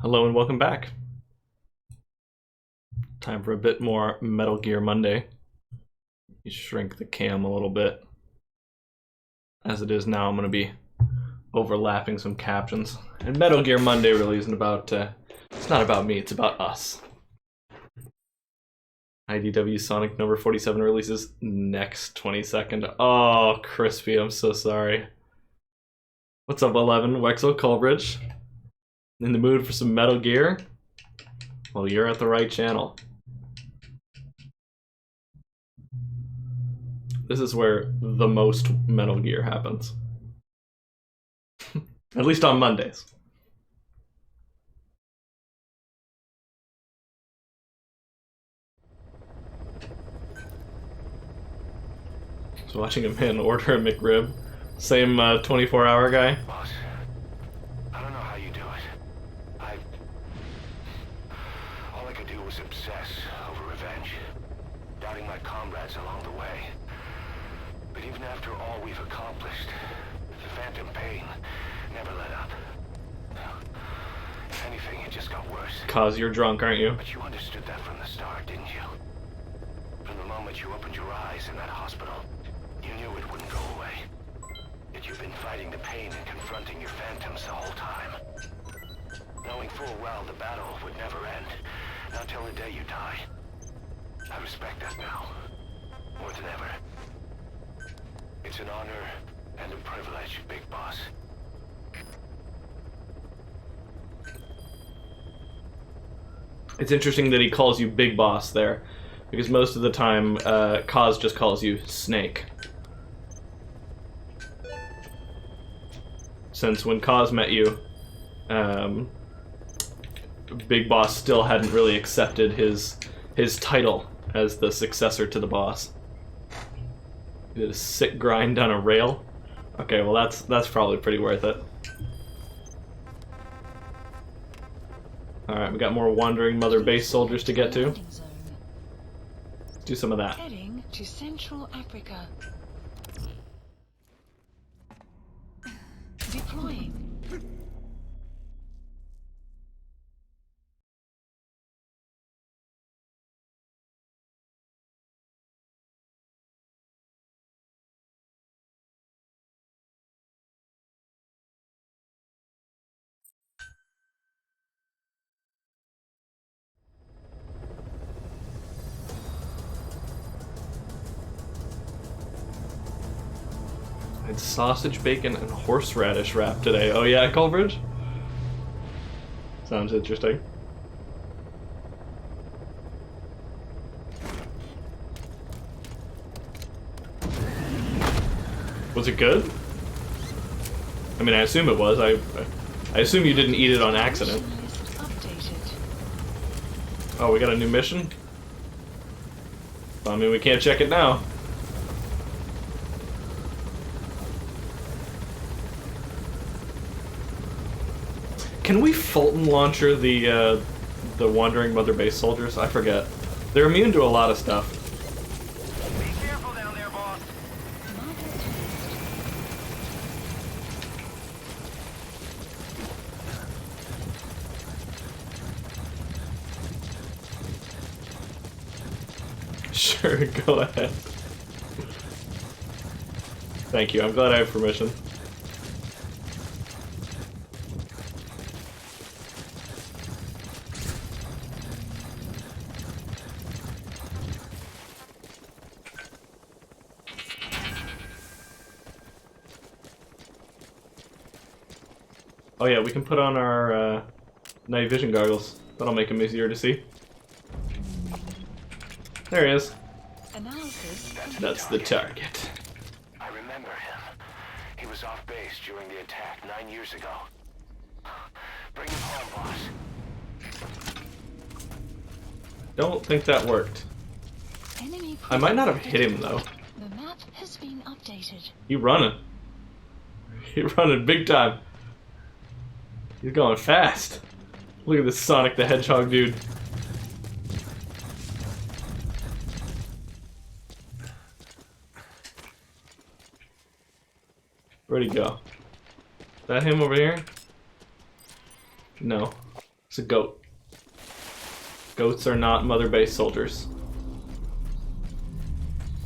Hello and welcome back. Time for a bit more Metal Gear Monday. You shrink the cam a little bit. As it is now, I'm going to be overlapping some captions. And Metal Gear Monday really isn't about, it's not about me, it's about us. IDW Sonic number 47 releases next 22nd. Oh, Crispy, I'm so sorry. What's up, 11? Wexel Culbridge? In the mood for some Metal Gear? Well, you're at the right channel. This is where the most Metal Gear happens. At least on Mondays. Just watching a man order a McRib. Same 24-hour guy. Boss, I don't know how you do it. All I could do was obsess over revenge, doubting my comrades along the way. But even after all we've accomplished, the phantom pain never let up. If anything, it just got worse. Cause you're drunk, aren't you? But you understood that from the start, didn't you? From the moment you opened your eyes in that hospital, you knew it wouldn't go away. Yet you've been fighting the pain and confronting your phantoms the whole time. Knowing full well the battle would never end, not till the day you die. I respect that now, more than ever. It's an honor and a privilege, Big Boss. It's interesting that he calls you Big Boss there, because most of the time, Kaz just calls you Snake. Since when Kaz met you, Big Boss still hadn't really accepted his title as the successor to the boss. He did a sick grind down a rail. Okay, well that's probably pretty worth it. Alright, we got more wandering Mother Base soldiers to get to. Let's do some of that. Heading to Central Africa. Deploying. It's sausage, bacon, and horseradish wrap today. Oh yeah, Culbridge? Sounds interesting. Was it good? I mean, I assume it was. I assume you didn't eat it on accident. Oh, we got a new mission? I mean, we can't check it now. Can we Fulton launcher the Wandering Mother Base soldiers? I forget. They're immune to a lot of stuff. Be careful down there, boss. Sure, go ahead. Thank you, I'm glad I have permission. Oh yeah, we can put on our night vision goggles. That'll make him easier to see. There he is. Analysis. That's the target. I remember him. He was off base during the attack 9 years ago. Bring him home, boss. Don't think that worked. Enemy I might not have hit him though. The map has been updated. He running. He running big time. He's going fast. Look at this Sonic the Hedgehog dude. Where'd he go? Is that him over here? No. It's a goat. Goats are not mother base soldiers.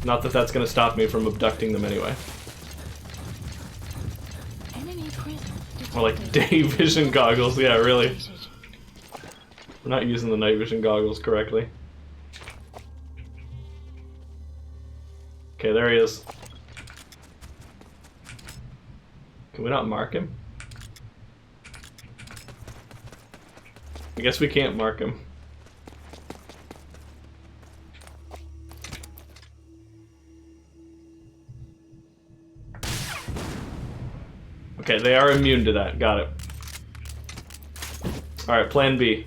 Not that that's gonna stop me from abducting them anyway. Enemy presence Or like detected. day vision goggles, yeah, really. Updated. We're not using the night vision goggles correctly. Okay, there he is. Can we not mark him? I guess we can't mark him. Okay, they are immune to that. Got it. Alright, plan B.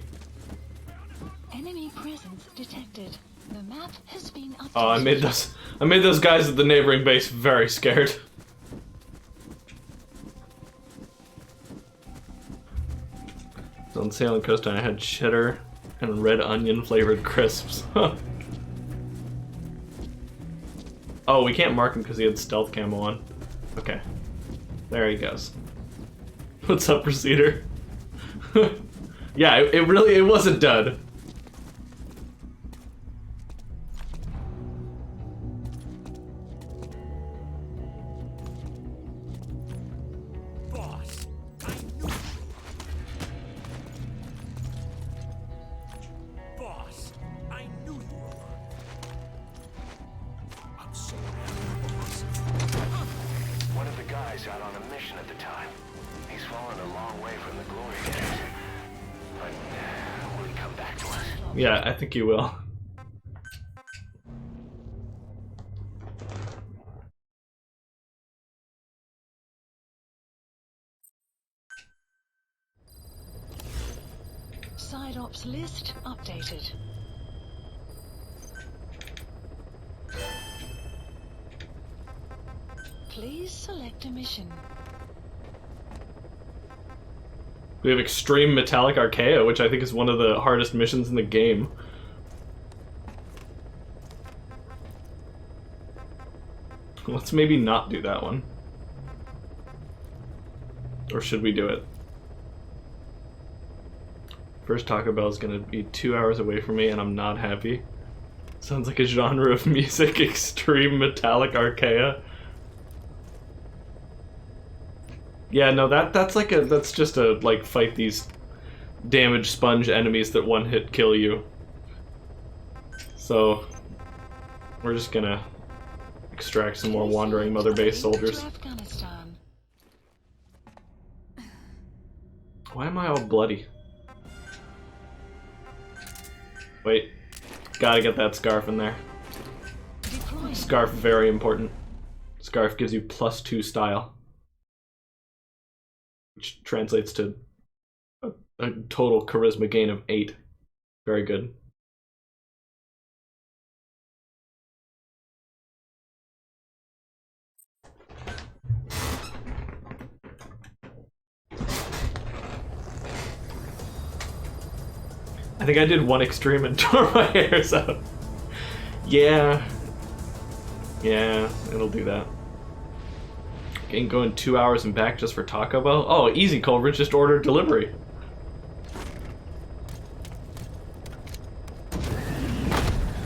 Enemy presence detected. The map has been updated. Oh, I made those guys at the neighboring base very scared. So on Salem Coast, I had cheddar and red onion flavored crisps. Oh, we can't mark him because he had stealth camo on. Okay. There he goes. What's up, Receiver? Yeah, it wasn't dud. Boss, I knew you. Boss, I knew you were alive. I'm so happy, boss. One of the guys out on a mission at the time. He's fallen a long way from the glory days. But will he come back to us? Yeah, I think you will. Side ops list updated. Please select a mission. We have Extreme Metallic Archaea, which I think is one of the hardest missions in the game. Let's maybe not do that one. Or should we do it? First Taco Bell is gonna be 2 hours away from me and I'm not happy. Sounds like a genre of music, Extreme Metallic Archaea. Yeah, no, that's just a, like, fight these damage sponge enemies that one hit kill you. So, we're just gonna extract some more wandering mother base soldiers. To Afghanistan. Why am I all bloody? Wait, gotta get that scarf in there. Deploying. Scarf, very important. Scarf gives you +2 style. Which translates to a total charisma gain of 8. Very good. I think I did one extreme and tore my hairs out. Yeah. Yeah, it'll do that. Ain't going 2 hours and back just for Taco Bell? Oh, easy, Culver, just order delivery.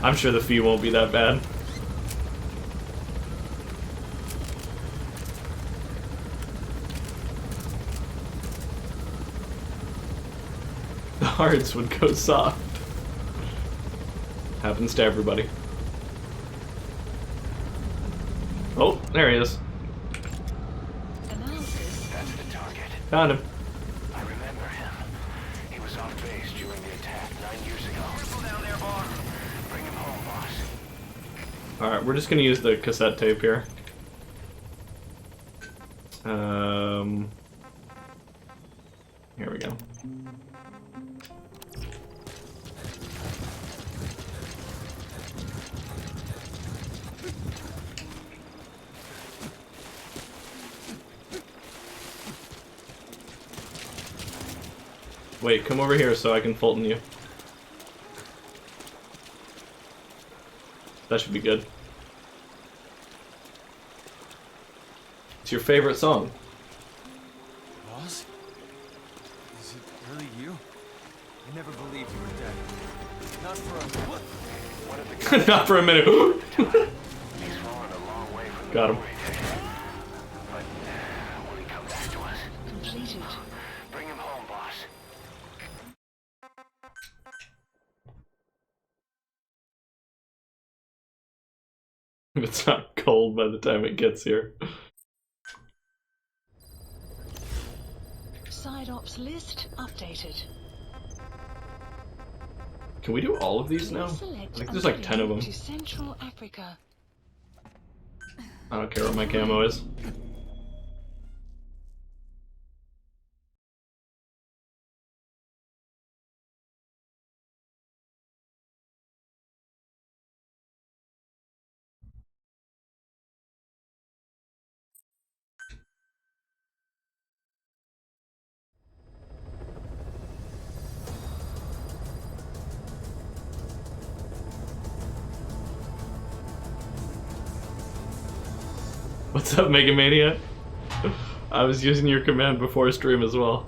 I'm sure the fee won't be that bad. The hearts would go soft. Happens to everybody. Oh, there he is. Analysis. That's the target. Found him. I remember him. He was off base during the attack 9 years ago. Careful down there, boss. Bring him home, boss. Alright, we're just gonna use the cassette tape here. Here we go. Wait, come over here so I can Fulton you. That should be good. It's your favorite song. Boss? Is it really you? I never believed you were dead. Not for a what? One of the guys Not for a minute. he's fallen a long way from the Got him. glory days. But will he come back to us? Completed. Bring him home, boss. It's not cold by the time it gets here. Side ops list updated. Can we do all of these now? I Select think there's like 10 of them. to Central Africa. I don't care what my camo is. What's up, Mega Mania? I was using your command before stream as well.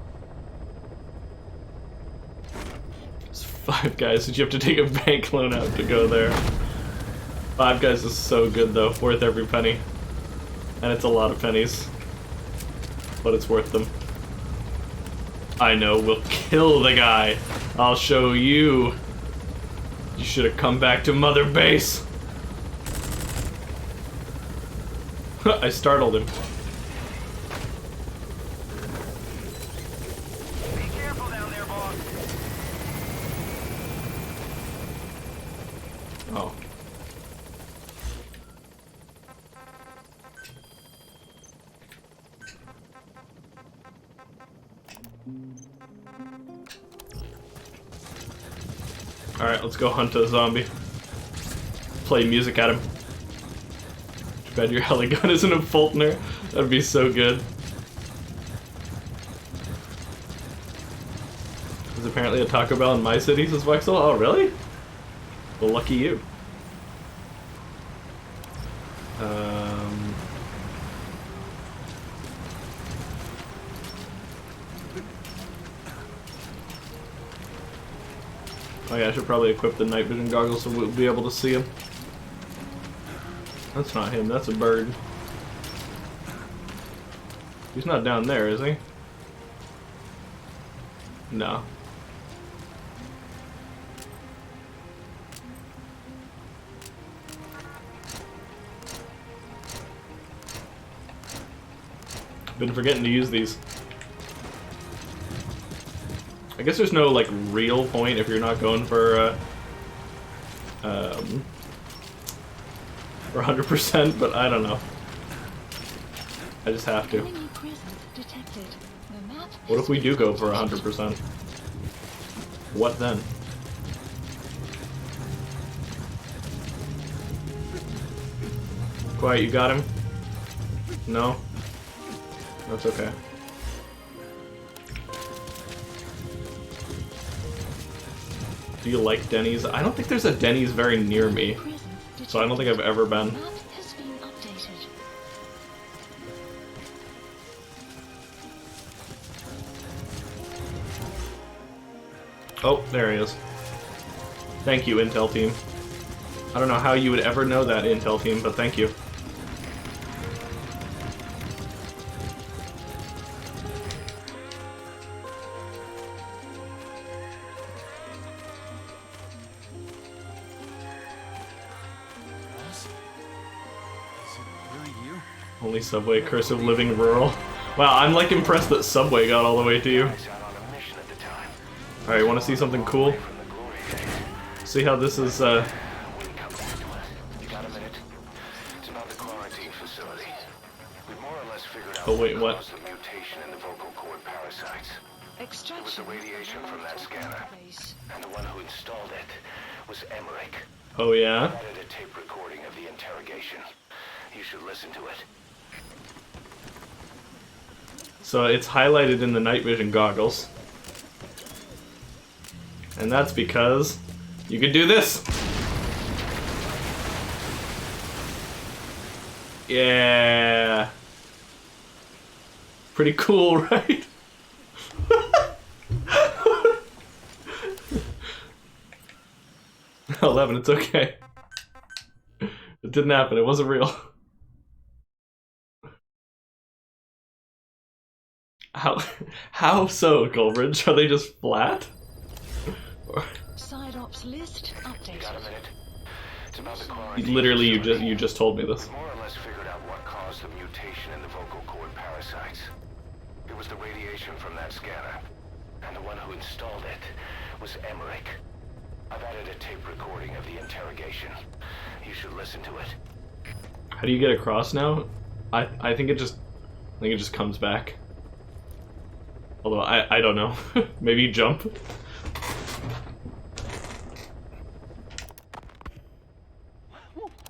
There's 5 guys, did you have to take a bank loan out to go there? 5 guys is so good though, worth every penny. And it's a lot of pennies. But it's worth them. I know, we'll kill the guy. I'll show you. You should have come back to Mother Base. I startled him. Be careful down there, boss. Oh. Alright, let's go hunt a zombie. Play music at him. Too bad your heli gun isn't a Fultner. That'd be so good. There's apparently a Taco Bell in my city, says Wexel. Oh, really? Well, lucky you. Oh yeah, I should probably equip the night vision goggles so we'll be able to see him. That's not him, that's a bird. He's not down there, is he? No. Been forgetting to use these. I guess there's no like real point if you're not going for 100%, but I don't know. I just have to. Enemy presence detected. The map What if we do go for 100%? What then? Quiet, you got him? No? That's okay. Do you like Denny's? I don't think there's a Denny's very near me, so I don't think I've ever been. map has been updated. Oh, there he is. Thank you, Intel team. I don't know how you would ever know that, Intel team, but thank you. Boss? Is it really you? Only Subway, cursive living rural. Wow, I'm like impressed that Subway got all the way to you. Guys out on a mission at the time. Alright, you wanna see something cool? From the glory days. See how this is, Will he come back to us? You got a minute? It's about the quarantine facility. We've more or less figured out Oh, wait, what? caused the mutation in the vocal cord parasites. It was Extraction. the radiation from that scanner. Base. And the one who installed it was Emmerich. oh yeah? Added a tape recording of the interrogation. You should listen to it. So it's highlighted in the night vision goggles. And that's because you could do this. Yeah. Pretty cool, right? 11, it's okay. It didn't happen, it wasn't real. How so, Goldbridge? Are they just flat? Side ops list You got a updated. minute? It's about the quarantine. Literally, you just told me this. More or less figured out what caused the mutation in the vocal cord parasites. It was the radiation from that scanner. And the one who installed it was Emmerich. I've added a tape recording of the interrogation. You should listen to it. How do you get across now? I think it just comes back. Although I don't know. Maybe you jump.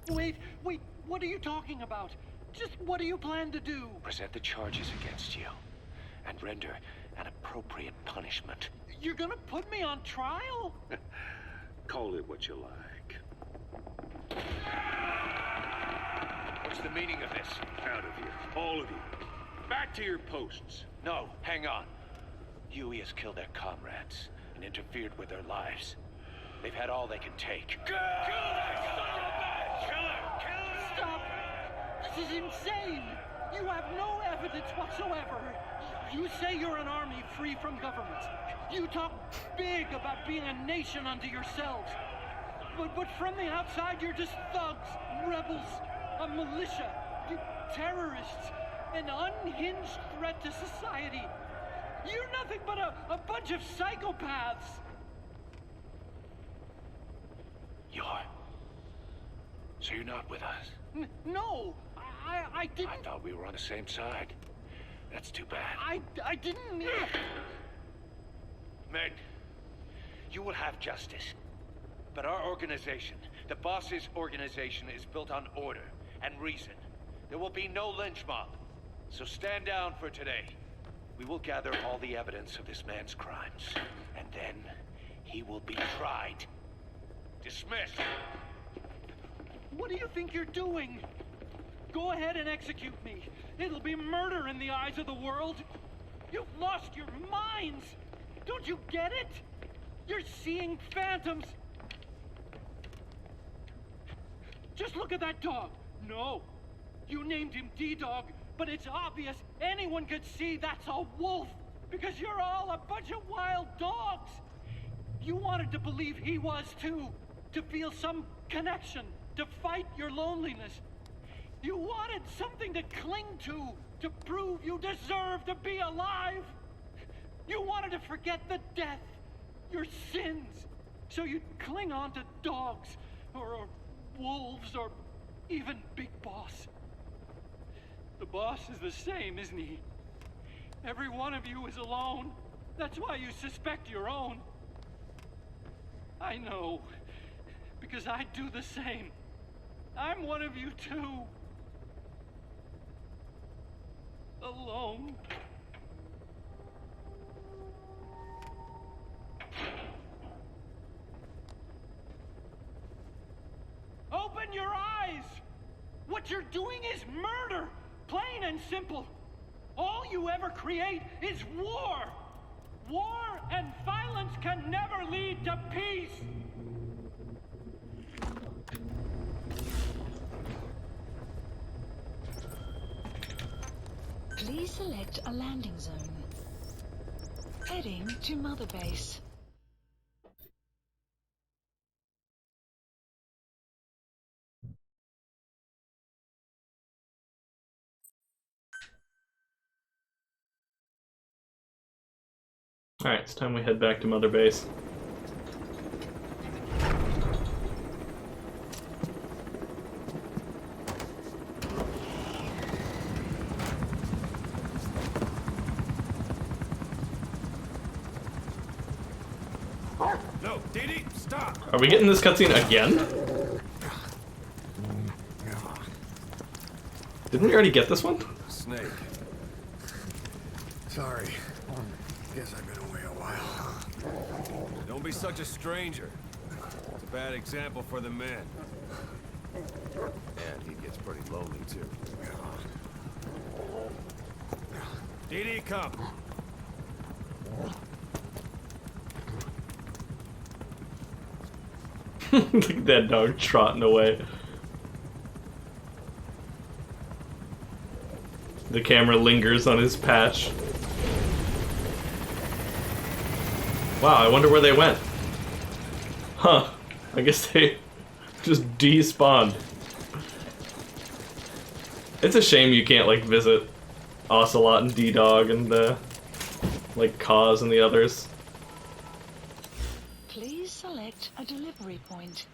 Wait, what are you talking about? Just what do you plan to do? Present the charges against you and render an appropriate punishment. You're gonna put me on trial? Call it what you like. What's the meaning of this? Out of here. All of you. Back to your posts. No, hang on. Huey has killed their comrades and interfered with their lives. They've had all they can take. Kill that son of a bitch! Kill her! Stop! This is insane! You have no evidence whatsoever. You say you're an army free from government. You talk big about being a nation unto yourselves. But from the outside, you're just thugs, rebels, a militia, terrorists, an unhinged threat to society. You're nothing but a bunch of psychopaths. So you're not with us? No, I didn't. I thought we were on the same side. That's too bad. I didn't mean. Men, you will have justice. But our organization, the boss's organization, is built on order and reason. There will be no lynch mob. So stand down for today. We will gather all the evidence of this man's crimes. And then he will be tried. Dismissed. What do you think you're doing? Go ahead and execute me. It'll be murder in the eyes of the world. You've lost your minds. Don't you get it? You're seeing phantoms. Just look at that dog. No, you named him D-Dog, but it's obvious anyone could see that's a wolf because you're all a bunch of wild dogs. You wanted to believe he was too, to feel some connection, to fight your loneliness. You wanted something to cling to prove you deserve to be alive. You wanted to forget the death, your sins, so you'd cling on to dogs, or wolves, or even Big Boss. The boss is the same, isn't he? Every one of you is alone. That's why you suspect your own. I know, because I do the same. I'm one of you too. Alone. Open your eyes! What you're doing is murder! Plain and simple. All you ever create is war! War and violence can never lead to peace! Please select a landing zone. Heading to Mother Base. Alright, it's time we head back to Mother Base. No, Didi, stop! Are we getting this cutscene again? Didn't we already get this one? Snake. Sorry. Guess I've been away a while. Don't be such a stranger. It's a bad example for the men. And he gets pretty lonely, too. Didi, come. Look at that dog trotting away. The camera lingers on his patch. Wow, I wonder where they went. Huh. I guess they just despawned. It's a shame you can't, like, visit Ocelot and D-Dog and, like, Kaz and the others. Please select a delivery point.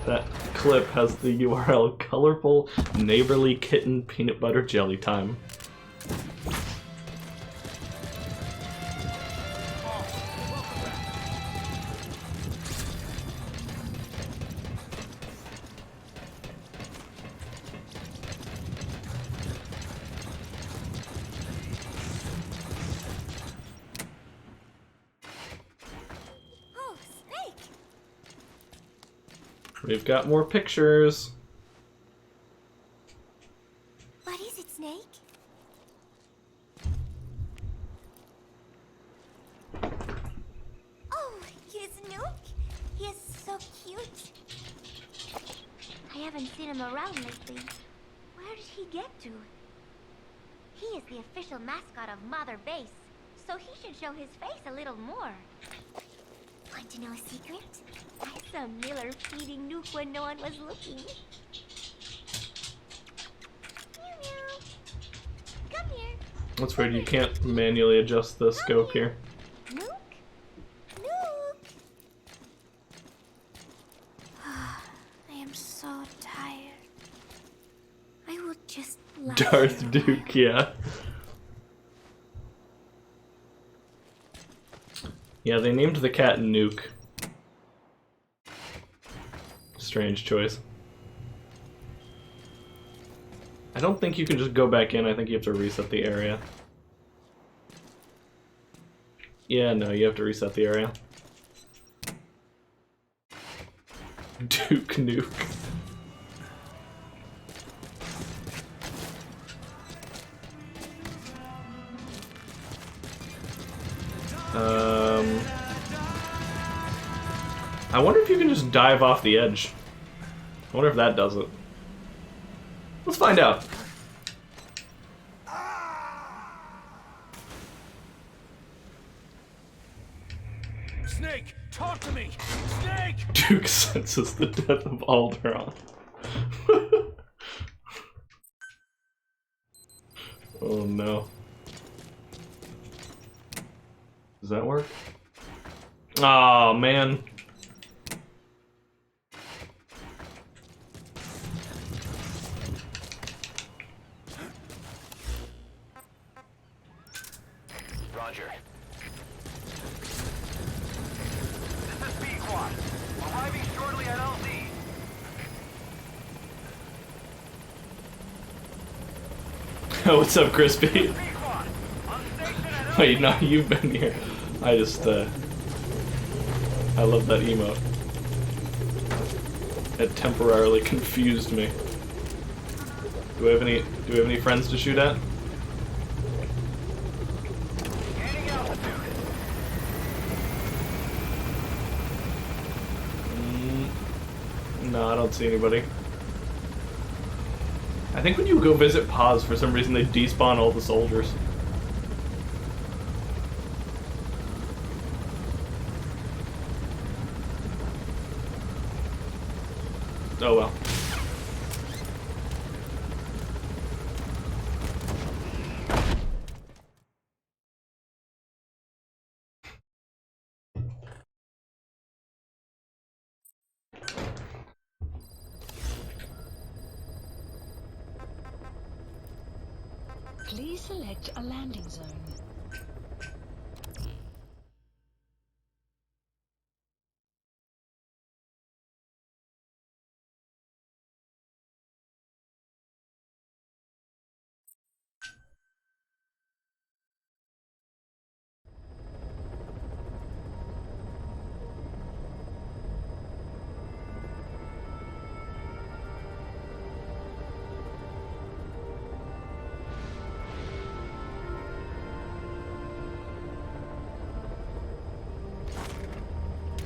That clip has the URL colorful neighborly kitten peanut butter jelly time. Oh, Snake! We've got more pictures. What is it, Snake? Oh, here's Nuke. He is so cute. I haven't seen him around lately. Where did he get to? He is the official mascot of Mother Base, so he should show his face a little more. Want to know a secret? I saw Miller feeding Nuke when no one was looking. Meow meow. Come here. That's weird, you can't manually adjust the scope here. Nuke? Nuke! I am so tired. I will just lie Darth here a while. Duke, yeah. Yeah, they named the cat Nuke. Strange choice. I don't think you can just go back in, I think you have to reset the area. Yeah, no, you have to reset the area. Duke Nuke. I wonder if you can just dive off the edge. I wonder if that does it. Let's find out. Snake, talk to me! Snake! Duke senses the death of Alderaan. Oh no. Does that work? Oh man. Roger. This is B-Quad. Arriving shortly at LZ. What's up, Crispy? B-Quad. On station at Wait, no, you've been here. I just, I love that emote. It temporarily confused me. Do we have any friends to shoot at? Gaining altitude. No, I don't see anybody. I think when you go visit Paz, for some reason they despawn all the soldiers. Oh well. Please select a landing zone.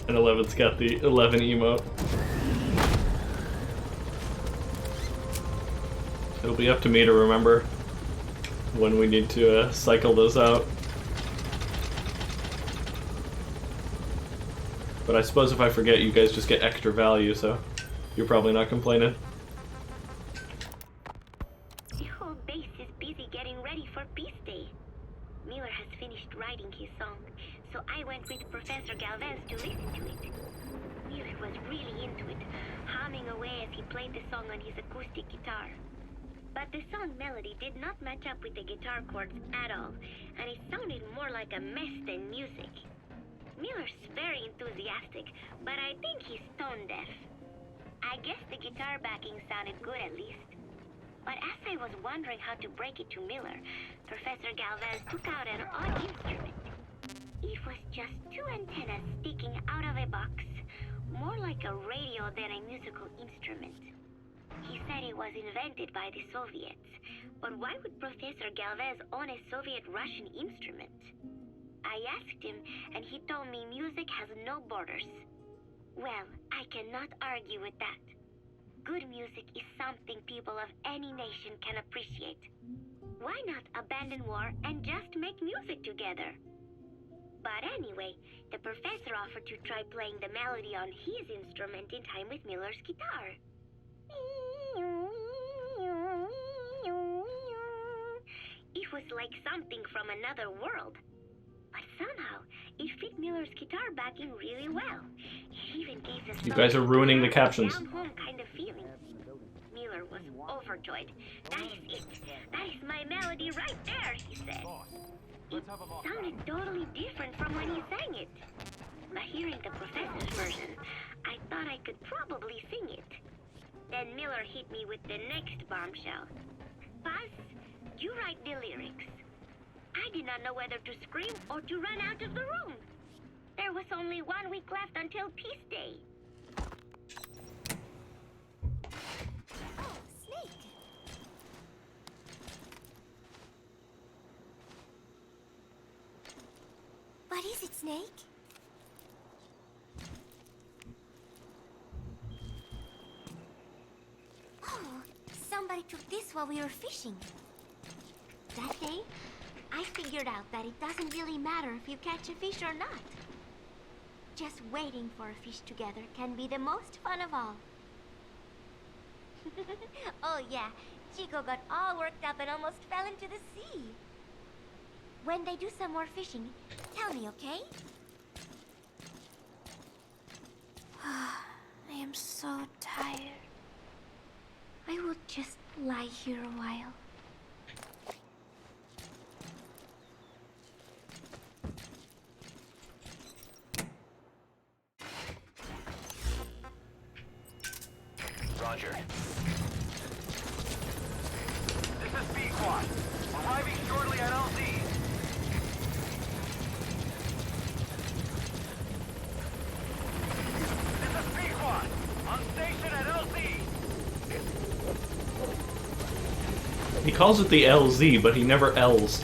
And 11's got the 11 emote. It'll be up to me to remember when we need to cycle those out. But I suppose if I forget, you guys just get extra value, so you're probably not complaining. The whole base is busy getting ready for Peace Day. Miller has finished writing his song, so I went with Professor Galvez to listen to it. Miller was really into it, humming away as he played the song on his acoustic guitar. But the song melody did not match up with the guitar chords at all, and it sounded more like a mess than music. Miller's very enthusiastic, but I think he's tone deaf. I guess the guitar backing sounded good at least. But as I was wondering how to break it to Miller, Professor Galvez took out an odd instrument. It was just two antennas sticking out of a box, more like a radio than a musical instrument. He said it was invented by the Soviets, but why would Professor Galvez own a Soviet-Russian instrument? I asked him, and he told me music has no borders. Well, I cannot argue with that. Good music is something people of any nation can appreciate. Why not abandon war and just make music together? But anyway, the professor offered to try playing the melody on his instrument in time with Miller's guitar. It was like something from another world. But somehow, it fit Miller's guitar backing really well. It even gave us You guys are ruining the captions. down-home kind of feeling. Miller was overjoyed. That is it. That is my melody right there, he said. It sounded totally different from when he sang it. But hearing the professor's version, I thought I could probably sing it. Then Miller hit me with the next bombshell. Paz, you write the lyrics. I did not know whether to scream or to run out of the room. There was only 1 week left until Peace Day. Oh, Snake. What is it, Snake? Oh, somebody took this while we were fishing. That day, I figured out that it doesn't really matter if you catch a fish or not. Just waiting for a fish together can be the most fun of all. Oh yeah, Chico got all worked up and almost fell into the sea. When they do some more fishing, tell me, okay? I am so tired. I will just lie here a while. Roger. This is B-Quad. Arriving shortly at LZ. This is B-Quad. On station at LZ. He calls it the LZ, but he never L's.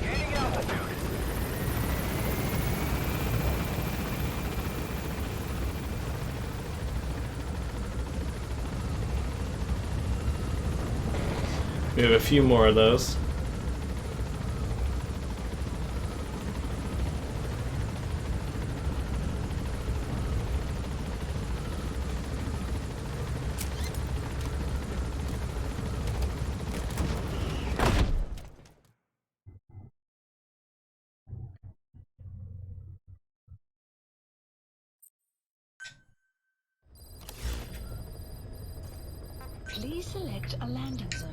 Gaining altitude. We have a few more of those. Please select a landing zone.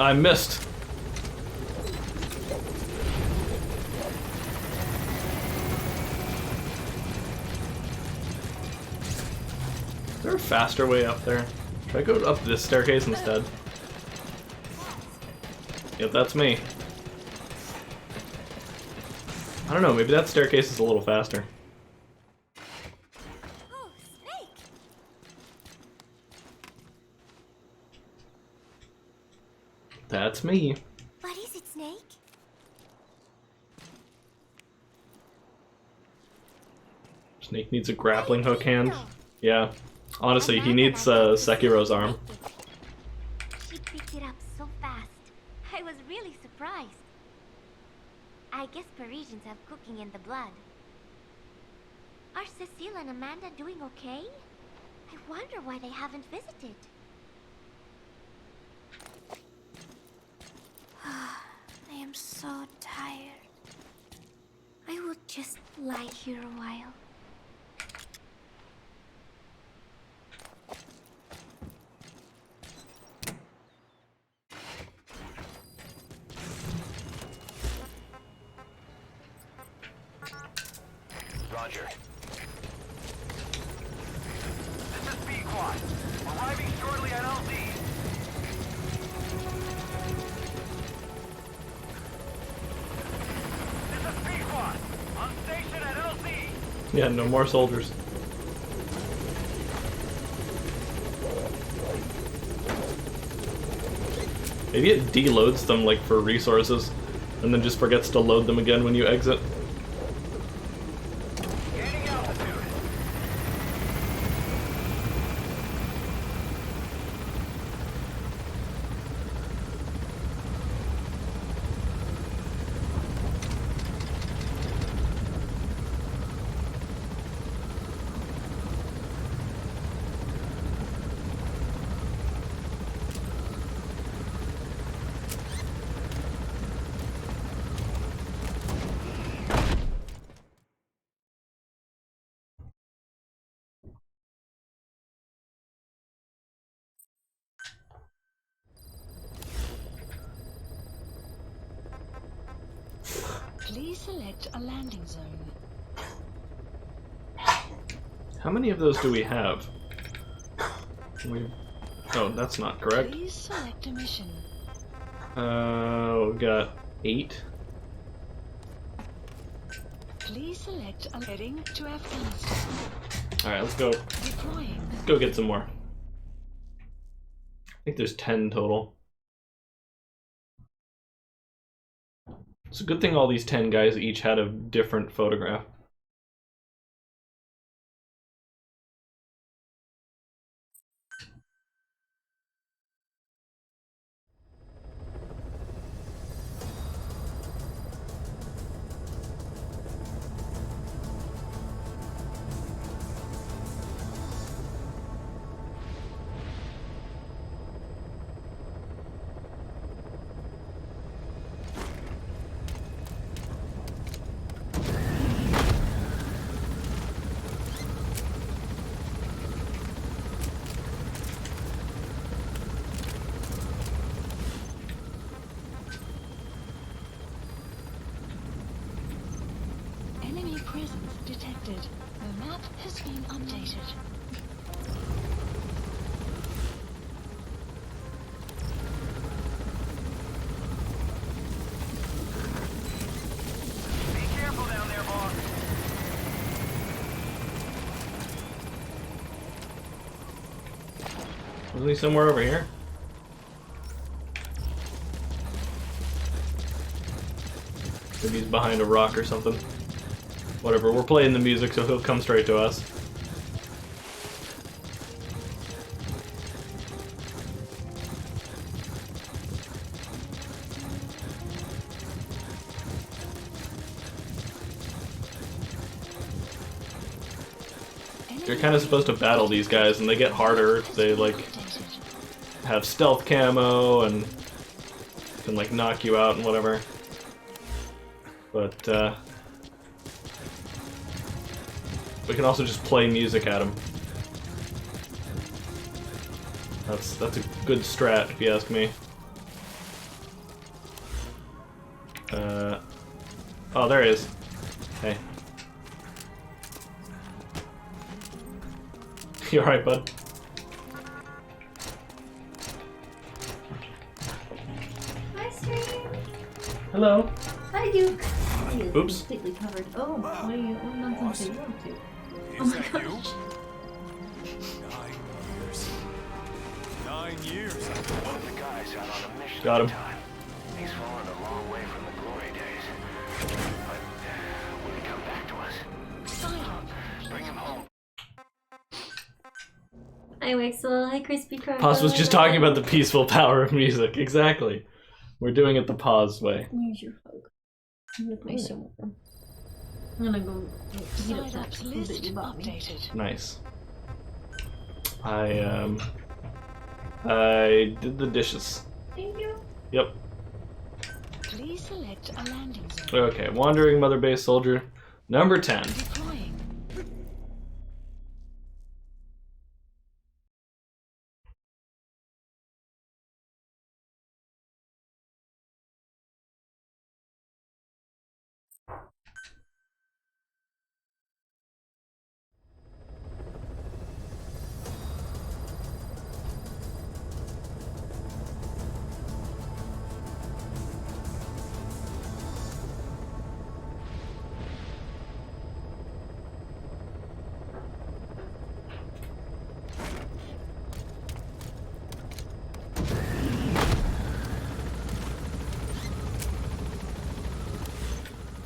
I missed. Is there a faster way up there? Should I go up this staircase instead? Yep, that's me. I don't know, maybe that staircase is a little faster. Oh, Snake! That's me. What is it, Snake? Snake needs a grappling hook hand. Yeah. Honestly, he needs Sekiro's arm. She picked it up so fast. I was really surprised. I guess Parisians have cooking in the blood. Are Cecile and Amanda doing okay? I wonder why they haven't visited. I am so tired. I will just lie here a while. Roger. This is B-Quad. Arriving shortly at LZ. This is B-Quad. On station at LZ. Yeah, no more soldiers. Maybe it deloads them like for resources, and then just forgets to load them again when you exit. Gaining altitude. Please select a landing zone. How many of those do we have? Oh, that's not correct. Please select a mission. We got 8. Please select a heading to Afghanistan. Alright, let's go. Deploying. Go get some more. I think there's 10 total. It's a good thing all these 10 guys each had a different photograph. Enemy presence detected. The map has been updated. Be careful down there, boss. Wasn't he somewhere over here? Maybe he's behind a rock or something. Whatever, we're playing the music, so he'll come straight to us. You're kind of supposed to battle these guys, and they get harder. They, like, have stealth camo and can, like, knock you out and whatever. But, we can also just play music at them. That's a good strat, if you ask me. Oh, there he is. Hey. You alright, bud? Hi, Stream. Hello. Hi, Duke. He is Oops. completely covered. Oh, what nonsense are you up to? Oh Is my that you? gosh. 9 years. One of the guys out on a mission Got at him. the time. He's fallen a long way from the glory days. But will he come back to us? Bring him home. Hi, Wixel. Hi, Crispy Crumb. Paz was just talking about the peaceful power of music. Exactly. We're doing it the Paz way. Here's your hug. I'm gonna play some more. I'm gonna go heat up that Side-ups food list that you bought me. updated. Nice. I did the dishes. Thank you. Yep. Please select a landing zone. Okay, wandering mother base soldier, number 10. Deploying.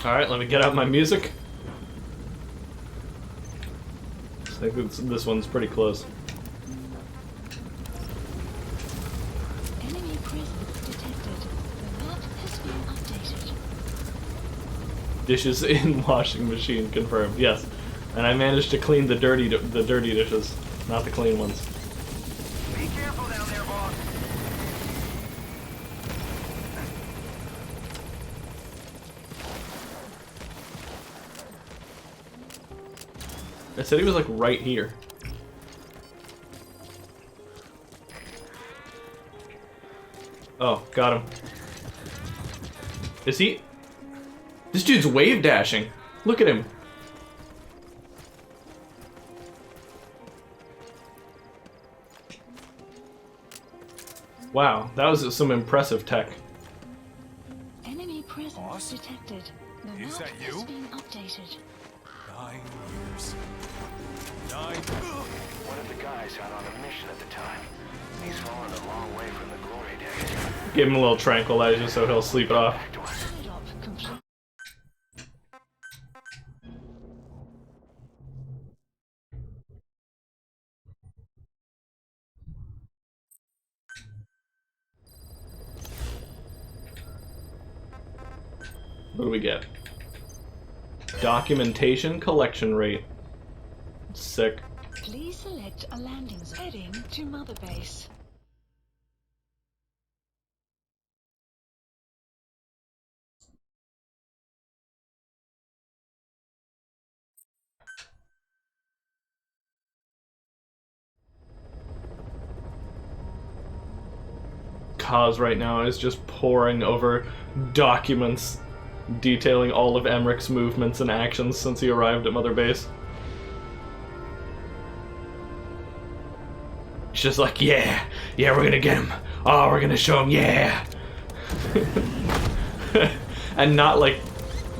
Alright, let me get out my music. I think this one's pretty close. Enemy presence detected. The map has been updated. Dishes in washing machine confirmed. Yes, and I managed to clean the dirty dishes, not the clean ones. Be careful down there, boss. I said he was like right here. Oh, got him. Is he? This dude's wave dashing. Look at him. Wow, that was some impressive tech. Enemy presence Boss? detected. The Is map that you? has been updated. 9 years. 9. One of the guys out on a mission at the time. He's fallen a long way from the glory days. Give him a little tranquilizer so he'll sleep it off. Back to us. Side-up complete. What do we get? Documentation collection rate. Sick. Please select a landing zone. Heading to Mother Base. Kaz right now is just poring over documents detailing all of Emmerich's movements and actions since he arrived at Mother Base. He's just like, yeah, we're gonna get him. Oh, we're gonna show him, yeah. And not like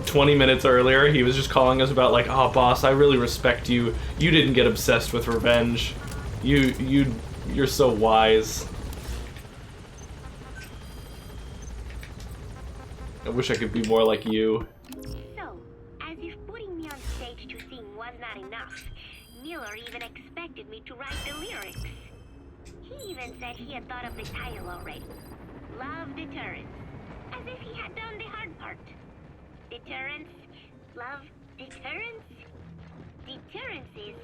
20 minutes earlier, he was just calling us about like, oh, boss, I really respect you. You didn't get obsessed with revenge. You're so wise. I wish I could be more like you. So, as if putting me on stage to sing was not enough, Miller even expected me to write the lyrics. He even said he had thought of the title already. Love Deterrence. As if he had done the hard part. Deterrence? Love? Deterrence? Deterrence is...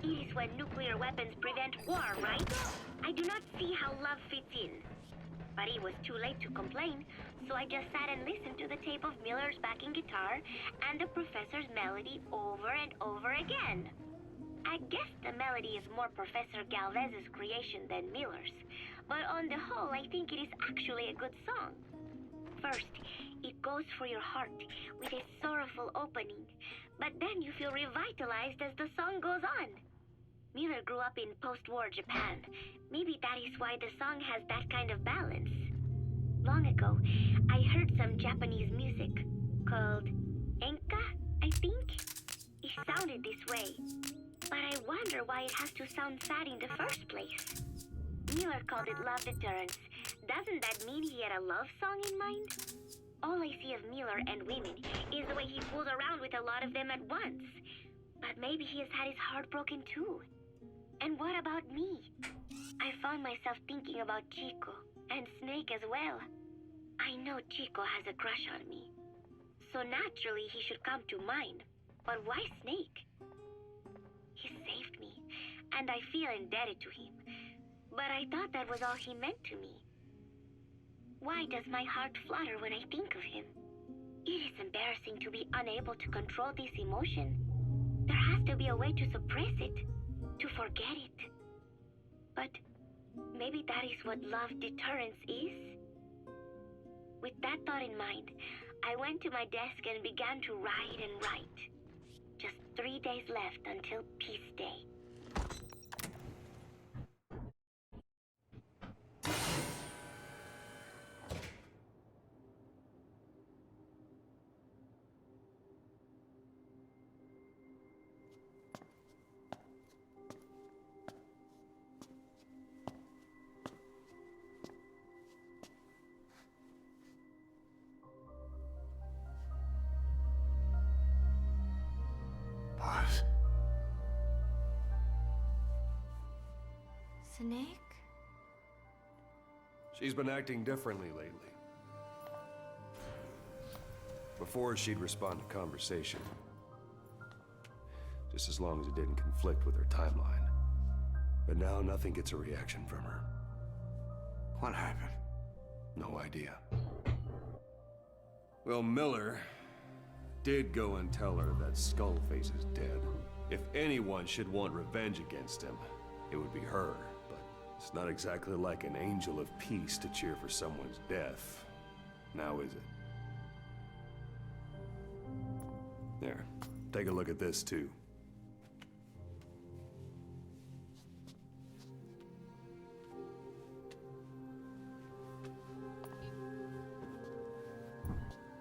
It is when nuclear weapons prevent war, right? I do not see how love fits in. But it was too late to complain, so I just sat and listened to the tape of Miller's backing guitar and the professor's melody over and over again. I guess the melody is more Professor Galvez's creation than Miller's, but on the whole I think it is actually a good song. First, it goes for your heart with a sorrowful opening, but then you feel revitalized as the song goes on. Miller grew up in post-war Japan. Maybe that is why the song has that kind of balance. Long ago, I heard some Japanese music called enka, I think. It sounded this way, but I wonder why it has to sound sad in the first place. Miller called it love deterrence. Doesn't that mean he had a love song in mind? All I see of Miller and women is the way he fools around with a lot of them at once. But maybe he has had his heart broken too. And what about me? I found myself thinking about Chico and Snake as well. I know Chico has a crush on me, so naturally he should come to mind. But why Snake? He saved me, and I feel indebted to him. But I thought that was all he meant to me. Why does my heart flutter when I think of him? It is embarrassing to be unable to control this emotion. There has to be a way to suppress it, to forget it. But maybe that is what love deterrence is? With that thought in mind, I went to my desk and began to write and write. Just 3 days left until Peace Day. Boss. Snake? She's been acting differently lately. Before, she'd respond to conversation. Just as long as it didn't conflict with her timeline. But now, nothing gets a reaction from her. What happened? No idea. Well, Miller did go and tell her that Skullface is dead. If anyone should want revenge against him, it would be her. But it's not exactly like an angel of peace to cheer for someone's death. Now is it? There, take a look at this too.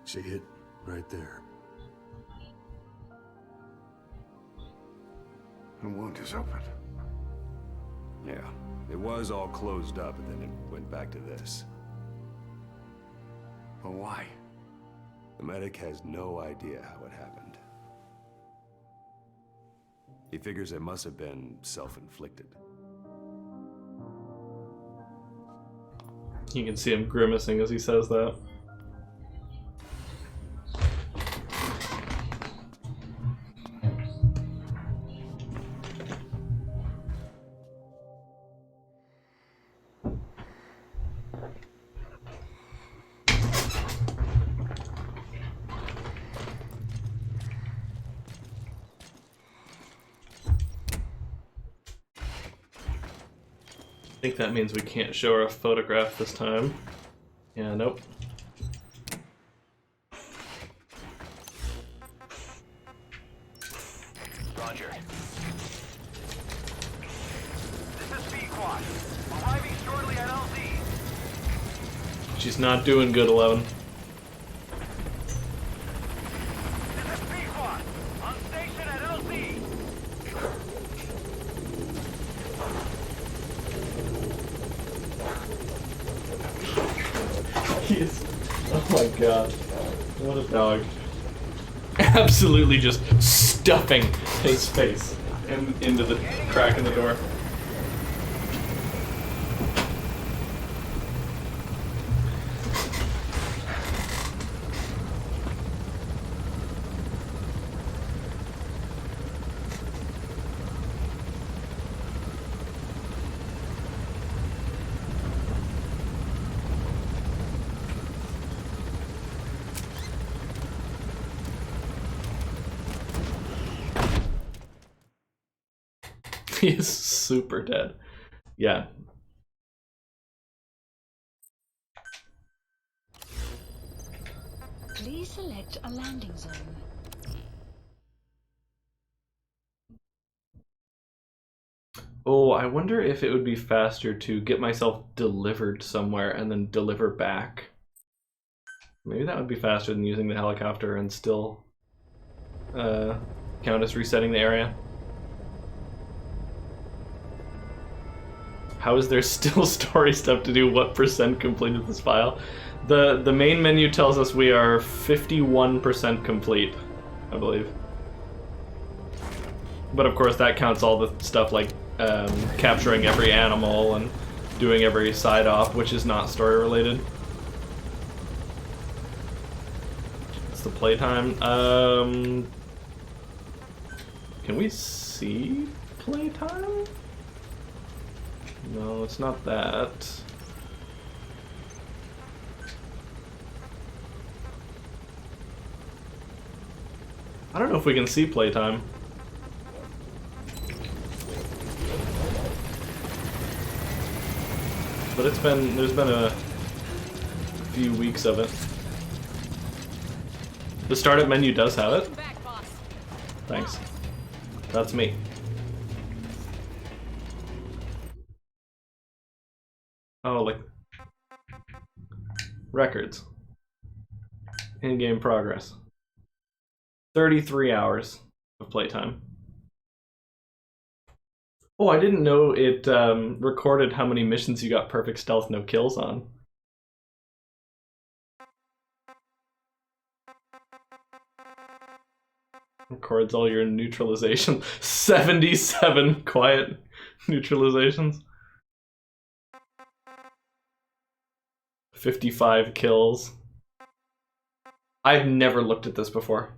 See it? Right there. The wound is open. Yeah, it was all closed up and then it went back to this. But why? The medic has no idea how it happened. He figures it must have been self-inflicted. You can see him grimacing as he says that. I think that means we can't show her a photograph this time. Yeah, nope. Roger. This is Speedquad. Arriving shortly at LZ. She's not doing good, 11. This is Speedquad. On station at LZ. He's... Oh my god. What a dog. Absolutely just stuffing his face into the crack in the door. He is super dead. Yeah. Please select a landing zone. Oh, I wonder if it would be faster to get myself delivered somewhere and then deliver back. Maybe that would be faster than using the helicopter and still count as resetting the area. How is there still story stuff to do? What % completed this file? The main menu tells us we are 51% complete, I believe. But of course that counts all the stuff like capturing every animal and doing every side op, which is not story related. It's the playtime. Can we see playtime? No, it's not that. I don't know if we can see playtime. But there's been a few weeks of it. The startup menu does have it. Thanks. That's me. Oh, like records. In-game progress. 33 hours of playtime. Oh, I didn't know it recorded how many missions you got perfect stealth no kills on. Records all your neutralization. 77 quiet neutralizations. 55 kills. I've never looked at this before.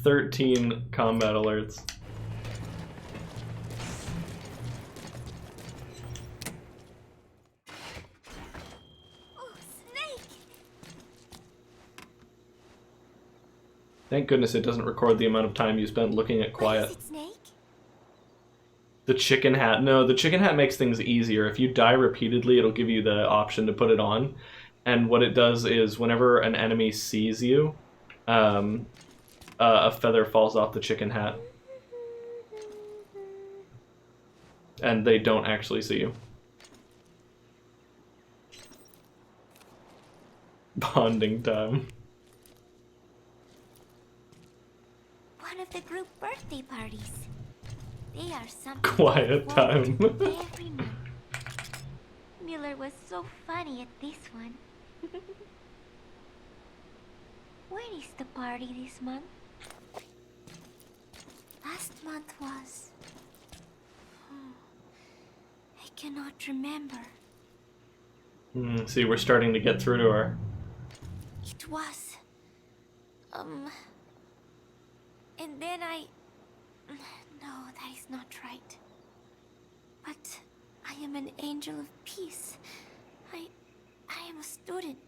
13 combat alerts. Oh, Snake! Thank goodness it doesn't record the amount of time you spent looking at quiet. Is it Snake? The chicken hat. No, the chicken hat makes things easier. If you die repeatedly, it'll give you the option to put it on. And what it does is whenever an enemy sees you, a feather falls off the chicken hat. And they don't actually see you. Bonding time. One of the group birthday parties. They are something. Quiet time. Every month. Miller was so funny at this one. When is the party this month? Last month was... I cannot remember. See, we're starting to get through to her. It was... And then I... No, that is not right. But I am an angel of peace. I am a student.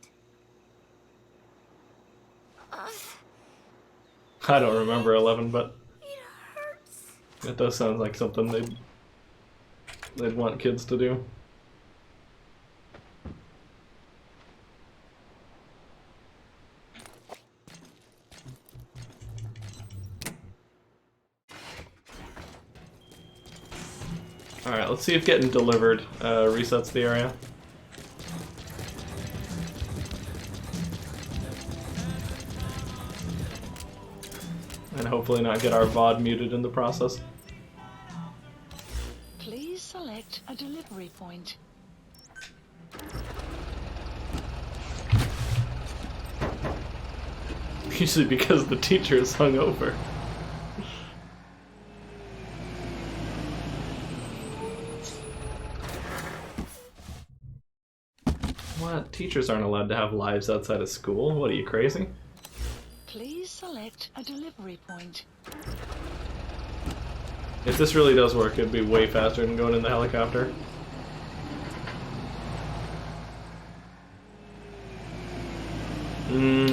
I don't remember 11, but It hurts. it does sound like something they'd want kids to do. Alright, let's see if getting delivered resets the area. And hopefully not get our VOD muted in the process. Please select a delivery point. Usually because the teacher is hungover. What? Teachers aren't allowed to have lives outside of school? What, are you crazy? Please select a delivery point. If this really does work, it'd be way faster than going in the helicopter.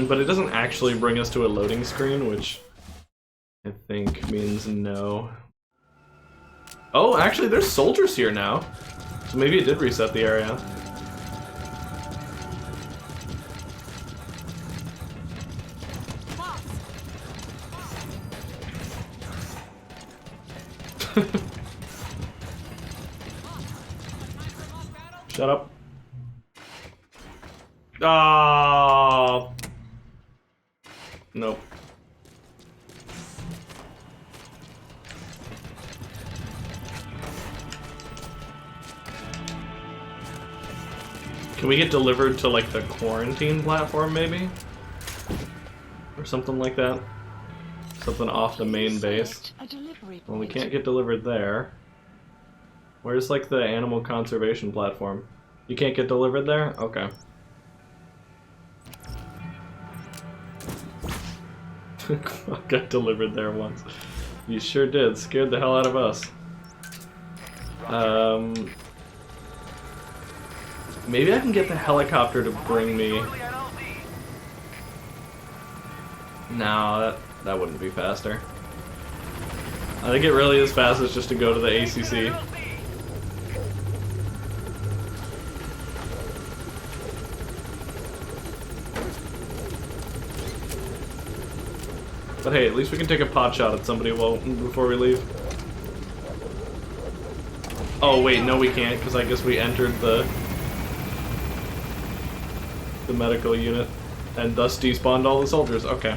But it doesn't actually bring us to a loading screen, which I think means no. Oh, actually there's soldiers here now. So maybe it did reset the area. Shut up. Oh. Nope. Can we get delivered to like the quarantine platform maybe? Or something like that? Something off the main base. Well, we can't get delivered there. Where's like the animal conservation platform? You can't get delivered there? Okay. I got delivered there once. You sure did. Scared the hell out of us. Maybe I can get the helicopter to bring me... No, that wouldn't be faster. I think it really is fastest just to go to the ACC. But hey, at least we can take a pot shot at somebody before we leave. Oh wait, no we can't, because I guess we entered the medical unit and thus despawned all the soldiers. Okay.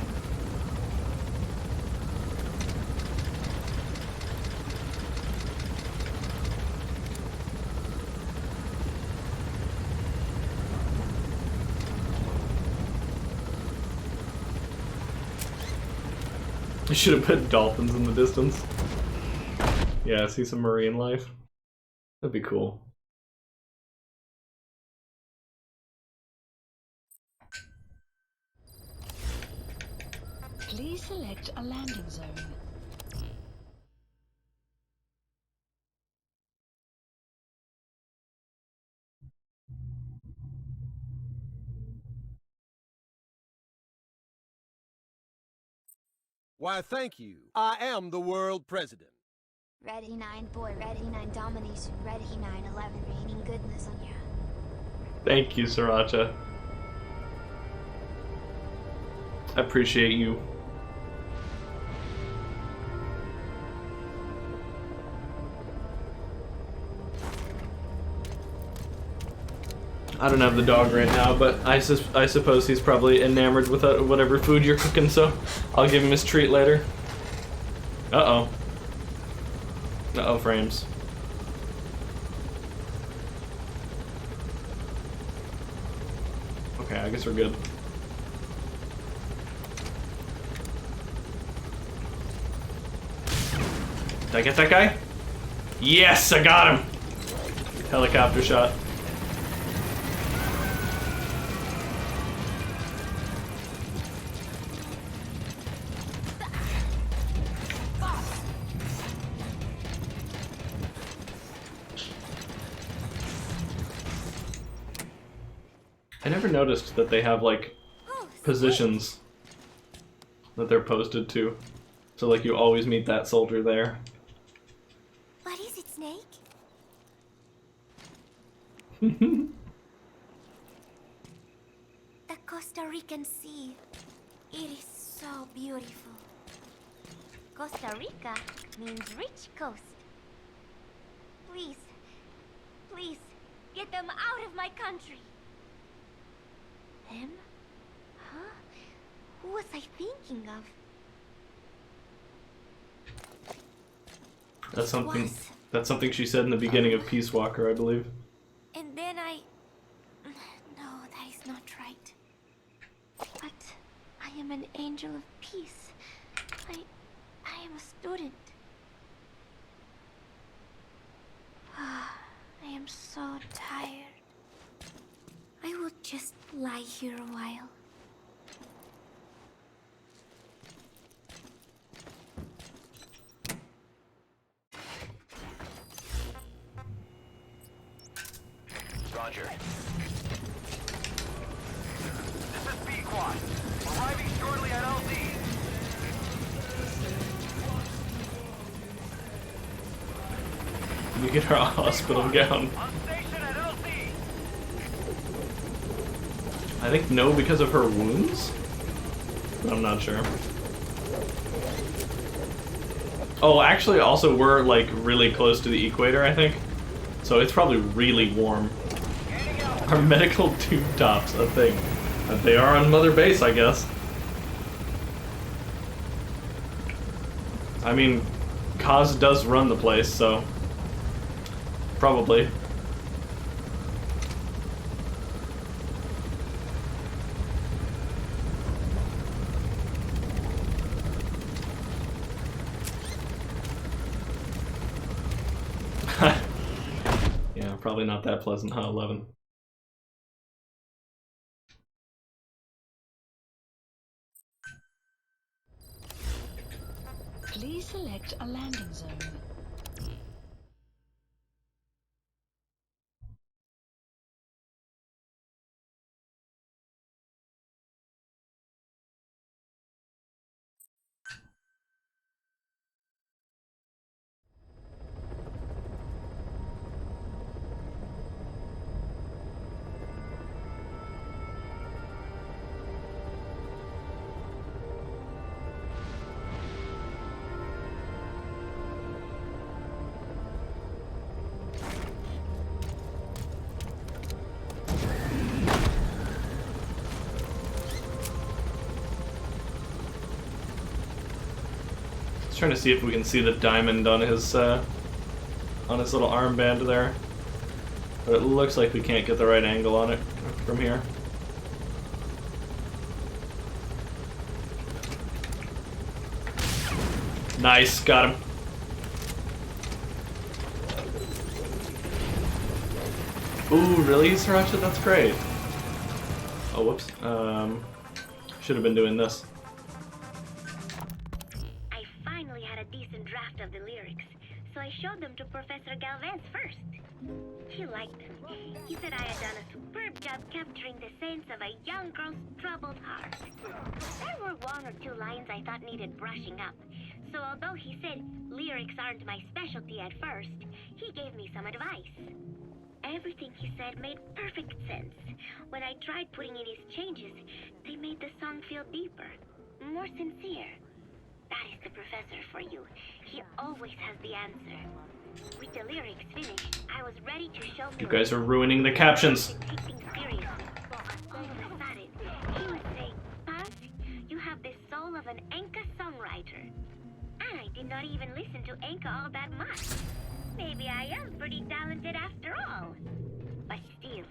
I should have put dolphins in the distance. Yeah, see some marine life. That'd be cool. Please select a landing zone. Why, thank you. I am the world president. Red-E9, boy, Red-E9 domination, Red-E9 11 raining goodness on you. Thank you, Sriracha. I appreciate you. I don't have the dog right now, but I suppose he's probably enamored with whatever food you're cooking, so I'll give him his treat later. Uh-oh. Uh-oh, frames. Okay, I guess we're good. Did I get that guy? Yes, I got him! Helicopter shot. I never noticed that they have, like, positions that they're posted to. So, like, you always meet that soldier there. What is it, Snake? The Costa Rican Sea. It is so beautiful. Costa Rica means rich coast. Please, please, get them out of my country. Them? Huh? Who was I thinking of? That's something she said in the beginning of Peace Walker, I believe. And then no, that is not right. But I am an angel of peace. I am a student. I am so tired. I will just lie here a while. Roger. This is B-Quad. Arriving shortly at LZ. You get her a hospital gown. I think no because of her wounds? I'm not sure. Oh, actually, also, we're, like, really close to the equator, I think. So it's probably really warm. Are medical tube tops a thing? They are on Mother Base, I guess. I mean, Kaz does run the place, so... probably. Yeah, probably not that pleasant, huh, 11? Please select a landing zone. Trying to see if we can see the diamond on his little armband there, but it looks like we can't get the right angle on it from here. Nice, got him. Ooh, really, Sriracha? That's great. Oh, whoops. Should have been doing this. Of the lyrics, so I showed them to Professor Galvez first. He liked them. He said I had done a superb job capturing the sense of a young girl's troubled heart. There were one or two lines I thought needed brushing up, so although he said lyrics aren't my specialty at first, he gave me some advice. Everything he said made perfect sense. When I tried putting in his changes, they made the song feel deeper, more sincere. That is the professor for you. He always has the answer. With the lyrics finished, I was ready to show You guys are ruining the captions. take things seriously. All of a sudden, he would say, Paz, you have the soul of an Enka songwriter. And I did not even listen to Enka all that much. Maybe I am pretty talented after all. But still,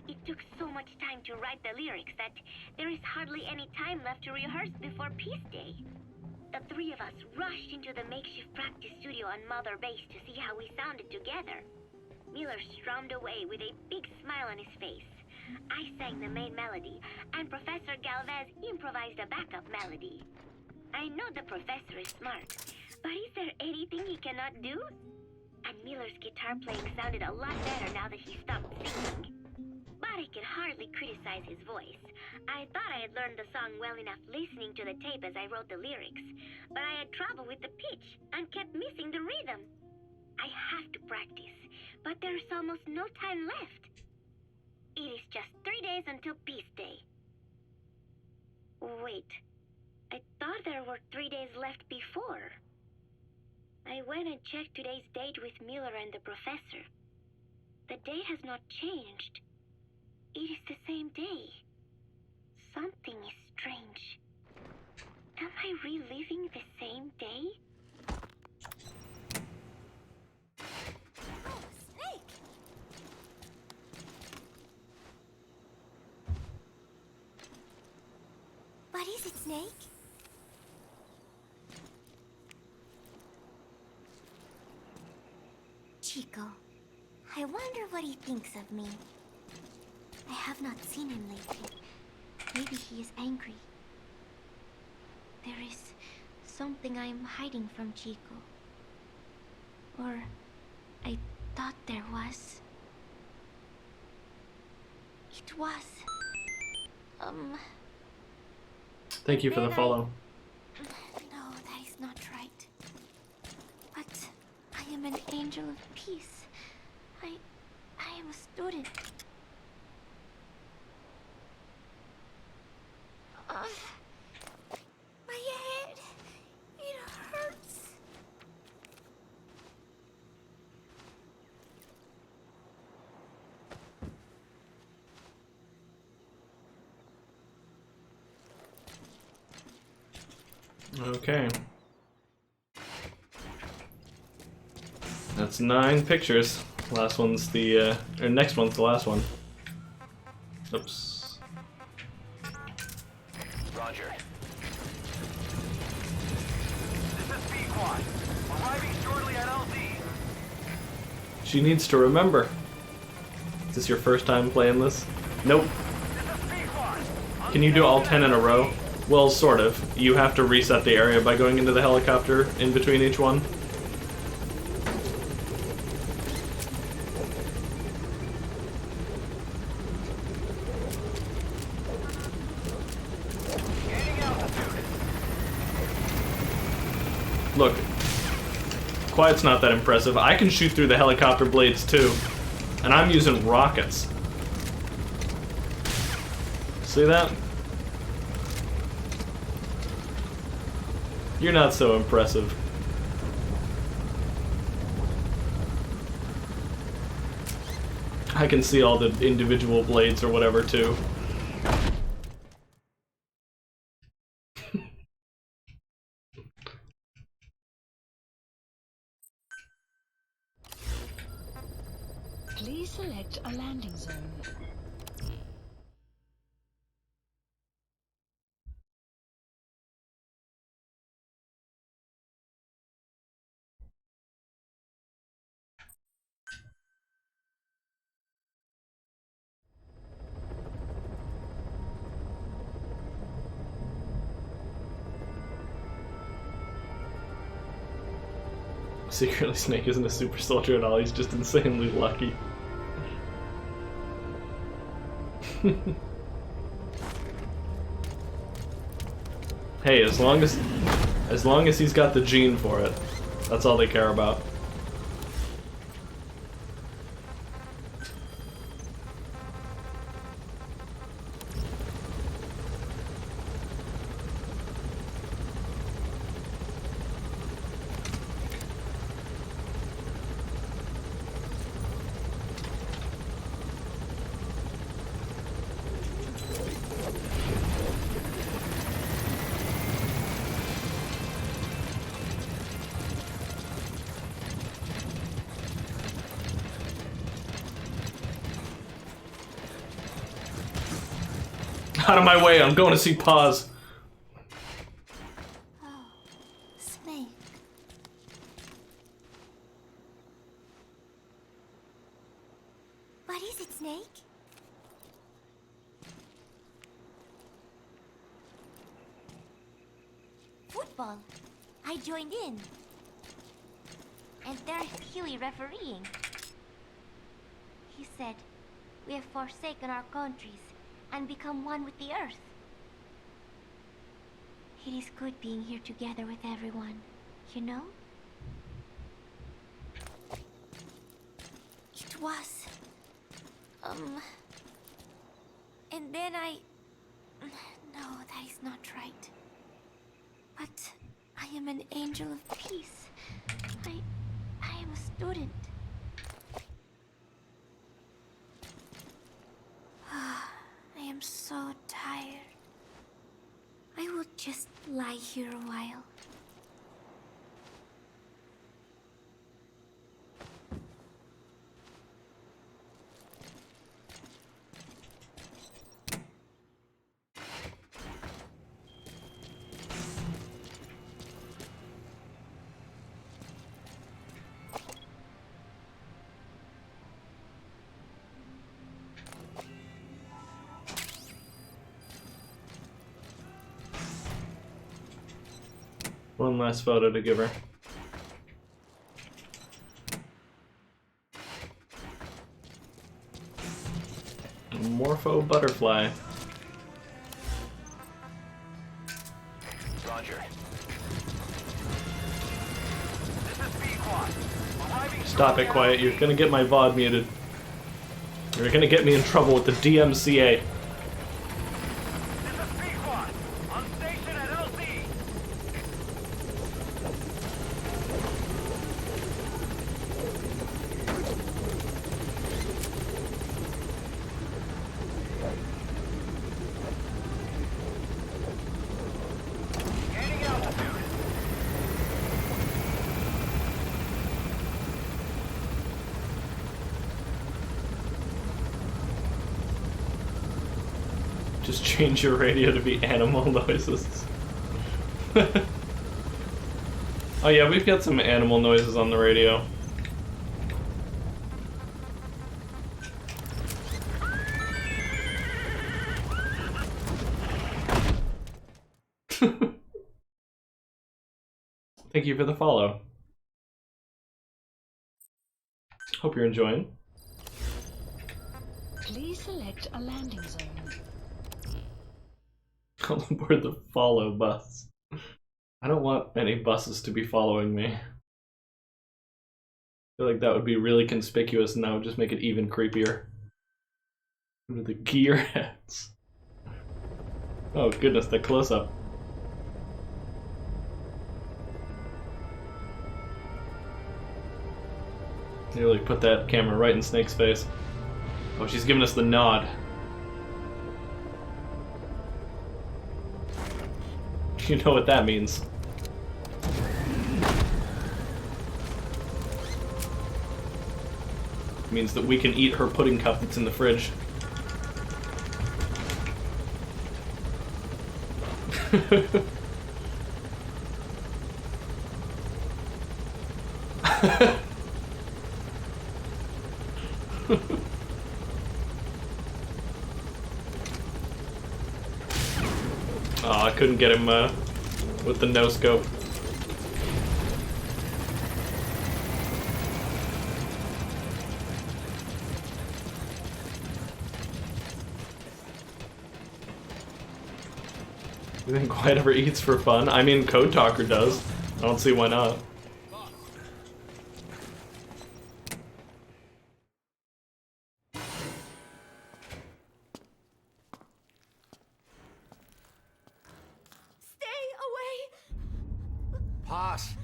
it took so much time to write the lyrics that there is hardly any time left to rehearse before Peace Day. The three of us rushed into the makeshift practice studio on Mother Base to see how we sounded together. Miller strummed away with a big smile on his face. I sang the main melody, and Professor Galvez improvised a backup melody. I know the professor is smart, but is there anything he cannot do? And Miller's guitar playing sounded a lot better now that he stopped singing. But I can hardly criticize his voice. I thought I had learned the song well enough listening to the tape as I wrote the lyrics, but I had trouble with the pitch and kept missing the rhythm. I have to practice, but there's almost no time left. It is just 3 days until Peace Day. Wait, I thought there were 3 days left before. I went and checked today's date with Miller and the professor. The date has not changed. It is the same day. Something is strange. Am I reliving the same day? Oh, Snake! What is it, Snake? Chico, I wonder what he thinks of me. I have not seen him lately. Maybe he is angry. There is something I am hiding from Chico. Or I thought there was. It was. Thank you for the follow. No, that is not right. But I am an angel of peace. I am a student. My head, it hurts. Okay. That's 9 pictures. Last one's the, or next one's the last one. Oops. Roger. This is B-Quad. Arriving shortly at LZ. She needs to remember. Is this your first time playing this? Nope. Can you do all 10 in a row? Well, sort of. You have to reset the area by going into the helicopter in between each one. Look, Quiet's not that impressive. I can shoot through the helicopter blades too, and I'm using rockets. See that? You're not so impressive. I can see all the individual blades or whatever too. Please select a landing zone. Secretly, Snake isn't a super soldier at all, he's just insanely lucky. Hey, as long as he's got the gene for it, that's all they care about. Out of my way, I'm going to see Paz. Oh, Snake. What is it, Snake? Football. I joined in. And there's Huey refereeing. He said, we have forsaken our countries and become one with the earth. It is good being here together with everyone, you know? It was. And then no, that is not right. But I am an angel of peace. I am a student. I am so tired. I will just lie here a while. One last photo to give her. Morpho butterfly. Roger. Stop it, Quiet. You're gonna get my VOD muted. You're gonna get me in trouble with the DMCA. Just change your radio to be animal noises. Oh yeah, we've got some animal noises on the radio. Thank you for the follow. Hope you're enjoying. Please select a landing zone. I'll board the follow bus. I don't want any buses to be following me. I feel like that would be really conspicuous and that would just make it even creepier. Under the gearheads. Oh goodness, the close-up. Nearly put that camera right in Snake's face. Oh, she's giving us the nod. You know what that means. It means that we can eat her pudding cup that's in the fridge. Oh, I couldn't get him with the no scope. You think Quiet ever eats for fun? I mean, Code Talker does. I don't see why not. Stay away! Pass.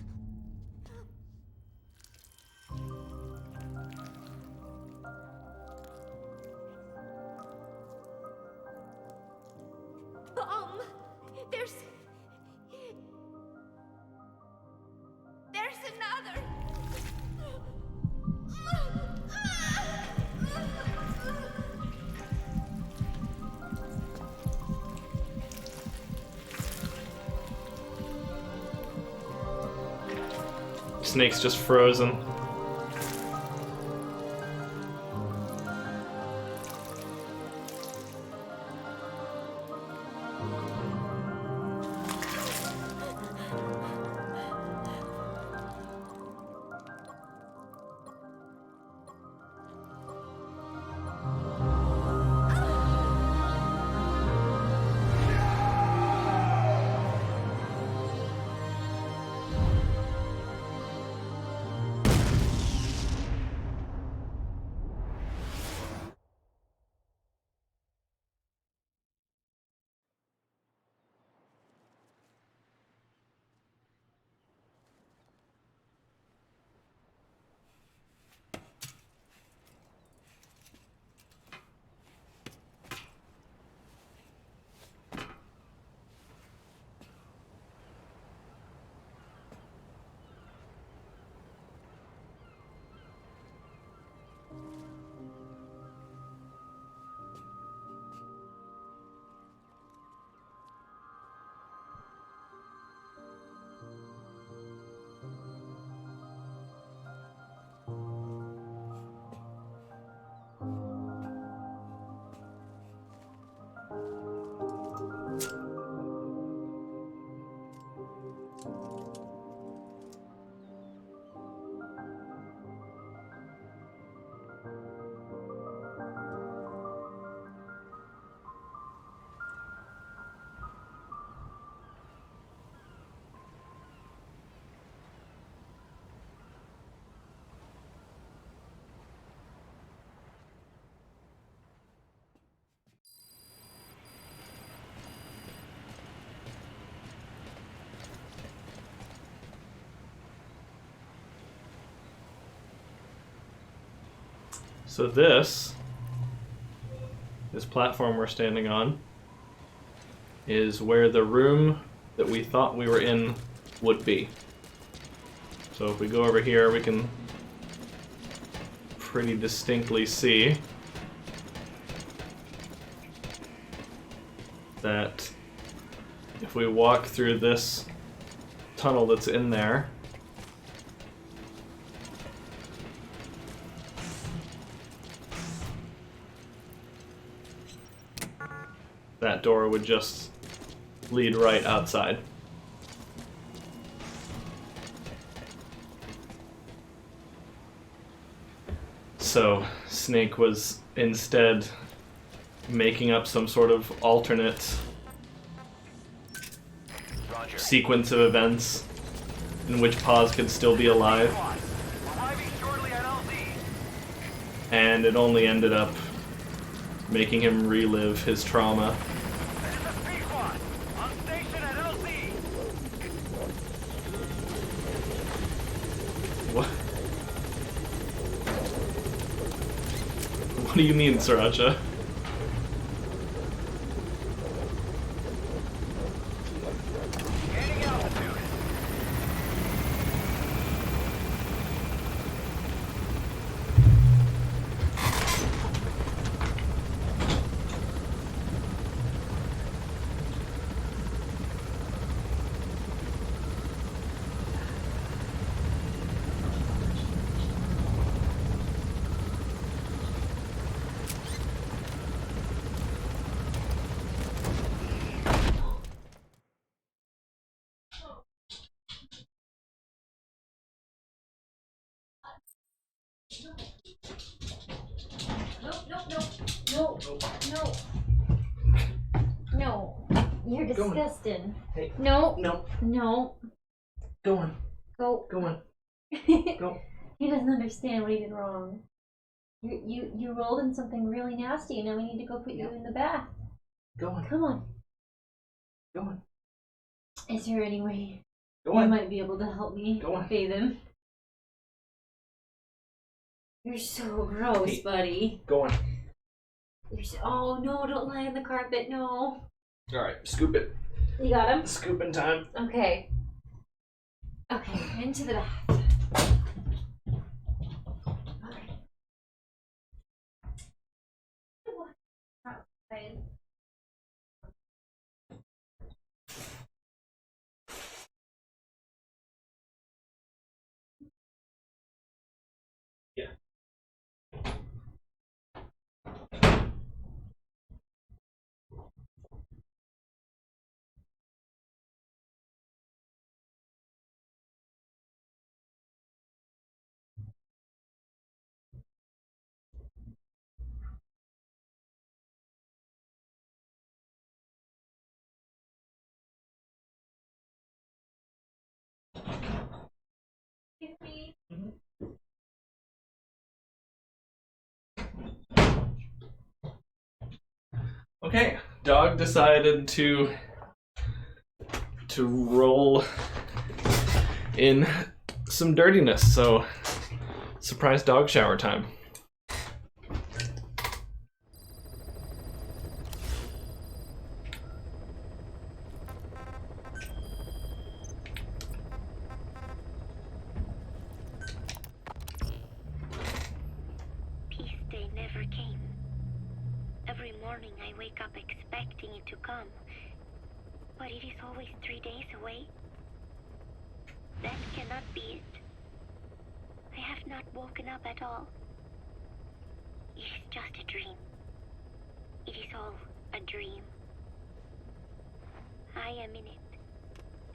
Bomb! There's another! Snake's just frozen. So this platform we're standing on is where the room that we thought we were in would be. So if we go over here, we can pretty distinctly see that if we walk through this tunnel that's in there, that door would just lead right outside. So Snake was instead making up some sort of alternate sequence of events in which Paz could still be alive. And it only ended up making him relive his trauma. What? What do you mean, Sriracha? No. You're disgusting. Hey. No. No. No. Go on. Go. Go on. Go. He doesn't understand what he did wrong. You rolled in something really nasty, and now we need to go put you in the bath. Go on. Come on. Go on. Is there any way Go you on. might be able to help me bathe him? You're so gross, Hey. buddy. Go on. Oh no, don't lie on the carpet, no. Alright, scoop it. You got him? Scooping time. Okay. Okay, into the bath. Okay. Yeah. Okay, dog decided to roll in some dirtiness, so surprise dog shower time. Peace day never came. Every morning I wake up expecting it to come, but it is always 3 days away. That cannot be it. I have not woken up at all. It is just a dream. It is all a dream. I am in it,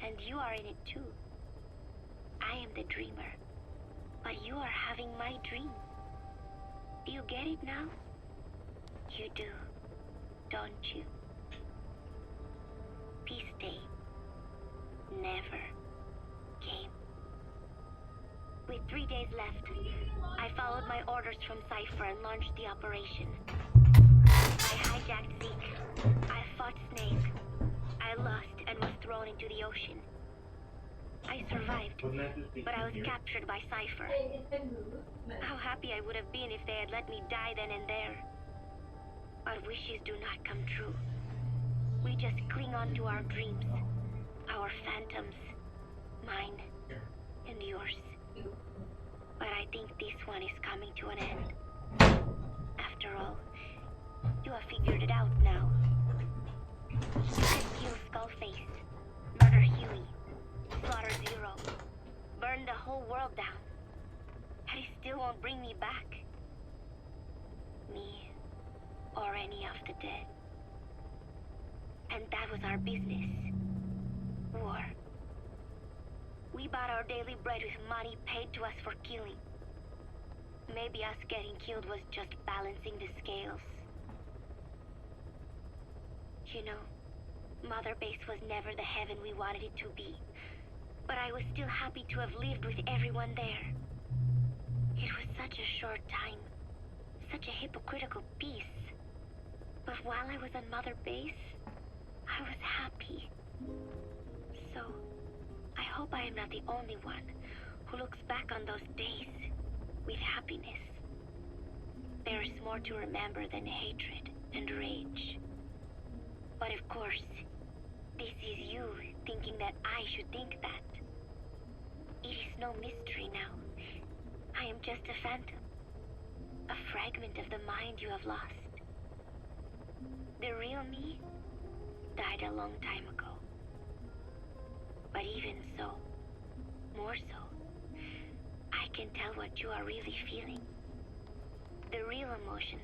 and you are in it too. I am the dreamer, but you are having my dream. Do you get it now? You do, don't you? Peace day never came. With 3 days left, I followed my orders from Cypher and launched the operation. I hijacked Zeke. I fought Snake. I lost and was thrown into the ocean. I survived, but I was captured by Cypher. How happy I would have been if they had let me die then and there. But wishes do not come true. We just cling on to our dreams, our phantoms, mine and yours. But I think this one is coming to an end. After all, you have figured it out now. Kill Skullface, murder Huey, slaughter Zero, burn the whole world down. And it still won't bring me back. Me, or any of the dead. And that was our business. War. We bought our daily bread with money paid to us for killing. Maybe us getting killed was just balancing the scales. You know, Mother Base was never the heaven we wanted it to be. But I was still happy to have lived with everyone there. It was such a short time. Such a hypocritical peace. But while I was on Mother Base, I was happy. So, I hope I am not the only one who looks back on those days with happiness. There is more to remember than hatred and rage. But of course, this is you thinking that I should think that. It is no mystery now. I am just a phantom. A fragment of the mind you have lost. The real me died a long time ago. But even so, more so, I can tell what you are really feeling. The real emotion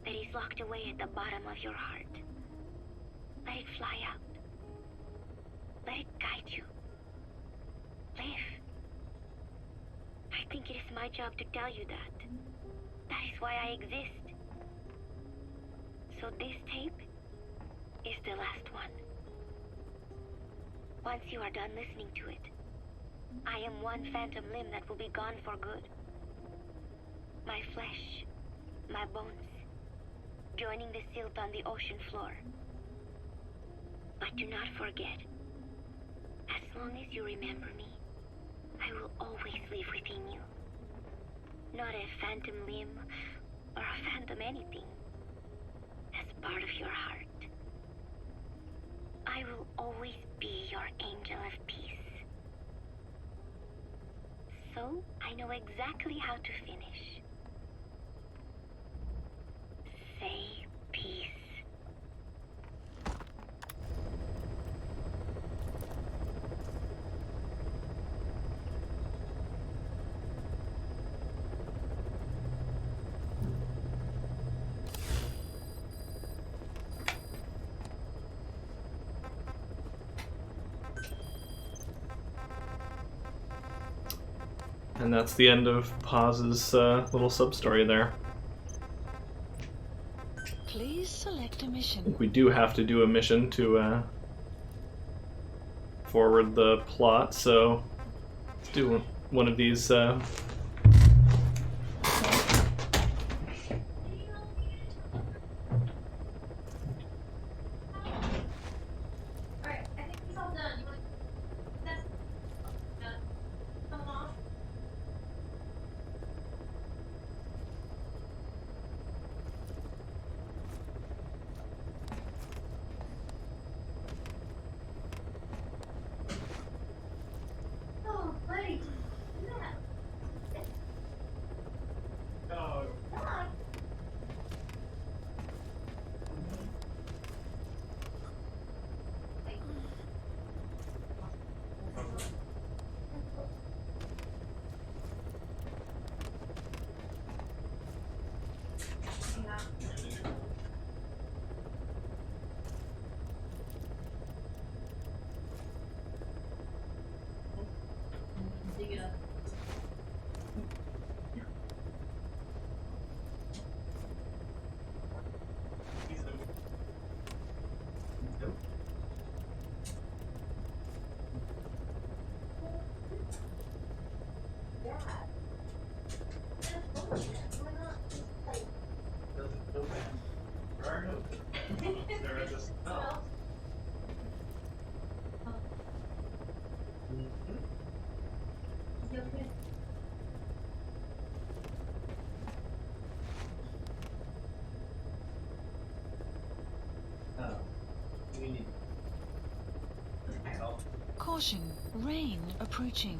that is locked away at the bottom of your heart. Let it fly out. Let it guide you. Live. I think it is my job to tell you that. That is why I exist. So this tape is the last one. Once you are done listening to it, I am one phantom limb that will be gone for good. My flesh, my bones, joining the silt on the ocean floor. But do not forget, as long as you remember me, I will always live within you. Not a phantom limb or a phantom anything, as part of your heart. I will always be your angel of peace. So, I know exactly how to finish. Say peace. And that's the end of Paz's little sub-story there. Please select a I mission. think we do have to do a mission to forward the plot, so let's do one of these. Caution, rain approaching.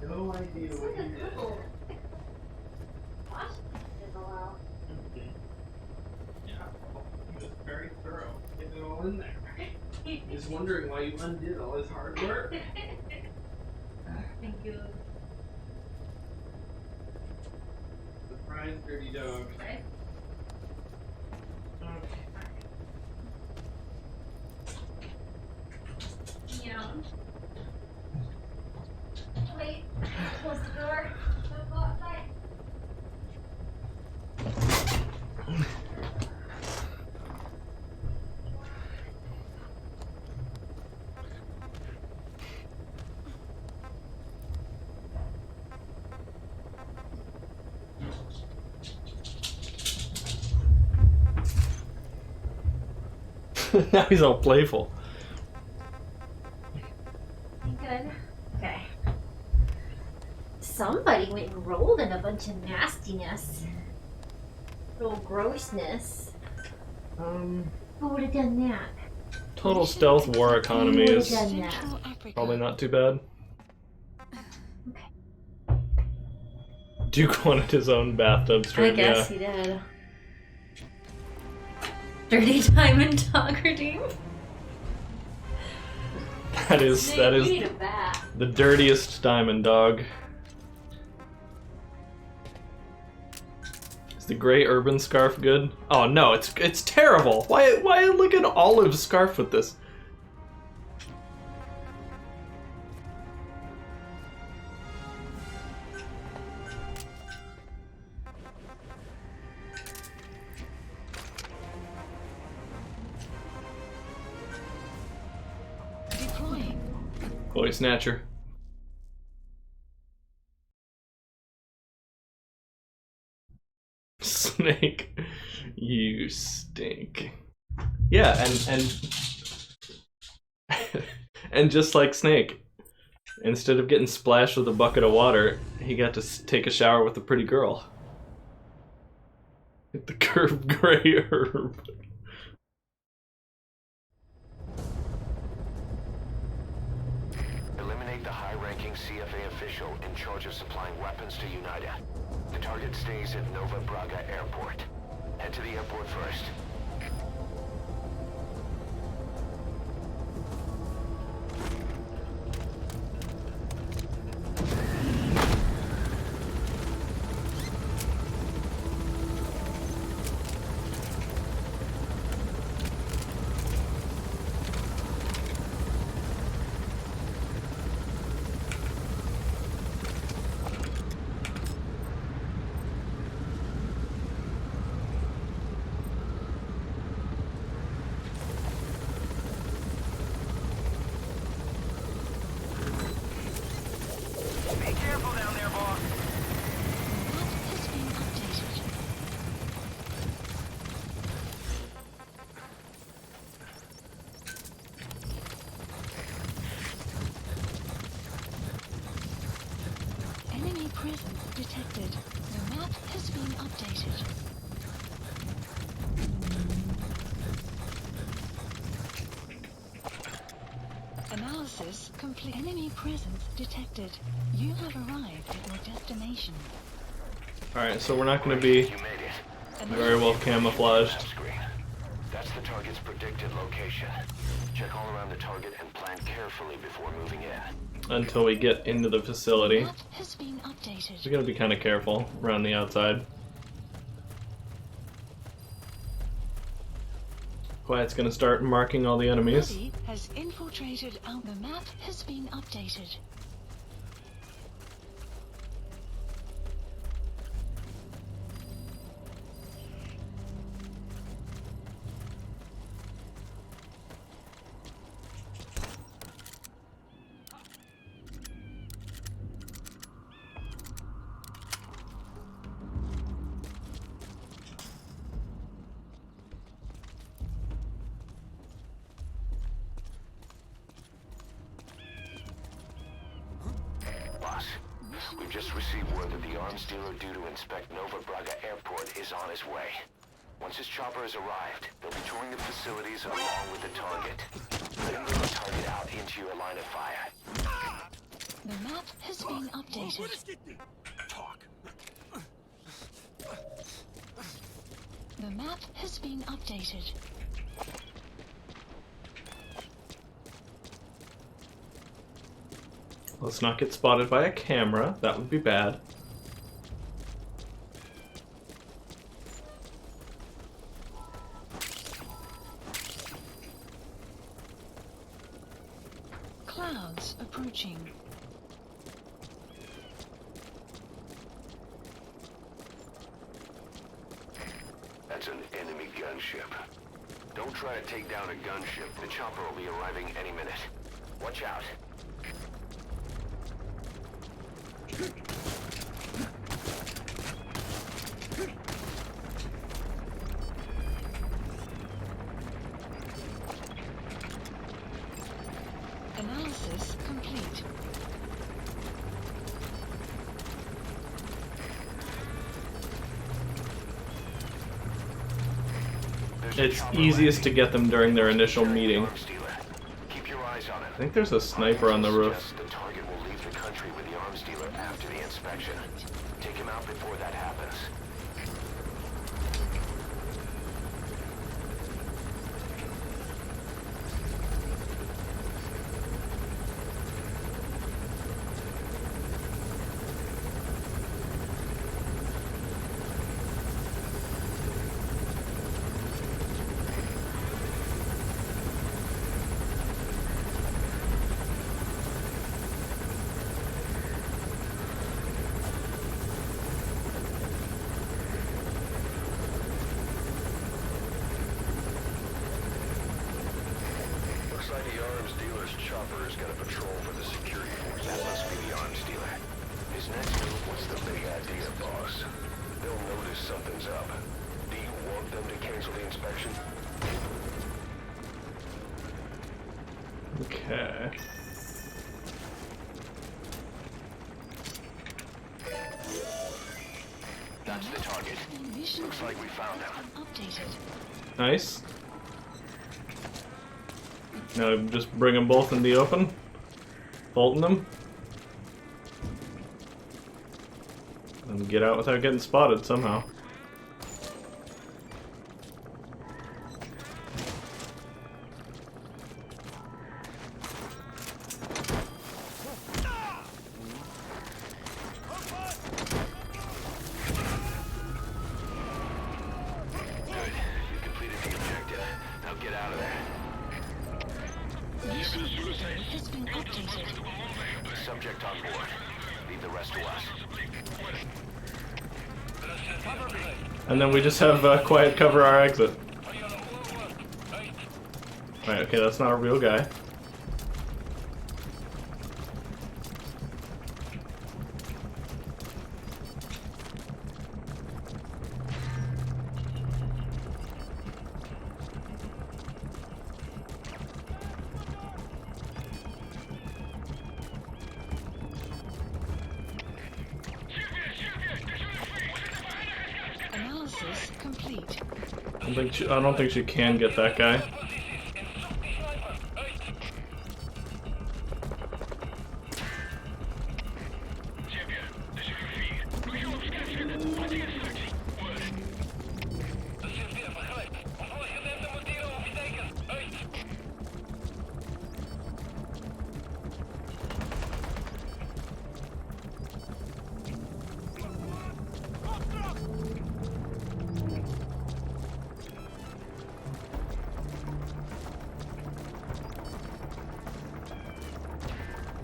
No idea what he did. Yeah, he was very thorough. Getting it all in there. He's wondering why you undid all his hard work. Thank you. Surprise, dirty dog. Right. Yeah. Wait, close the door. Go outside. Now he's all playful. Good. Okay. Somebody went and rolled in a bunch of nastiness. Little grossness. Who would have done that? Total stealth war economy Who would is have done that? probably not too bad. Duke wanted his own bathtub stream, I guess he did. Dirty diamond dog redeemed. That is Need a bath. the dirtiest diamond dog. Is the gray urban scarf good? Oh no, it's terrible. Why look at Olive's scarf with this? Deploying. Boy snatcher. Snake, you stink. Yeah, and and just like Snake, instead of getting splashed with a bucket of water, he got to take a shower with a pretty girl. The curved gray herb. Eliminate the high-ranking CFA official in charge of supplying weapons to UNITA. The target stays at Nova Braga Airport. Head to the airport first. Enemy presence detected. The map has been updated. Analysis complete. Enemy presence detected. You have arrived at your destination. Alright, so we're not going to be very well camouflaged. That's the target's predicted location. Check all around the target and plan carefully before moving in. Until we get into the facility. The map has been updated. We gotta be kind of careful around the outside. Quiet's gonna start marking all the enemies. Buddy has infiltrated out. The map has been updated. Boss, we've just received word that the arms dealer due to inspect Nova Braga Airport is on his way. Once his chopper has arrived, they'll be touring the facilities along with the target. Then they'll target out into your line of fire. The map has been updated. Talk. The map has been updated. Let's not get spotted by a camera. That would be bad. Clouds approaching. That's an enemy gunship. Don't try to take down a gunship. The chopper will be arriving any minute. Watch out. Analysis complete. It's easiest to get them during their initial meeting. Keep your eyes on it. I think there's a sniper on the roof. The target will leave the country with the arms dealer after the inspection. Take him out before that happens. The arms dealer's chopper has got a patrol for the security force. That must be the arms dealer. His next move, what's the big idea, boss? They'll notice something's up. Do you want them to cancel the inspection? Okay. That's the target. Looks like we found him. Updated. Nice. Now just bring them both in the open. Bolting them. And get out without getting spotted somehow. Subject on board. Leave the rest to us. And then we just have quiet cover our exit. Right, okay, that's not a real guy. Analysis complete. I don't think she can get that guy.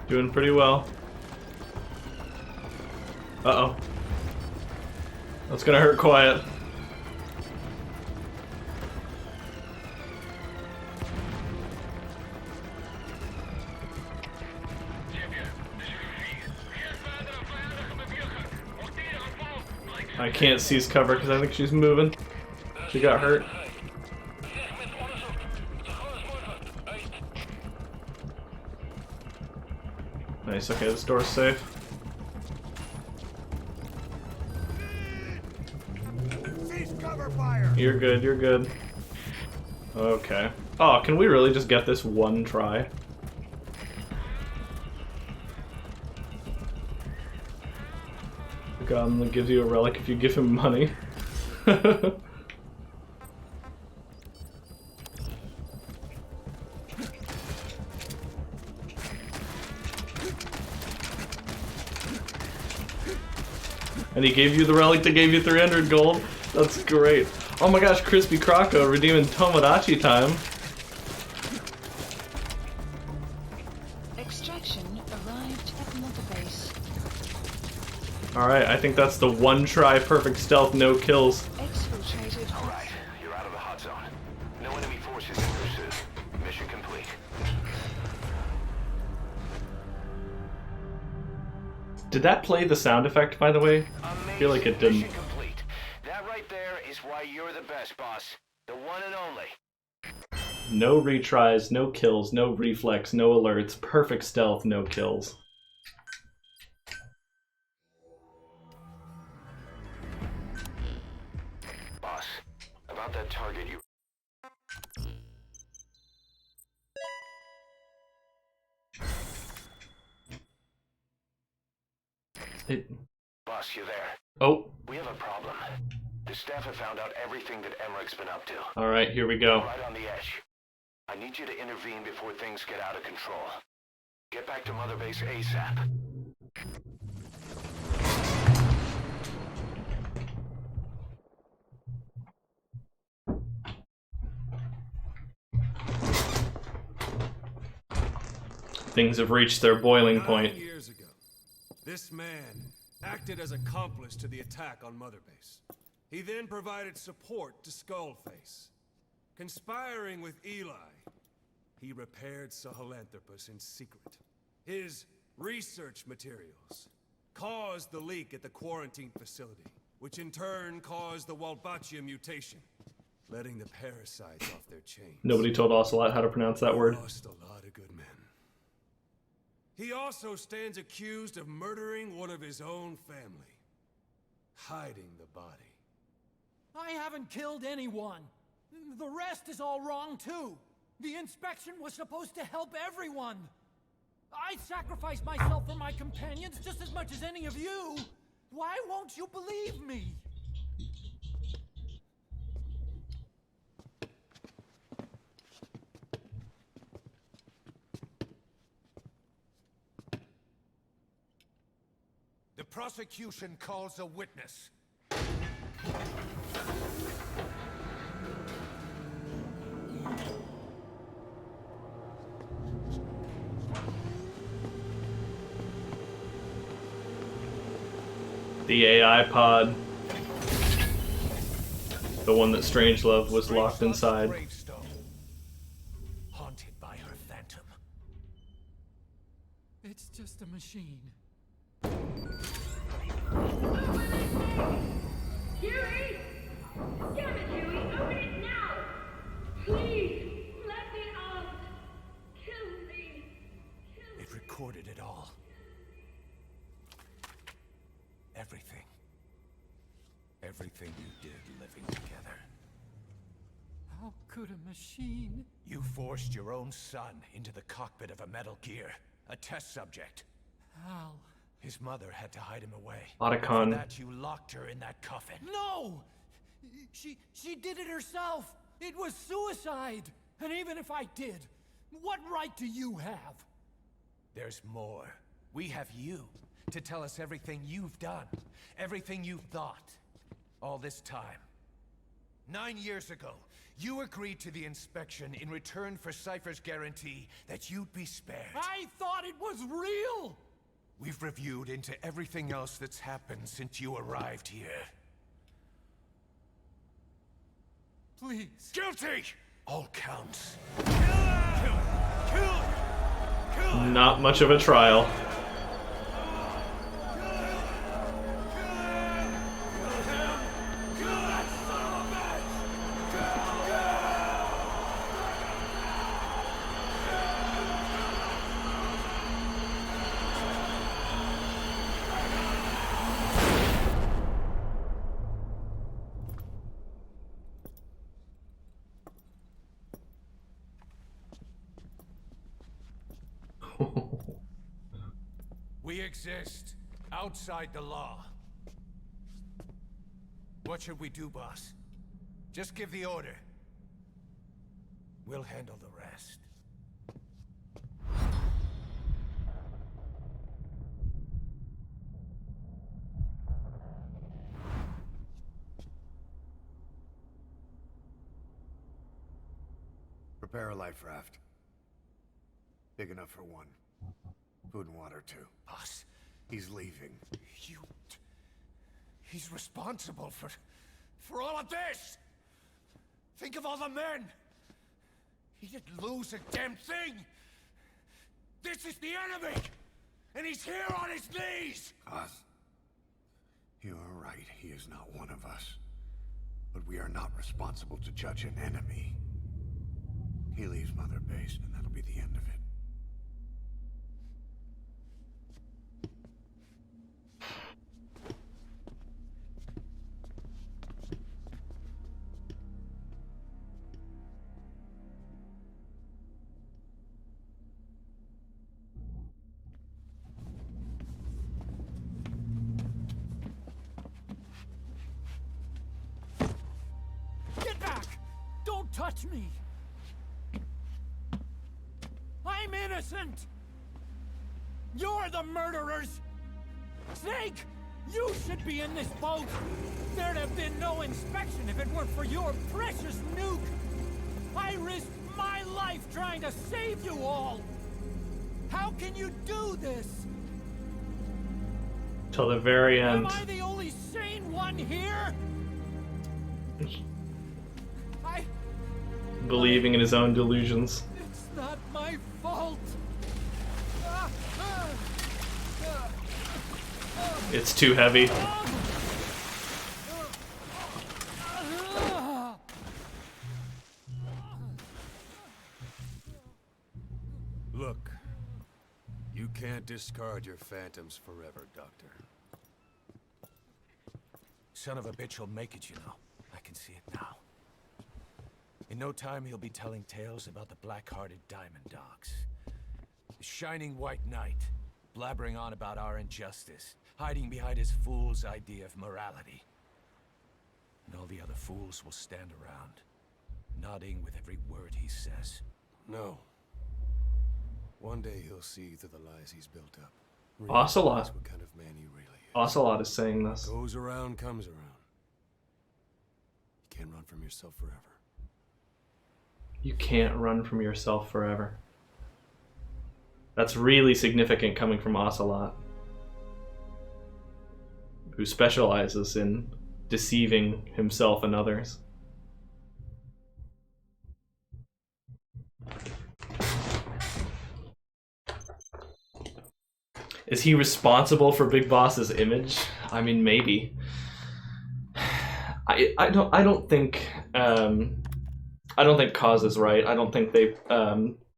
Doing pretty well. Uh-oh. That's gonna hurt quiet. I can't seize cover because I think she's moving. She got hurt. Nice, okay, this door's safe. Seize cover! fire! You're good, you're good. Okay. Oh, can we really just get this one try? The goblin gives you a relic if you give him money. And he gave you the relic that gave you 300 gold? That's great. Oh my gosh, Crispy Croco redeeming Tomodachi time. Extraction arrived at Mother Base. Alright, I think that's the one try perfect stealth, no kills. Exfiltrated. Alright, you're out of the hot zone. No enemy forces in pursuit. Mission complete. Did that play the sound effect, by the way? I feel like it didn't. Mission complete. That right there is why you're the best, boss. The one and only. No retries, no kills, no reflex, no alerts, perfect stealth, no kills. Boss, about that target you... Boss, you there? Oh. We have a problem. The staff have found out everything that Emmerich's been up to. Alright, here we go. Right on the edge. I need you to intervene before things get out of control. Get back to Mother Base ASAP. Things have reached their boiling point. 9 years ago, this man acted as accomplice to the attack on Mother Base. He then provided support to Skullface. Conspiring with Eli, he repaired Sahelanthropus in secret. His research materials caused the leak at the quarantine facility, which in turn caused the Walbachia mutation, letting the parasites off their chains. Nobody told Ocelot how to pronounce that word. Lost a lot of good men. He also stands accused of murdering one of his own family, hiding the body. I haven't killed anyone. The rest is all wrong, too. The inspection was supposed to help everyone. I sacrificed myself for my companions just as much as any of you. Why won't you believe me? The prosecution calls a witness. The AI pod. The one that Strangelove was locked inside. Haunted by her phantom. It's just a machine. Huey! Damn it, Huey! Open it now! Please! Let me out! Kill me! It recorded it all. Everything. Everything you did living together. How could a machine? You forced your own son into the cockpit of a Metal Gear. A test subject. How? His mother had to hide him away. Otacon. For that, you locked her in that coffin. No! She did it herself. It was suicide. And even if I did, what right do you have? There's more. We have you to tell us everything you've done, everything you've thought, all this time. 9 years ago, you agreed to the inspection in return for Cypher's guarantee that you'd be spared. I thought it was real! We've reviewed into everything else that's happened since you arrived here. Please. Guilty! All counts. Not much of a trial. We exist outside the law. What should we do, boss? Just give the order. We'll handle the rest. Prepare a life raft. Big enough for one. Food and water, too. Boss, He's leaving. he's responsible for all of this! Think of all the men! He didn't lose a damn thing! This is the enemy! And he's here on his knees! Us? You are right, he is not one of us. But we are not responsible to judge an enemy. He leaves Mother Base, and that'll be the end of it. Get back! Don't touch me! I'm innocent! You're the murderers! Snake! You should be in this boat! There'd have been no inspection if it weren't for your precious nuke! I risked my life trying to save you all! How can you do this? Till the very Am end. I the only sane one here? Believing in his own delusions. It's not my fault! It's too heavy. Look, you can't discard your phantoms forever, Doctor. Son of a bitch will make it, you know. I can see it now. In no time, he'll be telling tales about the black-hearted Diamond Dogs. The shining white knight, blabbering on about our injustice, hiding behind his fool's idea of morality. And all the other fools will stand around, nodding with every word he says. No. One day he'll see through the lies he's built up. Ocelot. Realize what kind of man he really is. Ocelot is saying this. Goes around, comes around. You can't run from yourself forever. You can't run from yourself forever. That's really significant coming from Ocelot, who specializes in deceiving himself and others. Is he responsible for Big Boss's image? I mean, maybe. I don't think Cause is right. I don't think they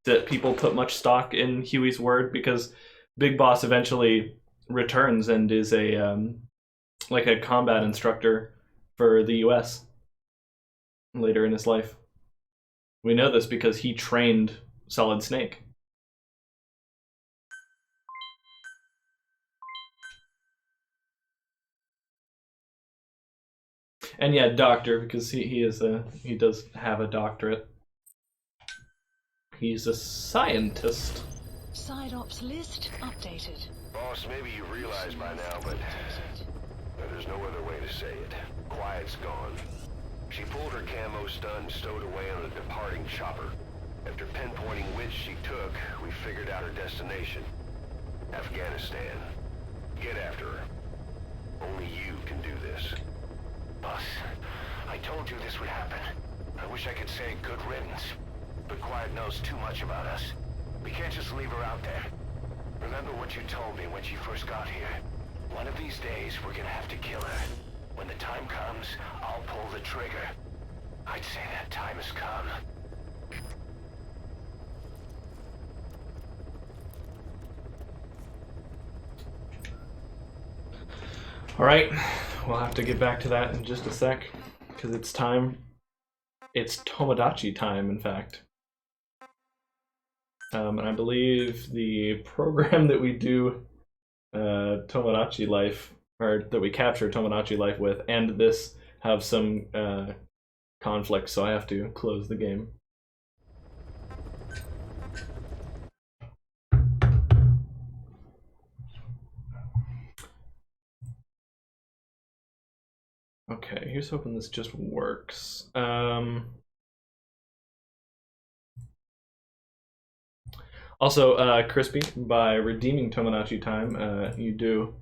that people put much stock in Huey's word, because Big Boss eventually returns and is a like a combat instructor for the US later in his life. We know this because he trained Solid Snake. And yeah, doctor, because he does have a doctorate. He's a scientist. Side ops list updated. Boss, maybe you realize by now, but there's no other way to say it. Quiet's gone. She pulled her camo stun and stowed away on a departing chopper. After pinpointing which she took, we figured out her destination. Afghanistan. Get after her. Only you can do this. Boss, I told you this would happen. I wish I could say good riddance, but Quiet knows too much about us. We can't just leave her out there. Remember what you told me when she first got here. One of these days, we're gonna have to kill her. When the time comes, I'll pull the trigger. I'd say that time has come. Alright, we'll have to get back to that in just a sec, because it's time. It's Tomodachi time, in fact. And I believe the program that we do Tomodachi Life, or that we capture Tomodachi Life with, and this have some conflict, so I have to close the game. Okay, here's hoping this just works. Also, Crispy, by redeeming Tomodachi Time, you do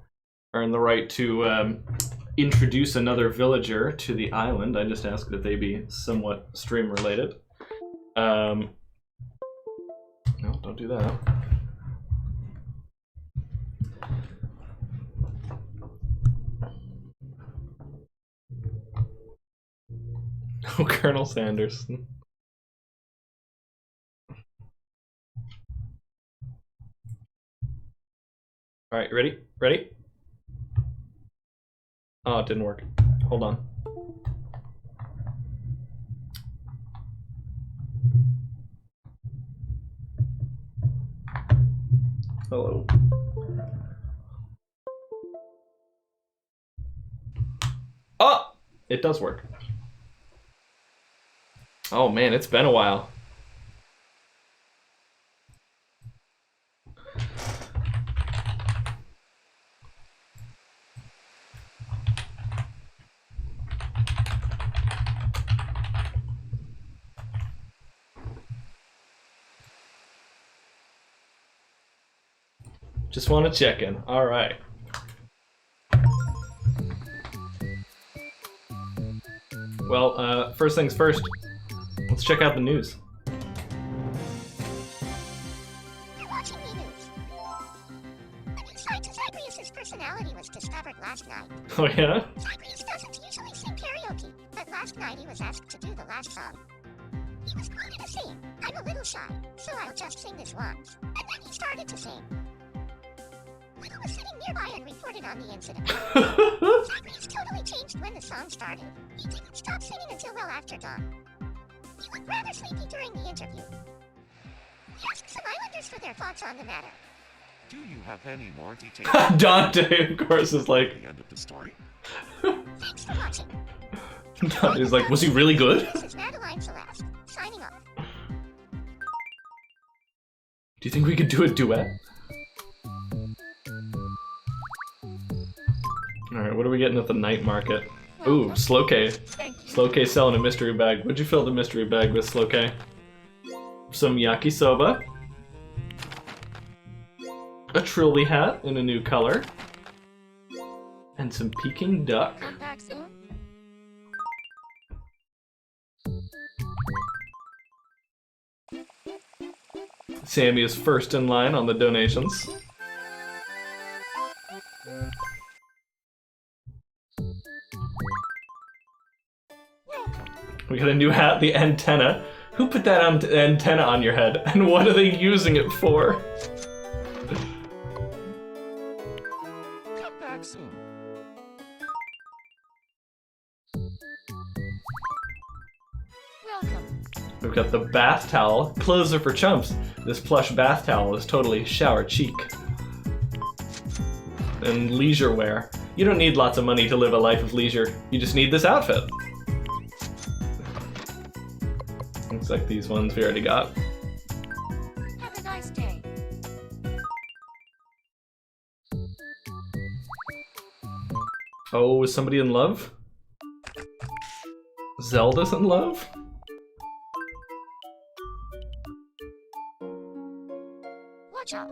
earn the right to introduce another villager to the island. I just ask that they be somewhat stream related. No, don't do that. Oh, Colonel Sanderson. All right, ready? Ready? Oh, it didn't work. Hold on. Hello. Oh! It does work. Oh man, it's been a while. Just want to check in. All right. Well, first things first. Let's check out the news. You're watching the news. A new side to Zagreus' personality was discovered last night. Oh yeah? Zagreus doesn't usually sing karaoke, but last night he was asked to do the last song. He was quoted as saying, "I'm a little shy, so I'll just sing this once." And then he started to sing. Little was sitting nearby and reported on the incident. Zagreus totally changed when the song started. He didn't stop singing until well after dawn. He looked rather sleepy during the interview. He asked some islanders for their thoughts on the matter. Do you have any more details? Dante, of course, is like... The end of the story. Thanks for watching. Dante's like, was he really good? This is Madeline Celeste, signing off. Do you think we could do a duet? Alright, what are we getting at the night market? Ooh, Slow K. Slow K selling a mystery bag. What'd you fill the mystery bag with, Slow K? Some yakisoba. A Trilly hat in a new color. And some Peking duck. Sammy is first in line on the donations. We got a new hat, the antenna. Who put that antenna on your head? And what are they using it for? Come back soon. Welcome. We've got the bath towel. Clothes are for chumps. This plush bath towel is totally shower chic. And leisure wear. You don't need lots of money to live a life of leisure. You just need this outfit. Looks like these ones we already got. Have a nice day. Oh, is somebody in love? Zelda's in love? Watch out.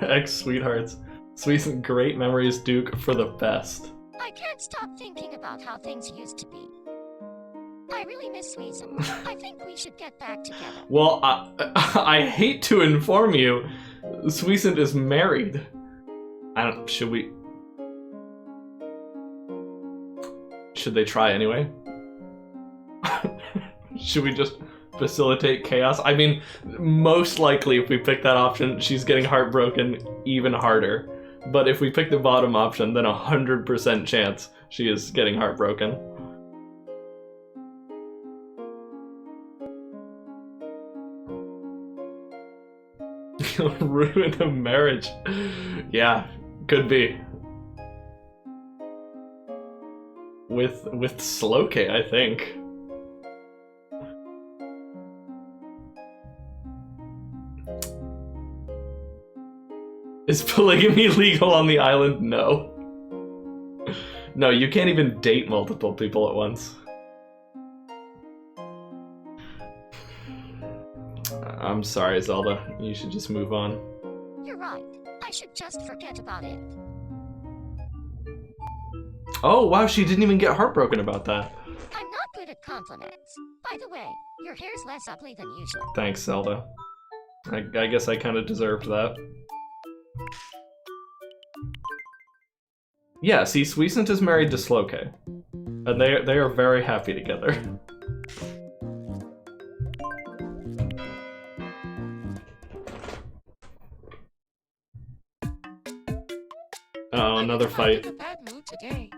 Ex-sweethearts. Sweet great memories, Duke, for the best. I can't stop thinking about how things used to be. I really miss Suizen. I think we should get back together. Well, I hate to inform you, Suicent is married. Should they try anyway? Should we just facilitate chaos? I mean, most likely if we pick that option, she's getting heartbroken even harder. But if we pick the bottom option, then 100% chance she is getting heartbroken. You'll ruin a marriage. Yeah, could be. With Sloke, I think. Is polygamy legal on the island? No. No, you can't even date multiple people at once. I'm sorry, Zelda. You should just move on. You're right. I should just forget about it. Oh, wow, she didn't even get heartbroken about that. I'm not good at compliments. By the way, your hair's less ugly than usual. Thanks, Zelda. I guess I kind of deserved that. Yeah, see, Suicent is married to Sloke. And they are very happy together. Oh, another fight. I'm in a bad mood today.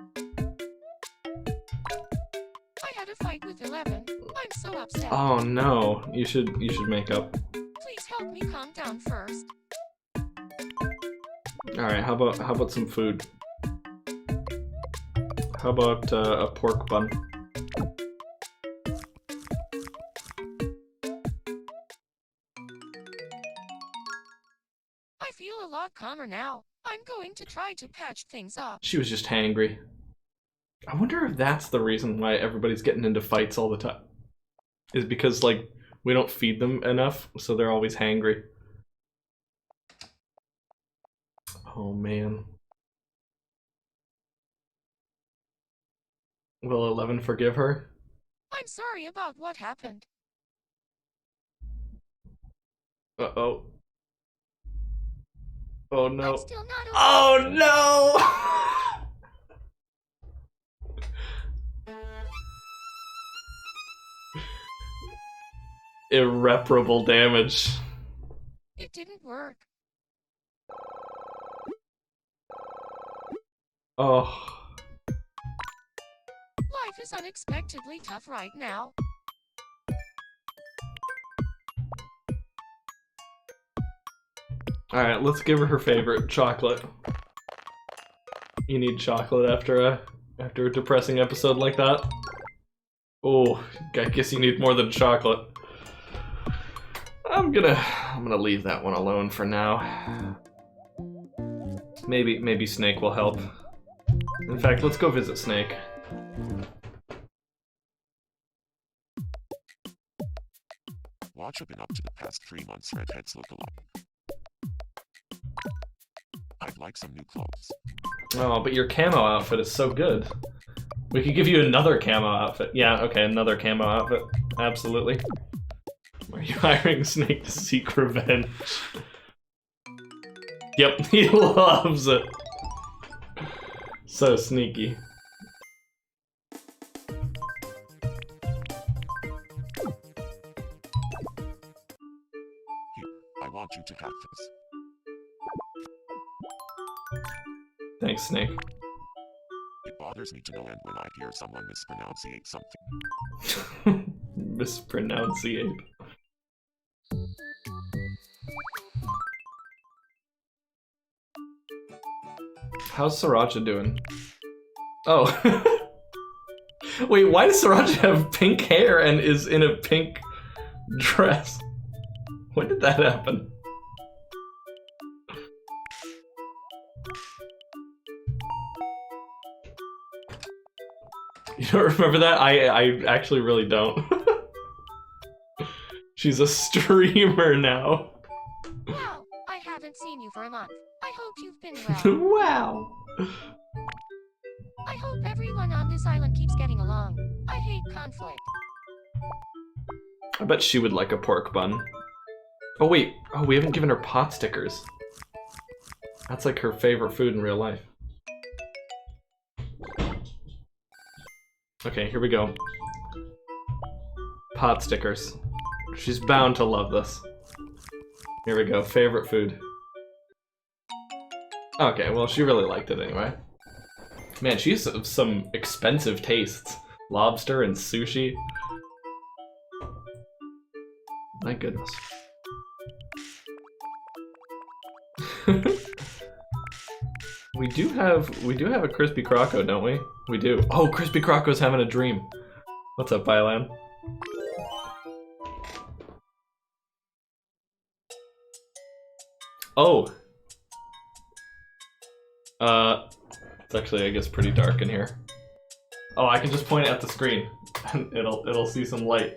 I had a fight with 11. I'm so upset. Oh no, you should make up. Please help me calm down first. All right, how about some food? How about a pork bun? I feel a lot calmer now. I'm going to try to patch things up. She was just hangry. I wonder if that's the reason why everybody's getting into fights all the time. Is because, like, we don't feed them enough, so they're always hangry. Oh, man. Will 11 forgive her? I'm sorry about what happened. Uh-oh. Oh, no. I'm still not okay. Oh, no! Irreparable damage. It didn't work. Oh. Life is unexpectedly tough right now. Alright, let's give her favorite, chocolate. You need chocolate after a depressing episode like that? Oh, I guess you need more than chocolate. I'm gonna leave that one alone for now. Maybe Snake will help. In fact, let's go visit Snake. What you been up to the past 3 months? Redheads look alike. I'd like some new clothes. Oh, but your camo outfit is so good. We could give you another camo outfit. Yeah, okay, another camo outfit. Absolutely. Are you hiring Snake to seek revenge? Yep, he loves it. So sneaky. Here, I want you to have this. Thanks, Snake. It bothers me to no end when I hear someone mispronunciate something. Mispronunciate. How's Sriracha doing? Oh. Wait, why does Sriracha have pink hair and is in a pink dress? When did that happen? You don't remember that? I actually really don't. She's a streamer now. Wow, I haven't seen you for a month. I hope you've been well. Wow. I hope everyone on this island keeps getting along. I hate conflict. I bet she would like a pork bun. Oh wait, oh we haven't given her pot stickers. That's like her favorite food in real life. Okay, here we go. Pot stickers. She's bound to love this. Here we go, favorite food. Okay, well she really liked it anyway. Man, she has some expensive tastes. Lobster and sushi. My goodness. We do have a Crispy Croco, don't we? We do. Oh, Crispy Croco's having a dream. What's up, Bylan? Oh. It's actually, I guess, pretty dark in here. Oh, I can just point it at the screen and it'll see some light.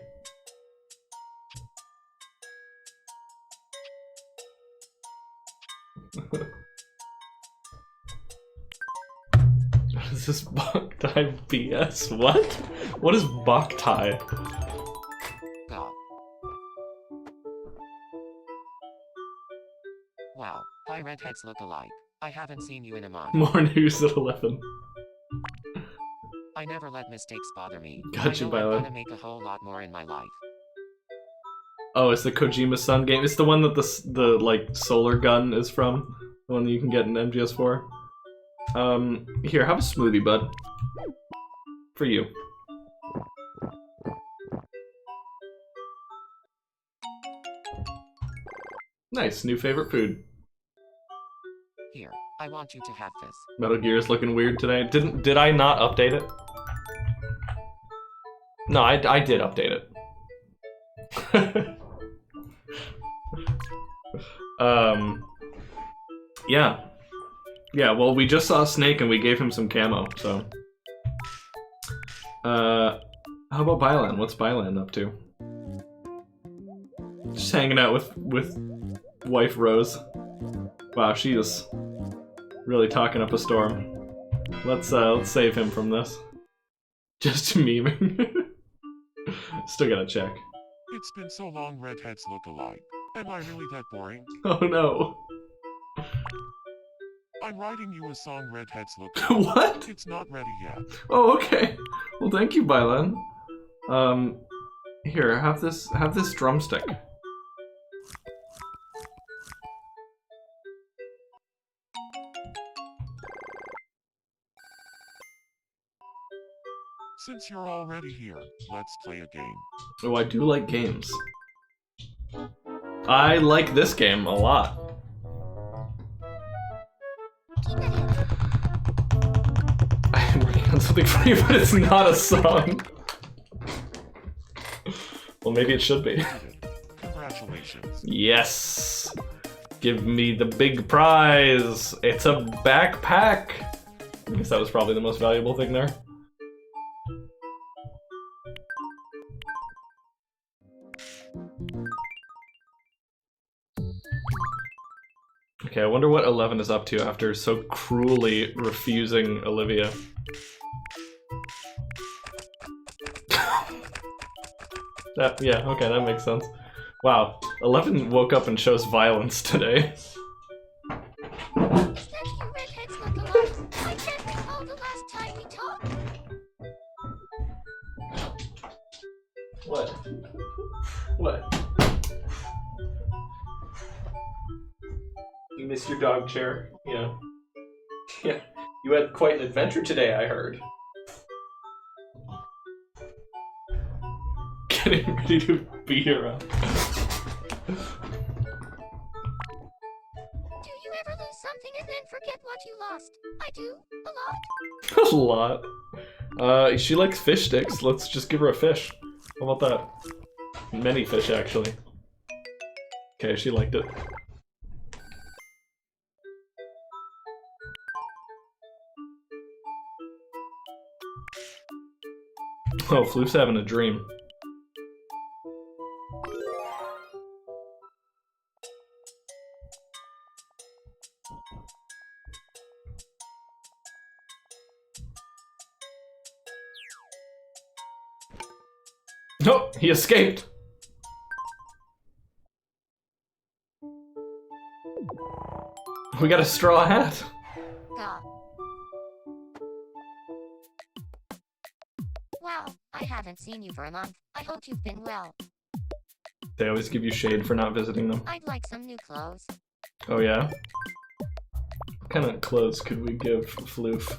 What is this Boktai BS? What? What is Boktai? Wow, hi redheads look alike. I haven't seen you in a month. More news at 11. I never let mistakes bother me. Gotcha, I know Violet. I'm gonna make a whole lot more in my life. Oh, it's the Kojima-san game. It's the one that the like solar gun is from. The one that you can get in MGS4. Here, have a smoothie, bud. For you. Nice, new favorite food. Here, I want you to have this. Metal Gear is looking weird today. Did I not update it? No, I did update it. Yeah. Yeah, well, we just saw Snake and we gave him some camo, so. How about Bylan? What's Bylan up to? Just hanging out with wife Rose. Wow, she is really talking up a storm. Let's save him from this. Just memeing. Still gotta check. It's been so long redheads look alike. Am I really that boring? Oh no. I'm writing you a song redheads look alike. What? It's not ready yet. Oh, okay. Well, thank you, Bylan. Here, have this drumstick. Since you're already here, let's play a game. Oh, I do like games. I like this game a lot. I'm working on something for you, but it's not a song. Well, maybe it should be. Congratulations. Yes! Give me the big prize! It's a backpack! I guess that was probably the most valuable thing there. Okay, I wonder what 11 is up to after so cruelly refusing Olivia. Yeah, okay, that makes sense. Wow, 11 woke up and chose violence today. Is that you redheads look alike? I can't recall the last time we talked. What? What? You missed your dog chair? Yeah. Yeah. You had quite an adventure today, I heard. Getting ready to beat her up. Do you ever lose something and then forget what you lost? I do, a lot. A lot. She likes fish sticks. Let's just give her a fish. How about that? Many fish, actually. Okay, she liked it. Oh, Floof's having a dream. Nope, he escaped. We got a straw hat. Wow, I haven't seen you for a month. I hope you've been well. They always give you shade for not visiting them. I'd like some new clothes. Oh yeah? What kind of clothes could we give Floof?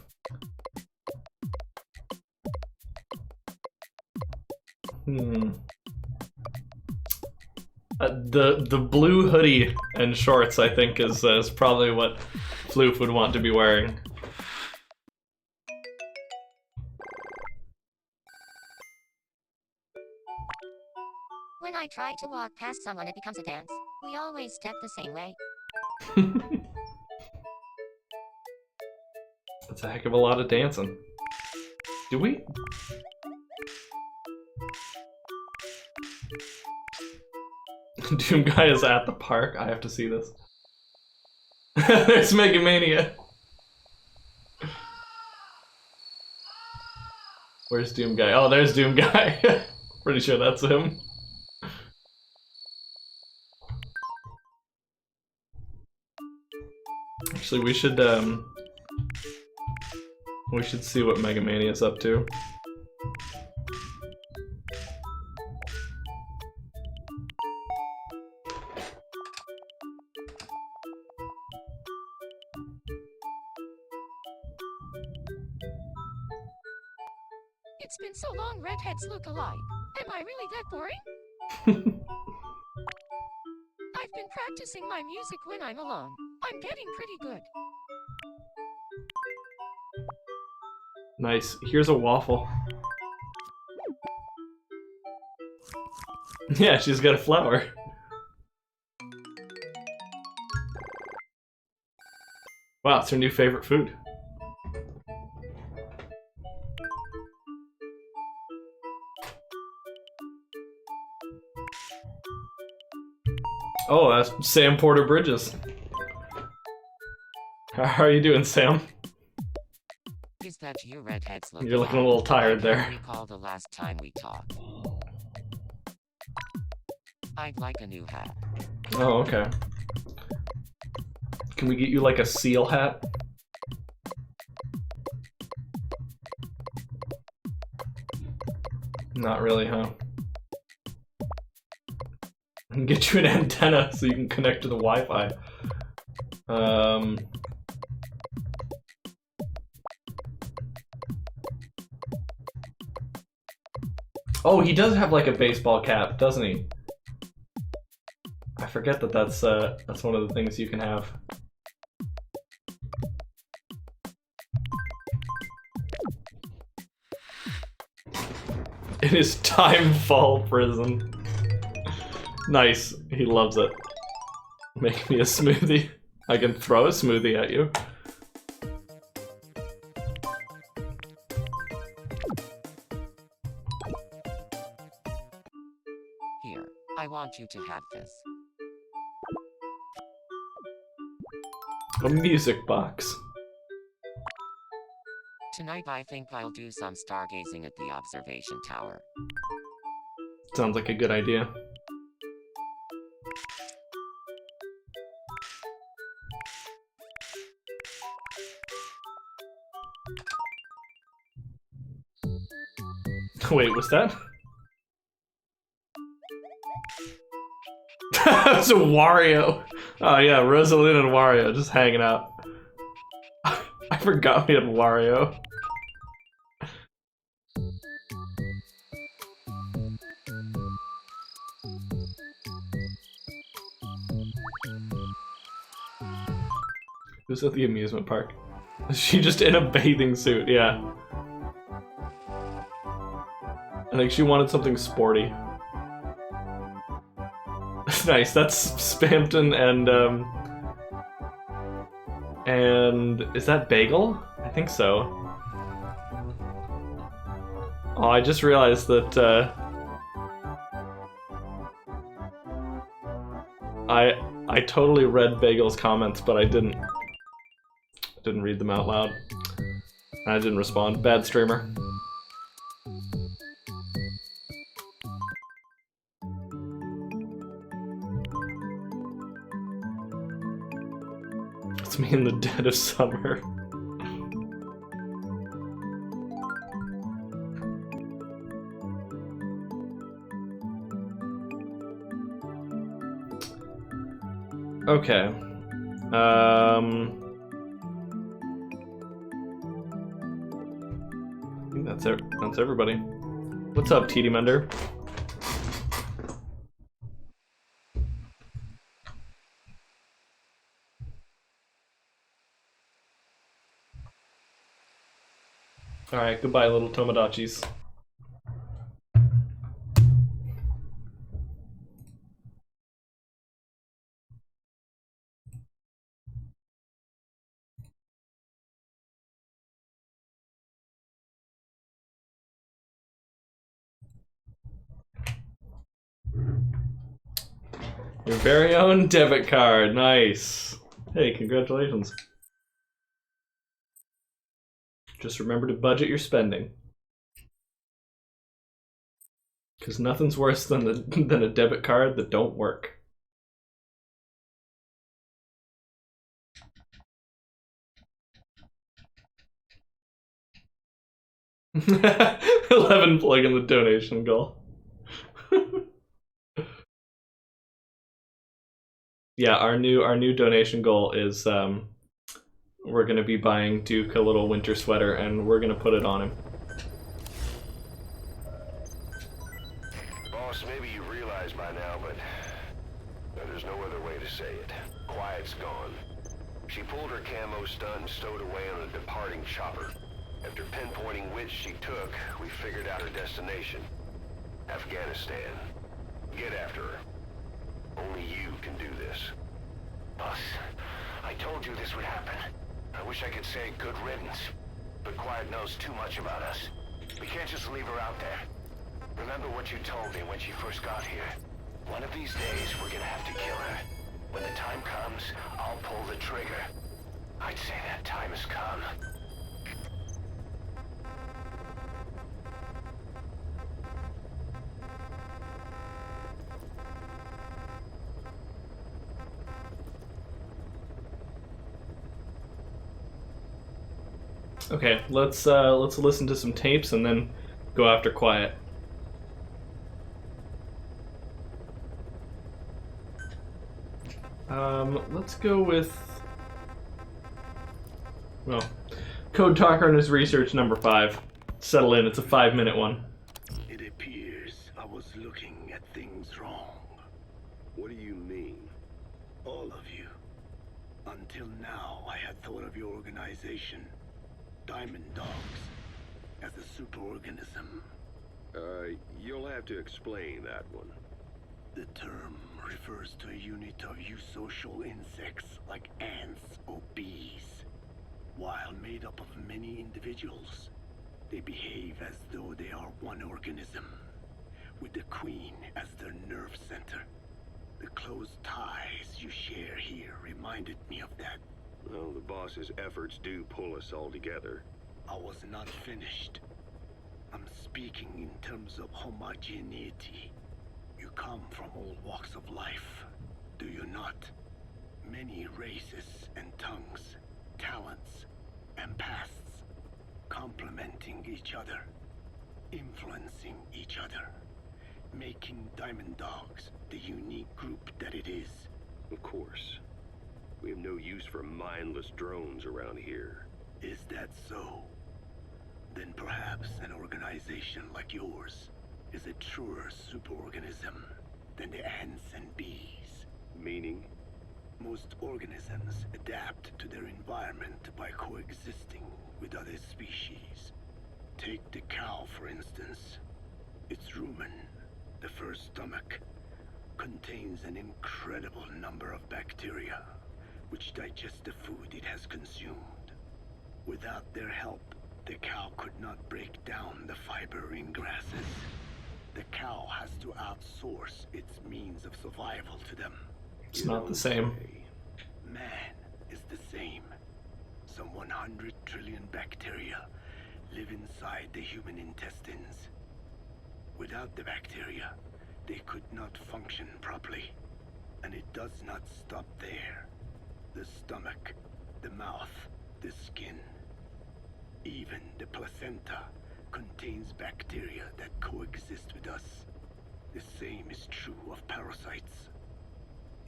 The blue hoodie and shorts, I think, is probably what Floof would want to be wearing. When I try to walk past someone, it becomes a dance. We always step the same way. That's a heck of a lot of dancing. Do we? Doom Guy is at the park. I have to see this. There's Mega Mania. Where's Doom Guy? Oh, there's Doom Guy. Pretty sure that's him. Actually, we should see what Mega Mania is up to. It's been so long, redheads look alike. Am I really that boring? I've been practicing my music when I'm alone. I'm getting pretty good. Nice. Here's a waffle. Yeah, she's got a flower. Wow, it's her new favorite food. Oh, that's Sam Porter Bridges. How are you doing, Sam? Is that you, redheads? You're looking a little tired there. I recall the last time we talked. I'd like a new hat. Oh, okay. Can we get you like a seal hat? Not really, huh? I can get you an antenna so you can connect to the Wi-Fi. Oh, he does have like a baseball cap, doesn't he? I forget that that's one of the things you can have. In his Timefall prison. Nice, he loves it. Make me a smoothie. I can throw a smoothie at you. Here, I want you to have this. A music box. Tonight I think I'll do some stargazing at the observation tower. Sounds like a good idea. Wait, what's that? That's a Wario. Oh yeah, Rosalina and Wario just hanging out. I forgot we had Wario. Who's at the amusement park? Is she just in a bathing suit? Yeah. I think she wanted something sporty. Nice, that's Spampton and is that Bagel? I think so. Oh, I just realized that I totally read Bagel's comments, but I didn't read them out loud. I didn't respond. Bad streamer. It's me in the dead of summer. Okay. I think that's it. That's everybody. What's up, TD Mender? Alright, goodbye, little Tomodachi's. Your very own debit card. Nice. Hey, congratulations. Just remember to budget your spending. Because nothing's worse than a debit card that don't work. $11 plug in the donation goal. Yeah, our new donation goal is we're gonna be buying Duke a little winter sweater and we're gonna put it on him. Boss, maybe you realize by now, but there's no other way to say it. Quiet's gone. She pulled her camo stunt and stowed away on a departing chopper. After pinpointing which she took, we figured out her destination. Afghanistan. Get after her. Only you can do this. Boss, I told you this would happen. I wish I could say good riddance, but Quiet knows too much about us. We can't just leave her out there. Remember what you told me when she first got here. One of these days, we're gonna have to kill her. When the time comes, I'll pull the trigger. I'd say that time has come. Okay, let's listen to some tapes and then go after Quiet. Let's go with, well, Code Talker and his research number 5. Settle in, it's a 5-minute one. It appears I was looking at things wrong. What do you mean? All of you. Until now, I had thought of your organization, Diamond Dogs, as a superorganism. You'll have to explain that one. The term refers to a unit of eusocial insects like ants or bees. While made up of many individuals, they behave as though they are one organism, with the Queen as their nerve center. The close ties you share here reminded me of that. Well, the boss's efforts do pull us all together. I was not finished. I'm speaking in terms of homogeneity. You come from all walks of life, do you not? Many races and tongues, talents and pasts, complementing each other, influencing each other, making Diamond Dogs the unique group that it is. Of course. We have no use for mindless drones around here. Is that so? Then perhaps an organization like yours is a truer superorganism than the ants and bees. Meaning? Most organisms adapt to their environment by coexisting with other species. Take the cow, for instance. Its rumen, the first stomach, contains an incredible number of bacteria, which digest the food it has consumed. Without their help, the cow could not break down the fiber in grasses. The cow has to outsource its means of survival to them. It's not the same. Man is the same. Some 100 trillion bacteria live inside the human intestines. Without the bacteria, they could not function properly. And it does not stop there. The stomach, the mouth, the skin, even the placenta contains bacteria that coexist with us. The same is true of parasites.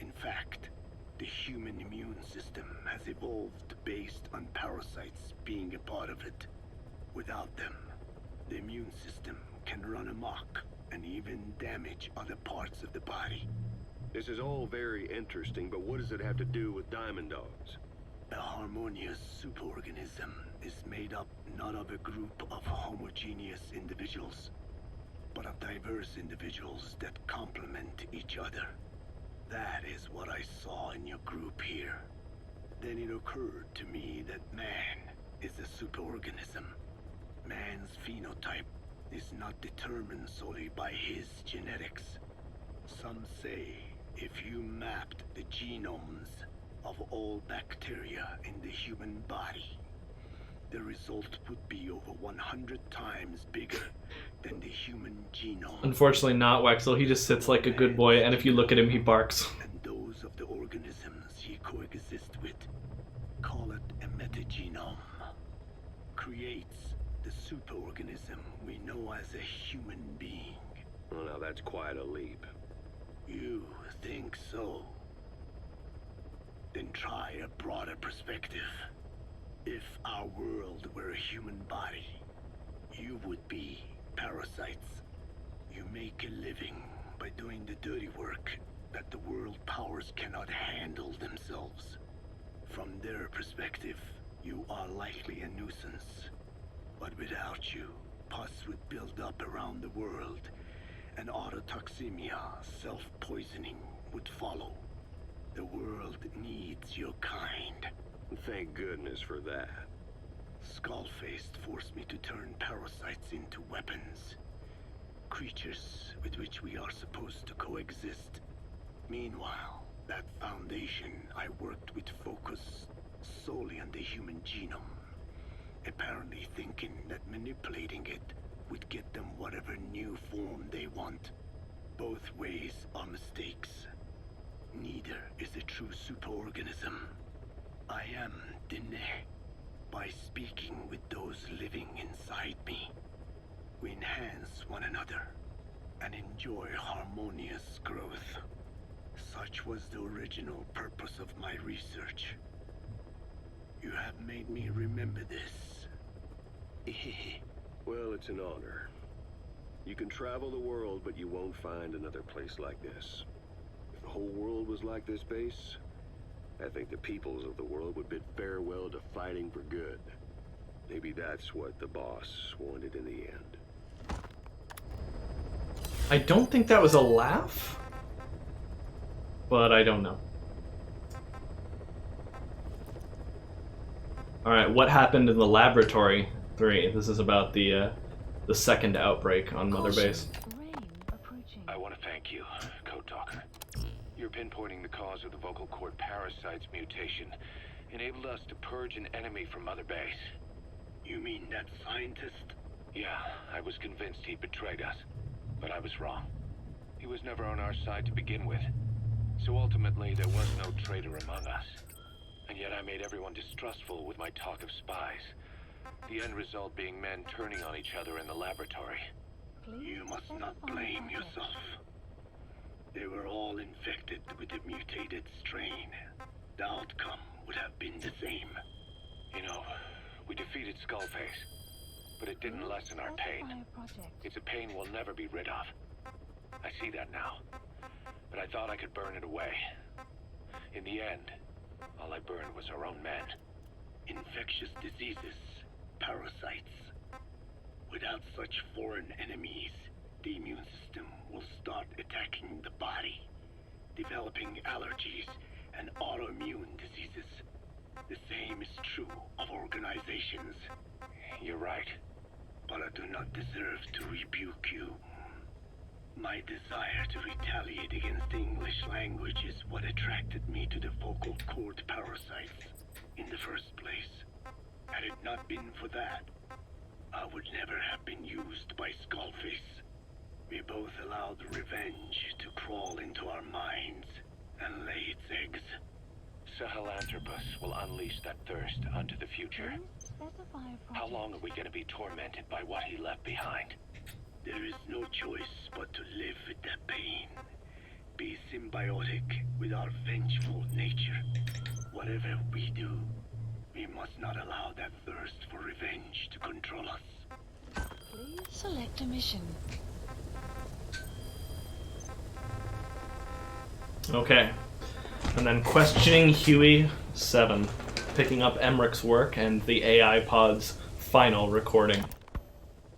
In fact, the human immune system has evolved based on parasites being a part of it. Without them, the immune system can run amok and even damage other parts of the body. This is all very interesting, but what does it have to do with Diamond Dogs? A harmonious superorganism is made up not of a group of homogeneous individuals, but of diverse individuals that complement each other. That is what I saw in your group here. Then it occurred to me that man is a superorganism. Man's phenotype is not determined solely by his genetics. Some say if you mapped the genomes of all bacteria in the human body, the result would be over 100 times bigger than the human genome. Unfortunately not, Wexel. He just sits like a good boy, and if you look at him, he barks. And those of the organisms he coexists with, call it a metagenome, creates the superorganism we know as a human being. Well, now that's quite a leap. You think so? Then try a broader perspective. If our world were a human body, you would be parasites. You make a living by doing the dirty work that the world powers cannot handle themselves. From their perspective, you are likely a nuisance. But without you, pus would build up around the world, and autotoxemia, self-poisoning, would follow. The world needs your kind. Thank goodness for that. Skullface forced me to turn parasites into weapons. Creatures with which we are supposed to coexist. Meanwhile, that foundation I worked with focused solely on the human genome. Apparently thinking that manipulating it would get them whatever new form they want. Both ways are mistakes. Neither is a true superorganism. I am Dine. By speaking with those living inside me, we enhance one another and enjoy harmonious growth. Such was the original purpose of my research. You have made me remember this. Well, it's an honor. You can travel the world, but you won't find another place like this. If the whole world was like this base, I think the peoples of the world would bid farewell to fighting for good. Maybe that's what the boss wanted in the end. I don't think that was a laugh, but I don't know. Alright, what happened in the laboratory 3? This is about the second outbreak on Mother Base. I want to thank you, Code Talker. Your pinpointing the cause of the vocal cord parasite's mutation enabled us to purge an enemy from Mother Base. You mean that scientist? Yeah, I was convinced he betrayed us, but I was wrong. He was never on our side to begin with, so ultimately there was no traitor among us. And yet I made everyone distrustful with my talk of spies. The end result being men turning on each other in the laboratory. You must not blame yourself. They were all infected with the mutated strain. The outcome would have been the same. You know, we defeated Skullface, but it didn't lessen our pain. It's a pain we'll never be rid of. I see that now, but I thought I could burn it away. In the end, all I burned was our own men. Infectious diseases, parasites. Without such foreign enemies, the immune system will start attacking the body, developing allergies and autoimmune diseases. The same is true of organizations. You're right. But I do not deserve to rebuke you. My desire to retaliate against the English language is what attracted me to the vocal cord parasites in the first place. Had it not been for that, I would never have been used by Skullface. We both allowed revenge to crawl into our minds and lay its eggs. Sahelanthropus will unleash that thirst onto the future. How long are we going to be tormented by what he left behind? There is no choice but to live with that pain. Be symbiotic with our vengeful nature. Whatever we do, we must not allow that thirst for revenge to control us. Please select a mission. Okay. And then questioning Huey 7. picking up Emmerich's work and the AI pod's final recording.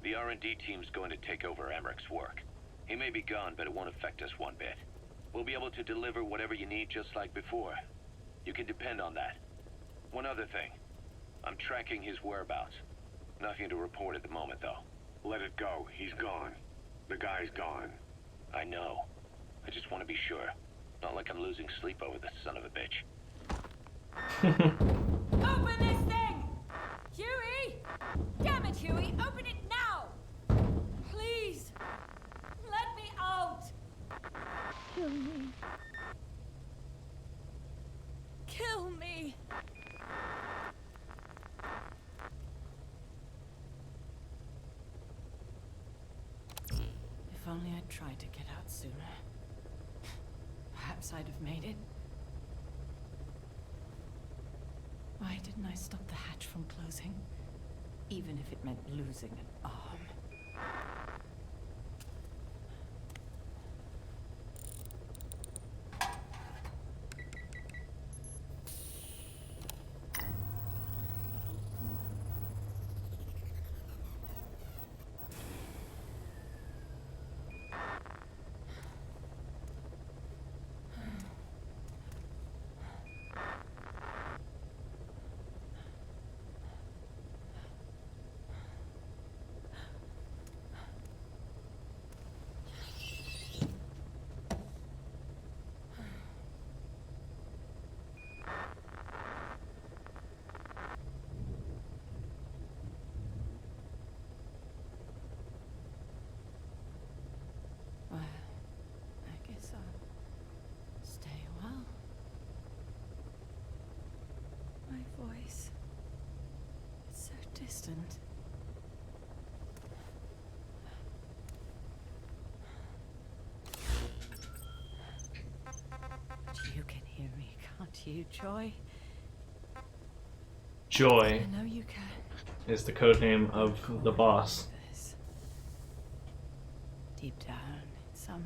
The R&D team's going to take over Emmerich's work. He may be gone, but it won't affect us one bit. We'll be able to deliver whatever you need just like before. You can depend on that. One other thing. I'm tracking his whereabouts. Nothing to report at the moment, though. Let it go. He's gone. The guy's gone. I know. I just want to be sure. Not like I'm losing sleep over this son of a bitch. Open this thing! Huey! Damn it, Huey! Open it now! Please! Let me out! Kill me. Kill me! If only I'd tried to get out sooner. Perhaps I'd have made it. Why didn't I stop the hatch from closing? Even if it meant losing an arm. Voice. It's so distant. You can hear me, can't you, Joy? Joy I know you can. is the codename of the boss. Deep down in some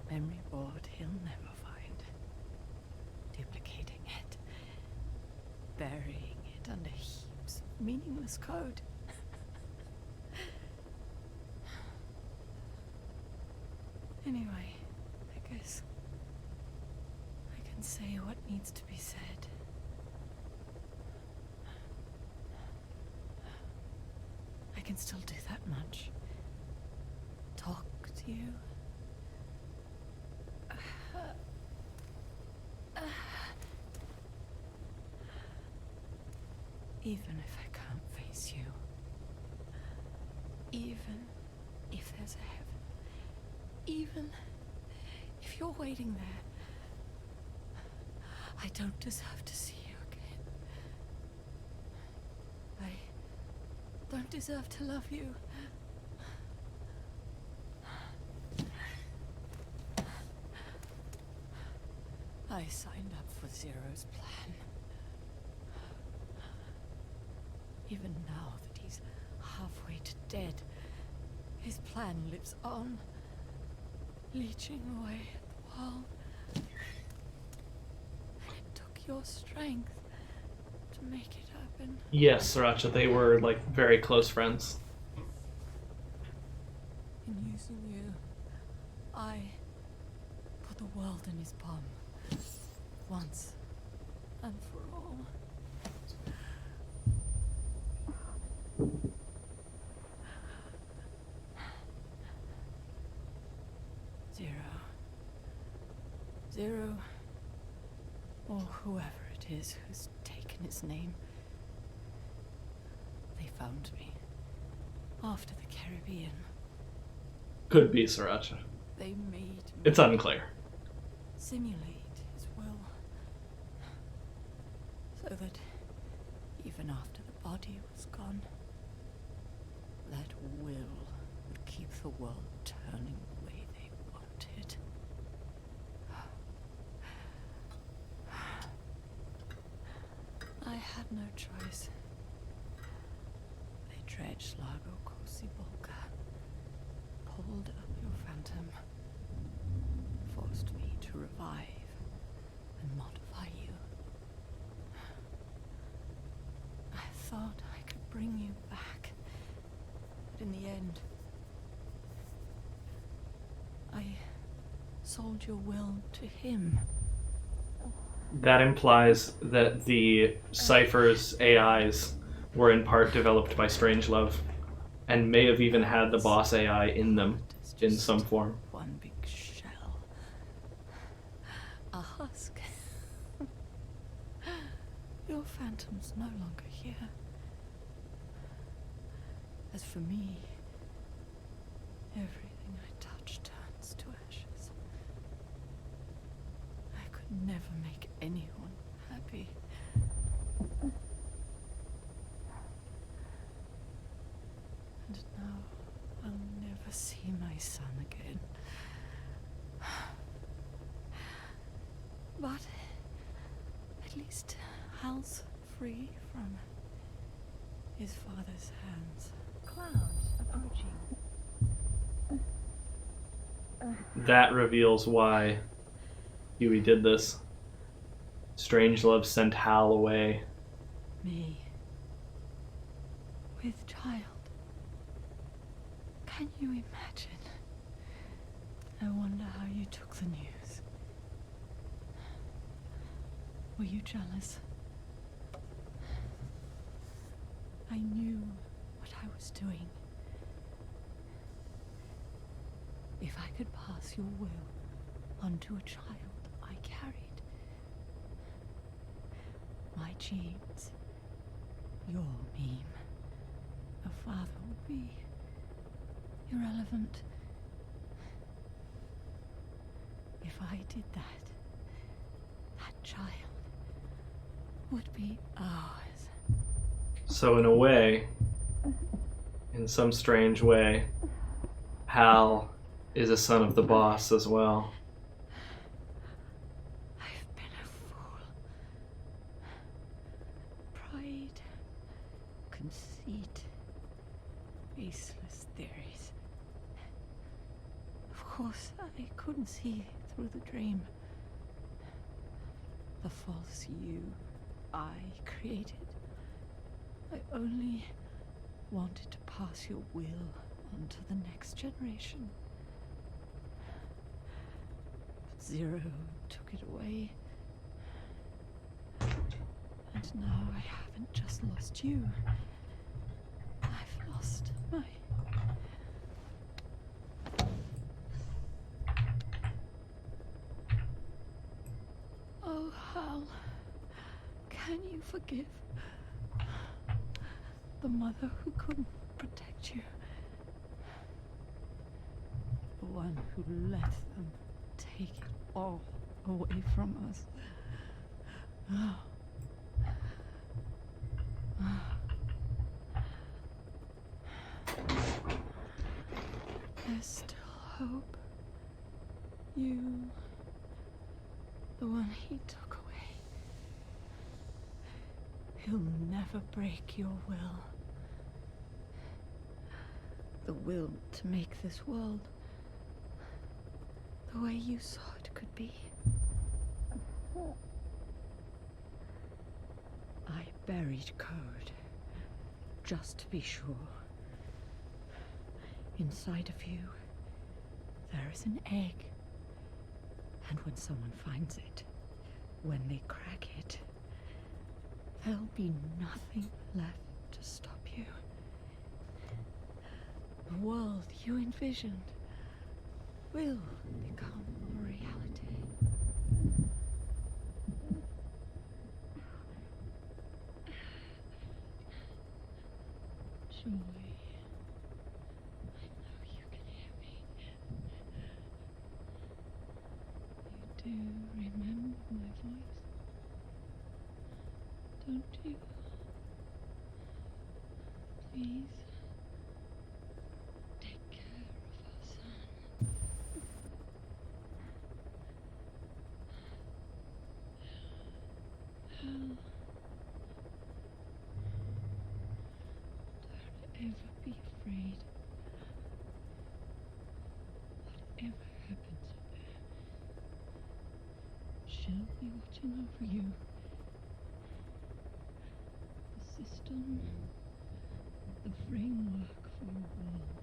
memory board he'll never find. Duplicating it. Burying it under heaps of meaningless code. Anyway, I guess I can say what needs to be said. I can still do that much. Talk to you. Even if I can't face you. Even if there's a heaven. Even if you're waiting there. I don't deserve to see you again. I don't deserve to love you. I signed up for Zero's plan. Even now that he's halfway to dead, his plan lives on, leeching away at the world. And it took your strength to make it happen. Yes, Sriracha, they were like very close friends. In using you, I put the world in his palm. Once and for all. Zero, or whoever it is who's taken his name. They found me after the Caribbean. Could be Sriracha. They made me It's unclear. simulate his will, so that even after the body was gone, that will would keep the world turning the way they wanted. I had no choice. They dredged Lago Cosibolca, pulled up your phantom, forced me to revive and modify you. sold your will to him. That implies that the Cypher's AIs were in part developed by Strangelove, and may have even had the boss AI in them in some form. One big shell. A husk. Your phantom's no longer here. As for me, everything I touch turns to ashes. I could never make anyone happy. And now I'll never see my son again. But at least Hal's free from his father's hands. Clouds approaching. That reveals why Huey did this. Strangelove sent Hal away. Me. With child. Can you imagine? I wonder how you took the news. Were you jealous? I knew what I was doing. If I could pass your will onto a child I carried, my genes, your meme, a father would be irrelevant. If I did that, that child would be ours. So in a way, in some strange way, Hal is a son of the boss as well. I've been a fool. Pride, conceit, baseless theories. Of course, I couldn't see through the dream. The false you I created. I only wanted to pass your will on to the next generation. But Zero took it away. And now I haven't just lost you. I've lost my... Oh, Hal, can you forgive the mother who couldn't protect you? The one who let them take it all away from us. Oh. There's still hope. You, the one he took away. He'll never break your will. The will to make this world the way you saw it could be. I buried code, just to be sure. Inside of you, there is an egg. And when someone finds it, when they crack it, there'll be nothing left to stop you. The world you envisioned will become a reality. Joy. I know you can hear me. You do remember my voice, don't you? Please. Take care of our son. Hal, don't ever be afraid. Whatever happens up there, she'll be watching over you. The system, the framework for a world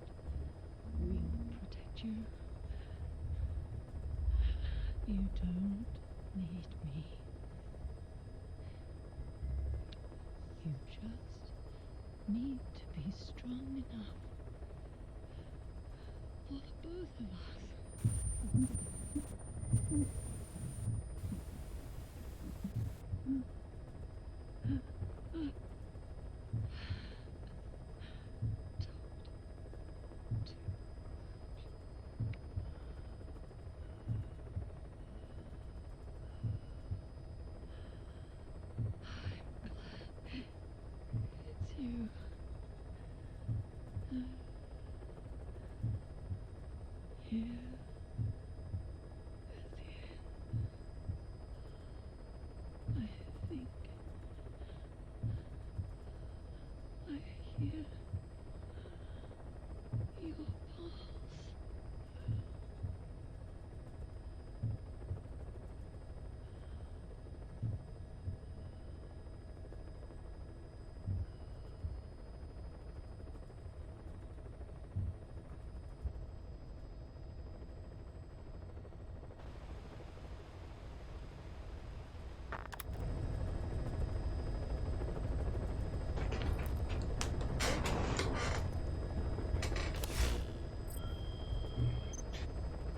will protect you. You don't need me. You just need to be strong enough for the both of us. It's you. Here at the end, I think I hear your pulse.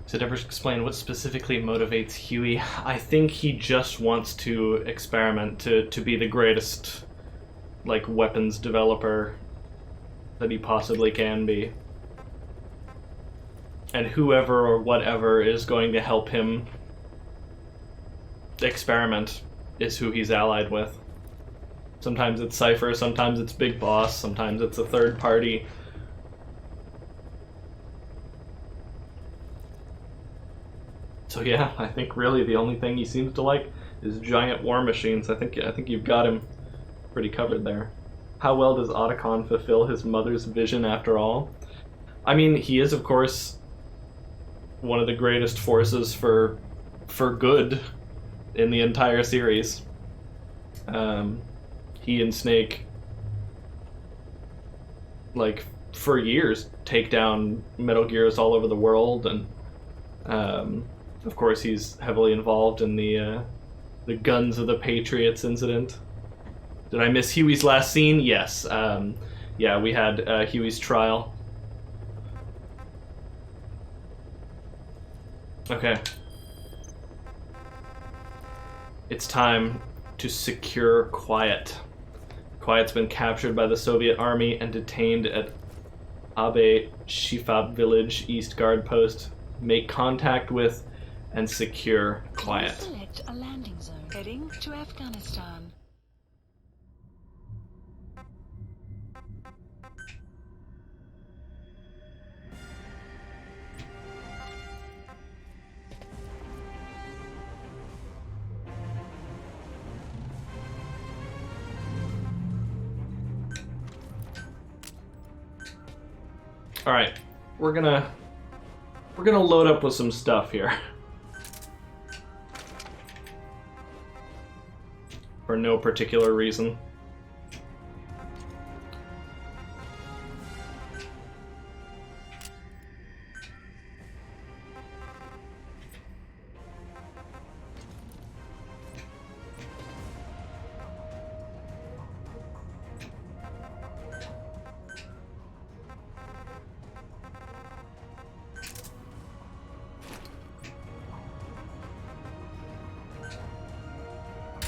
Does it ever explain what specifically motivates Huey? I think he just wants to experiment to be the greatest, like, weapons developer that he possibly can be. And whoever or whatever is going to help him experiment is who he's allied with. Sometimes it's Cypher, sometimes it's Big Boss, sometimes it's a third party. So yeah, I think really the only thing he seems to like is giant war machines. I think you've got him pretty covered there. How well does Otacon fulfill his mother's vision after all? I mean, he is of course one of the greatest forces for good in the entire series. He and Snake, like, for years take down Metal Gears all over the world, and of course he's heavily involved in the Guns of the Patriots incident. Did I miss Huey's last scene? Yes. Yeah, we had Huey's trial. Okay. It's time to secure Quiet. Quiet's been captured by the Soviet army and detained at Abe Shifab village, East Guard Post. Make contact with and secure Quiet. Select a landing zone heading to Afghanistan. All right, we're gonna load up with some stuff here. For no particular reason.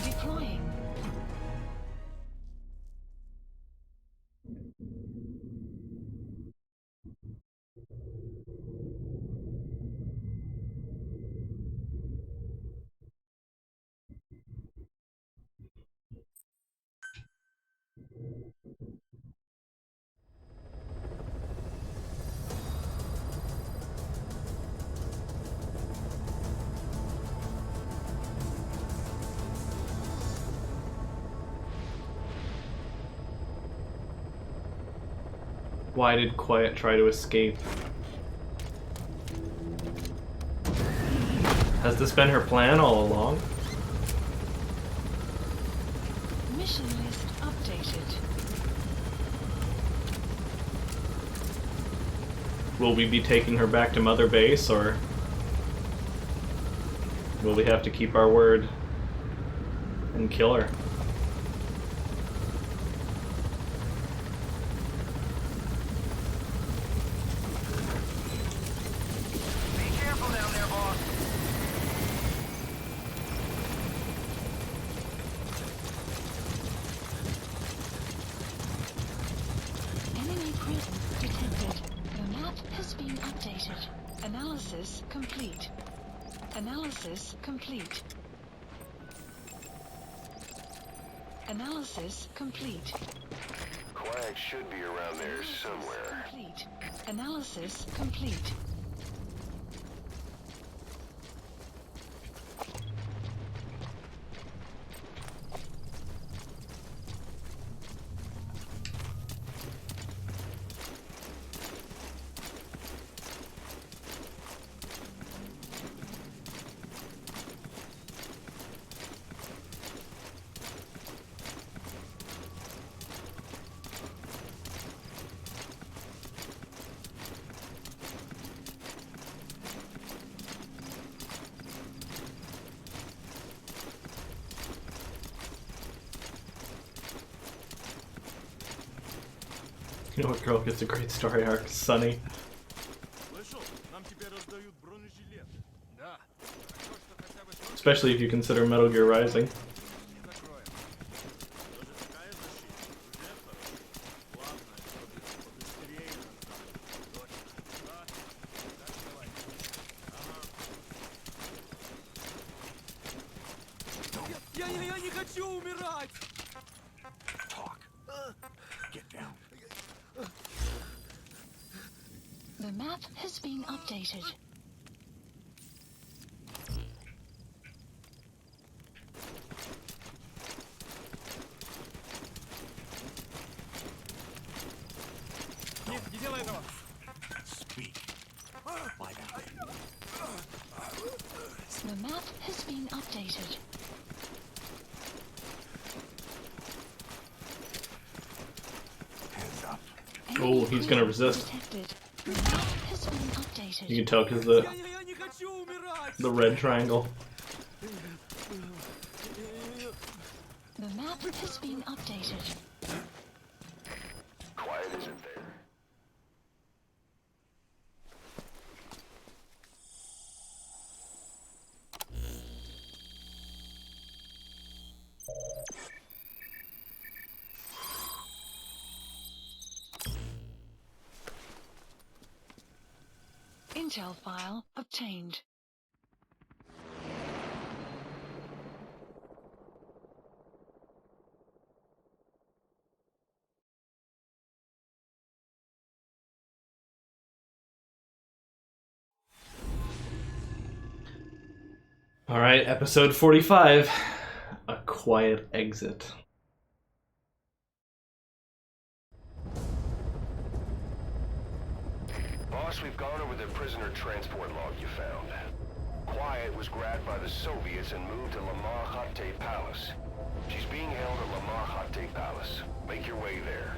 Deploying. Why did Quiet try to escape? Has this been her plan all along? Mission list updated. Will we be taking her back to Mother Base, or... Will we have to keep our word and kill her? Be careful down there, boss. Enemy presence detected. The map has been updated. Analysis complete. Analysis complete. Analysis complete. Quiet should be around there somewhere. Complete. Analysis complete. You know what girl gets a great story arc? Sunny. Especially if you consider Metal Gear Rising. Я не хочу умирать! Talk. Get down. The map has been updated. Не делай этого! Speak. Lie down. The map has been updated. Hands up. Oh, he's gonna resist. Detected. The map has been updated. You can tell because the red triangle. The map has been updated. Quiet isn't there. Intel file obtained. Alright, episode 45. A quiet exit. Boss, we've gone over the prisoner transport log you found. Quiet was grabbed by the Soviets and moved to Lamar Khatte Palace. She's being held at Lamar Khatte Palace. Make your way there.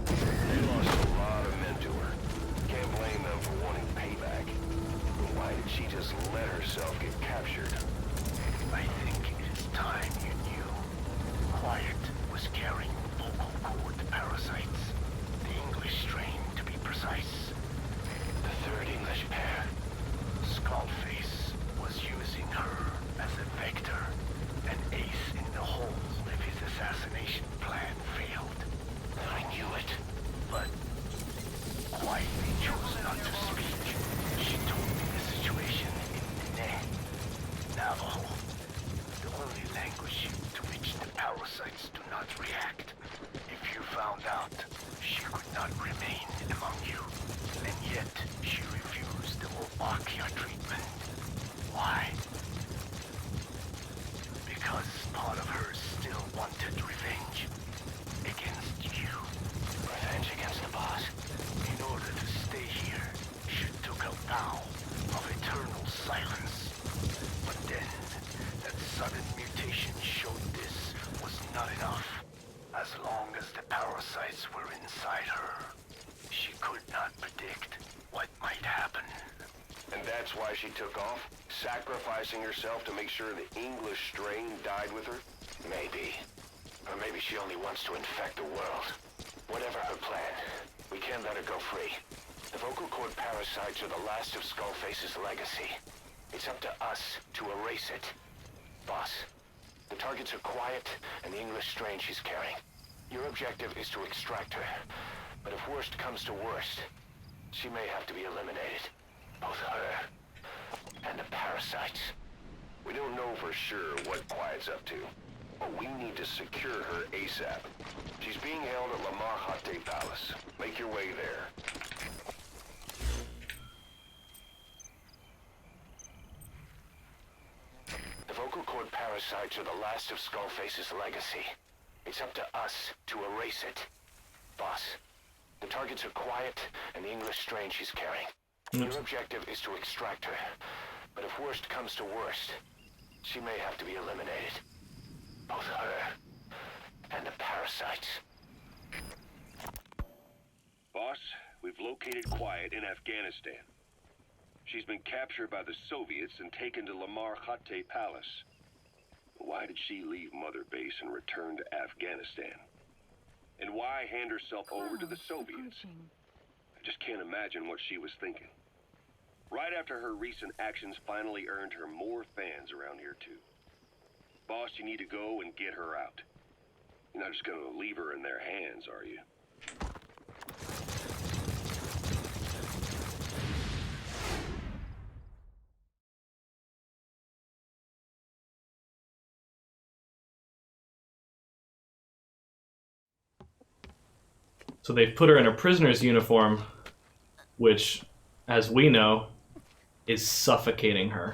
They lost a lot of men to her. Can't blame them for wanting payback. But why did she just let herself get captured? I think it is time you knew. Quiet was carrying vocal cord parasites. The English strain, to be precise. The third English pair, Skullface, was using her as a vector, an ace in the hole if his assassination plan failed. I knew it, but quietly chose not to speak. She told me the situation in Nene, Navajo, the only language to which the parasites do not react. If you found out, she could not remain among you, and yet she refused the that's why she took off? Sacrificing herself to make sure the English strain died with her? Maybe. Or maybe she only wants to infect the world. Whatever her plan, we can't let her go free. The vocal cord parasites are the last of Skullface's legacy. It's up to us to erase it. Boss, the targets are quiet and the English strain she's carrying. Your objective is to extract her. But if worst comes to worst, she may have to be eliminated. Both her and the parasites. We don't know for sure what Quiet's up to, but we need to secure her ASAP. She's being held at Lamar Hate Palace. Make your way there. The vocal cord parasites are the last of Skullface's legacy. It's up to us to erase it. Boss, the targets are quiet and the English strain she's carrying. Your objective is to extract her. But if worst comes to worst, she may have to be eliminated. Both her and the parasites. Boss, we've located Quiet in Afghanistan. She's been captured by the Soviets and taken to Lamar Hate Palace. Why did she leave Mother Base and return to Afghanistan? And why hand herself over to the Soviets? I just can't imagine what she was thinking. Right after her recent actions finally earned her more fans around here too. Boss, you need to go and get her out. You're not just gonna leave her in their hands, are you? So they've put her in a prisoner's uniform, which, as we know, is suffocating her.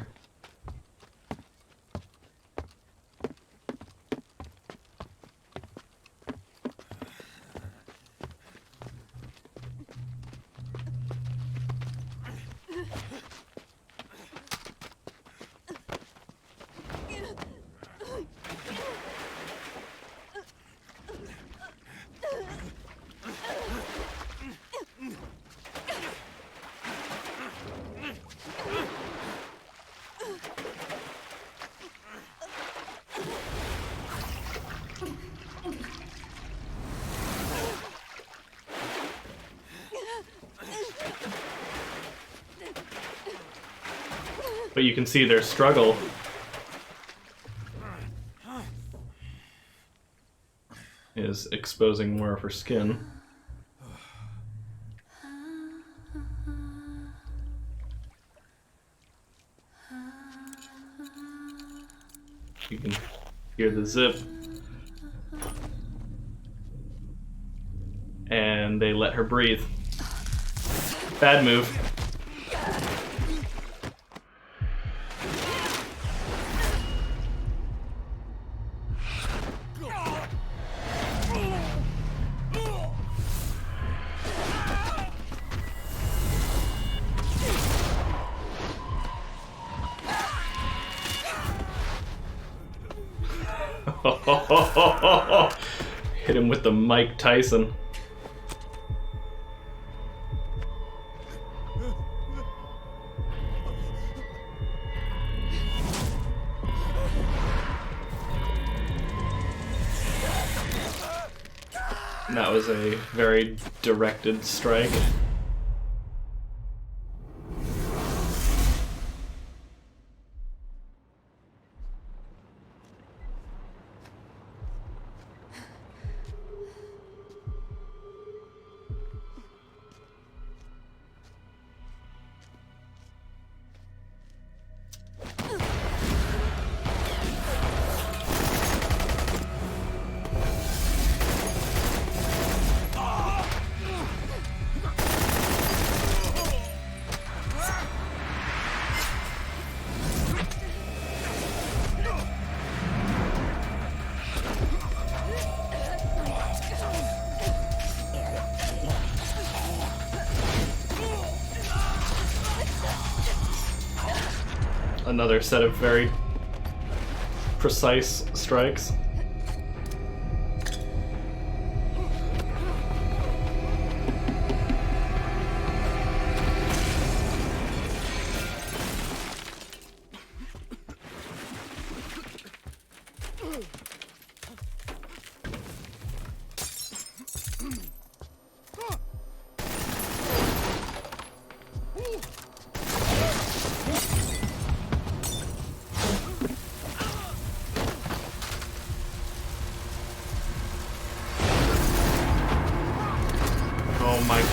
But you can see their struggle. Is exposing more of her skin. You can hear the zip. And they let her breathe. Bad move. Hit him with the Mike Tyson. That was a very directed strike. Another set of very precise strikes.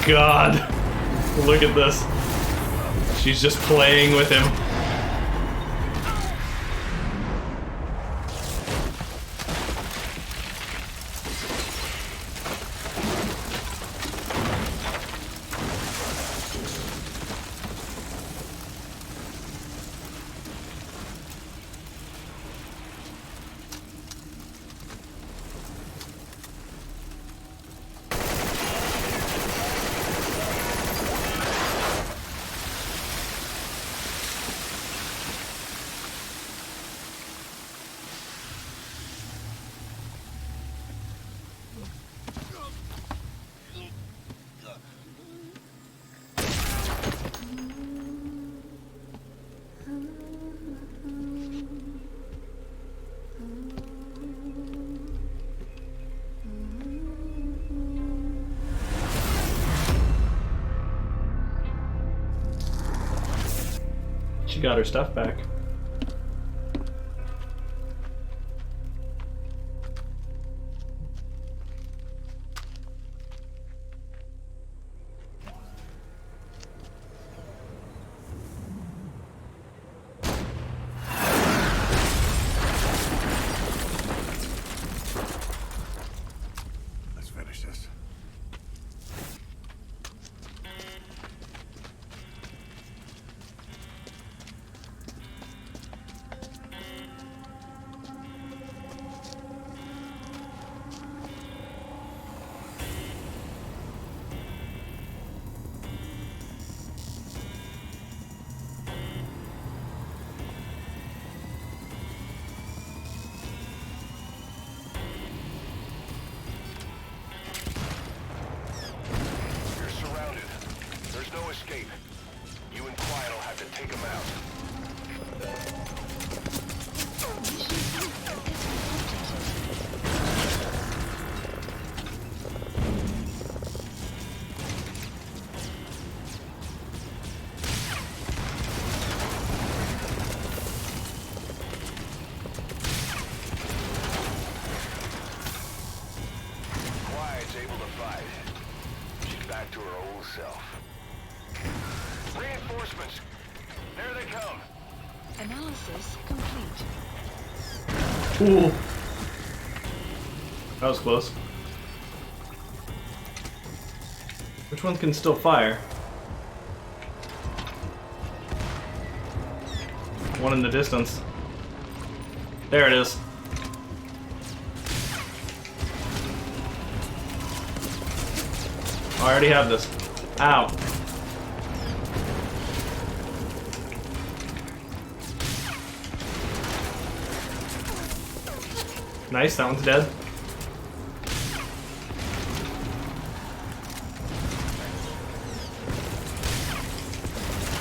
god. Look at this. She's just playing with him. She got her stuff back. Let's finish this. You're surrounded. There's no escape. You and Quiet will have to take him out. Quiet's able to fight. She's back to her old self. Reinforcements! There they come! Analysis complete. Ooh. That was close. Which one can still fire? One in the distance. There it is. I already have this. Ow. Nice, that one's dead.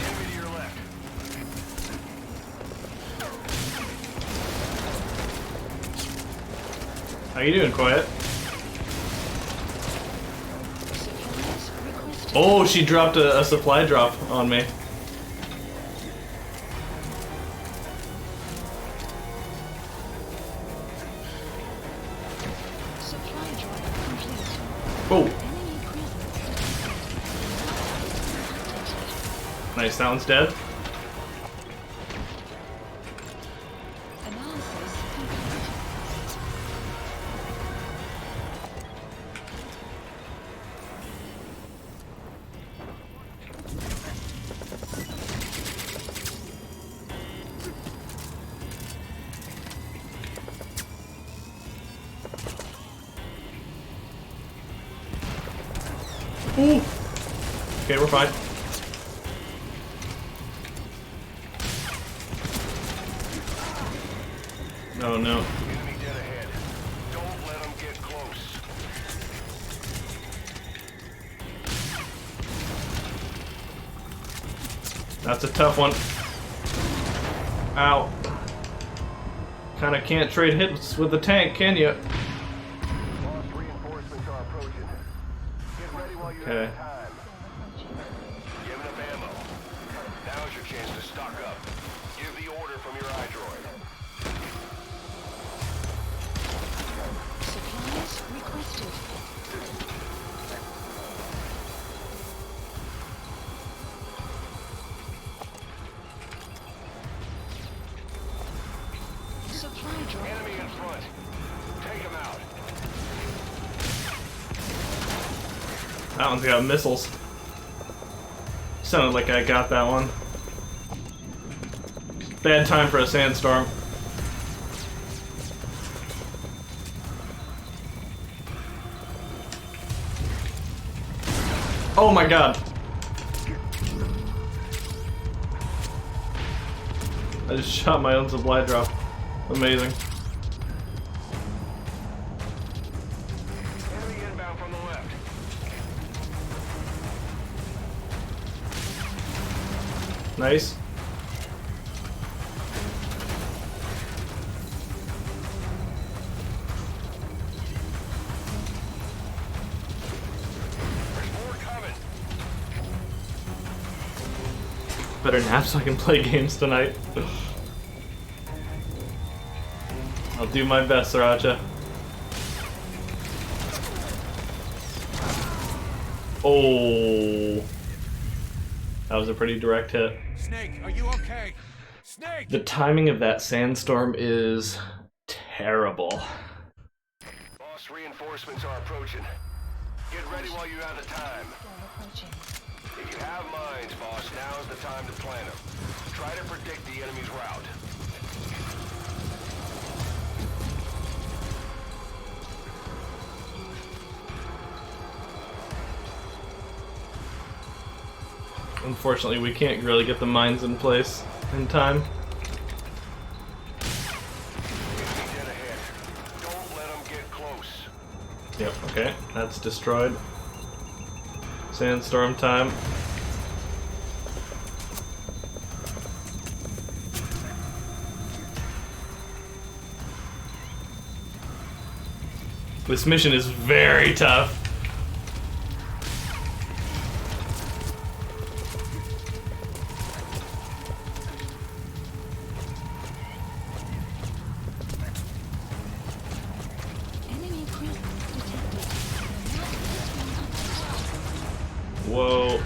Enemy to your left. How you doing, Quiet? Oh, she dropped a supply drop on me. Oh. Nice, that one's dead. Ooh. Okay, we're fine. Oh no. Enemy dead ahead. Don't let them get close. That's a tough one. Ow. Kinda can't trade hits with the tank, can you? Lost reinforcements are approaching. Get ready while you Okay. have time. Give enough ammo. Now's your chance to stock up. Give the order from your iDroid. Supplies requested. Enemy in front. Take him out. That one's got missiles. Sounded like I got that one. Bad time for a sandstorm. Oh my god. I just shot my own supply drop. Amazing. Enemy inbound from the left. Nice. Better nap so I can play games tonight. I'll do my best, Sriracha. Oh, that was a pretty direct hit. Snake, are you okay? Snake! The timing of that sandstorm is terrible. Boss, reinforcements are approaching. Get ready while you have the time. If you have mines, boss, now's the time to plant them. Try to predict the enemy's route. Unfortunately, we can't really get the mines in place in time. Dead ahead. Don't let them get close. Yep, okay, that's destroyed. Sandstorm time. This mission is very tough. Whoa.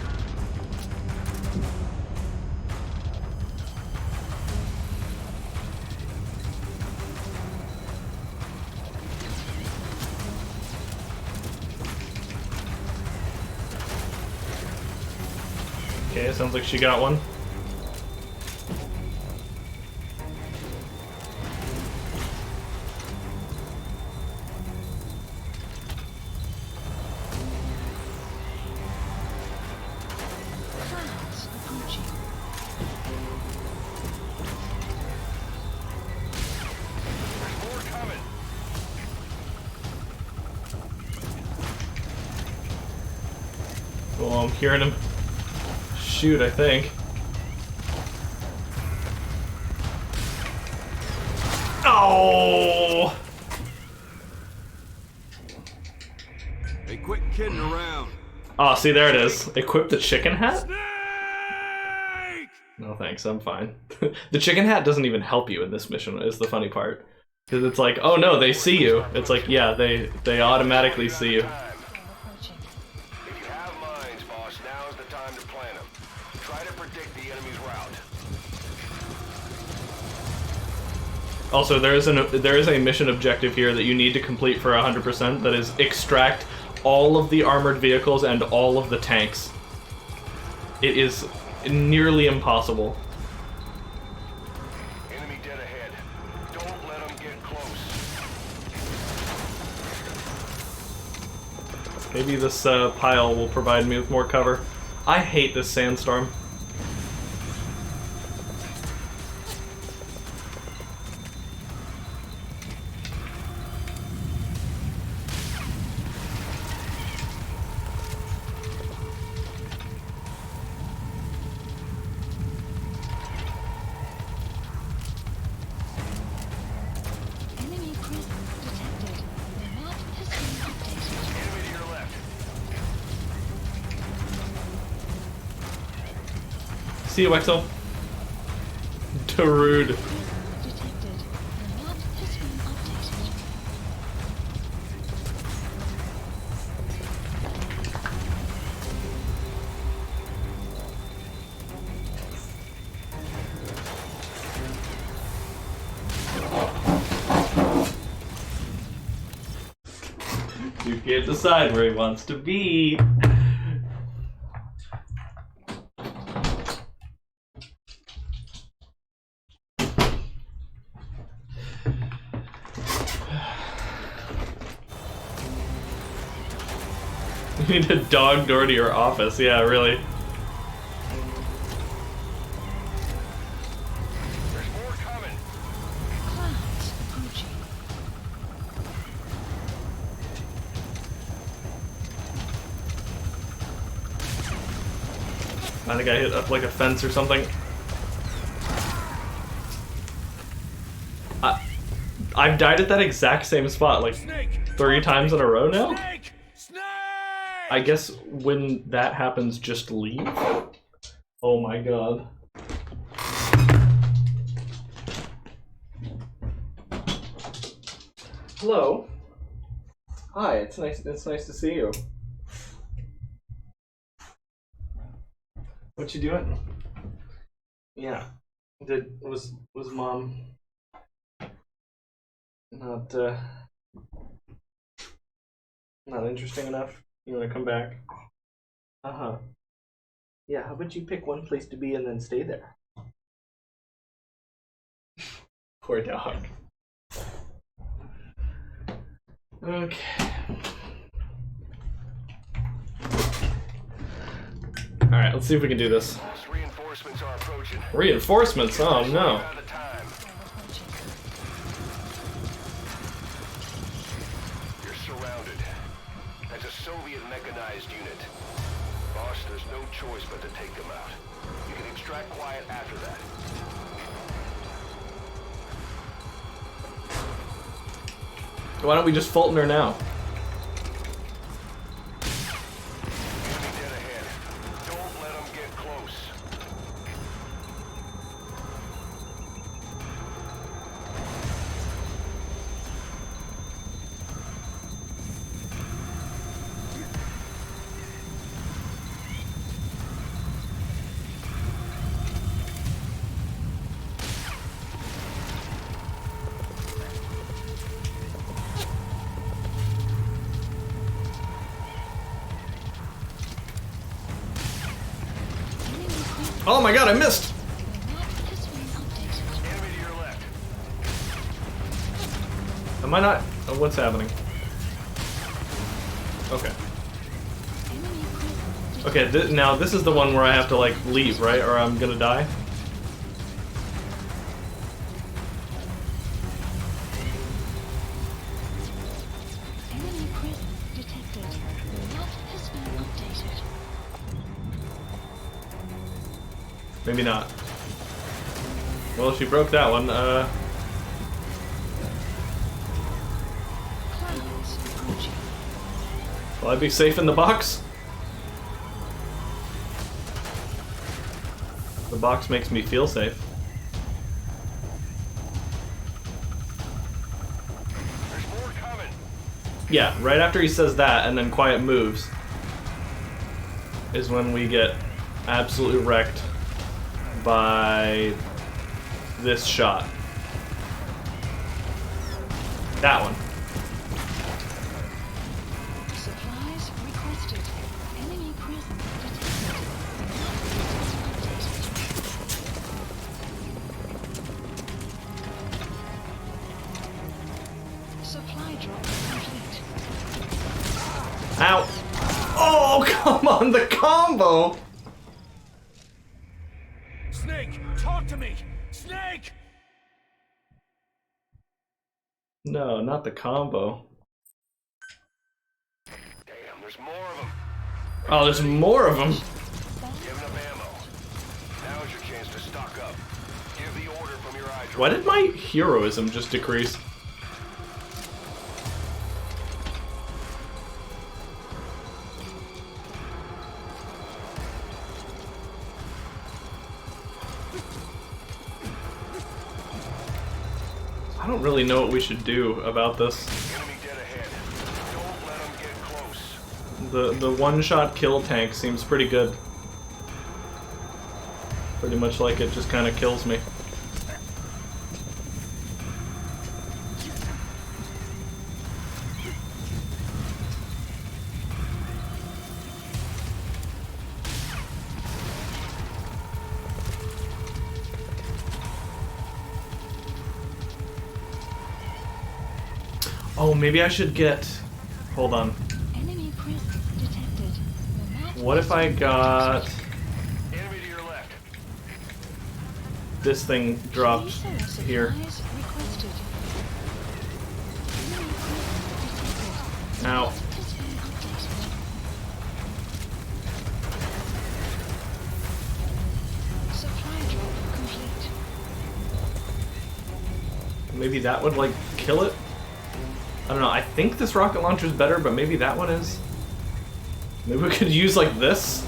Okay, sounds like she got one. Well, I'm hearing him shoot, I think. Oh! Hey, quit kidding around. Oh, see, there it is. Equip the chicken hat? No thanks, I'm fine. The chicken hat doesn't even help you in this mission, is the funny part. Because it's like, oh no, they see you. It's like, yeah, they automatically see you. Also, there is a mission objective here that you need to complete for 100%, that is extract all of the armored vehicles and all of the tanks. It is nearly impossible. Enemy dead ahead. Don't let them get close. Maybe this pile will provide me with more cover. I hate this sandstorm. See you, Wexel. Rude. Can't decide where he wants to be. You need a dog door to your office. Yeah, really. There's more coming. Clouds approaching. I think I hit up like a fence or something. I've died at that exact same spot like 3 times in a row now. I guess when that happens, just leave. Oh my god. Hello. Hi, it's nice to see you. What you doing? Yeah. Was mom not interesting enough? You wanna come back? Uh-huh. Yeah, how about you pick one place to be and then stay there? Poor dog. Okay. Alright, let's see if we can do this. Reinforcements are approaching. Reinforcements? Oh no. You're surrounded. That's a Soviet mechanized unit. Boss, there's no choice but to take them out. You can extract quiet after that. Why don't we just Fulton her now? Oh my god, I missed! Am I not? Oh, what's happening? Okay. Okay, now this is the one where I have to, like, leave, right? Or I'm gonna die? Enemy presence detected. Map has been updated. Maybe not. Well, she broke that one. Will I be safe in the box? The box makes me feel safe. There's more coming. Yeah, right after he says that and then quiet moves is when we get absolutely wrecked by this shot. That one. Supplies requested. Enemy presence detected. Supply drop complete. Ow! Oh, come on, the combo! Snake, talk to me! Snake! No, not the combo. Damn, there's more of them. Oh, there's more of them. Giving up ammo. Now's your chance to stock up. Give the order from your eye. Why did my heroism just decrease? I don't really know what we should do about this. Enemy dead ahead. Don't let them get close. The one-shot kill tank seems pretty good. Pretty much like it just kind of kills me. Oh, maybe I should get... Hold on. Enemy presence detected. The map What if I got... Enemy to your left. this thing dropped here? requested. Ow. Supply drop complete. Maybe that would, like, kill it? I don't know, I think this rocket launcher is better, but maybe that one is? Maybe we could use, like, this?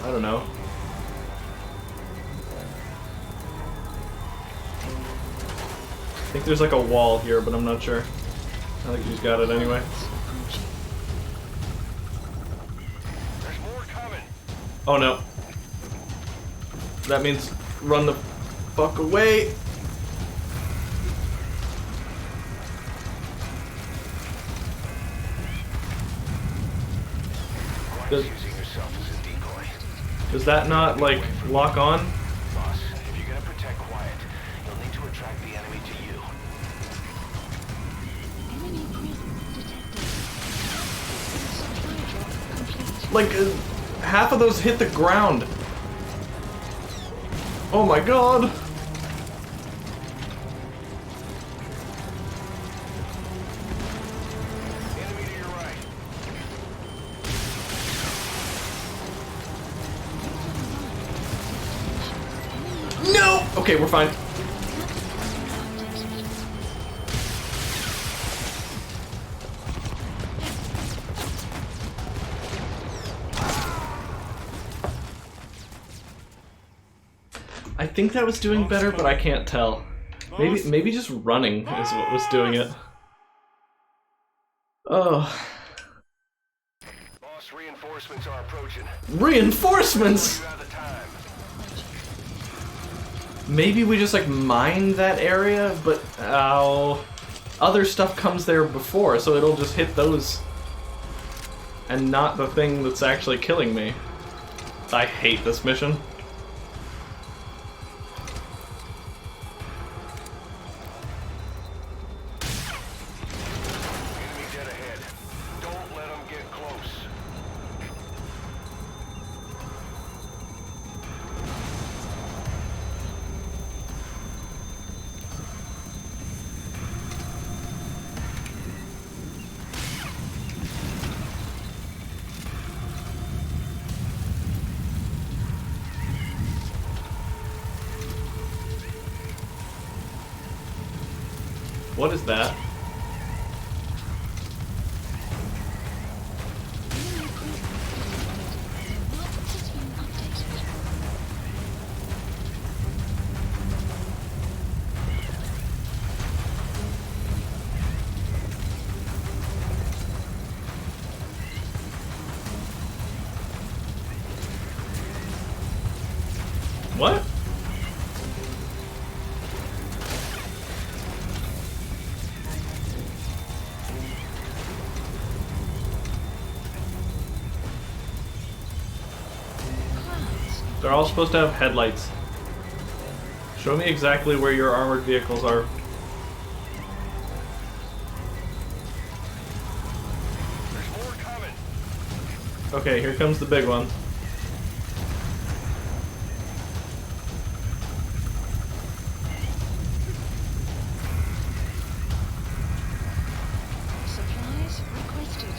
I don't know. I think there's, like, a wall here, but I'm not sure. I think he's got it anyway. There's more coming. Oh, no. That means run the fuck away! Does that not, like, lock on? Boss, if you're gonna protect Quiet, you'll need to attract the enemy to you. Enemy presence detected. Supply drop complete. Like, half of those hit the ground. Oh my god! Enemy to your right. No! Okay, we're fine. I think that was doing better, but I can't tell. Maybe just running is what was doing it. Oh. Boss, reinforcements are approaching. Reinforcements! You have the time. Maybe we just, like, mine that area, but other stuff comes there before, so it'll just hit those and not the thing that's actually killing me. I hate this mission. Enemy dead ahead. Don't let them get close. What is that? What? They're all supposed to have headlights. Show me exactly where your armored vehicles are. There's more coming. Okay, here comes the big one. Supplies requested.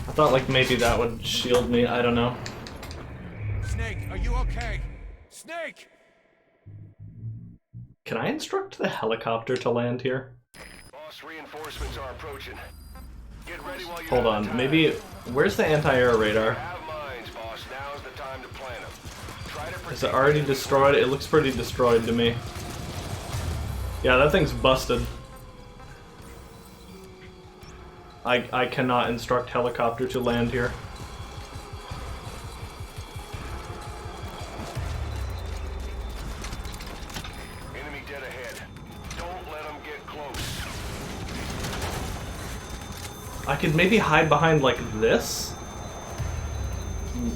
I thought, like, maybe that would shield me, I don't know. Snake, are you okay? Snake! Can I instruct the helicopter to land here? Boss, reinforcements are approaching. Get ready while you Hold have on, the time. maybe... Where's the anti-air radar? Have mines, boss. Now's the time to plant them. Try to Is it already destroyed? It looks pretty destroyed to me. Yeah, that thing's busted. I cannot instruct helicopter to land here. Enemy dead ahead. Don't let them get close. I could maybe hide behind, like, this?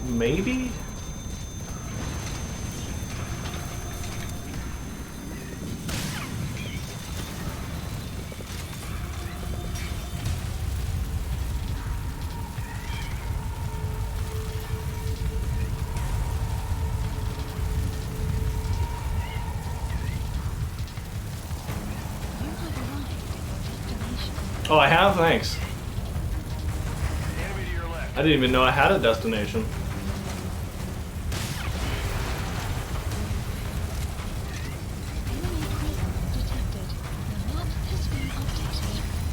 Maybe? Oh, I have? Thanks. I didn't even know I had a destination.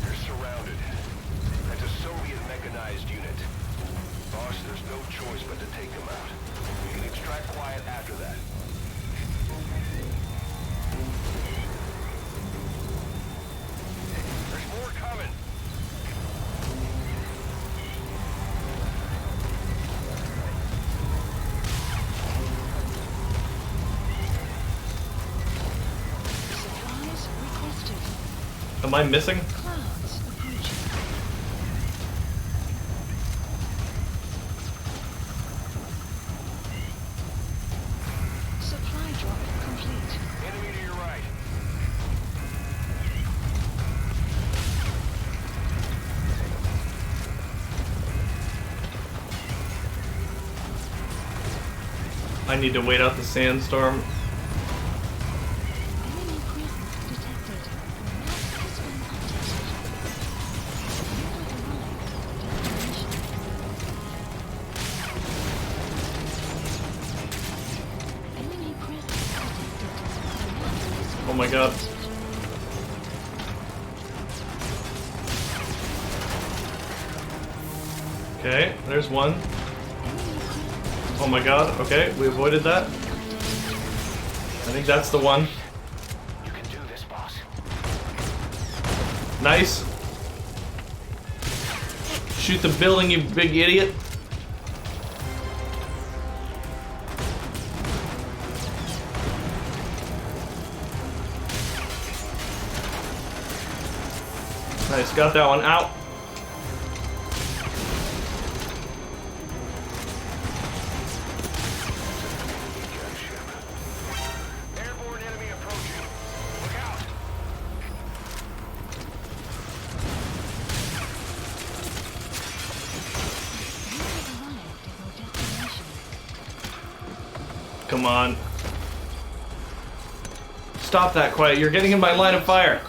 You're surrounded. That's a Soviet mechanized unit. Boss, there's no choice but to take them out. You can extract quiet after that. There's more coming. Supplies requested. Am I missing? Clouds approaching. Supply drop complete. Enemy to your right. I need to wait out the sandstorm. Enemy presence detected. The map has been updated. You have arrived at your destination. Enemy presence detected. The map has been Oh my god. Okay, there's one. Oh my god, okay, we avoided that. I think that's the one. You can do this, boss. Nice. Shoot the building, you big idiot. Nice, got that one out. Airborne enemy approaching. Look out. You have arrived at your destination. Come on. Stop that, quiet. You're getting in my line of fire.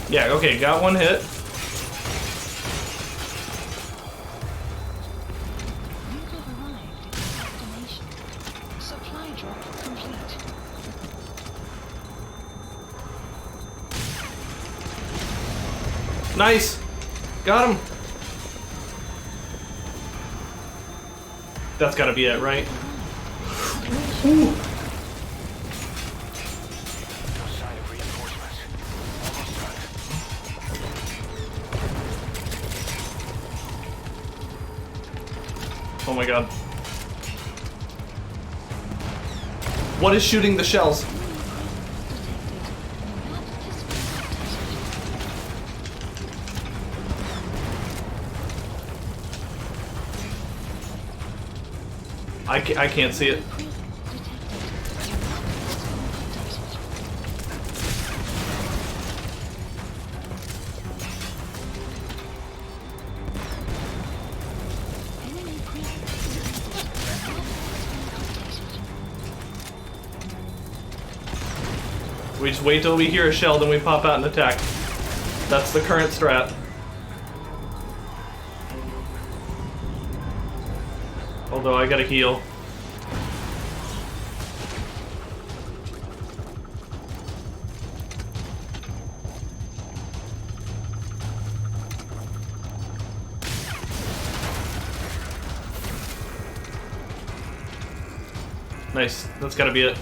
Yeah, okay, got one hit. You have arrived at your destination. Supply drop complete. Nice. Got him. That's gotta be it, right? Ooh. No sign of reinforcements. Almost done. Oh my god. What is shooting the shells? I can't see it. We just wait till we hear a shell, then we pop out and attack. That's the current strat. Although I gotta heal. Nice, that's gotta be it.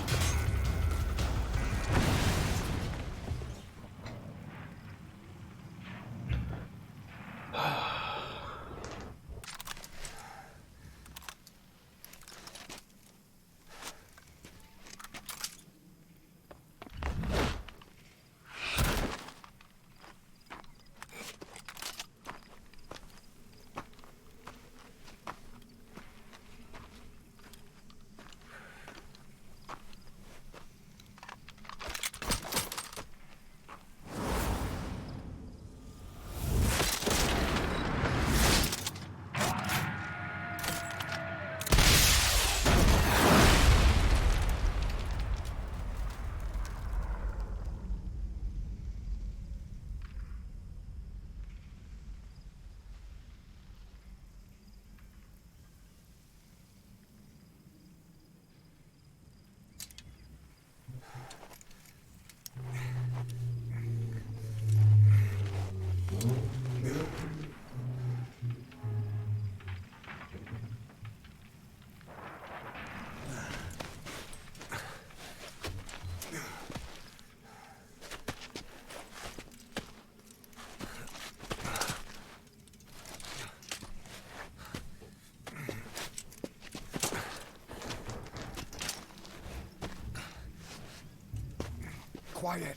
Quiet.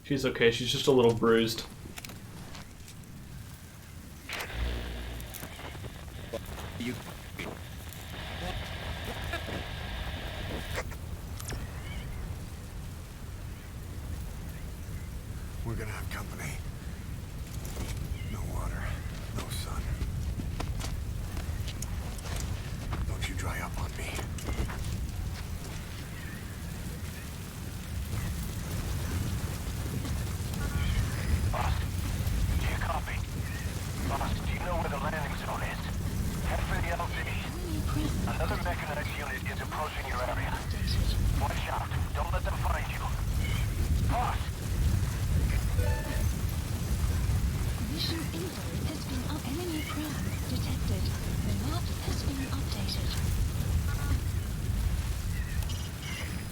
She's okay, she's just a little bruised. We're gonna have company. No water, no sun. Don't you dry up on me. Boss, do you copy? Boss, do you know where the landing zone is? Head for the LZ. Another mechanized unit is approaching your area. Watch out. Don't let them find you. Boss! Mission info has been up. Enemy craft detected. The map has been updated.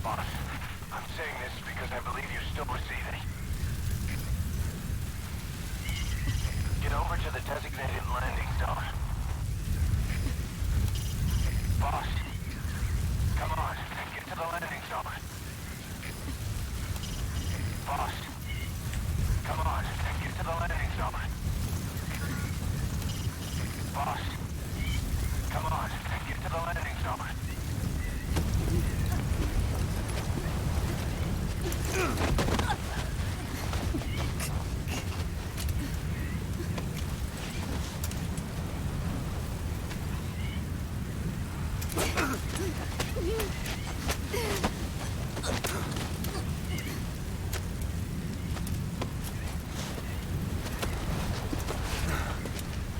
Boss, I'm saying this because I believe you're still receiving. Get over to the designated landing zone. Boss, come on, get to the landing zone. Boss, come on, get to the landing zone. Boss, come on, get to the landing zone.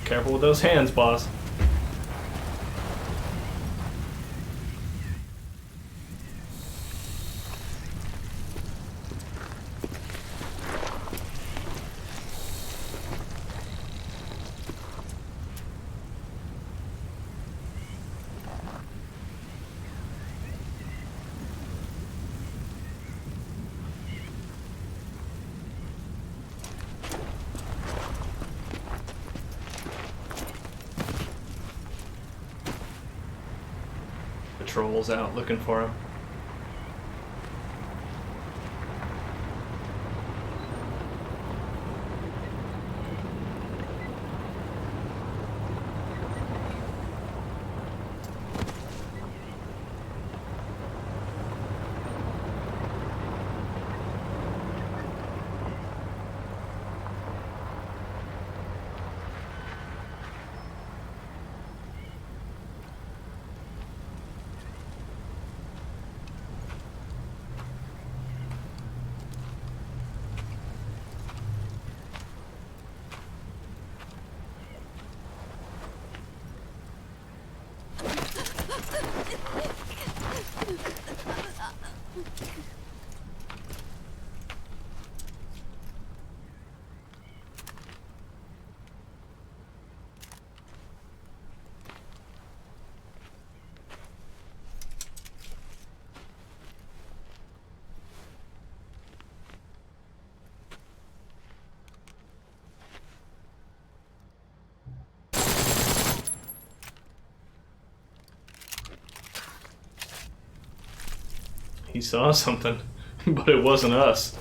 Careful with those hands, boss. Patrol's out looking for him. He saw something, but it wasn't us.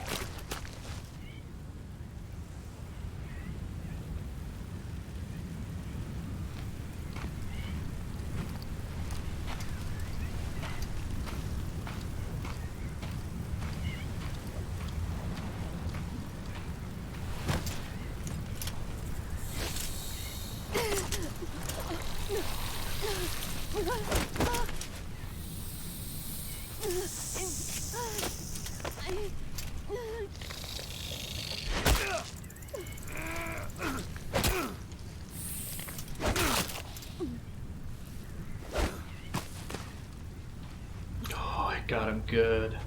Got him good.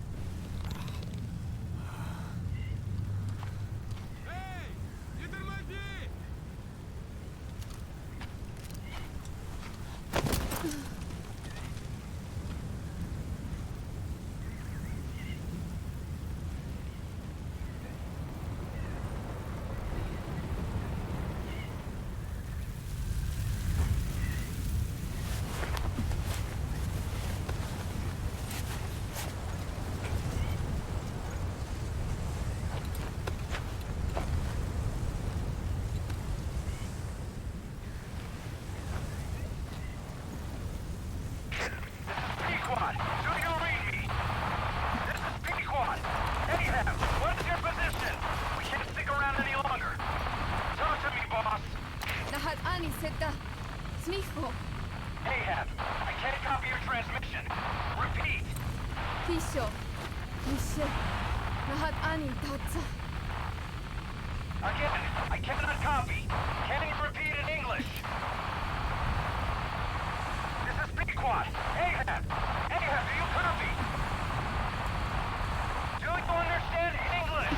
Ahab, I can't copy your transmission. Repeat. Again, I cannot copy. Can you repeat in English? This is Pequod. Ahab! Ahab, do you copy? Do you understand English?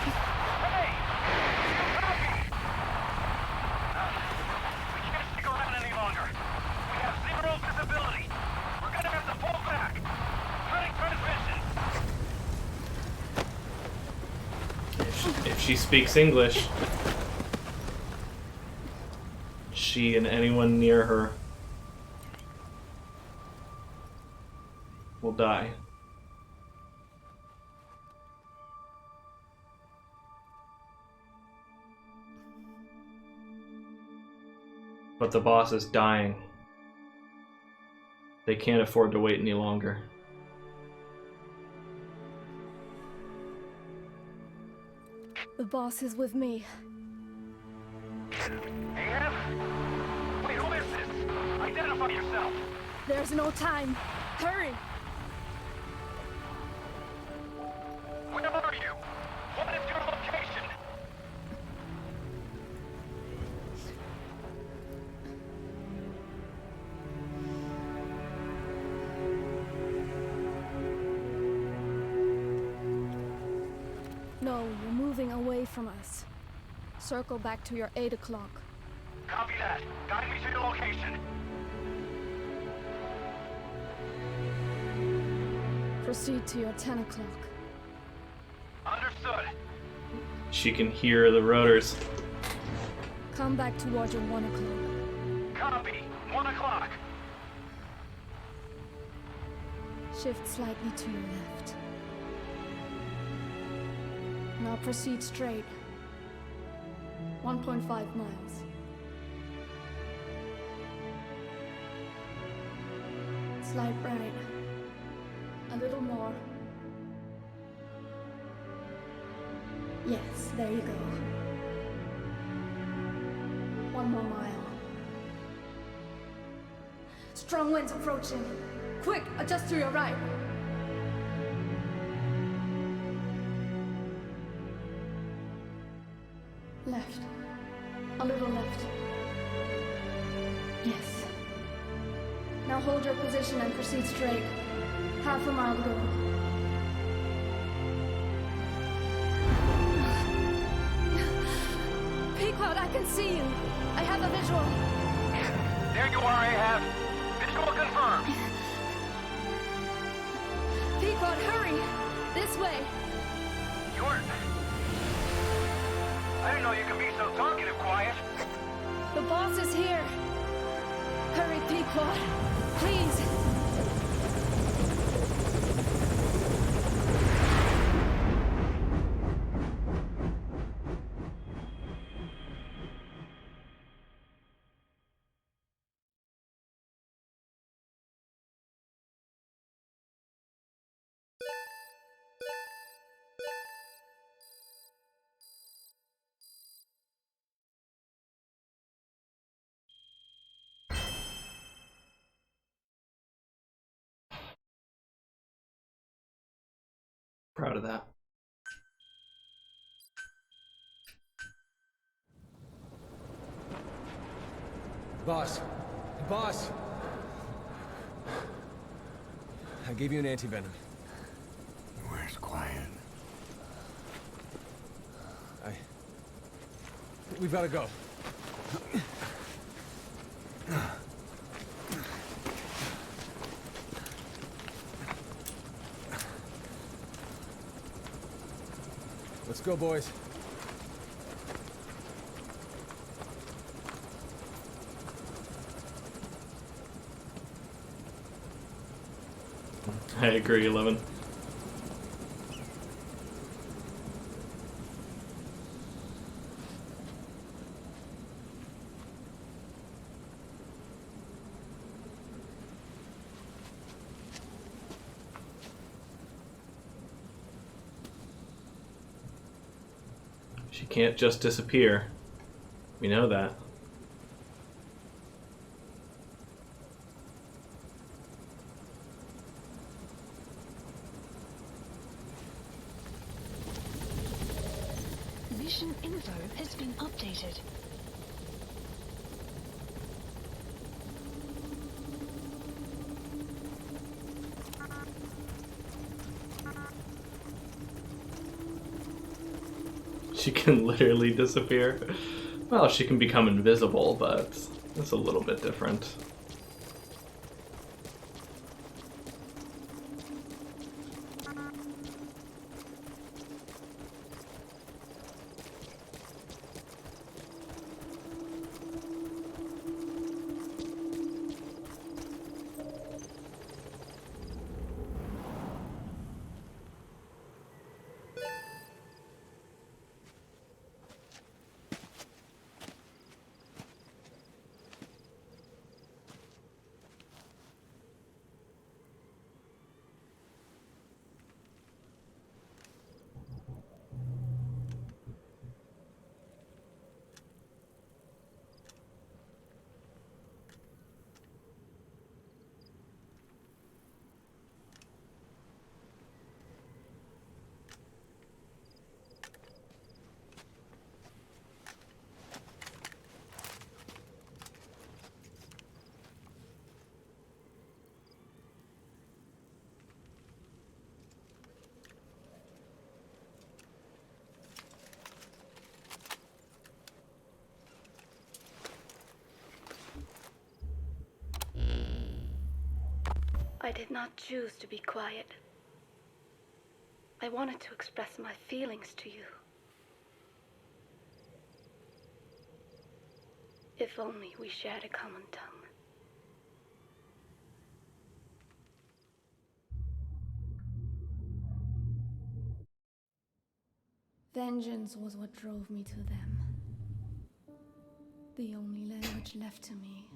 Hey! Do you copy? We can't stick around any longer. We have zero visibility. We're gonna have to pull back. Cutting transmission. If she speaks English, she and anyone near her will die. But the boss is dying. They can't afford to wait any longer. The boss is with me. Ahab? Wait, who is this? Identify yourself. There's no time. Hurry! Where are you? What is your location? No, you're moving away from us. Circle back to your 8 o'clock. Copy that. Guide me to your location. Proceed to your 10 o'clock. Understood. She can hear the rotors. Come back towards your 1 o'clock. Copy. 1 o'clock. Shift slightly to your left. Now proceed straight. 1.5 miles. Slide right. A little more. Yes, there you go. 1 more mile. Strong winds approaching. Quick, adjust to your right. Left. A little left. Yes. Now hold your position and proceed straight. Half a mile to go. Pequod, I can see you. I have a visual. There you are, Ahab. Visual confirmed. Pequod, hurry! This way. You're... I didn't know you could be so talkative, Quiet. The boss is here. Hurry, Pequod. Please. Proud of that. Boss. Boss! I gave you an antivenom. Relax, quiet. We've got to go. Let's go, boys. I agree, 11. She can't just disappear. We know that. Mission info has been updated. She can literally disappear. Well, she can become invisible, but it's a little bit different. I did not choose to be quiet. I wanted to express my feelings to you. If only we shared a common tongue. Vengeance was what drove me to them. The only language left to me,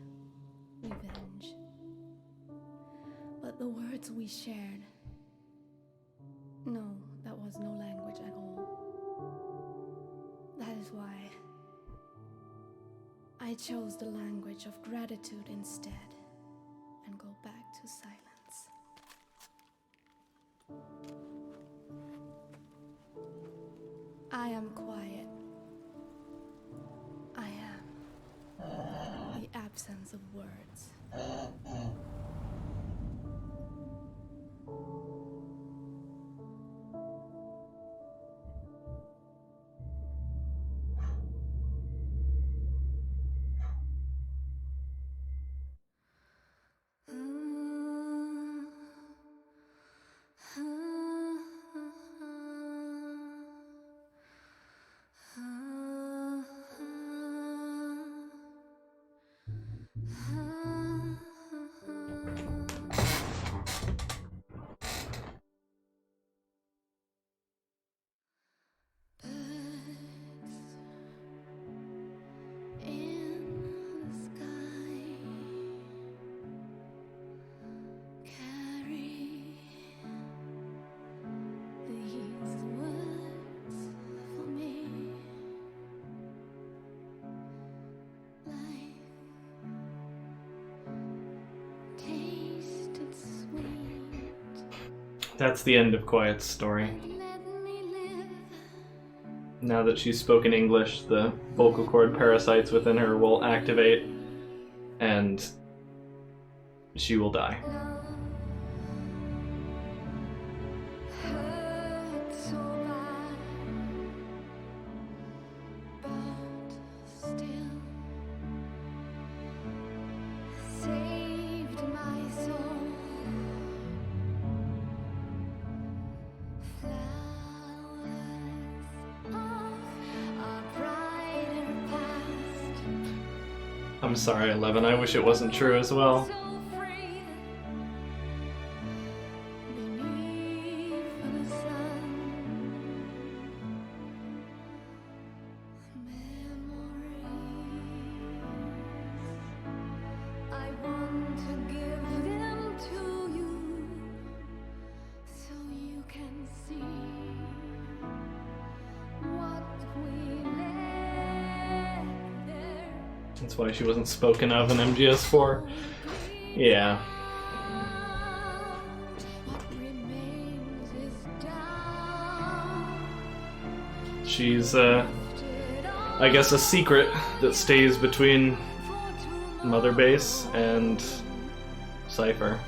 revenge. But the words we shared, no, that was no language at all. That is why I chose the language of gratitude instead and go back to silence. I am quiet. I am the absence of words. That's the end of Quiet's story. Now that she's spoken English, the vocal cord parasites within her will activate, and she will die. I'm sorry, 11. I wish it wasn't true as well. That's why she wasn't spoken of in MGS4. Yeah. She's, I guess, a secret that stays between Mother Base and Cypher.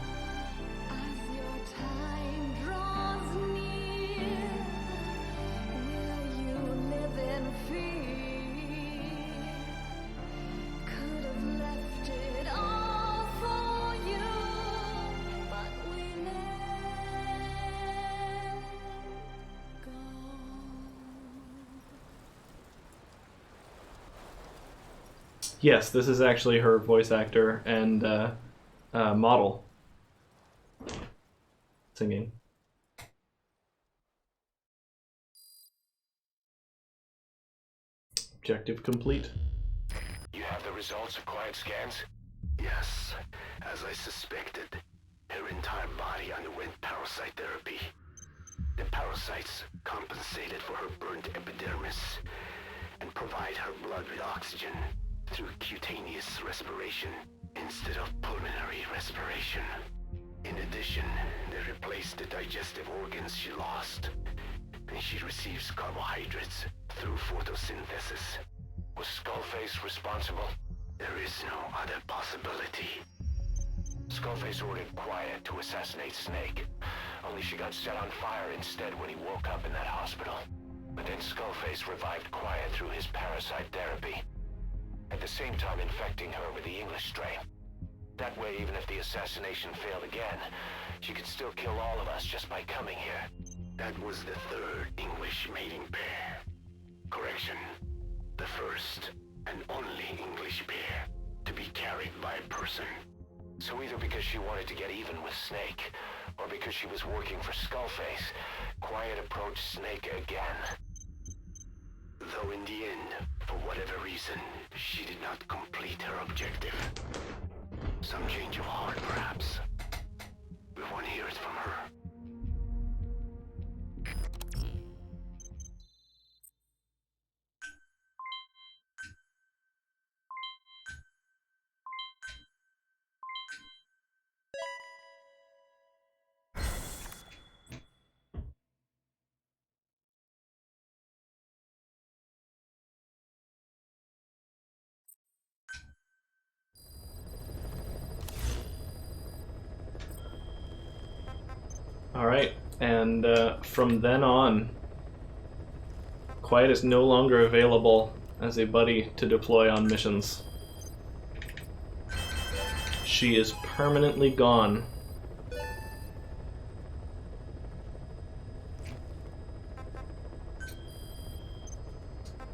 Yes, this is actually her voice actor and model singing. Objective complete. You have the results of quiet scans? Yes, as I suspected. Her entire body underwent parasite therapy. The parasites compensated for her burnt epidermis and provide her blood with oxygen through cutaneous respiration instead of pulmonary respiration. In addition, they replaced the digestive organs she lost, and she receives carbohydrates through photosynthesis. Was Skullface responsible? There is no other possibility. Skullface ordered Quiet to assassinate Snake, only she got set on fire instead when he woke up in that hospital. But then Skullface revived Quiet through his parasite therapy, at the same time infecting her with the English strain. That way, even if the assassination failed again, she could still kill all of us just by coming here. That was the third English mating pair. Correction. The first and only English pair to be carried by a person. So either because she wanted to get even with Snake, or because she was working for Skullface, Quiet approached Snake again. Though in the end, for whatever reason, she did not complete her objective. Some change of heart, perhaps. We want to hear it from her. Alright, and from then on, Quiet is no longer available as a buddy to deploy on missions. She is permanently gone.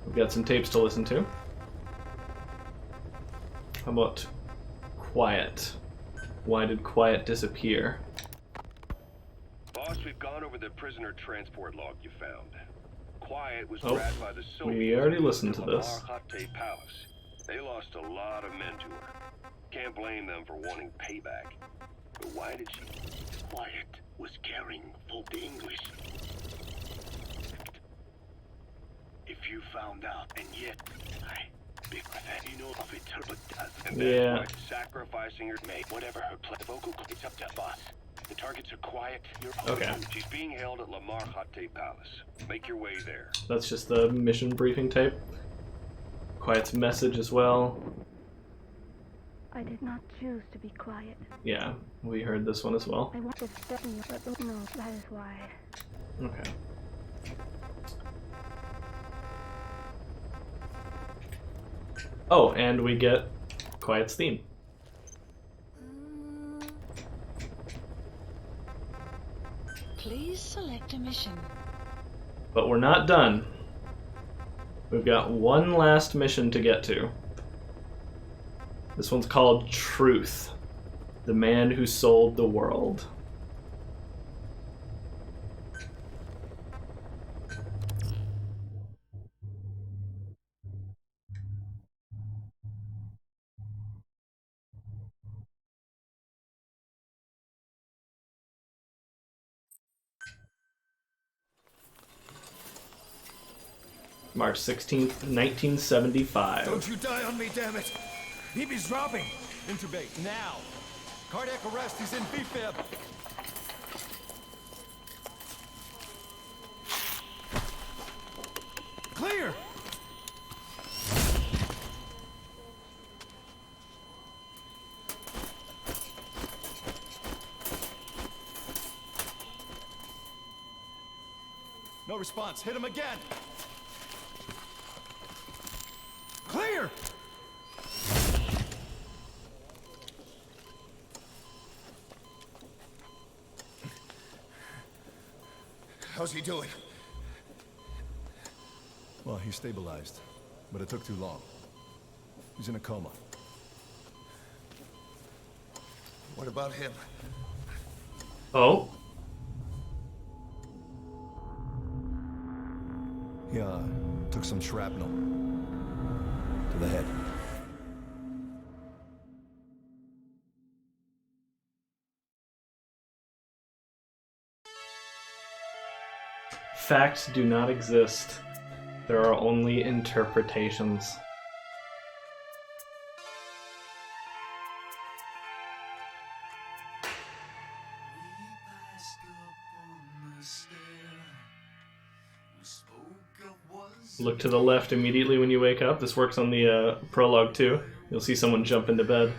We've got some tapes to listen to. How about Quiet? Why did Quiet disappear? Boss, we've gone over the prisoner transport log you found. Quiet was Oh, grabbed by the Soviets. we already listened to the this. Lamar-Hatte Palace. They lost a lot of men to her. Can't blame them for wanting payback. But why did she? Quiet was carrying faulty English. If you found out, and yet, big you know of it, but And Yeah. that's why sacrificing her mate, whatever her vocal, it's up to boss. The targets are Quiet. You're Okay. She's being held at Lamar-Hatte Palace. Make your way there. That's just the mission briefing tape. Quiet's message as well. I did not choose to be quiet. Yeah, we heard this one as well. I wanted to stay, but no, that is why. Okay. Oh, and we get Quiet's theme. Please select a mission. But we're not done. We've got one last mission to get to. This one's called Truth. The Man Who Sold the World. March 16th, 1975. Don't you die on me, damn it! He's dropping! Intubate, now! Cardiac arrest, he's in BFF! Clear! No response, hit him again! Clear! How's he doing? Well, he's stabilized, but it took too long. He's in a coma. What about him? Oh? Yeah, took some shrapnel. To the head. Facts do not exist. There are only interpretations. Look to the left immediately when you wake up. This works on the prologue too. You'll see someone jump into bed.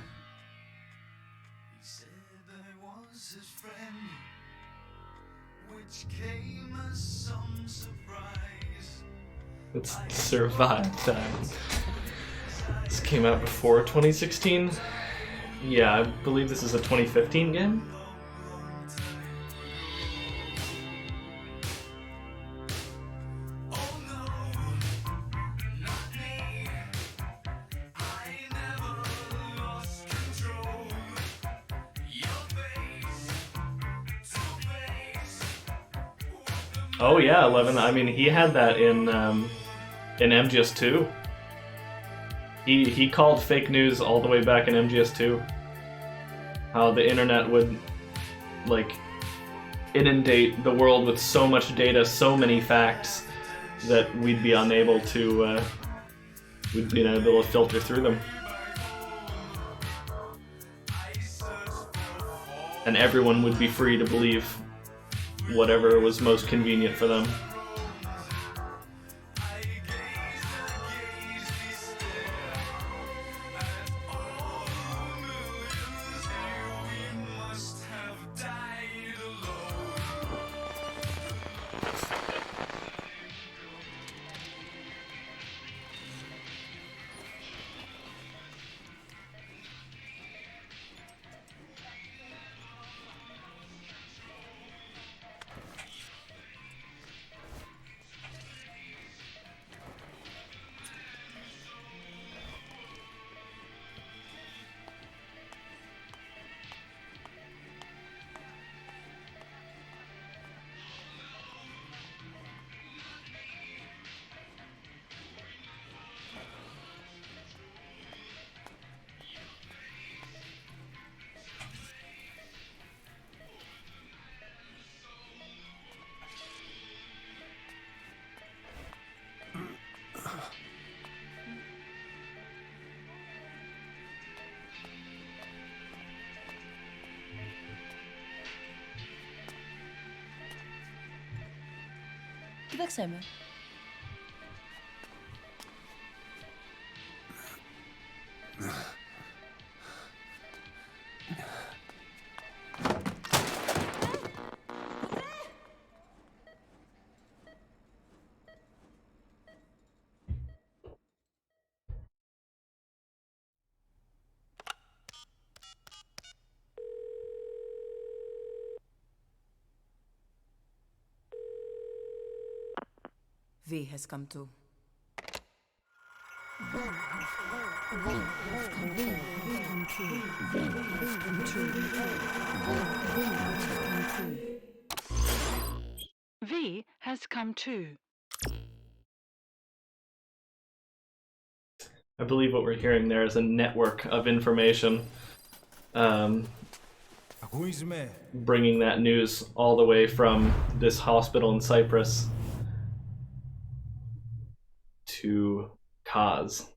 It's survived that. This came out before 2016. Yeah, I believe this is a 2015 game. Oh yeah, 11. I mean, he had that in MGS2. He called fake news all the way back in MGS2. How the internet would, like, inundate the world with so much data, so many facts, that we'd be unable to filter through them. And everyone would be free to believe whatever was most convenient for them. Wechselmy. V has come to. V has come too. I believe what we're hearing there is a network of information bringing that news all the way from this hospital in Cyprus to Kaz.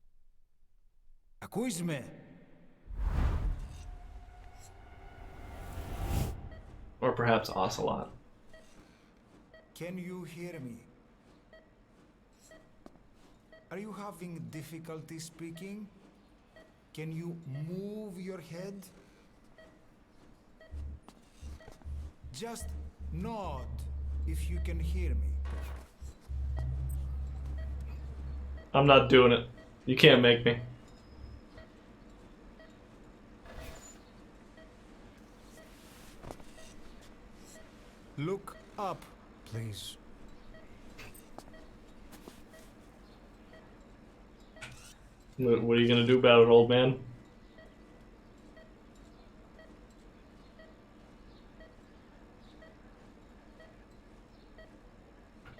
Or perhaps Ocelot. Can you hear me? Are you having difficulty speaking? Can you move your head? Just nod if you can hear me. I'm not doing it. You can't make me. Look up, please. What are you gonna do about it, old man?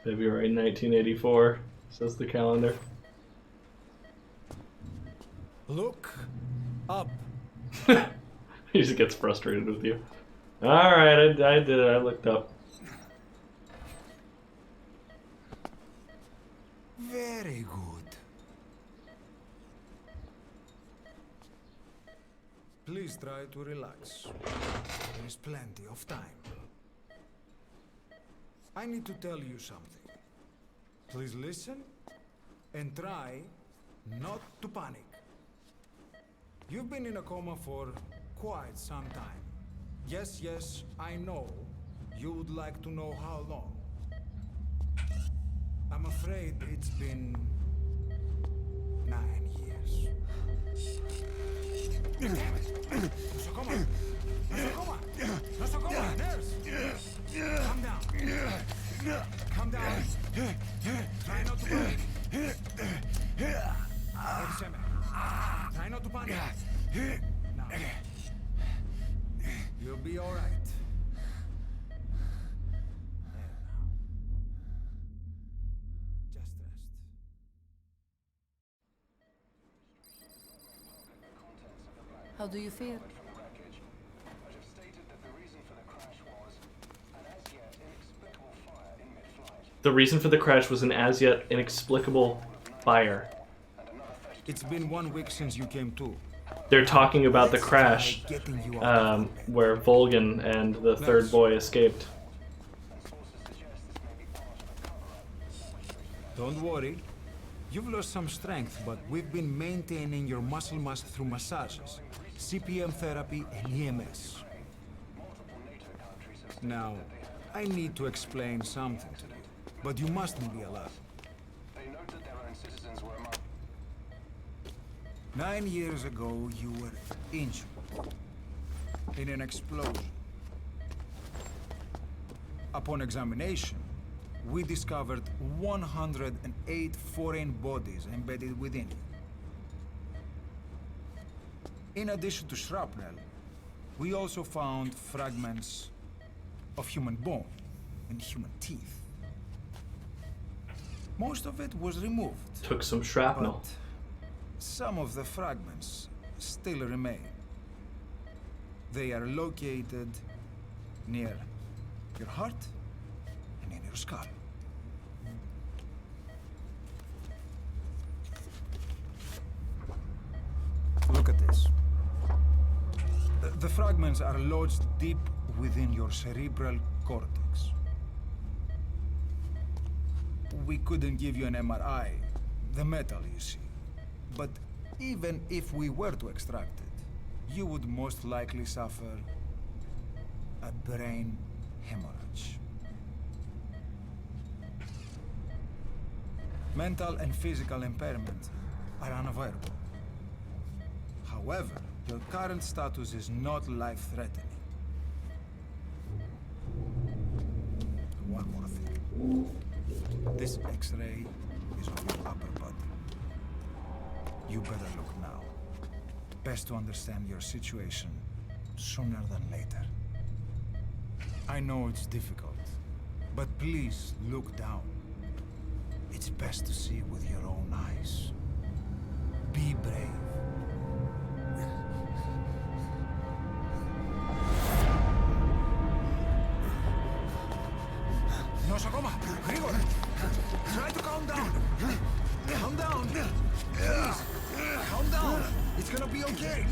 February 1984, says the calendar. Look up. He just gets frustrated with you. Alright, I did it. I looked up. Very good. Please try to relax. There is plenty of time. I need to tell you something. Please listen and try not to panic. You've been in a coma for quite some time. Yes, yes, I know. You would like to know how long. I'm afraid it's been 9 years. Nosocoma! Nosocoma! Nosocoma! Nurse! Calm down. Calm down. Try not to panic. Try not to panic. Now. You'll be all right. Just rest. How do you feel? The reason for the crash was an as yet inexplicable fire. It's been 1 week since you came to. They're talking about the crash where Volgan and the third boy escaped. Don't worry. You've lost some strength, but we've been maintaining your muscle mass through massages, CPM therapy, and EMS. Now, I need to explain something to you, but you mustn't be alarmed. 9 years ago, you were injured in an explosion. Upon examination, we discovered 108 foreign bodies embedded within you. In addition to shrapnel, we also found fragments of human bone and human teeth. Most of it was removed. Took some shrapnel. But some of the fragments still remain. They are located near your heart and in your skull. Look at this. The fragments are lodged deep within your cerebral cortex. We couldn't give you an MRI, the metal, you see. But even if we were to extract it, you would most likely suffer a brain hemorrhage. Mental and physical impairment are unavoidable. However, your current status is not life-threatening. One more thing. This X-ray is of your upper body. You better look now. best to understand your situation sooner than later. I know it's difficult, but please look down. It's best to see with your own eyes. Be brave. Nosakoma, Grigor! Try to calm down! Calm down! Please! Calm down! It's gonna be okay!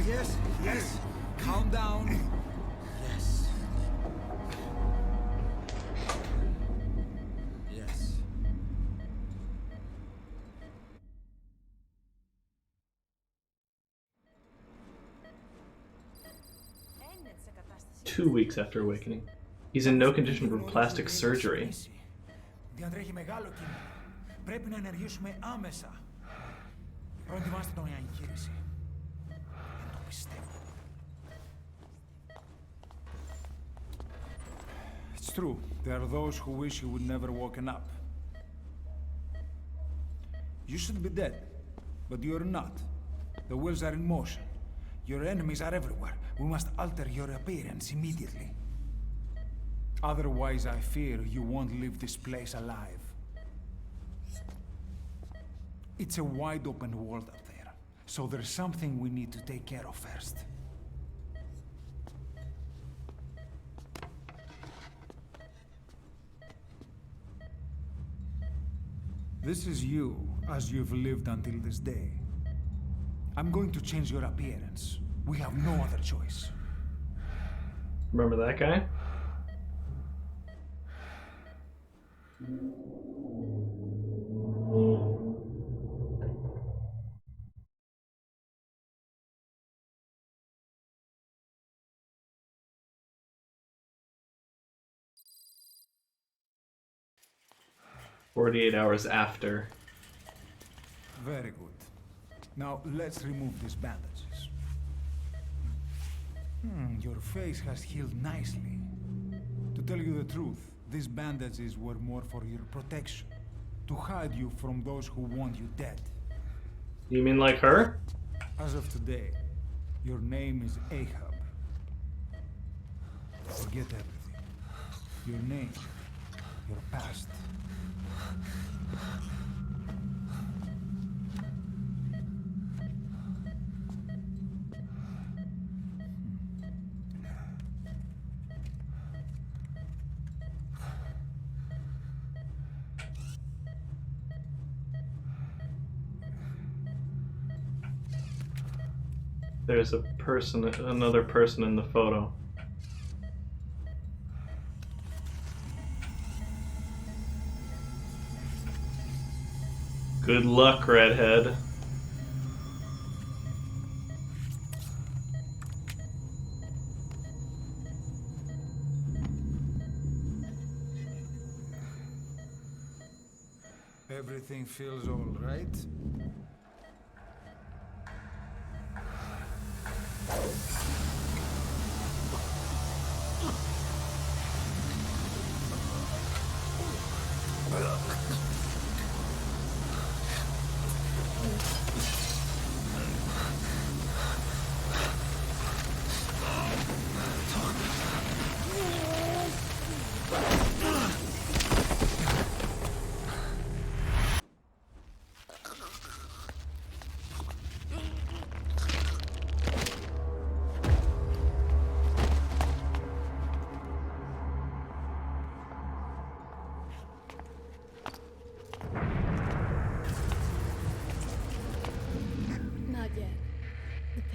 Yes, yes! Calm down! Yes. Yes. Two weeks after awakening. He's in no condition for plastic surgery. Διατρέχει μεγάλο κίνδυνο. Πρέπει να ενεργήσουμε άμεσα. Προετοιμάστε τον για εγχείρηση. Δεν το πιστεύω. It's true. There are those who wish you would never woken up. You should be dead, but you're not. The wheels are in motion. Your enemies are everywhere. We must alter your appearance immediately. Otherwise, I fear you won't leave this place alive. It's a wide open world up there, so there's something we need to take care of first. This is you, as you've lived until this day. I'm going to change your appearance. We have no other choice. Remember that guy? "48 hours after." Very good. Now let's remove these bandages. Your face has healed nicely. To tell you the truth, these bandages were more for your protection, to hide you from those who want you dead. You mean like her? As of today, your name is Ahab. Forget everything. Your name, your past. There's a person, another person in the photo. Good luck, Redhead. Everything feels all right?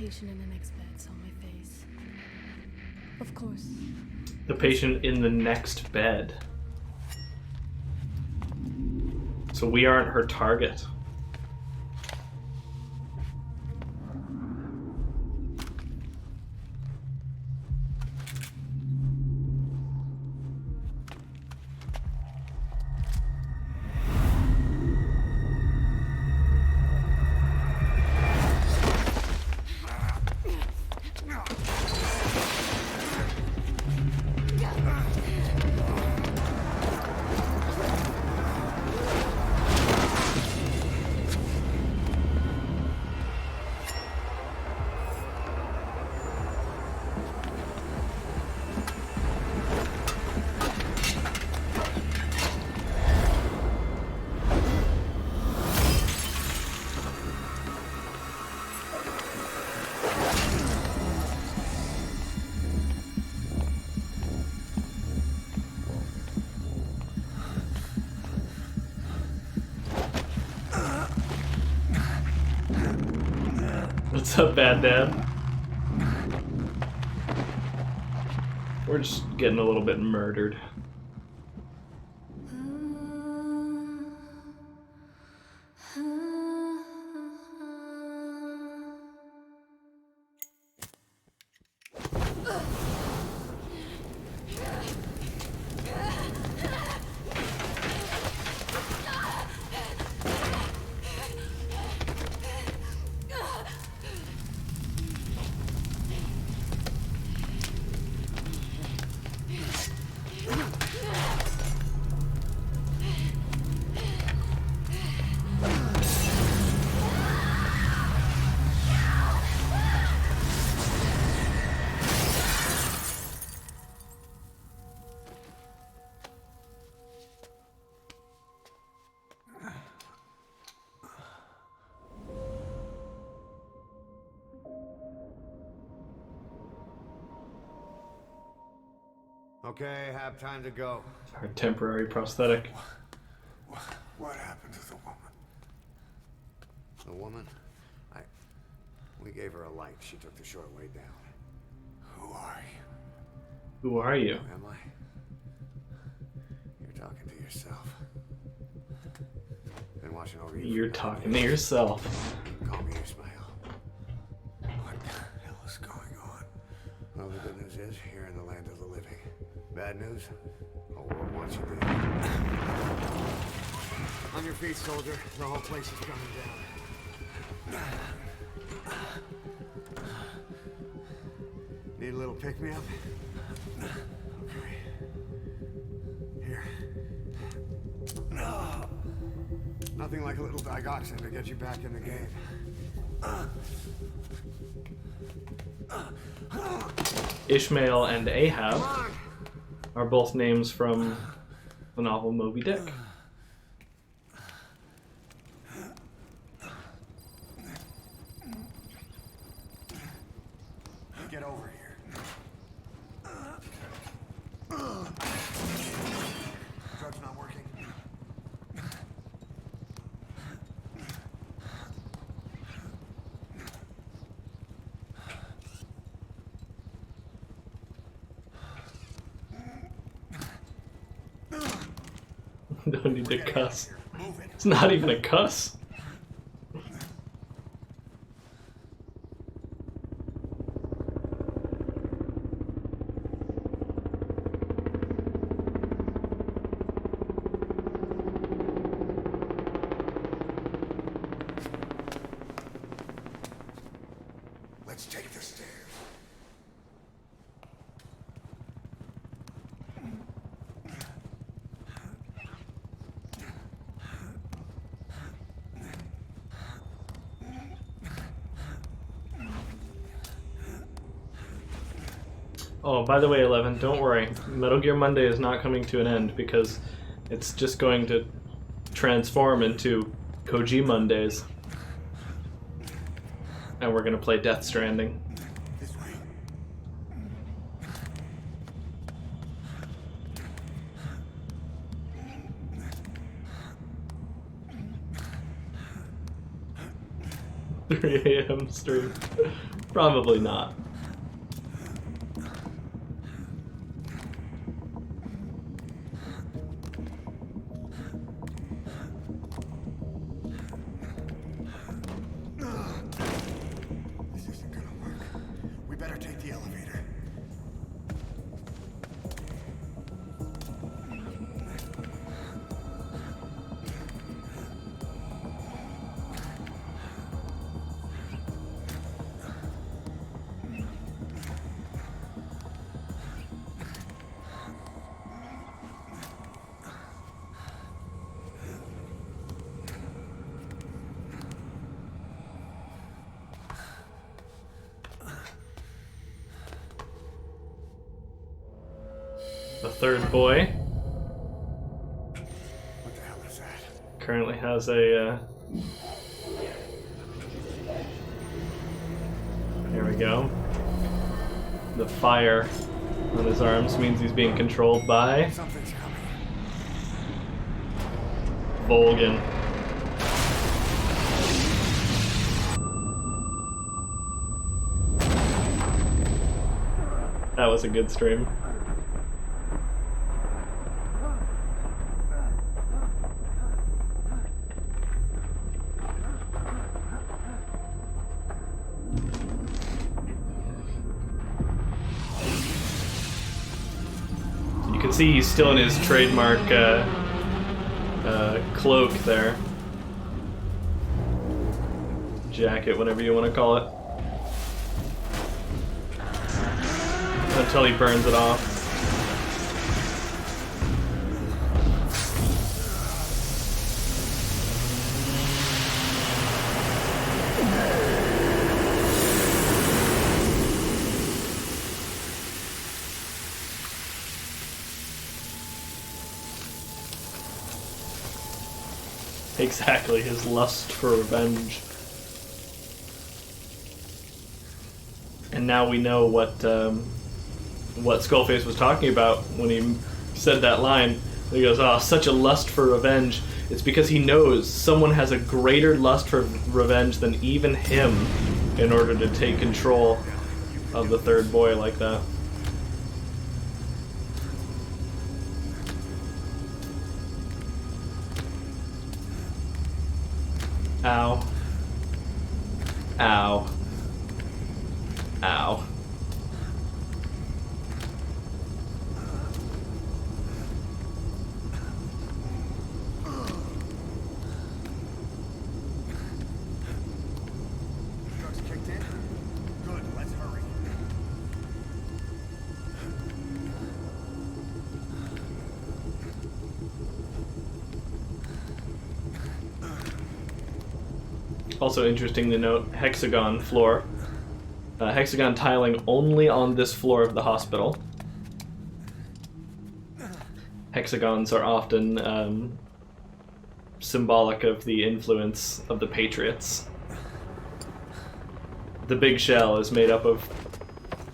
Patient in the next bed saw my face. Of course. The patient in the next bed. So we aren't her target. What's up, Bad Dad? We're just getting a little bit murdered. Okay, have time to go. Our temporary prosthetic. What happened to the woman? The woman? We gave her a light. She took the short way down. Who are you? Who are you? Am I? You're talking to yourself. Been watching over you. You're talking to yourself. Call me Ishmael. What the hell is going on? Well, the good news is, you're in the land of the living. Bad news? The world wants you dead. On your feet, soldier. The whole place is coming down. Need a little pick-me-up? Okay. Here. Nothing like a little digoxin to get you back in the game. Ishmael and Ahab are both names from the novel Moby Dick. Get over here. Drug's not working. Don't need to cuss. It's not even a cuss. Let's take the stairs. Oh, by the way, 11, don't worry. Metal Gear Monday is not coming to an end because it's just going to transform into Koji Mondays. And we're going to play Death Stranding. This way. 3 a.m. stream. Probably not. The third boy What the hell is that? currently has a there we go. The fire on his arms means he's being controlled by Something's coming. Volgan. That was a good stream. You can see he's still in his trademark cloak there. Jacket, whatever you want to call it. Until he burns it off. Exactly, his lust for revenge. And now we know what Skullface was talking about when he said that line. He goes, "Oh, such a lust for revenge." It's because he knows someone has a greater lust for revenge than even him in order to take control of the third boy like that. Ow. Ow. Ow. Drugs kicked in? Good, let's hurry. Also interesting to note, hexagon floor. Hexagon tiling only on this floor of the hospital. Hexagons are often symbolic of the influence of the Patriots. The big shell is made up of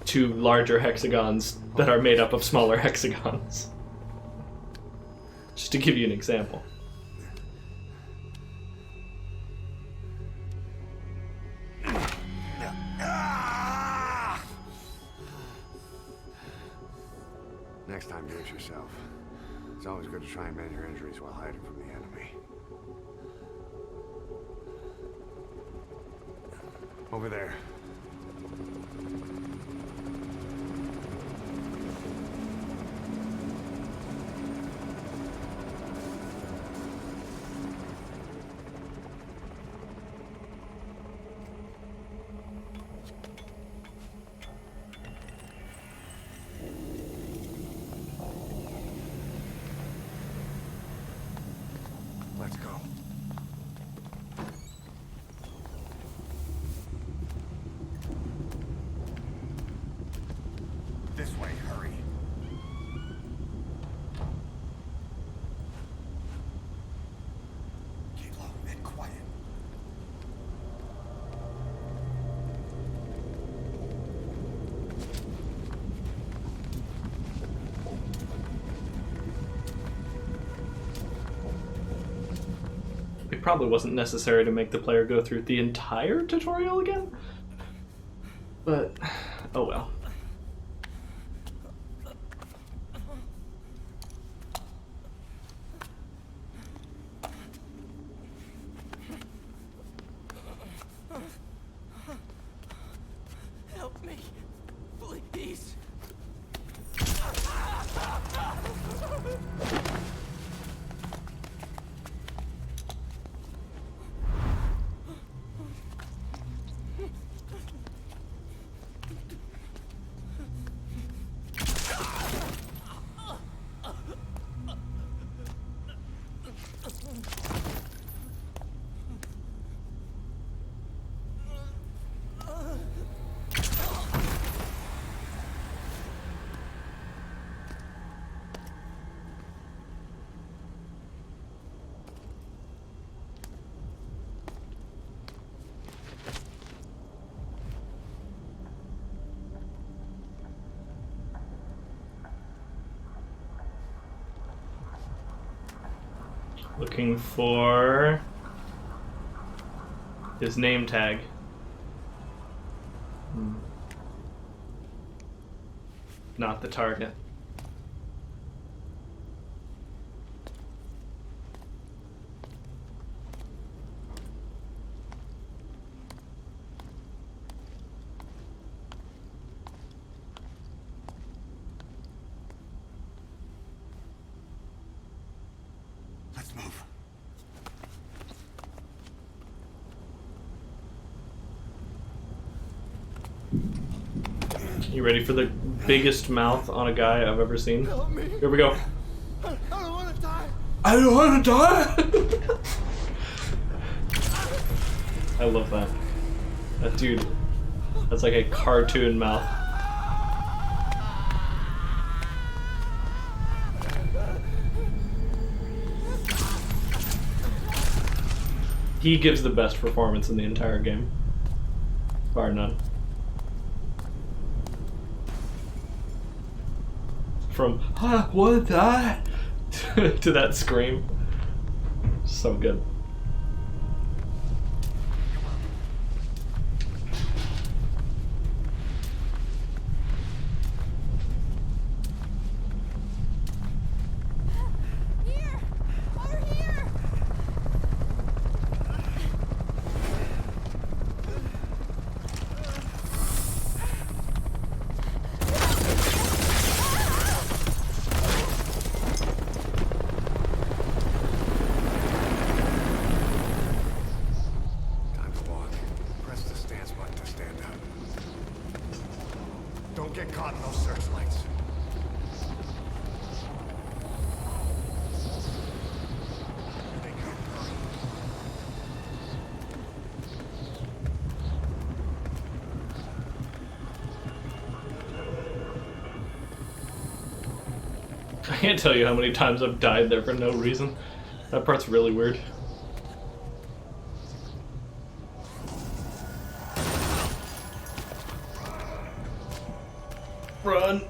two larger hexagons that are made up of smaller hexagons. Just to give you an example. Next time, do it yourself. It's always good to try and mend your injuries while hiding from the enemy. Over there. Let's go. This way, hurry. Keep low and quiet. It probably wasn't necessary to make the player go through the entire tutorial again, but oh well. Help me, please. Looking for his name tag. not the target. Let's move. You ready for the biggest mouth on a guy I've ever seen? Here we go. I don't want to die. I don't want to die! I love that. That dude, that's like a cartoon mouth. He gives the best performance in the entire game. Bar none. From, I wanna die, to that scream. So good. Time to walk. Press the stance button to stand up. Don't get caught in those searchlights. I can't tell you how many times I've died there for no reason. That part's really weird. Run!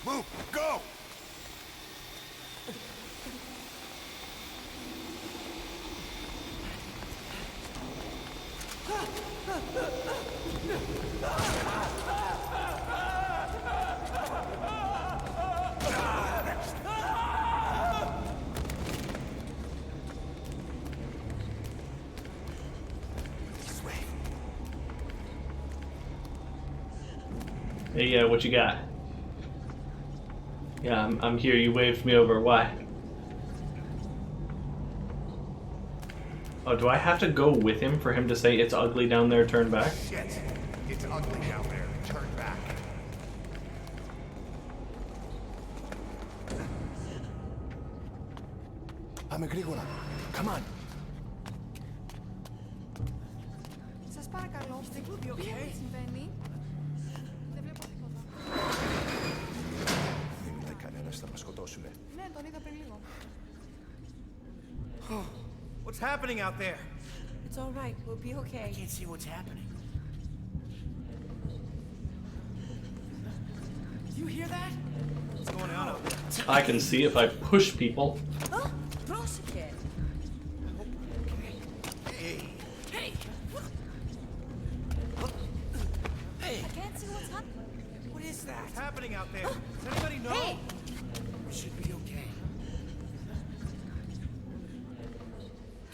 Move! Go! Hey, what you got? Yeah, I'm here. You waved me over. Why? Oh, do I have to go with him for him to say it's ugly down there, turn back? Shit! It's ugly down there. Turn back. Πάμε γρήγορα. Come on. Σας παρακαλώ, τι συμβαίνει? Δεν βλέπω τίποτα. Δεν είναι κανένας, θα μας σκοτώσουνε. Ναι, τον είδα πριν λίγο. What's happening out there? It's all right. We'll be okay. I can't see what's happening. You hear that? What's going on out there? I can see if I push people. Oh, πρόσεχε. Hey. Hey. Hey. I can't see what's happening. What is that? What's happening out there? Does anybody know? Hey. We should be okay.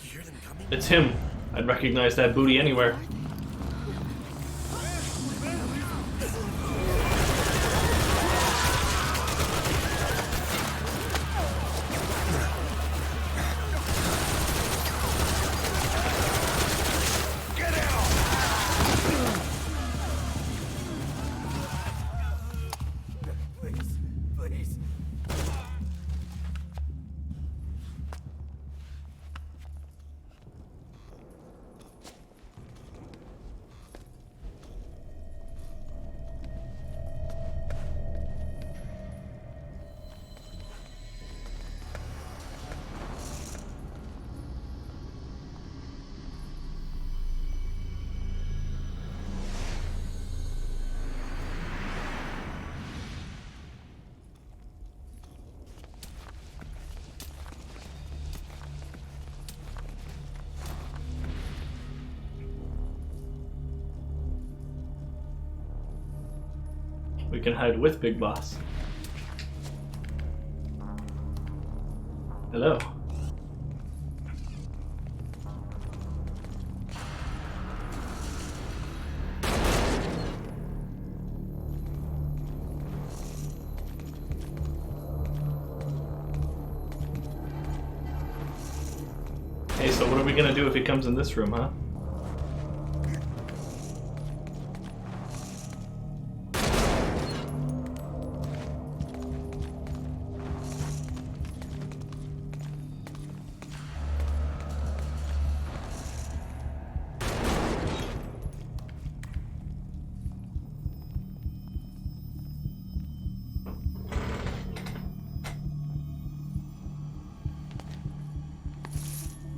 You hear them coming? It's him. I'd recognize that booty anywhere. We can hide with Big Boss. Hello. Hey, so what are we gonna do if he comes in this room, huh?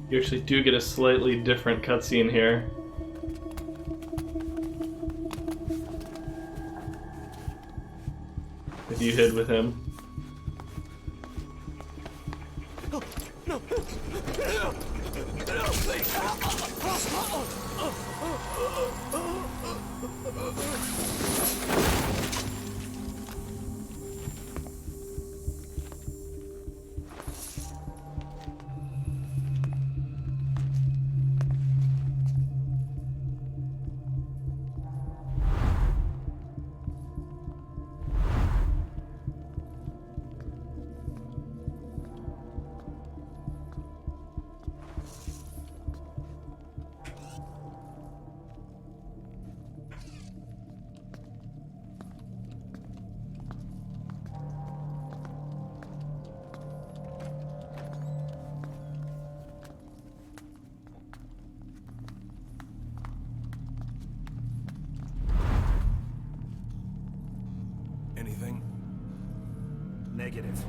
You actually do get a slightly different cutscene here. If you hid with him. Anything? Negative.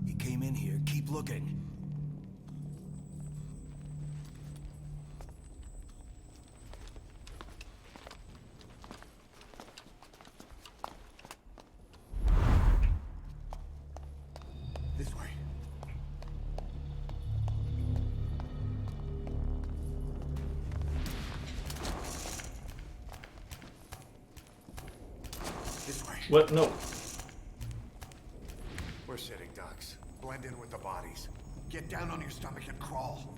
He came in here. Keep looking. This way. This way. What? No. We're sitting ducks. Blend in with the bodies. Get down on your stomach and crawl.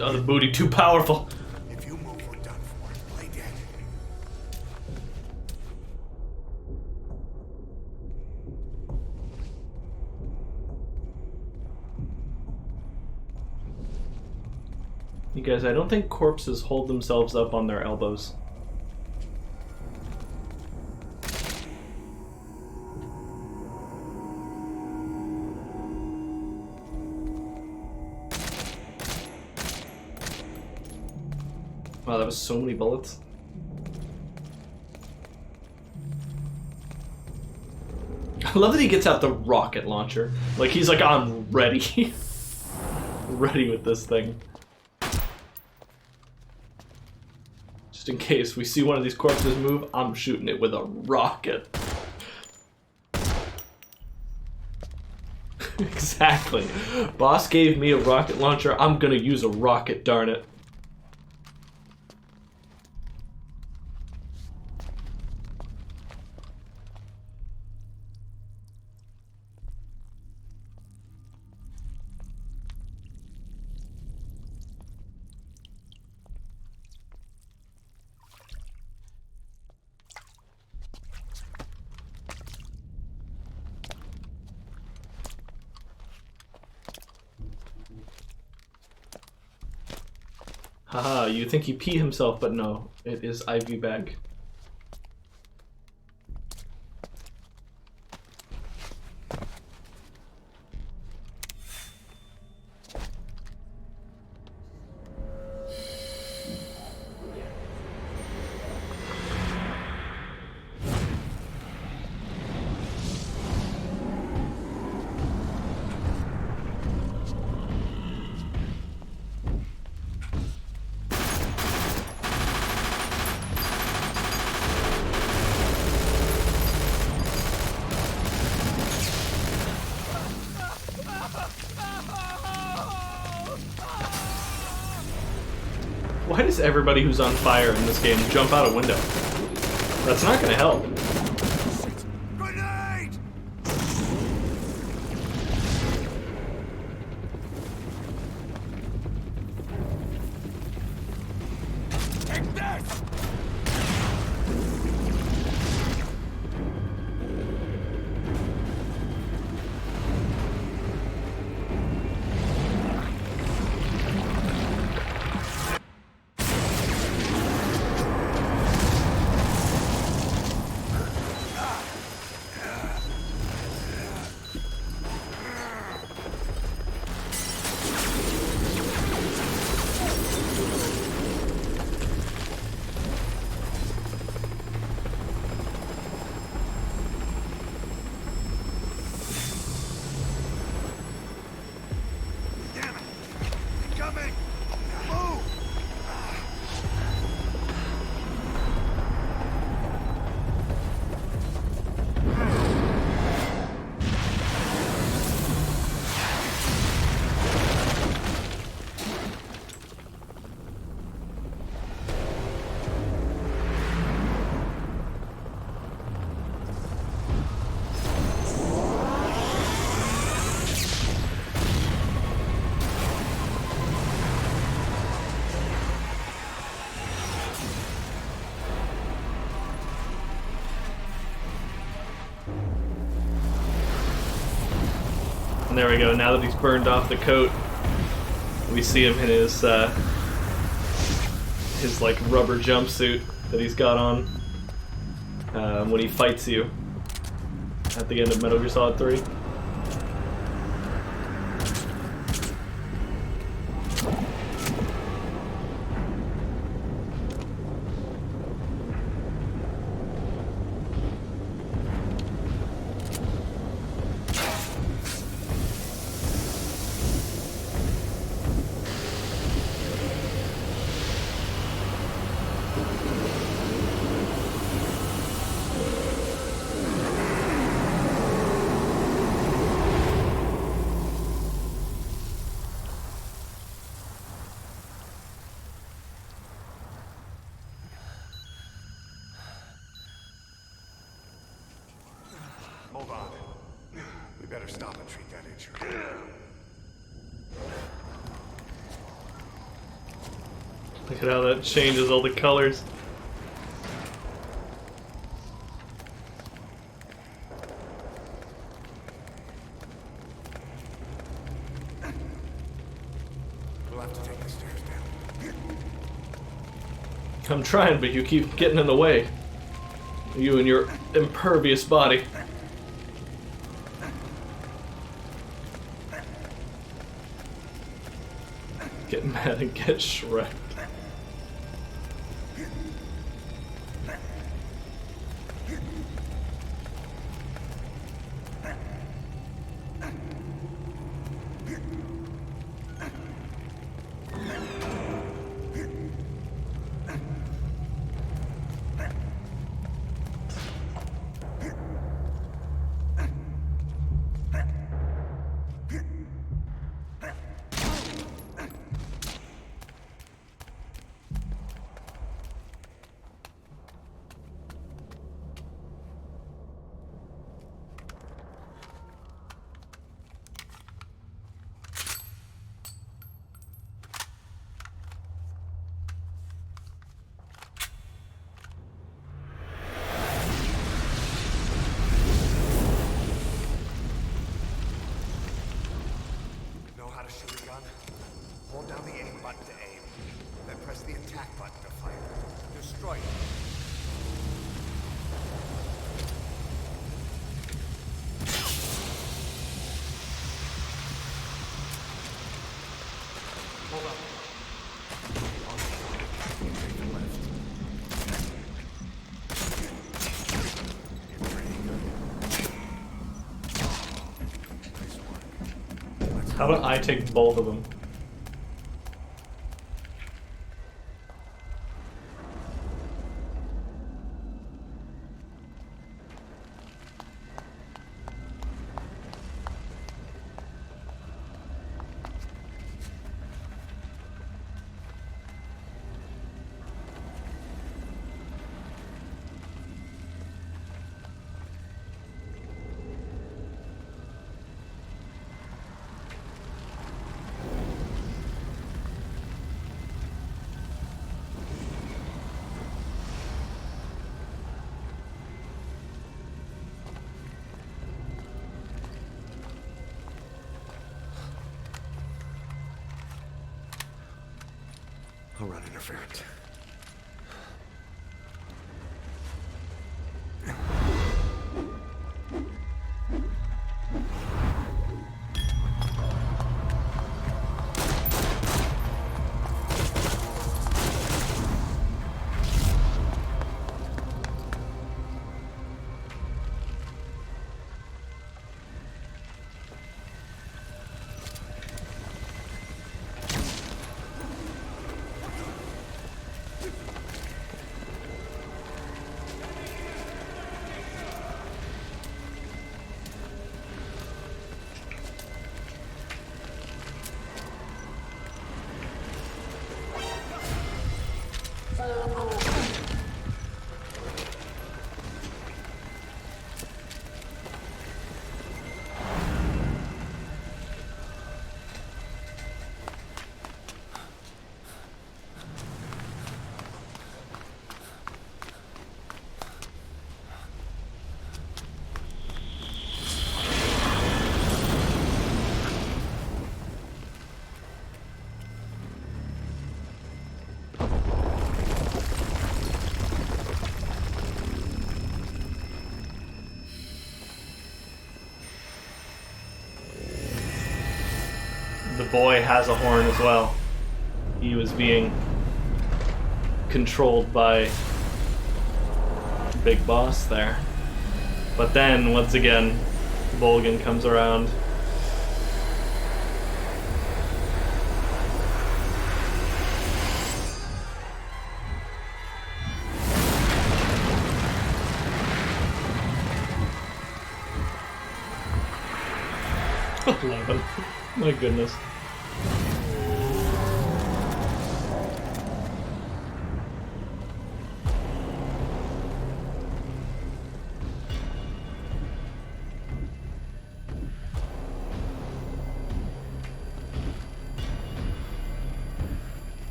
Oh, the booty too powerful. If you move, we're done for. Play dead. You guys, I don't think corpses hold themselves up on their elbows. Wow, that was so many bullets. I love that he gets out the rocket launcher. Like, he's like, I'm ready. Ready with this thing. Just in case we see one of these corpses move, I'm shooting it with a rocket. Exactly. Boss gave me a rocket launcher, I'm gonna use a rocket, darn it. Haha, you think he peed himself, but no, it is IV bag. Why does everybody who's on fire in this game jump out a window? That's not gonna help. Grenade! Take this! And there we go. Now that he's burned off the coat, we see him in his like rubber jumpsuit that he's got on when he fights you at the end of Metal Gear Solid 3. Hold on. We better stop and treat that injury. Look at how that changes all the colors. We'll have to take the stairs down. I'm trying, but you keep getting in the way. You and your impervious body. Get mad and get shreked. Know how to shoot a gun? Hold down the aim button to aim, then press the attack button to fire. Destroy it. Hold up. How about I take both of them? run interference. The boy has a horn as well. He was being controlled by Big Boss there. But then, once again, Volgin comes around. $11. My goodness.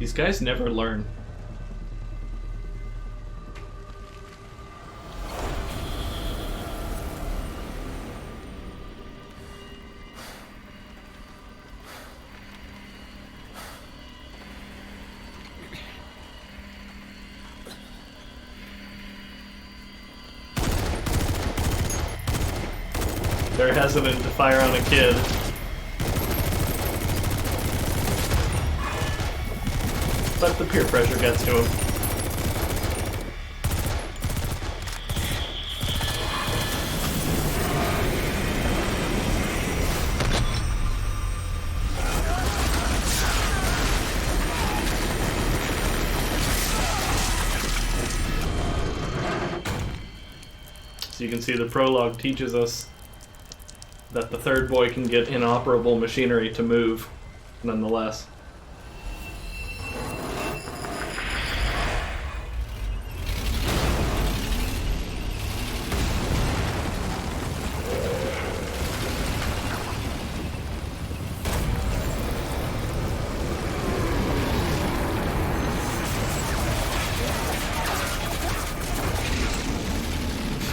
These guys never learn. They're hesitant to fire on a kid. But the peer pressure gets to him. So you can see the prologue teaches us that the third boy can get inoperable machinery to move, nonetheless.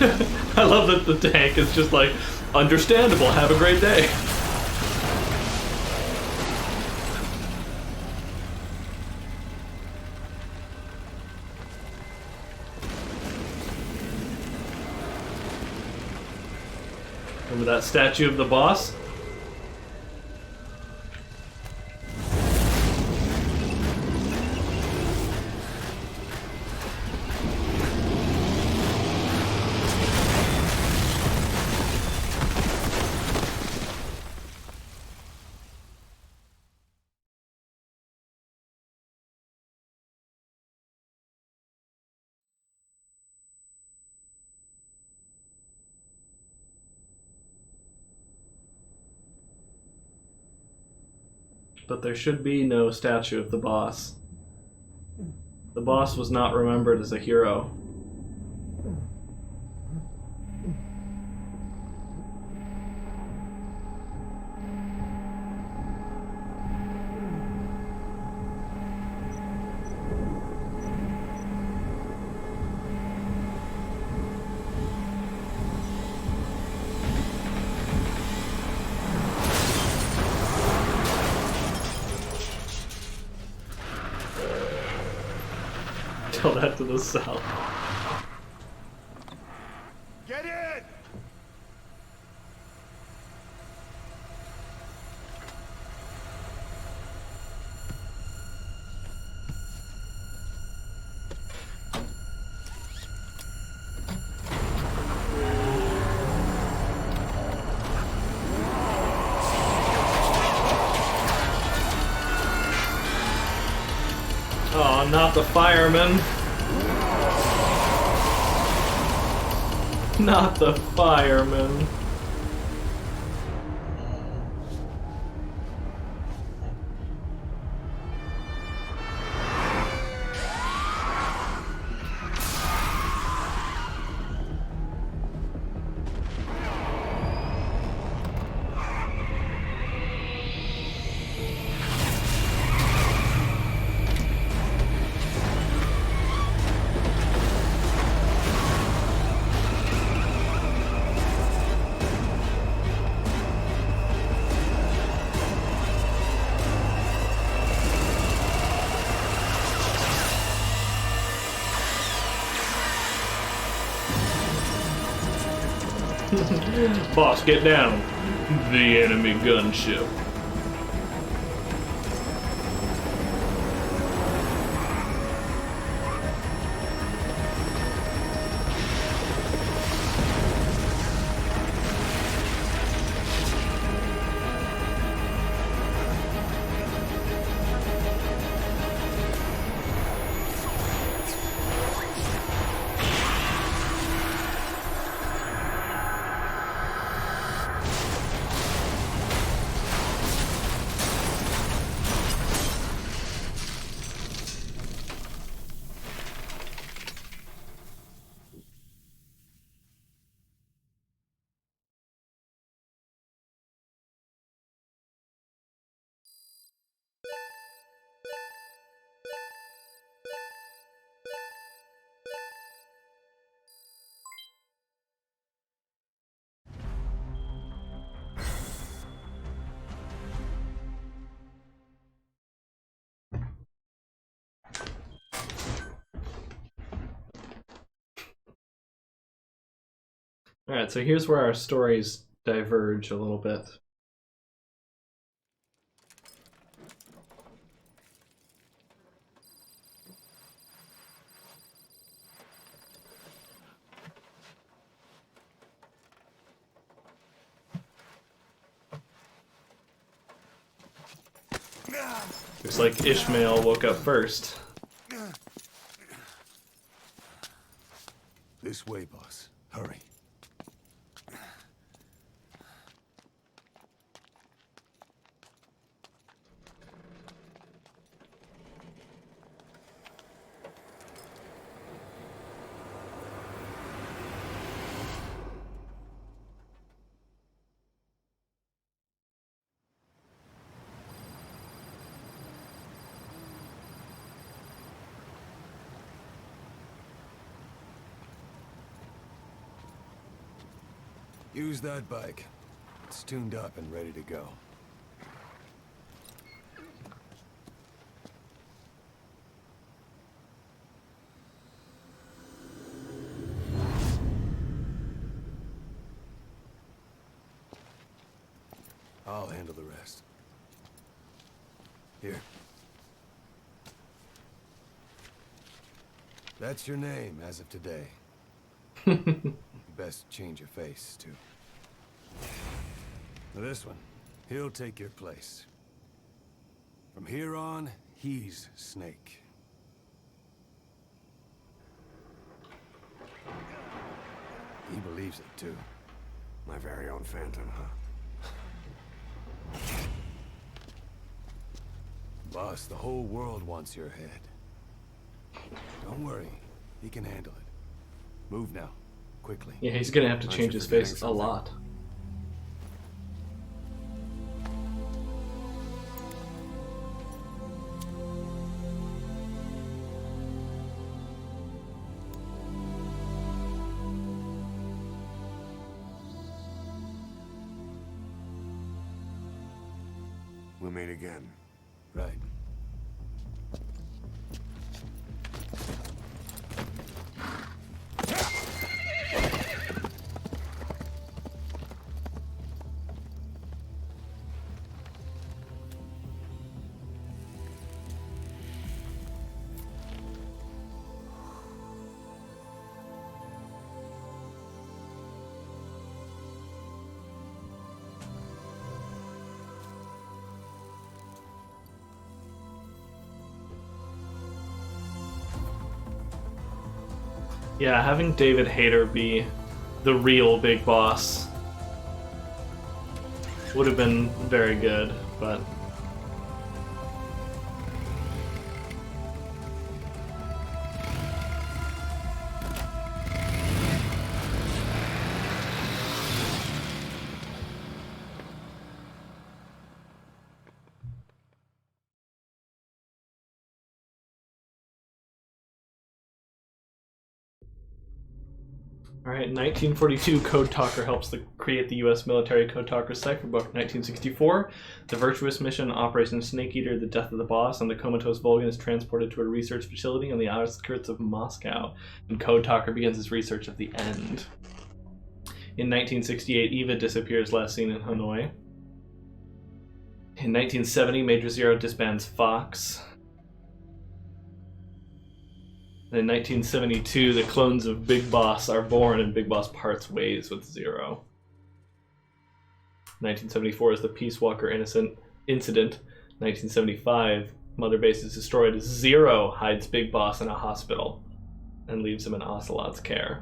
I love that the tank is just like, understandable, have a great day. Remember that statue of the boss? But there should be no statue of the boss. The boss was not remembered as a hero. Tell that to the south. Get in! Oh, not the fireman. Not the fireman. Boss, get down. The enemy gunship. Alright, so here's where our stories diverge a little bit. Looks like Ishmael woke up first. This way, boss. Hurry. Use that bike. It's tuned up and ready to go. I'll handle the rest. Here. That's your name as of today. Best change your face, too. Now this one, he'll take your place. From here on, he's Snake. He believes it, too. My very own Phantom, huh? Boss, the whole world wants your head. Don't worry, he can handle it. Move now, quickly. Yeah, he's gonna have to change his face a lot. We'll meet again. Right. Yeah, having David Hayter be the real big boss would have been very good, but... Alright, 1942, Code Talker helps create the U.S. military Code Talker cipher book. 1964, the virtuous mission Operation Snake Eater, the death of the boss, and the comatose Volgan is transported to a research facility on the outskirts of Moscow, and Code Talker begins his research of the end. In 1968, Eva disappears, last seen in Hanoi. In 1970, Major Zero disbands Fox. In 1972, the clones of Big Boss are born and Big Boss parts ways with Zero. 1974 is the Peace Walker incident. 1975, Mother Base is destroyed. Zero hides Big Boss in a hospital and leaves him in Ocelot's care.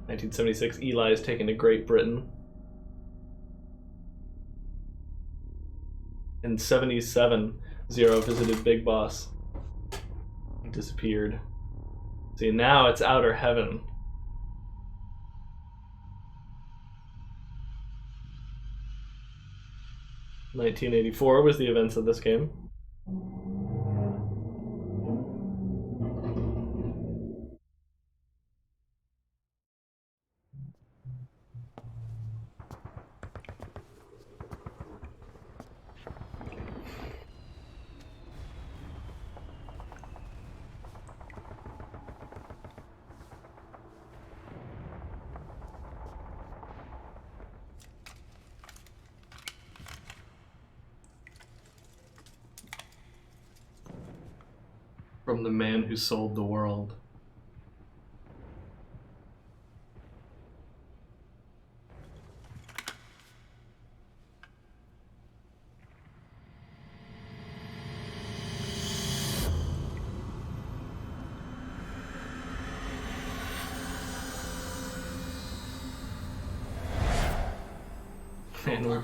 1976, Eli is taken to Great Britain. In 77, Zero visited Big Boss. Disappeared. See, now it's Outer Heaven. (1984) was the events of this game. From the man who sold the world. Man,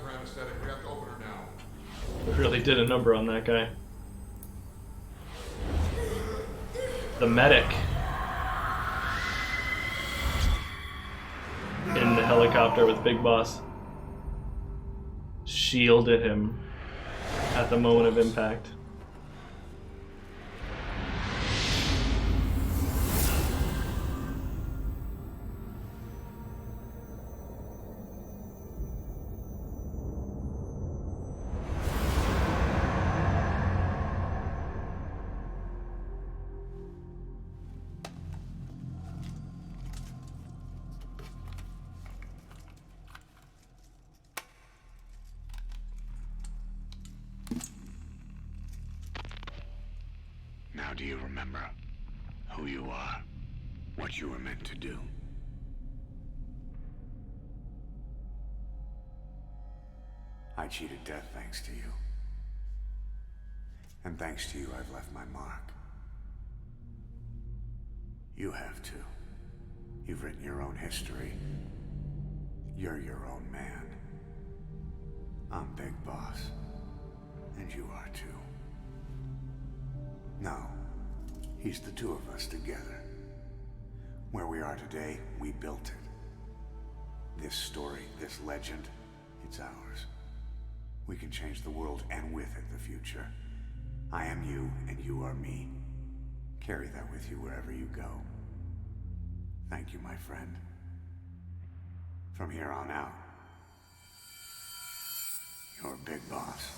we really did a number on that guy. The medic in the helicopter with Big Boss shielded him at the moment of impact. do you remember who you are? What you were meant to do? I cheated death thanks to you. And thanks to you, I've left my mark. You have too. You've written your own history. You're your own man. I'm Big Boss. And you are too. No. He's the two of us together. Where we are today, we built it. This story, this legend, it's ours. We can change the world and with it the future. I am you and you are me. Carry that with you wherever you go. Thank you, my friend. From here on out, you're Big Boss.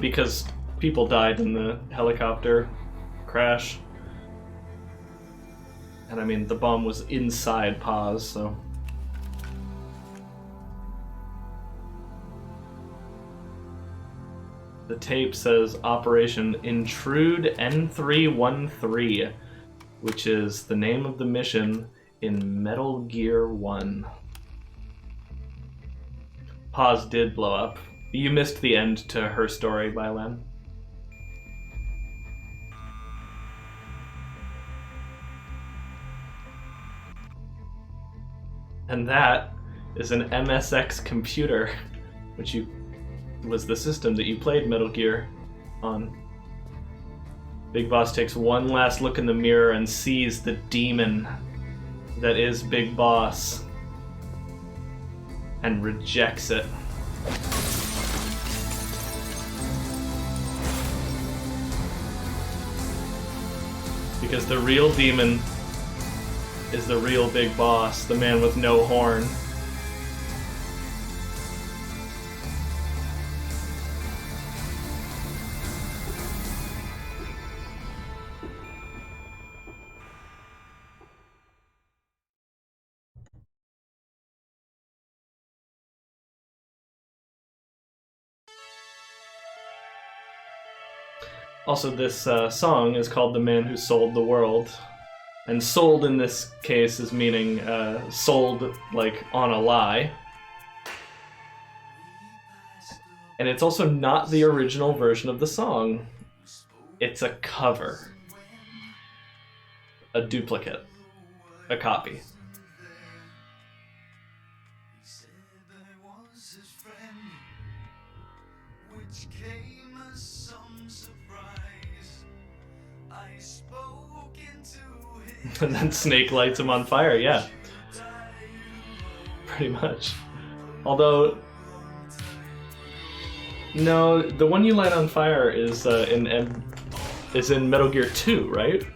Because people died in the helicopter crash. And I mean, the bomb was inside Paz, so... The tape says Operation Intrude N313, which is the name of the mission in Metal Gear 1. Paz did blow up. You missed the end to her story by Len. And that is an MSX computer, which was the system that you played Metal Gear on. Big Boss takes one last look in the mirror and sees the demon that is Big Boss and rejects it. Because the real demon is the real Big Boss, the man with no horn. Also, this song is called The Man Who Sold the World. And sold in this case is meaning sold like on a lie. And it's also not the original version of the song. It's a cover. A duplicate. A copy. And then Snake lights him on fire, yeah. Pretty much. Although... No, the one you light on fire is in Metal Gear 2, right?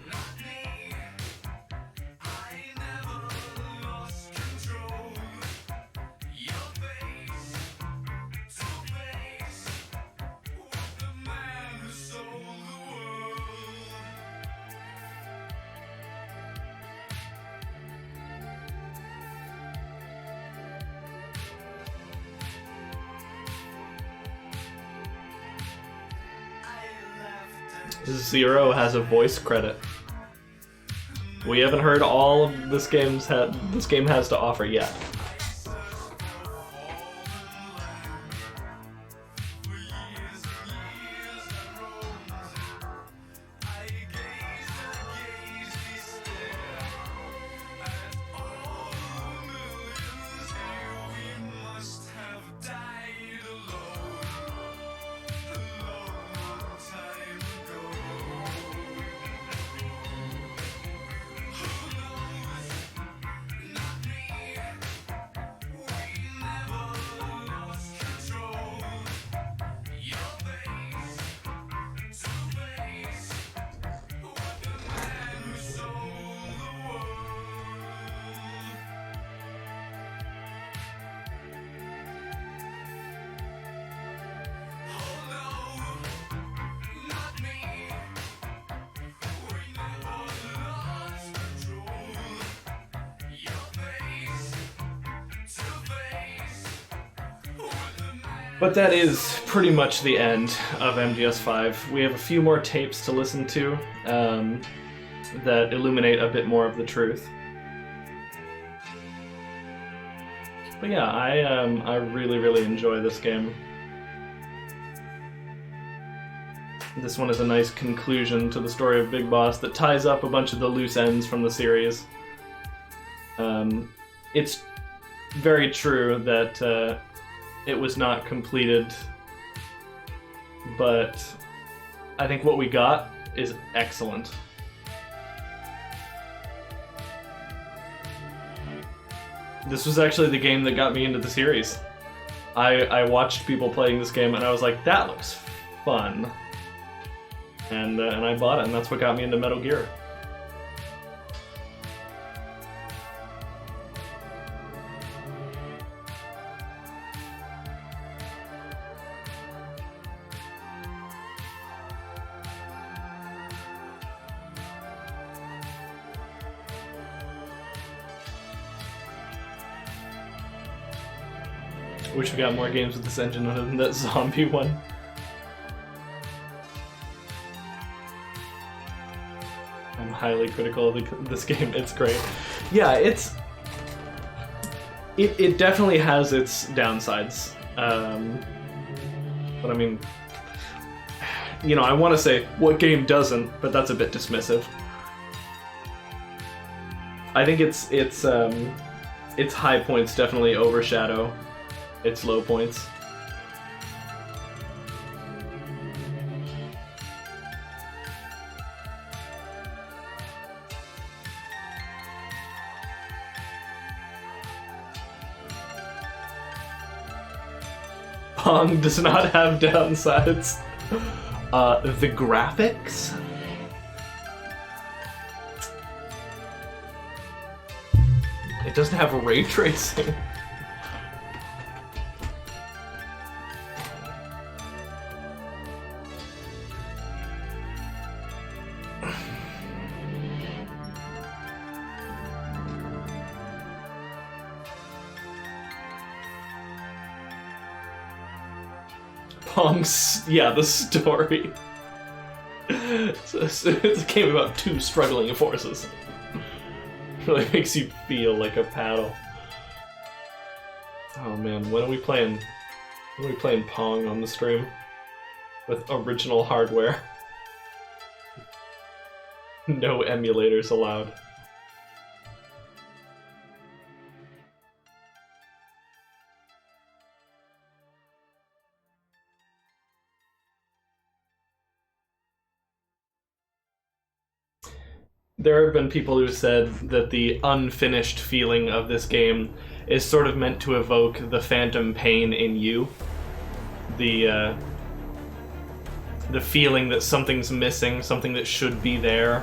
Zero has a voice credit. We haven't heard all of this game has to offer yet. But that is pretty much the end of MGS5. We have a few more tapes to listen to that illuminate a bit more of the truth. But yeah, I really, really enjoy this game. This one is a nice conclusion to the story of Big Boss that ties up a bunch of the loose ends from the series. It's very true that it was not completed, but I think what we got is excellent. This was actually the game that got me into the series. I watched people playing this game and I was like, that looks fun. And I bought it, and that's what got me into Metal Gear. Wish we got more games with this engine other than that zombie one. I'm highly critical of this game. It's great. Yeah, it definitely has its downsides. But I mean, you know, I want to say what game doesn't, but that's a bit dismissive. I think its high points definitely overshadow its low points. Pong does not have downsides. The graphics? It doesn't have ray tracing. Pong's, yeah, the story. It's a game about two struggling forces. It really makes you feel like a paddle. Oh man, when are we playing Pong on the stream? With original hardware. No emulators allowed. There have been people who said that the unfinished feeling of this game is sort of meant to evoke the phantom pain in you. The feeling that something's missing, something that should be there.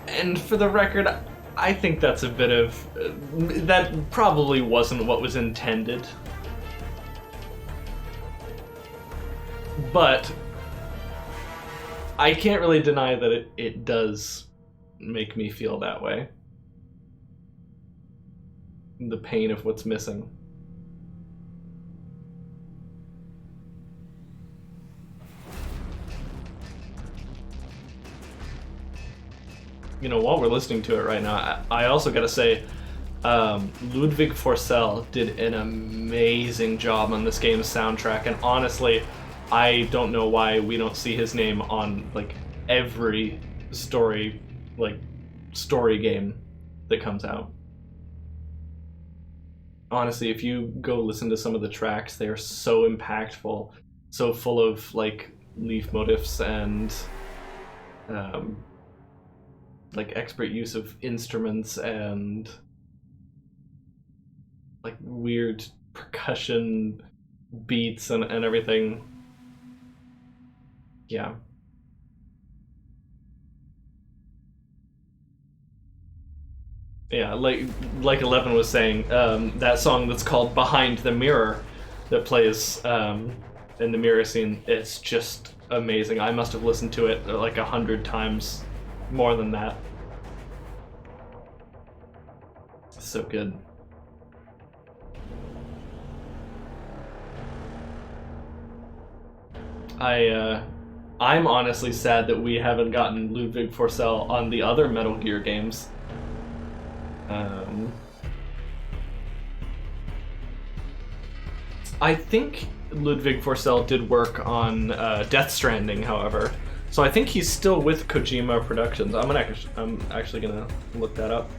And for the record, I think that's a bit of... that probably wasn't what was intended. But I can't really deny that it does make me feel that way. The pain of what's missing. You know, while we're listening to it right now, I also gotta say, Ludwig Forssell did an amazing job on this game's soundtrack, and honestly, I don't know why we don't see his name on, like, every story game that comes out. Honestly, if you go listen to some of the tracks, they are so impactful, so full of, like, leaf motifs and, like, expert use of instruments and, like, weird percussion beats and everything. Yeah. Yeah, like 11 was saying, that song that's called Behind the Mirror that plays in the mirror scene, it's just amazing. I must have listened to it like 100 times, more than that. So good. I'm honestly sad that we haven't gotten Ludwig Forssell on the other Metal Gear games. I think Ludwig Forssell did work on Death Stranding, however, so I think he's still with Kojima Productions. I'm actually gonna look that up.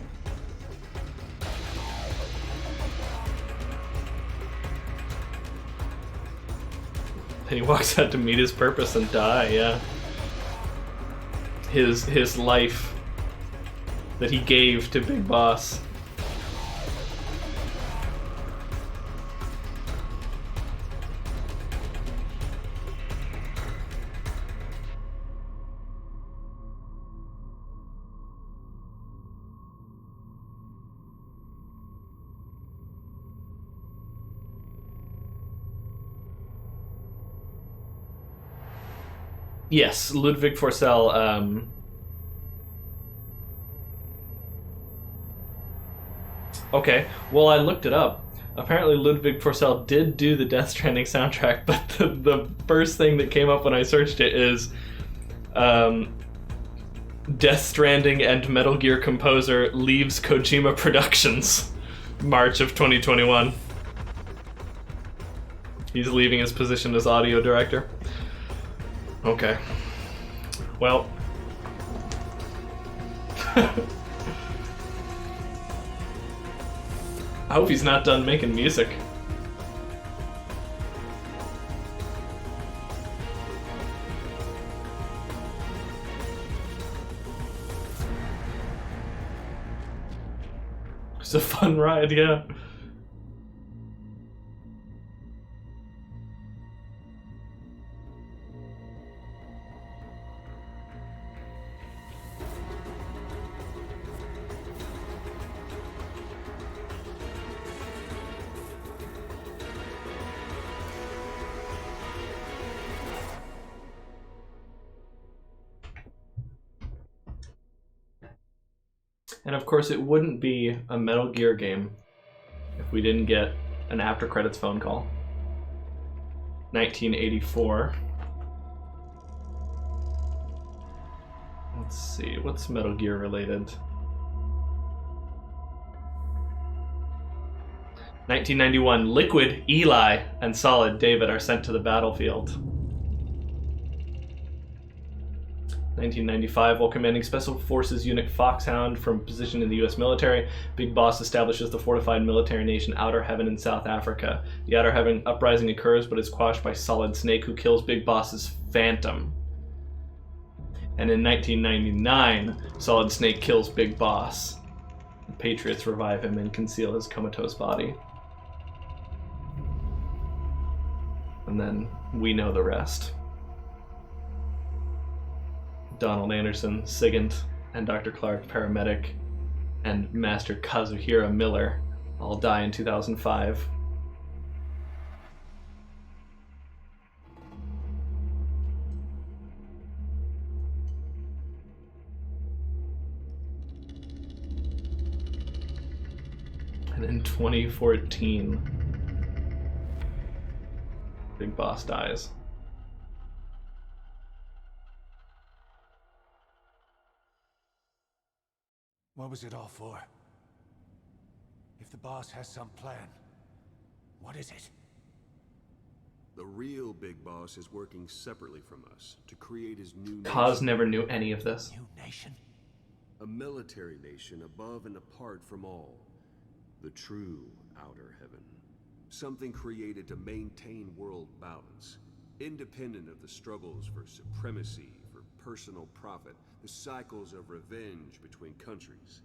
And he walks out to meet his purpose and die. Yeah, his life that he gave to Big Boss. Yes, Ludwig Forssell. Okay, well, I looked it up. Apparently, Ludwig Forssell did do the Death Stranding soundtrack, but the first thing that came up when I searched it is Death Stranding and Metal Gear composer leaves Kojima Productions, March of 2021. He's leaving his position as audio director. Okay. Well. I hope he's not done making music. It's a fun ride, yeah. And of course, it wouldn't be a Metal Gear game if we didn't get an after credits phone call. 1984. Let's see, what's Metal Gear related? 1991, Liquid, Eli, and Solid David are sent to the battlefield. 1995, while commanding Special Forces Unit Foxhound from position in the U.S. military, Big Boss establishes the fortified military nation Outer Heaven in South Africa. The Outer Heaven uprising occurs, but is quashed by Solid Snake, who kills Big Boss's Phantom. And in 1999, Solid Snake kills Big Boss. The Patriots revive him and conceal his comatose body. And then we know the rest. Donald Anderson, SIGINT, and Dr. Clark, paramedic, and Master Kazuhira Miller all die in 2005. And in 2014, Big Boss dies. What was it all for? If the boss has some plan, what is it? The real Big Boss is working separately from us to create his new Kaz nation. never knew any of this. New nation? A military nation above and apart from all. The true Outer Heaven. Something created to maintain world balance. Independent of the struggles for supremacy, for personal profit, the cycles of revenge between countries.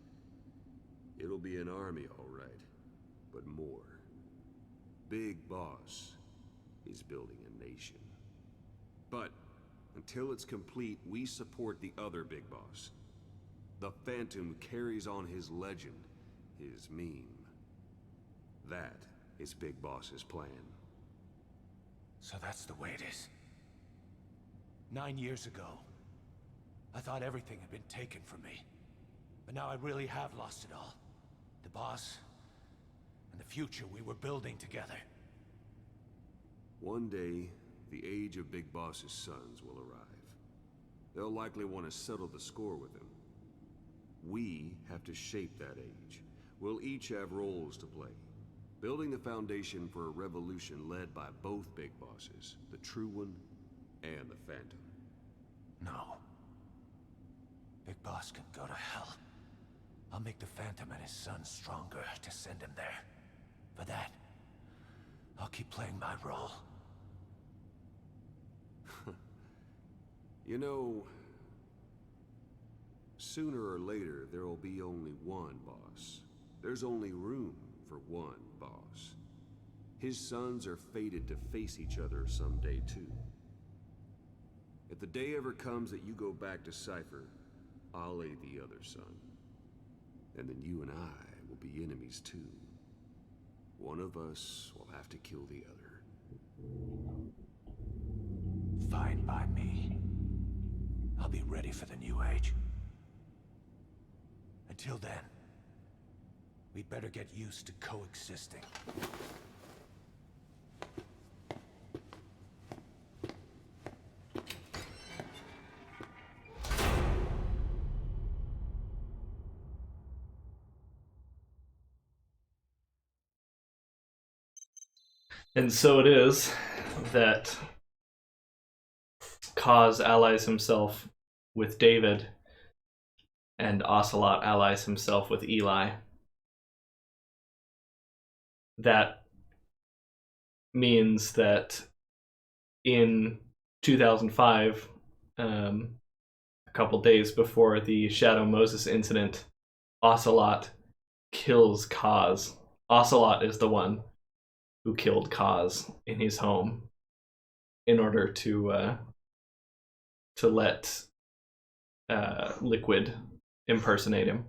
It'll be an army, all right, but more. Big Boss is building a nation. But until it's complete, we support the other Big Boss. The Phantom carries on his legend, his meme. That is Big Boss's plan. So that's the way it is. 9 years ago, I thought everything had been taken from me. But now I really have lost it all. The boss, and the future we were building together. One day, the age of Big Boss's sons will arrive. They'll likely want to settle the score with him. We have to shape that age. We'll each have roles to play, building the foundation for a revolution led by both Big Bosses, the True One and the Phantom. No. Big Boss can go to hell. I'll make the Phantom and his son stronger to send him there. For that, I'll keep playing my role. You know, sooner or later, there will be only one boss. There's only room for one boss. His sons are fated to face each other someday, too. If the day ever comes that you go back to Cypher, I'll aid the other son. And then you and I will be enemies, too. One of us will have to kill the other. Fine by me. I'll be ready for the new age. Until then, we'd better get used to coexisting. And so it is that Kaz allies himself with David, and Ocelot allies himself with Eli. That means that in 2005, a couple days before the Shadow Moses incident, Ocelot kills Kaz. Ocelot is the one who killed Kaz in his home in order to let Liquid impersonate him.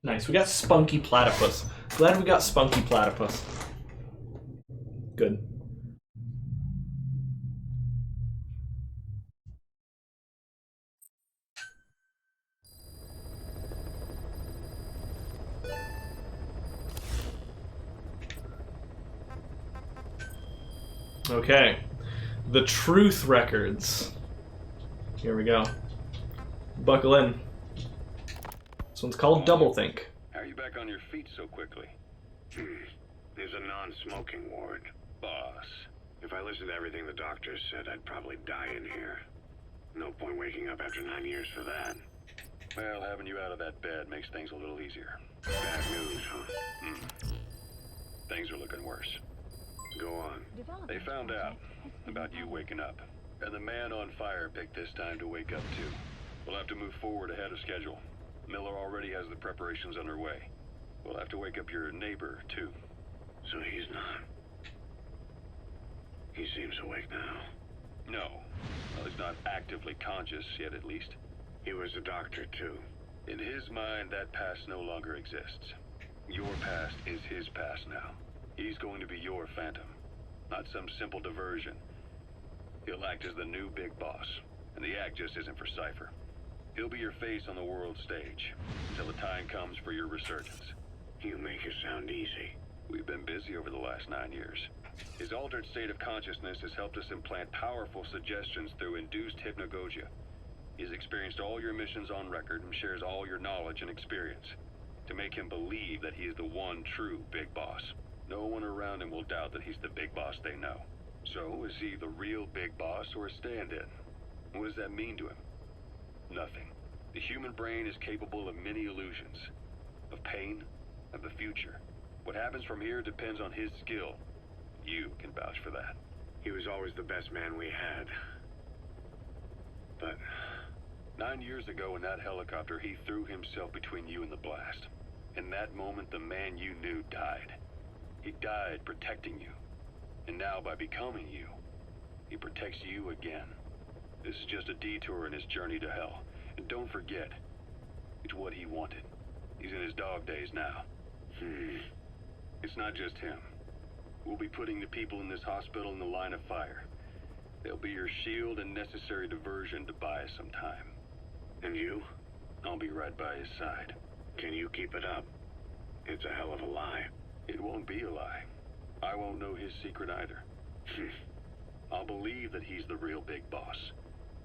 Nice, we got Spunky Platypus. Glad we got Spunky Platypus. Good. Okay. The Truth Records. Here we go. Buckle in. This one's called Doublethink. How are you back on your feet so quickly? There's a non-smoking ward. Boss. If I listened to everything the doctors said, I'd probably die in here. No point waking up after 9 years for that. Well, having you out of that bed makes things a little easier. Bad news, huh? Things are looking worse. Go on. They found out about you waking up. And the man on fire picked this time to wake up too. We'll have to move forward ahead of schedule. Miller already has the preparations underway. We'll have to wake up your neighbor too. So he's not. He seems awake now. No. Well, he's not actively conscious yet, at least. He was a doctor too. In his mind, that past no longer exists. Your past is his past now. He's going to be your Phantom, not some simple diversion. He'll act as the new big boss, and the act just isn't for Cypher. He'll be your face on the world stage, until the time comes for your resurgence. You make it sound easy. We've been busy over the last 9 years. His altered state of consciousness has helped us implant powerful suggestions through induced hypnagogia. He's experienced all your missions on record and shares all your knowledge and experience, to make him believe that he is the one true big boss. No one around him will doubt that he's the big boss they know. So, is he the real big boss or a stand-in? What does that mean to him? Nothing. The human brain is capable of many illusions. Of pain, of the future. What happens from here depends on his skill. You can vouch for that. He was always the best man we had. But 9 years ago in that helicopter, he threw himself between you and the blast. In that moment, the man you knew died. He died protecting you. And now, by becoming you, he protects you again. This is just a detour in his journey to hell. And don't forget, it's what he wanted. He's in his dog days now. It's not just him. We'll be putting the people in this hospital in the line of fire. They'll be your shield and necessary diversion to buy us some time. And you? I'll be right by his side. Can you keep it up? It's a hell of a lie. It won't be a lie. I won't know his secret either. I'll believe that he's the real big boss.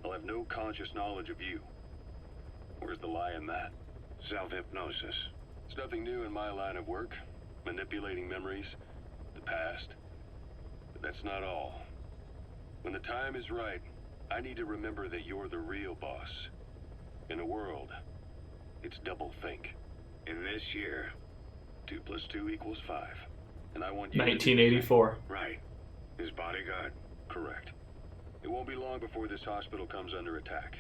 I'll have no conscious knowledge of you. Where's the lie in that? Self-hypnosis. It's nothing new in my line of work. Manipulating memories, the past. But that's not all. When the time is right, I need to remember that you're the real boss. In a world, it's double think. In this year, 2 + 2 = 5. And I want you 1984. Right. His bodyguard? Correct. It won't be long before this hospital comes under attack.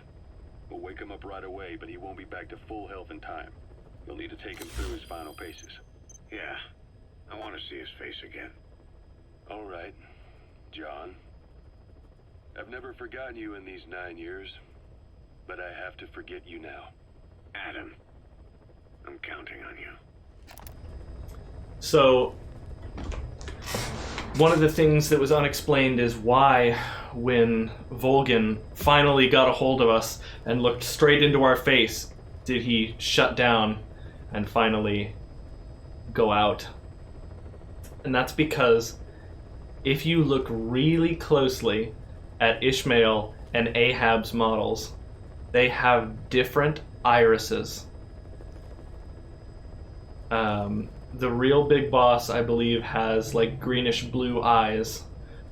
We'll wake him up right away, but he won't be back to full health in time. You'll need to take him through his final paces. Yeah. I want to see his face again. All right, John. I've never forgotten you in these 9 years, but I have to forget you now. Adam, I'm counting on you. So, one of the things that was unexplained is why, when Volgin finally got a hold of us and looked straight into our face, did he shut down and finally go out. And that's because if you look really closely at Ishmael and Ahab's models, they have different irises. The real big boss, I believe, has like greenish blue eyes,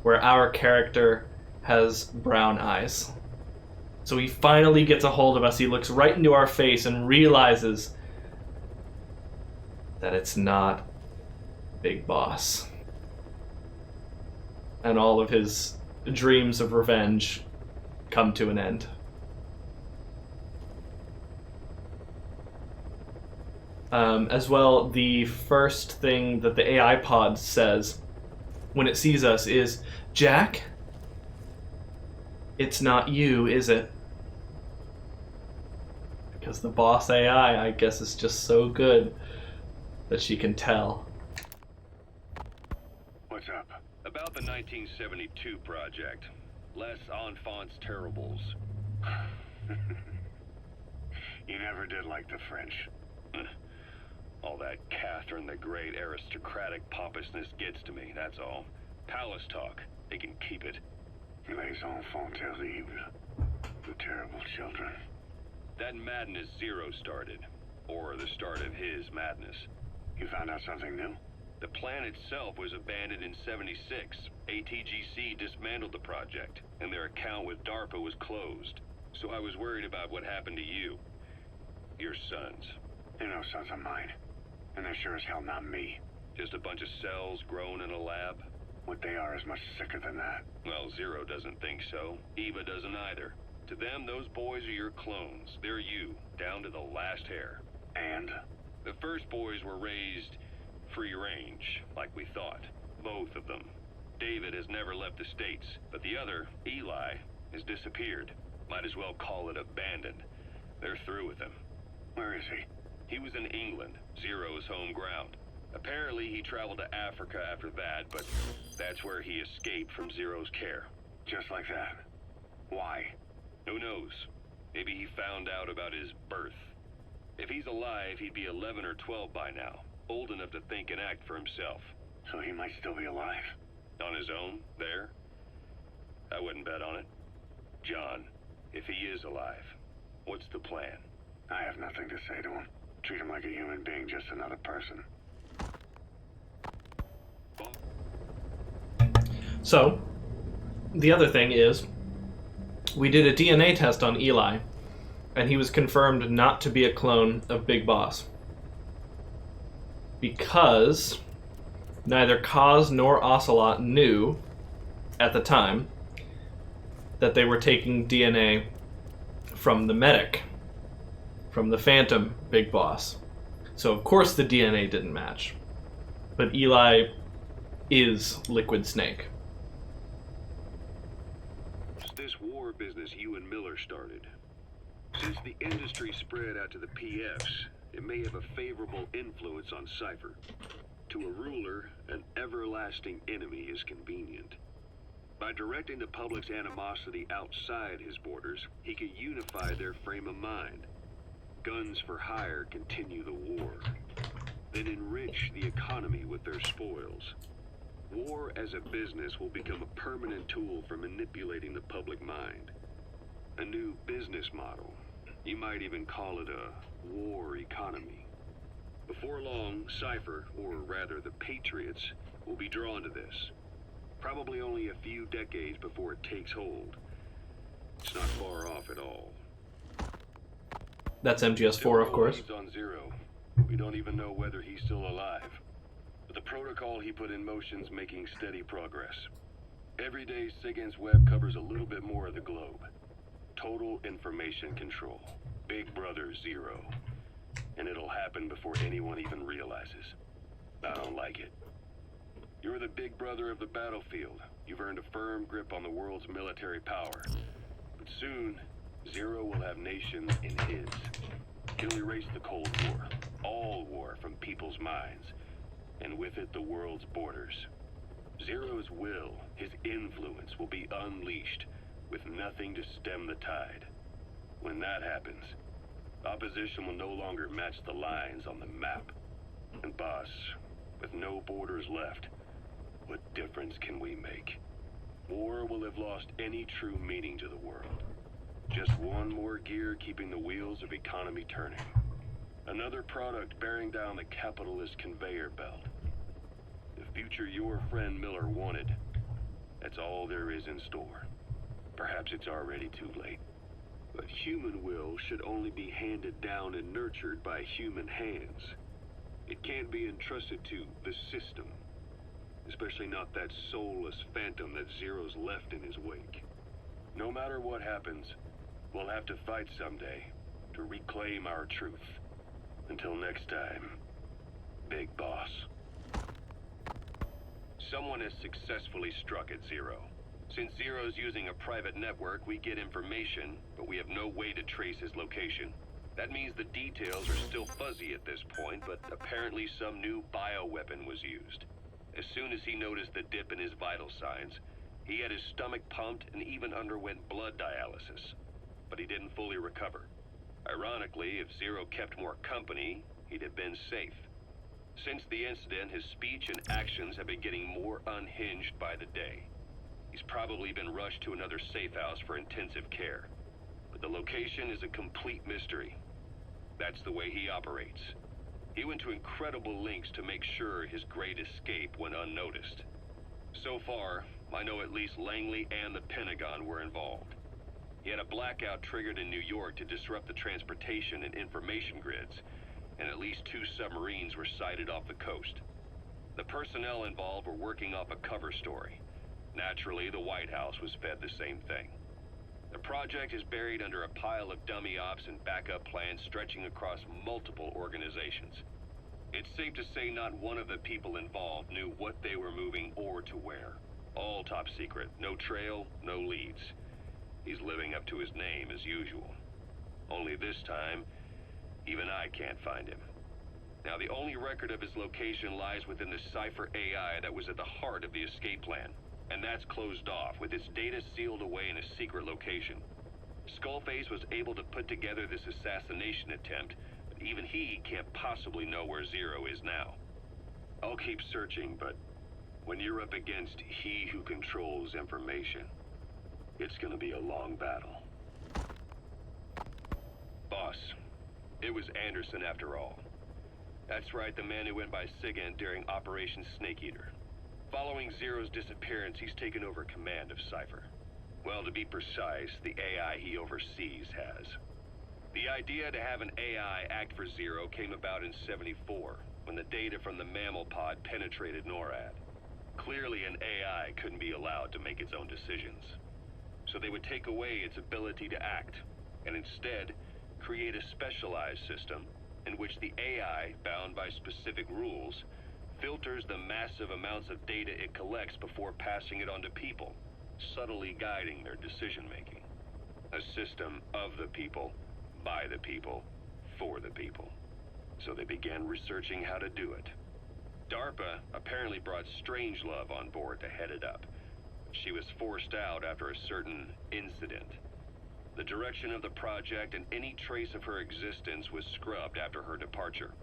where our character has brown eyes. So he finally gets a hold of us, he looks right into our face and realizes that it's not Big Boss. And all of his dreams of revenge come to an end. As well, the first thing that the AI pod says when it sees us is, "Jack, it's not you, is it?" Because the boss AI, I guess, is just so good that she can tell. What's up? About the 1972 project. Les Enfants Terribles. You never did like the French. All that Catherine the Great aristocratic pompousness gets to me, that's all. Palace talk. They can keep it. Les enfants terribles. The terrible children. That madness Zero started. Or the start of his madness. You found out something new? The plan itself was abandoned in '76. ATGC dismantled the project, and their account with DARPA was closed. So I was worried about what happened to you. Your sons. They're no sons of mine. And they're sure as hell not me. Just a bunch of cells grown in a lab? What they are is much sicker than that. Well, Zero doesn't think so. Eva doesn't either. To them, those boys are your clones. They're you, down to the last hair. And? The first boys were raised free range, like we thought. Both of them. David has never left the States, but the other, Eli, has disappeared. Might as well call it abandoned. They're through with him. Where is he? He was in England, Zero's home ground. Apparently he traveled to Africa after that, but that's where he escaped from Zero's care. Just like that? Why? Who knows? Maybe he found out about his birth. If he's alive, he'd be 11 or 12 by now. Old enough to think and act for himself. So he might still be alive? On his own, there? I wouldn't bet on it. John, if he is alive, what's the plan? I have nothing to say to him. Treat him like a human being, just another person. So, the other thing is, we did a DNA test on Eli, and he was confirmed not to be a clone of Big Boss. Because neither Kaz nor Ocelot knew, at the time, that they were taking DNA from the medic, from the Phantom Big Boss. So of course the DNA didn't match. But Eli is Liquid Snake. This war business you and Miller started. Since the industry spread out to the PFs, it may have a favorable influence on Cypher. To a ruler, an everlasting enemy is convenient. By directing the public's animosity outside his borders, he could unify their frame of mind. Guns for hire continue the war, then enrich the economy with their spoils. War as a business will become a permanent tool for manipulating the public mind. A new business model. You might even call it a war economy. Before long, Cypher, or rather the Patriots, will be drawn to this. Probably only a few decades before it takes hold. It's not far off at all. That's MGS4, of course. He's on Zero. We don't even know whether he's still alive. But the protocol he put in motion's making steady progress. Every day, SIGINT's web covers a little bit more of the globe. Total information control. Big Brother Zero. And it'll happen before anyone even realizes. I don't like it. You're the big brother of the battlefield. You've earned a firm grip on the world's military power. But soon, Zero will have nations in his. He'll erase the Cold War. All war from people's minds. And with it, the world's borders. Zero's will, his influence, will be unleashed, with nothing to stem the tide. When that happens, opposition will no longer match the lines on the map. And boss, with no borders left, what difference can we make? War will have lost any true meaning to the world. Just one more gear keeping the wheels of economy turning. Another product bearing down the capitalist conveyor belt. The future your friend Miller wanted. That's all there is in store. Perhaps it's already too late. But human will should only be handed down and nurtured by human hands. It can't be entrusted to the system. Especially not that soulless phantom that Zero's left in his wake. No matter what happens, we'll have to fight someday to reclaim our truth. Until next time, Big Boss. Someone has successfully struck at Zero. Since Zero's using a private network, we get information, but we have no way to trace his location. That means the details are still fuzzy at this point, but apparently some new bioweapon was used. As soon as he noticed the dip in his vital signs, he had his stomach pumped and even underwent blood dialysis. But he didn't fully recover. Ironically, if Zero kept more company, he'd have been safe. Since the incident, his speech and actions have been getting more unhinged by the day. He's probably been rushed to another safe house for intensive care. But the location is a complete mystery. That's the way he operates. He went to incredible lengths to make sure his great escape went unnoticed. So far, I know at least Langley and the Pentagon were involved. He had a blackout triggered in New York to disrupt the transportation and information grids, and at least 2 submarines were sighted off the coast. The personnel involved were working off a cover story. Naturally, the White House was fed the same thing. The project is buried under a pile of dummy ops and backup plans stretching across multiple organizations. It's safe to say not one of the people involved knew what they were moving or to where. All top secret, no trail, no leads. He's living up to his name as usual. Only this time, even I can't find him. Now, the only record of his location lies within the Cypher AI that was at the heart of the escape plan. And that's closed off, with its data sealed away in a secret location. Skullface was able to put together this assassination attempt, but even he can't possibly know where Zero is now. I'll keep searching, but when you're up against he who controls information, it's gonna be a long battle. Boss, it was Anderson after all. That's right, the man who went by SIGINT during Operation Snake Eater. Following Zero's disappearance, he's taken over command of Cypher. Well, to be precise, the AI he oversees has. The idea to have an AI act for Zero came about in '74, when the data from the mammal pod penetrated NORAD. Clearly, an AI couldn't be allowed to make its own decisions. So they would take away its ability to act, and instead, create a specialized system in which the AI, bound by specific rules, filters the massive amounts of data it collects before passing it on to people, subtly guiding their decision-making. A system of the people, by the people, for the people. so they began researching how to do it. DARPA apparently brought Strangelove on board to head it up. She was forced out after a certain incident. The direction of the project and any trace of her existence was scrubbed after her departure.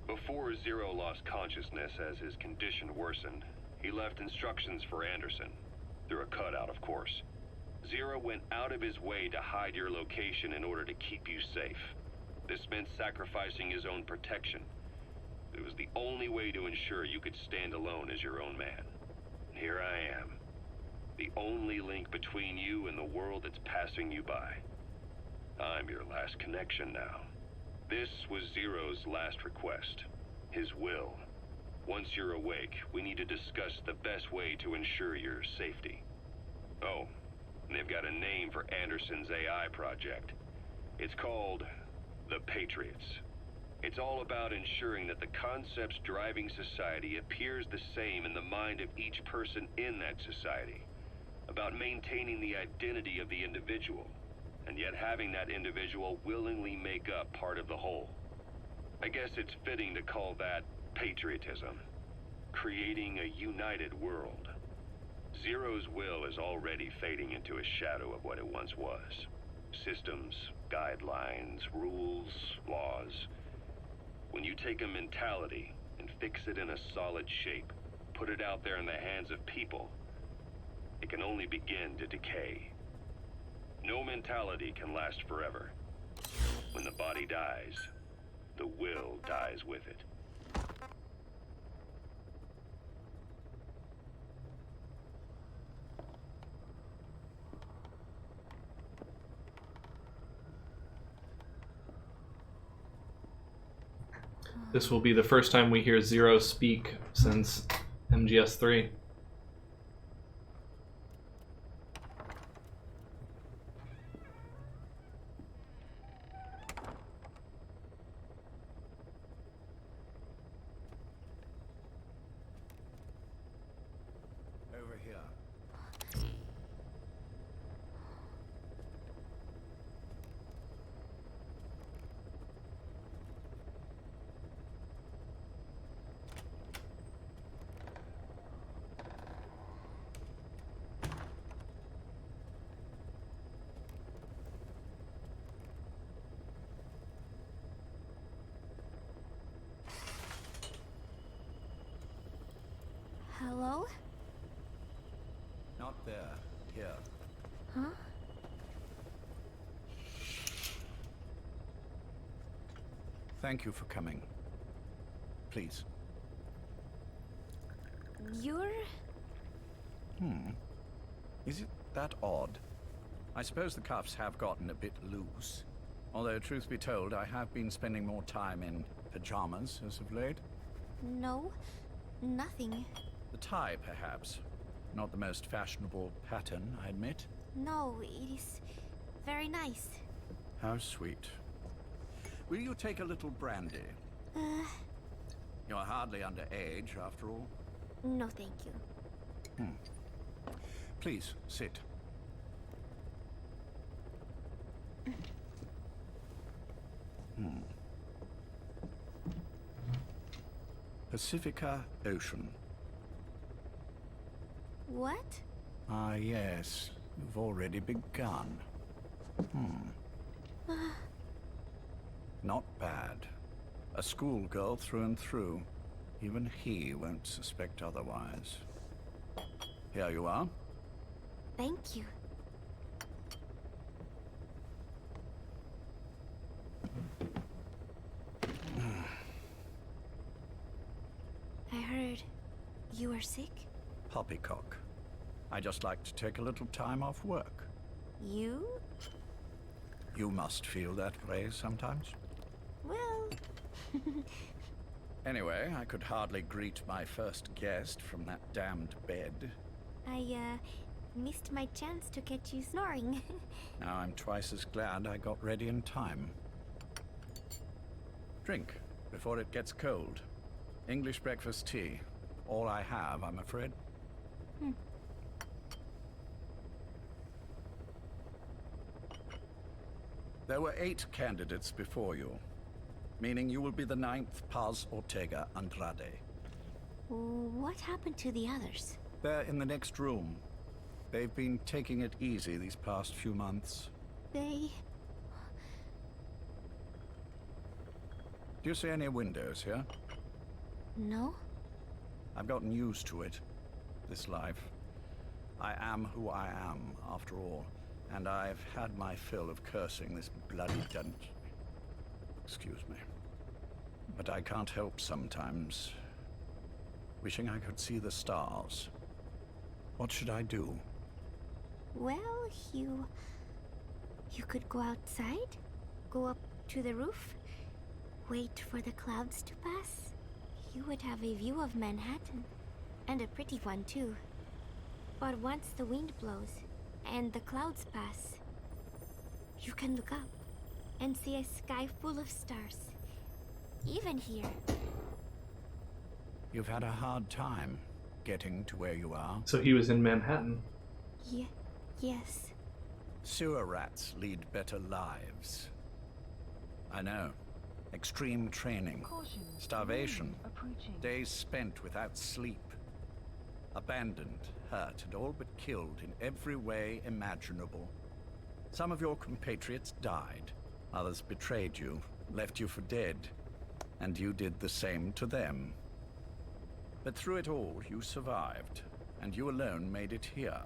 Before Zero lost consciousness as his condition worsened, he left instructions for Anderson, through a cutout, of course. Zero went out of his way to hide your location in order to keep you safe. This meant sacrificing his own protection. It was the only way to ensure you could stand alone as your own man. And here I am, the only link between you and the world that's passing you by. I'm your last connection now. This was Zero's last request, his will. Once you're awake, we need to discuss the best way to ensure your safety. Oh, and they've got a name for Anderson's AI project. It's called the Patriots. It's all about ensuring that the concepts driving society appears the same in the mind of each person in that society. About maintaining the identity of the individual, and yet having that individual willingly make up part of the whole. I guess it's fitting to call that patriotism. Creating a united world. Zero's will is already fading into a shadow of what it once was. Systems, guidelines, rules, laws. When you take a mentality and fix it in a solid shape, put it out there in the hands of people, it can only begin to decay. No mentality can last forever. When the body dies, the will dies with it. This will be the first time we hear Zero speak since MGS3. Over here. Hello? Not there. Here. Huh? Thank you for coming. Please. You're... Is it that odd? I suppose the cuffs have gotten a bit loose. Although, truth be told, I have been spending more time in pajamas as of late. No, nothing. The tie, perhaps. Not the most fashionable pattern, I admit. No, it is very nice. How sweet. Will you take a little brandy? You're hardly underage, after all. No, thank you. Please, sit. Pacifica Ocean. What? Ah, yes. You've already begun. Not bad. A schoolgirl through and through. Even he won't suspect otherwise. Here you are. Thank you. I heard you were sick? Poppycock. I just like to take a little time off work. You? You must feel that way sometimes. Well... Anyway, I could hardly greet my first guest from that damned bed. I, missed my chance to catch you snoring. Now I'm twice as glad I got ready in time. Drink, before it gets cold. English breakfast tea. All I have, I'm afraid. There were 8 candidates before you. meaning you will be the 9th Paz Ortega Andrade. What happened to the others? They're in the next room. They've been taking it easy these past few months. They... Do you see any windows here? No? I've gotten used to it, this life. I am who I am, after all, and I've had my fill of cursing this bloody dungeon. Excuse me. But I can't help sometimes wishing I could see the stars. What should I do? Well, you could go outside, go up to the roof, wait for the clouds to pass. You would have a view of Manhattan, and a pretty one too. But once the wind blows and the clouds pass, you can look up and see a sky full of stars, even here. You've had a hard time getting to where you are. So he was in Manhattan. Yes. Sewer rats lead better lives. I know. Extreme training, starvation, days spent without sleep. Abandoned, hurt, and all but killed in every way imaginable. Some of your compatriots died. Others betrayed you, left you for dead. And you did the same to them. But through it all, you survived, and you alone made it here.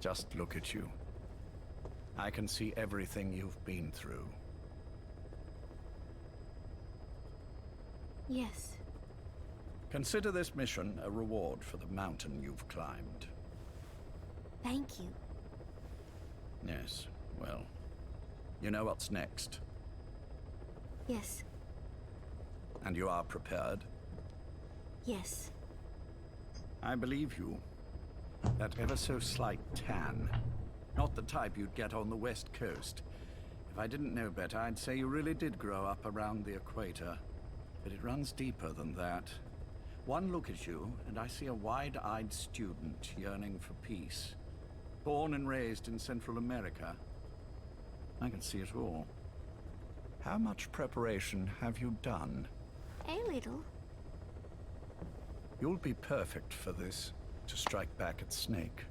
Just look at you. I can see everything you've been through. Yes. Consider this mission a reward for the mountain you've climbed. Thank you. Yes, well, you know what's next. Yes. And you are prepared? Yes. I believe you. That ever so slight tan. Not the type you'd get on the West Coast. If I didn't know better, I'd say you really did grow up around the equator. But it runs deeper than that. One look at you, and I see a wide-eyed student yearning for peace. Born and raised in Central America. I can see it all. How much preparation have you done? A little. You'll be perfect for this, to strike back at Snake.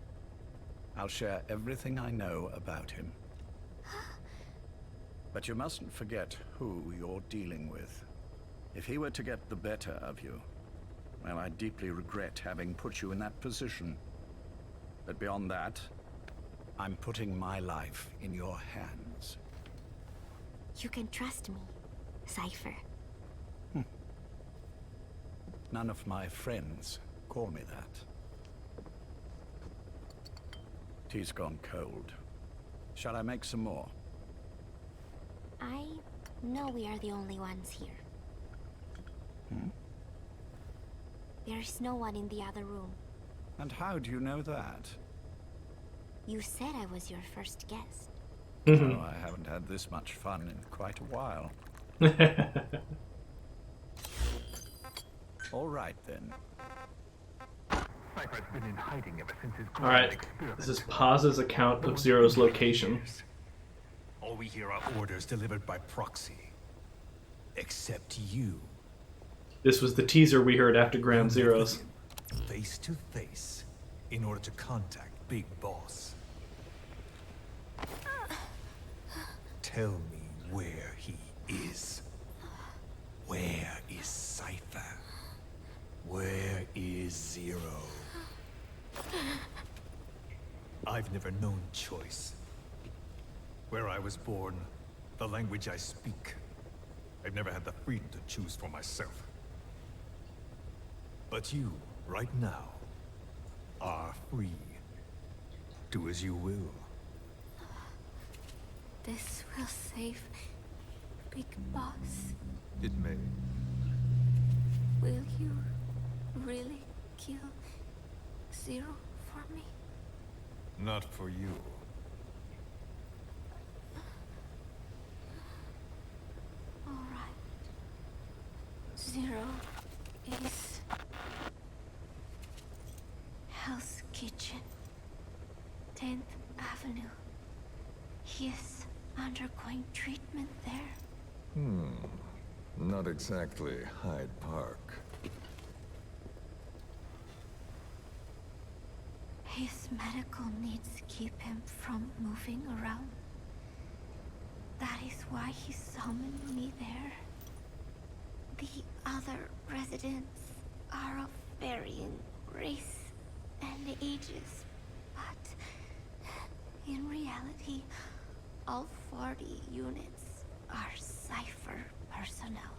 I'll share everything I know about him. But you mustn't forget who you're dealing with. If he were to get the better of you, well, I deeply regret having put you in that position. But beyond that, I'm putting my life in your hands. You can trust me, Cypher. None of my friends call me that. Tea's gone cold. Shall I make some more? I know we are the only ones here. There's no one in the other room. And how do you know that? You said I was your first guest. Oh, I haven't had this much fun in quite a while. All right, then. Cypher's been in hiding ever since his Alright, this is Paz's account of Zero's location. All we hear are orders delivered by proxy. Except you. This was the teaser we heard after Ground Zeroes. Face to face, in order to contact Big Boss. Tell me where he is. Where is Cypher? Where is Zero? I've never known choice. Where I was born, the language I speak. I've never had the freedom to choose for myself. But you, right now, are free. Do as you will. This will save Big Boss. It may. Will you really kill Zero for me? Not for you. All right. Zero is Hell's Kitchen, 10th Avenue. He is undergoing treatment there. Not exactly Hyde Park. His medical needs keep him from moving around. That is why he summoned me there. The other residents are of varying race and ages, but in reality, all 40 units are Cypher personnel.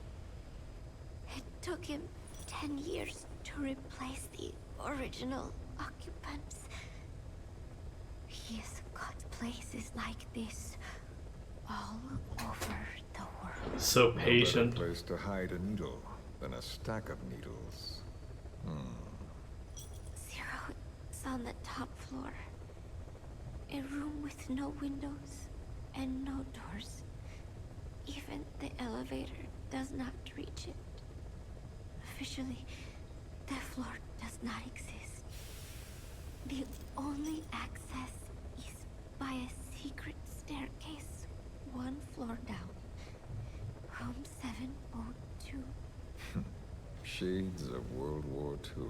It took him 10 years to replace the original occupants. He's got places like this all over the world. So patient. No better place to hide a needle than a stack of needles. Zero is on the top floor. A room with no windows and no doors. Even the elevator does not reach it. Officially, the floor does not exist. The only access is by a secret staircase 1 floor down. Room 702. Shades of World War II.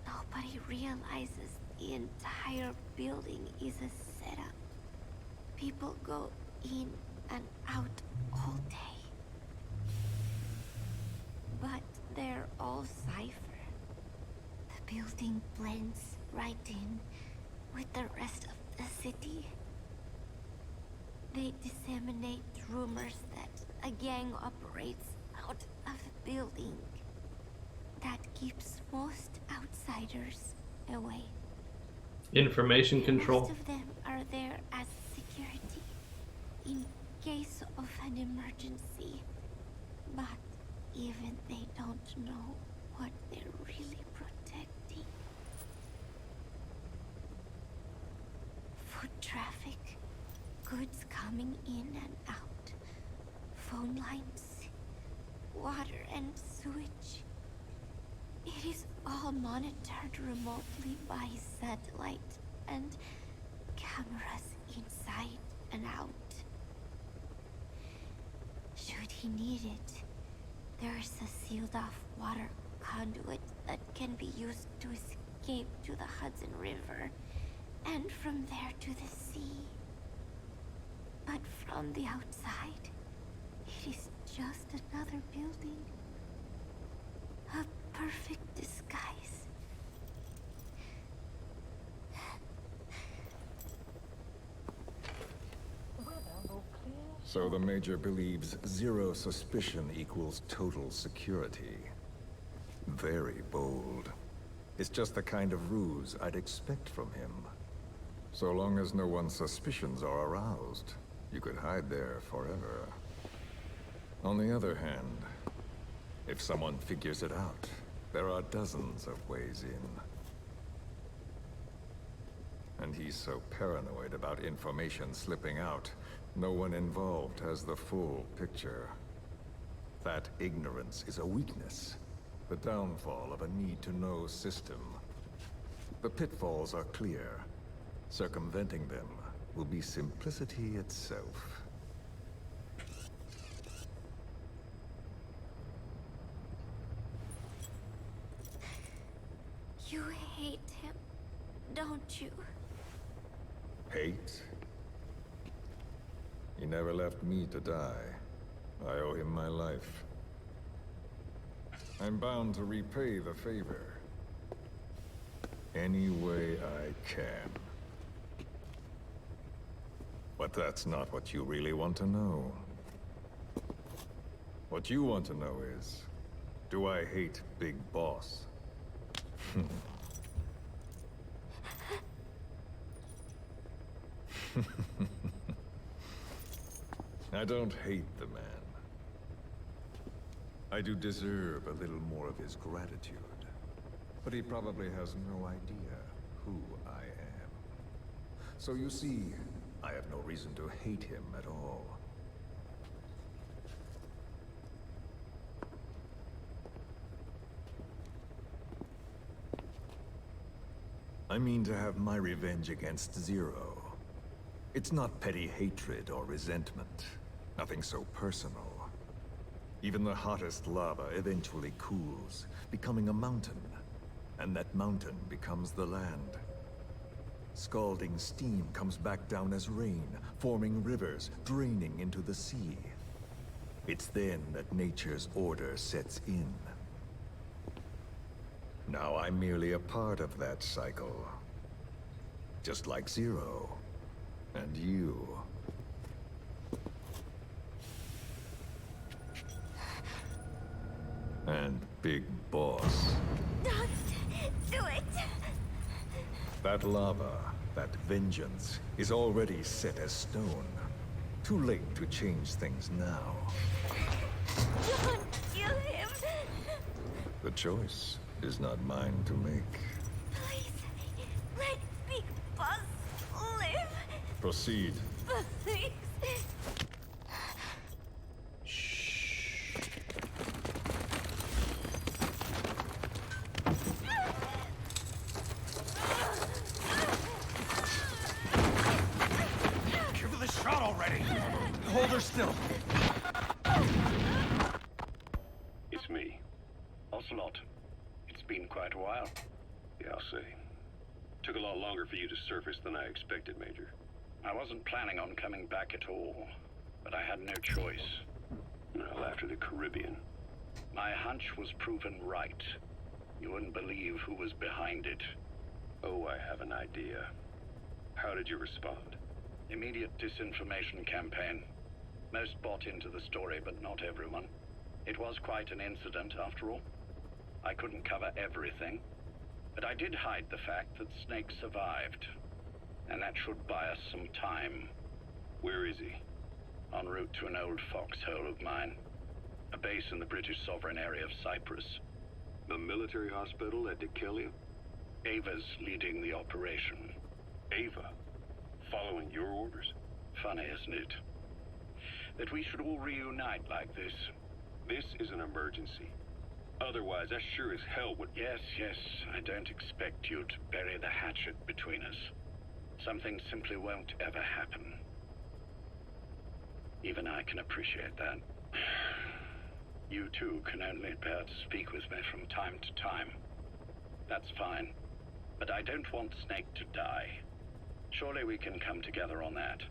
Nobody realizes the entire building is a setup. People go in and out all day. But they're all Cypher. The building blends right in with the rest of the city. They disseminate rumors that a gang operates out of the building. That keeps most outsiders away. Information control. Most of them are there as security in case of an emergency. But even they don't know what they're really protecting. Foot traffic, goods coming in and out, phone lines, water and sewage. It is all monitored remotely by satellite and cameras inside and out. Should he need it, there's a sealed-off water conduit that can be used to escape to the Hudson River, and from there to the sea. But from the outside, it is just another building. A perfect disguise. So the Major believes zero suspicion equals total security. Very bold. It's just the kind of ruse I'd expect from him. So long as no one's suspicions are aroused, you could hide there forever. On the other hand, if someone figures it out, there are dozens of ways in. And he's so paranoid about information slipping out, no one involved has the full picture. That ignorance is a weakness, the downfall of a need-to-know system. The pitfalls are clear. Circumventing them will be simplicity itself. You hate him, don't you? Hate? He never left me to die. I owe him my life. I'm bound to repay the favor. Any way I can. But that's not what you really want to know. What you want to know is, do I hate Big Boss? I don't hate the man. I do deserve a little more of his gratitude. But he probably has no idea who I am. So you see, I have no reason to hate him at all. I mean to have my revenge against Zero. It's not petty hatred or resentment. Nothing so personal. Even the hottest lava eventually cools, becoming a mountain. And that mountain becomes the land. Scalding steam comes back down as rain, forming rivers, draining into the sea. It's then that nature's order sets in. Now I'm merely a part of that cycle. Just like Zero. And you. And Big Boss. Don't do it! That lava, that vengeance, is already set as stone. Too late to change things now. Don't kill him! The choice is not mine to make. Please, let Big Boss live! Proceed. Please! Give her the shot already! Hold her still! It's me, Ocelot. It's been quite a while. Yeah, I'll say. Took a lot longer for you to surface than I expected, Major. I wasn't planning on coming back at all, but I had no choice. Well, after the Caribbean. My hunch was proven right. You wouldn't believe who was behind it. Oh, I have an idea. How did you respond? Immediate disinformation campaign. Most bought into the story, but not everyone. It was quite an incident, after all. I couldn't cover everything, but I did hide the fact that Snake survived. And that should buy us some time. Where is he? En route to an old foxhole of mine. A base in the British sovereign area of Cyprus. The military hospital at Dekilia? Ava's leading the operation. Ava? Following your orders? Funny, isn't it? That we should all reunite like this. This is an emergency. Otherwise, I sure as hell would... Yes, I don't expect you to bury the hatchet between us. Something simply won't ever happen. Even I can appreciate that. You too can only bear to speak with me from time to time. That's fine. But I don't want Snake to die. Surely we can come together on that.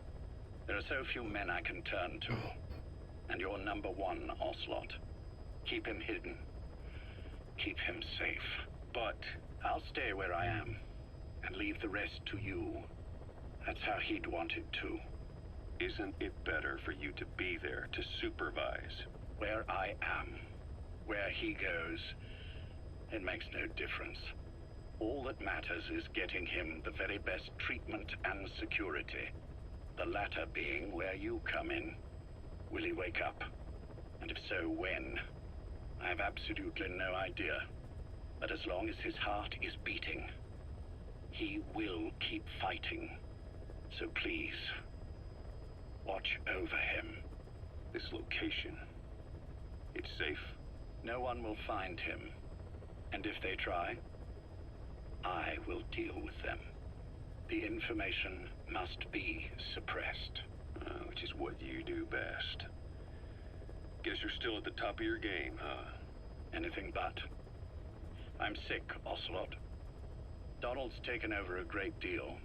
There are so few men I can turn to. And you're number one, Ocelot. Keep him hidden. Keep him safe. But I'll stay where I am. And leave the rest to you. That's how he'd want it too. Isn't it better for you to be there to supervise? Where I am. Where he goes. It makes no difference. All that matters is getting him the very best treatment and security. The latter being where you come in. Will he wake up? And if so, when? I have absolutely no idea. But as long as his heart is beating, he will keep fighting. So please, watch over him. This location, it's safe? No one will find him. And if they try, I will deal with them. The information must be suppressed. Which is what you do best. Guess you're still at the top of your game, huh? Anything but. I'm sick, Ocelot. Donald's taken over a great deal.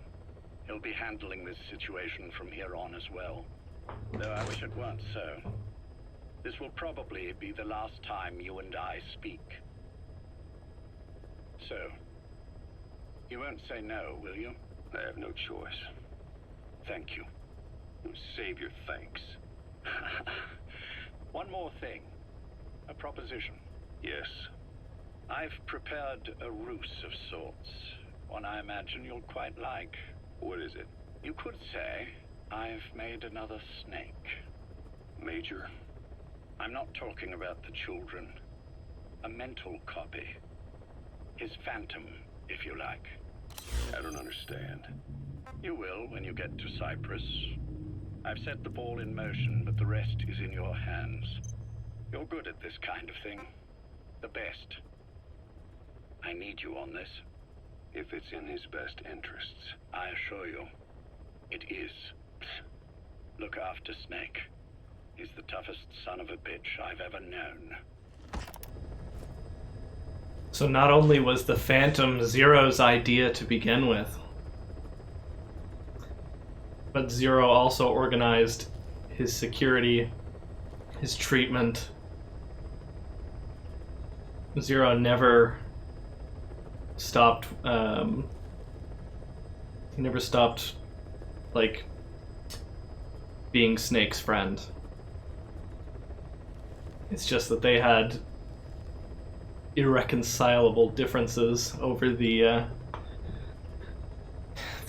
He'll be handling this situation from here on as well. Though I wish it weren't so. This will probably be the last time you and I speak. So, you won't say no, will you? I have no choice. Thank you. Save your thanks. One more thing. A proposition. Yes. I've prepared a ruse of sorts. One I imagine you'll quite like. What is it? You could say I've made another Snake. Major? I'm not talking about the children. A mental copy. His phantom, if you like. I don't understand. You will when you get to Cyprus. I've set the ball in motion, but the rest is in your hands. You're good at this kind of thing. The best. I need you on this. If it's in his best interests. I assure you, it is. Look after Snake. He's the toughest son of a bitch I've ever known. So not only was the Phantom Zero's idea to begin with, but Zero also organized his security, his treatment. Zero never stopped, he never stopped, like, being Snake's friend. It's just that they had irreconcilable differences over the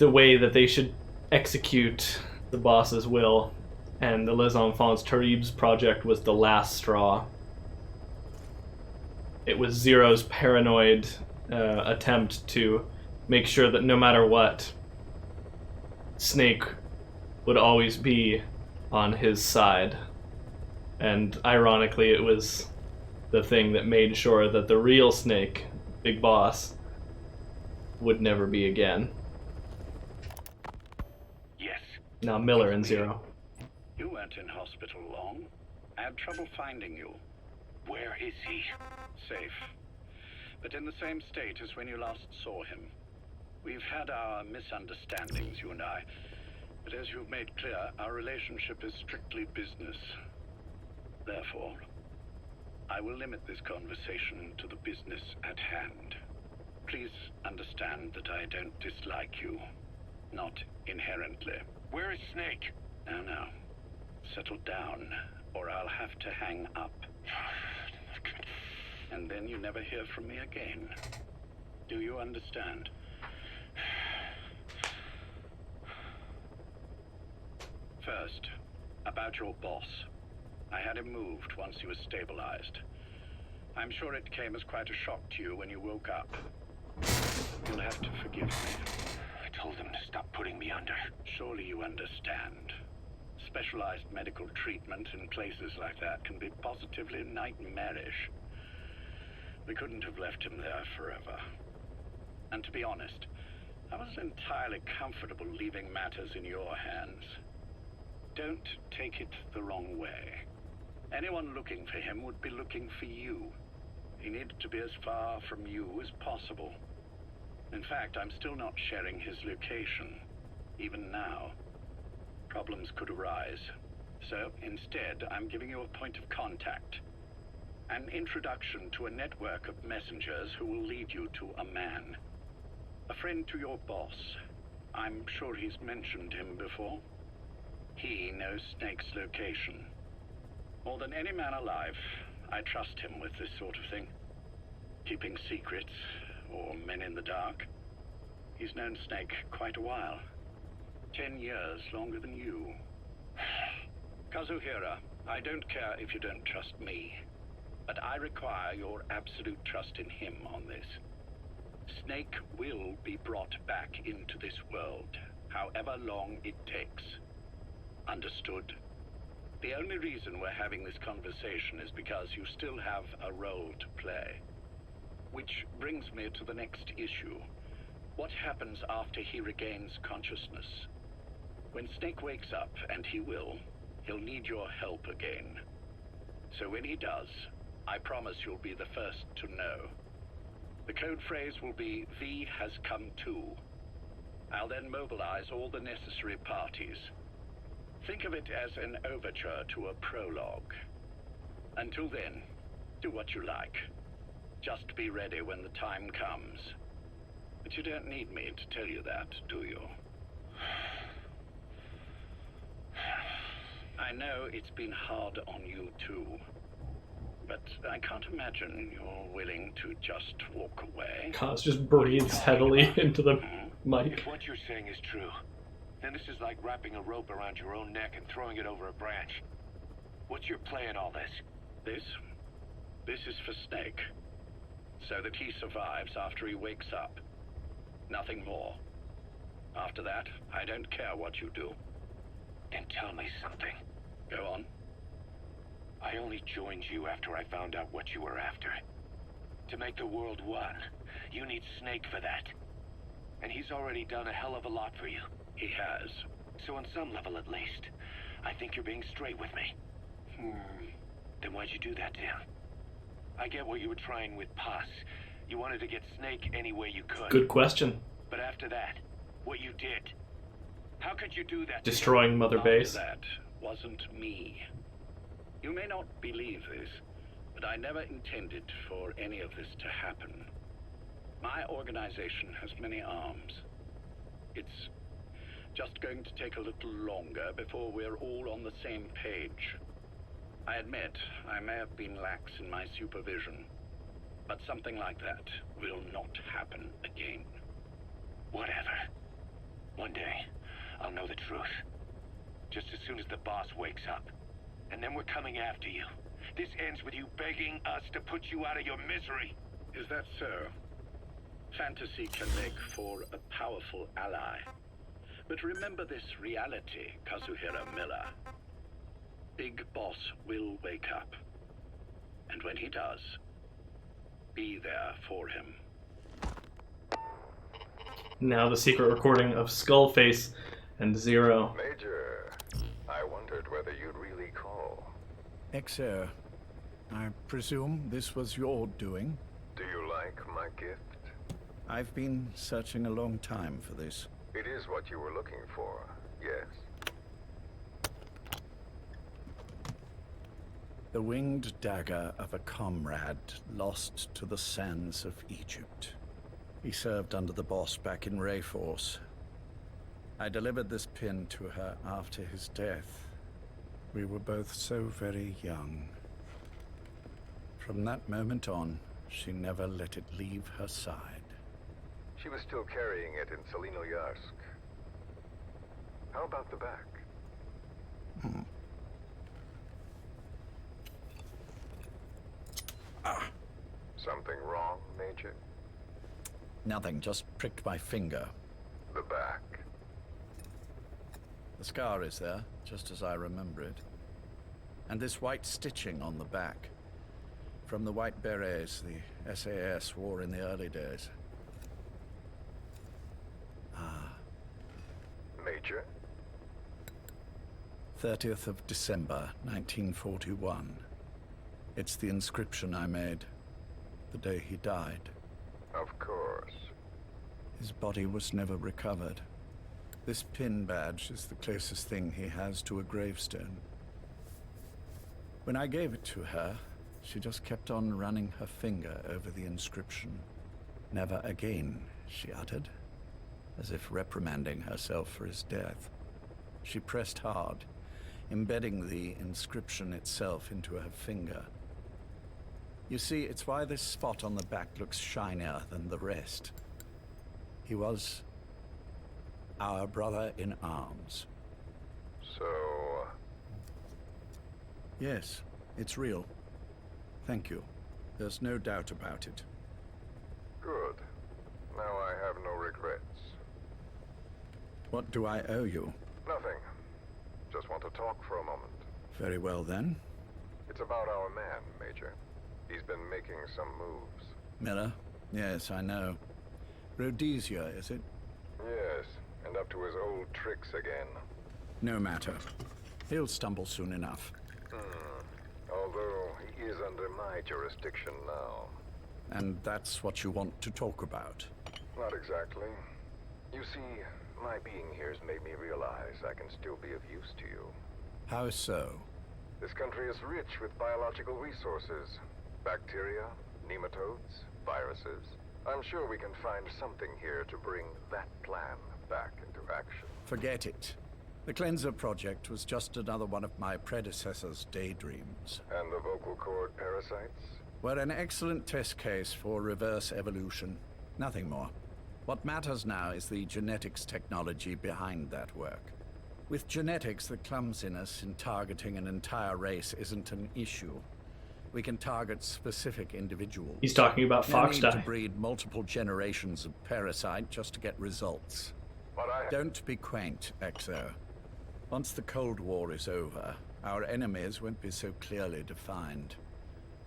way that they should execute the boss's will, and the Les Enfants Terribles project was the last straw. It was Zero's paranoid attempt to make sure that no matter what, Snake would always be on his side. And ironically, it was the thing that made sure that the real Snake, Big Boss, would never be again. Yes. Now Miller and Zero. You weren't in hospital long. I had trouble finding you. Where is he? Safe. But in the same state as when you last saw him. We've had our misunderstandings, you and I. But as you've made clear, our relationship is strictly business. Therefore, I will limit this conversation to the business at hand. Please understand that I don't dislike you. Not inherently. Where is Snake? No. Settle down, or I'll have to hang up. And then you never hear from me again. Do you understand? First, about your boss. I had him moved once he was stabilized. I'm sure it came as quite a shock to you when you woke up. You'll have to forgive me. I told him to stop putting me under. Surely you understand. Specialized medical treatment in places like that can be positively nightmarish. We couldn't have left him there forever. And to be honest, I wasn't entirely comfortable leaving matters in your hands. Don't take it the wrong way. Anyone looking for him would be looking for you. He needed to be as far from you as possible. In fact, I'm still not sharing his location, even now. Problems could arise. So instead, I'm giving you a point of contact. An introduction to a network of messengers who will lead you to a man. A friend to your boss. I'm sure he's mentioned him before. He knows Snake's location. More than any man alive, I trust him with this sort of thing. Keeping secrets, or men in the dark. He's known Snake quite a while. 10 years longer than you. Kazuhira, I don't care if you don't trust me, but I require your absolute trust in him on this. Snake will be brought back into this world, however long it takes. Understood? The only reason we're having this conversation is because you still have a role to play. Which brings me to the next issue. What happens after he regains consciousness? When Snake wakes up, and he will, he'll need your help again. So when he does, I promise you'll be the first to know. The code phrase will be, V has come to. I'll then mobilize all the necessary parties. Think of it as an overture to a prologue. Until then, do what you like. Just be ready when the time comes. But you don't need me to tell you that, do you? I know it's been hard on you too. But I can't imagine you're willing to just walk away. Kaz just breathes heavily into the mic. If what you're saying is true, then this is like wrapping a rope around your own neck and throwing it over a branch. What's your play in all this? This is for Snake. So that he survives after he wakes up. Nothing more. After that, I don't care what you do. Then tell me something. Go on. I only joined you after I found out what you were after. To make the world one, you need Snake for that. And he's already done a hell of a lot for you. He has. So on some level at least, I think you're being straight with me. Then why'd you do that to him? I get what you were trying with Paz. You wanted to get Snake any way you could. Good question. But after that, what you did, how could you do that? Destroying Mother Base. That wasn't me. You may not believe this, but I never intended for any of this to happen. My organization has many arms. It's just going to take a little longer before we're all on the same page. I admit I may have been lax in my supervision, but something like that will not happen again. Whatever. One day, I'll know the truth. Just as soon as the boss wakes up. And then we're coming after you. This ends with you begging us to put you out of your misery. Is that so? Fantasy can make for a powerful ally. But remember this reality, Kazuhira Miller. Big Boss will wake up. And when he does, be there for him. Now the secret recording of Skullface and Zero. Major, I wondered whether you'd really call. XO, I presume this was your doing? Do you like my gift? I've been searching a long time for this. It is what you were looking for, yes. The winged dagger of a comrade lost to the sands of Egypt. He served under the boss back in Rayforce. I delivered this pin to her after his death. We were both so very young. From that moment on, she never let it leave her side. She was still carrying it in Selino-Yarsk. How about the back? Something wrong, Major? Nothing, just pricked my finger. The back. The scar is there, just as I remember it. And this white stitching on the back. From the white berets the SAS wore in the early days. Major? 30th of December, 1941. It's the inscription I made the day he died. Of course. His body was never recovered. This pin badge is the closest thing he has to a gravestone. When I gave it to her, she just kept on running her finger over the inscription. Never again, she uttered, as if reprimanding herself for his death. She pressed hard, embedding the inscription itself into her finger. You see, it's why this spot on the back looks shinier than the rest. He was our brother in arms. So... Yes, it's real. Thank you. There's no doubt about it. Good. Now I have no regrets. What do I owe you? Nothing. Just want to talk for a moment. Very well, then. It's about our man, Major. He's been making some moves. Miller? Yes, I know. Rhodesia, is it? Yes, and up to his old tricks again. No matter. He'll stumble soon enough. Although he is under my jurisdiction now. And that's what you want to talk about? Not exactly. You see, my being here's made me realize I can still be of use to you. How so? This country is rich with biological resources. Bacteria, nematodes, viruses. I'm sure we can find something here to bring that plan back into action. Forget it. The Cleanser Project was just another one of my predecessor's daydreams. And the vocal cord parasites? Were an excellent test case for reverse evolution. Nothing more. What matters now is the genetics technology behind that work. With genetics, the clumsiness in targeting an entire race isn't an issue. We can target specific individuals. He's talking about Fox No need Die. to breed multiple generations of parasite just to get results. But Don't be quaint, XO. Once the Cold War is over, our enemies won't be so clearly defined.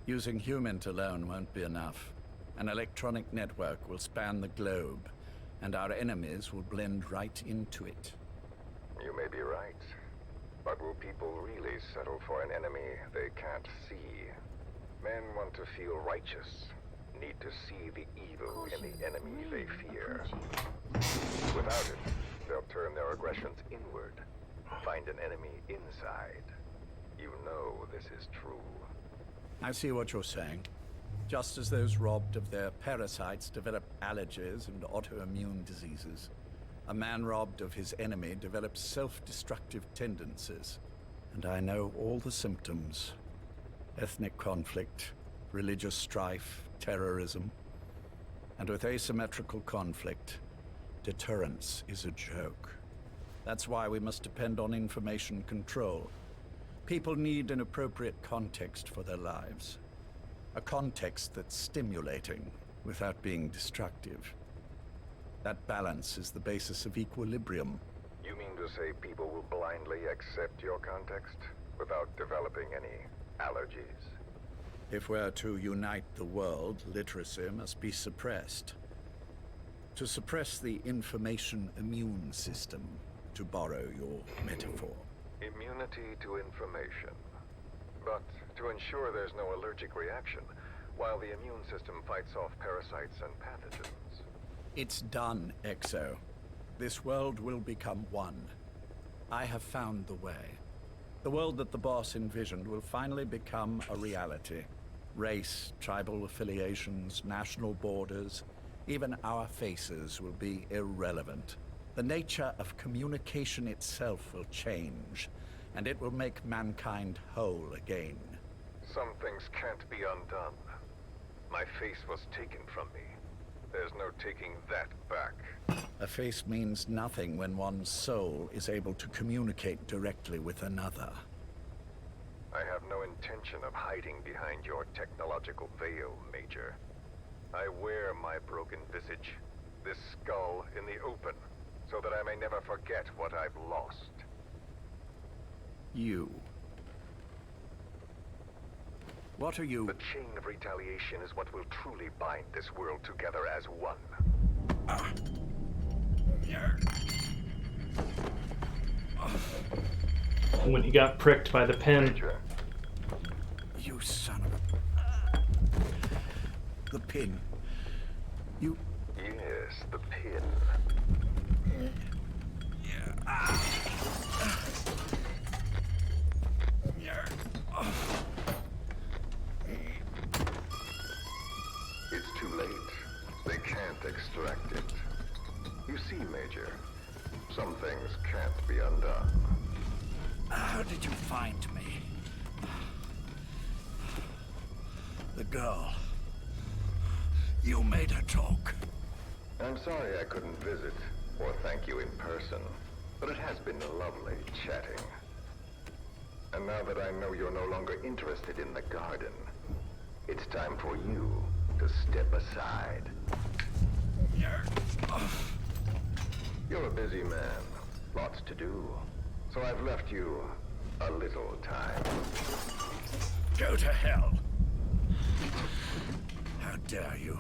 Using humans alone won't be enough. An electronic network will span the globe, and our enemies will blend right into it. You may be right. But will people really settle for an enemy they can't see? Men want to feel righteous, need to see the evil in the enemy they fear. Without it, they'll turn their aggressions inward, find an enemy inside. You know this is true. I see what you're saying. Just as those robbed of their parasites develop allergies and autoimmune diseases, a man robbed of his enemy develops self-destructive tendencies. And I know all the symptoms. Ethnic conflict, religious strife, terrorism. And with asymmetrical conflict, deterrence is a joke. That's why we must depend on information control. People need an appropriate context for their lives. A context that's stimulating without being destructive. That balance is the basis of equilibrium. You mean to say people will blindly accept your context without developing any allergies? If we're to unite the world, literacy must be suppressed. To suppress the information immune system, to borrow your metaphor. Immunity to information. But to ensure there's no allergic reaction, while the immune system fights off parasites and pathogens. It's done, Exo. This world will become one. I have found the way. The world that the boss envisioned will finally become a reality. Race, tribal affiliations, national borders, even our faces will be irrelevant. The nature of communication itself will change, and it will make mankind whole again. Some things can't be undone. My face was taken from me. There's no taking that back. A face means nothing when one's soul is able to communicate directly with another. I have no intention of hiding behind your technological veil, Major. I wear my broken visage, this skull, in the open, so that I may never forget what I've lost. You. What are you? The chain of retaliation is what will truly bind this world together as one. When he got pricked by the pin. Major. You son of a... The pin. You... Yes, the pin. It's too late. They can't extract it. You see, Major, some things can't be undone. How did you find me? The girl. You made her talk. I'm sorry I couldn't visit or thank you in person, but it has been lovely chatting. And now that I know you're no longer interested in the garden, it's time for you to step aside. You're a busy man, lots to do, so I've left you a little time. Go to hell. How dare you?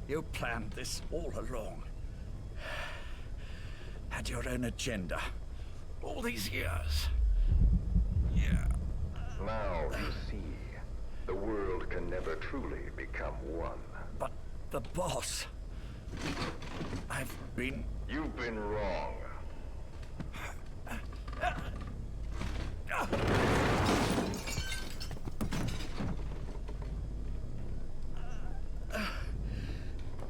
You planned this all along. Had your own agenda. All these years. Yeah. Now you see, the world can never truly become one. But the boss... You've been wrong.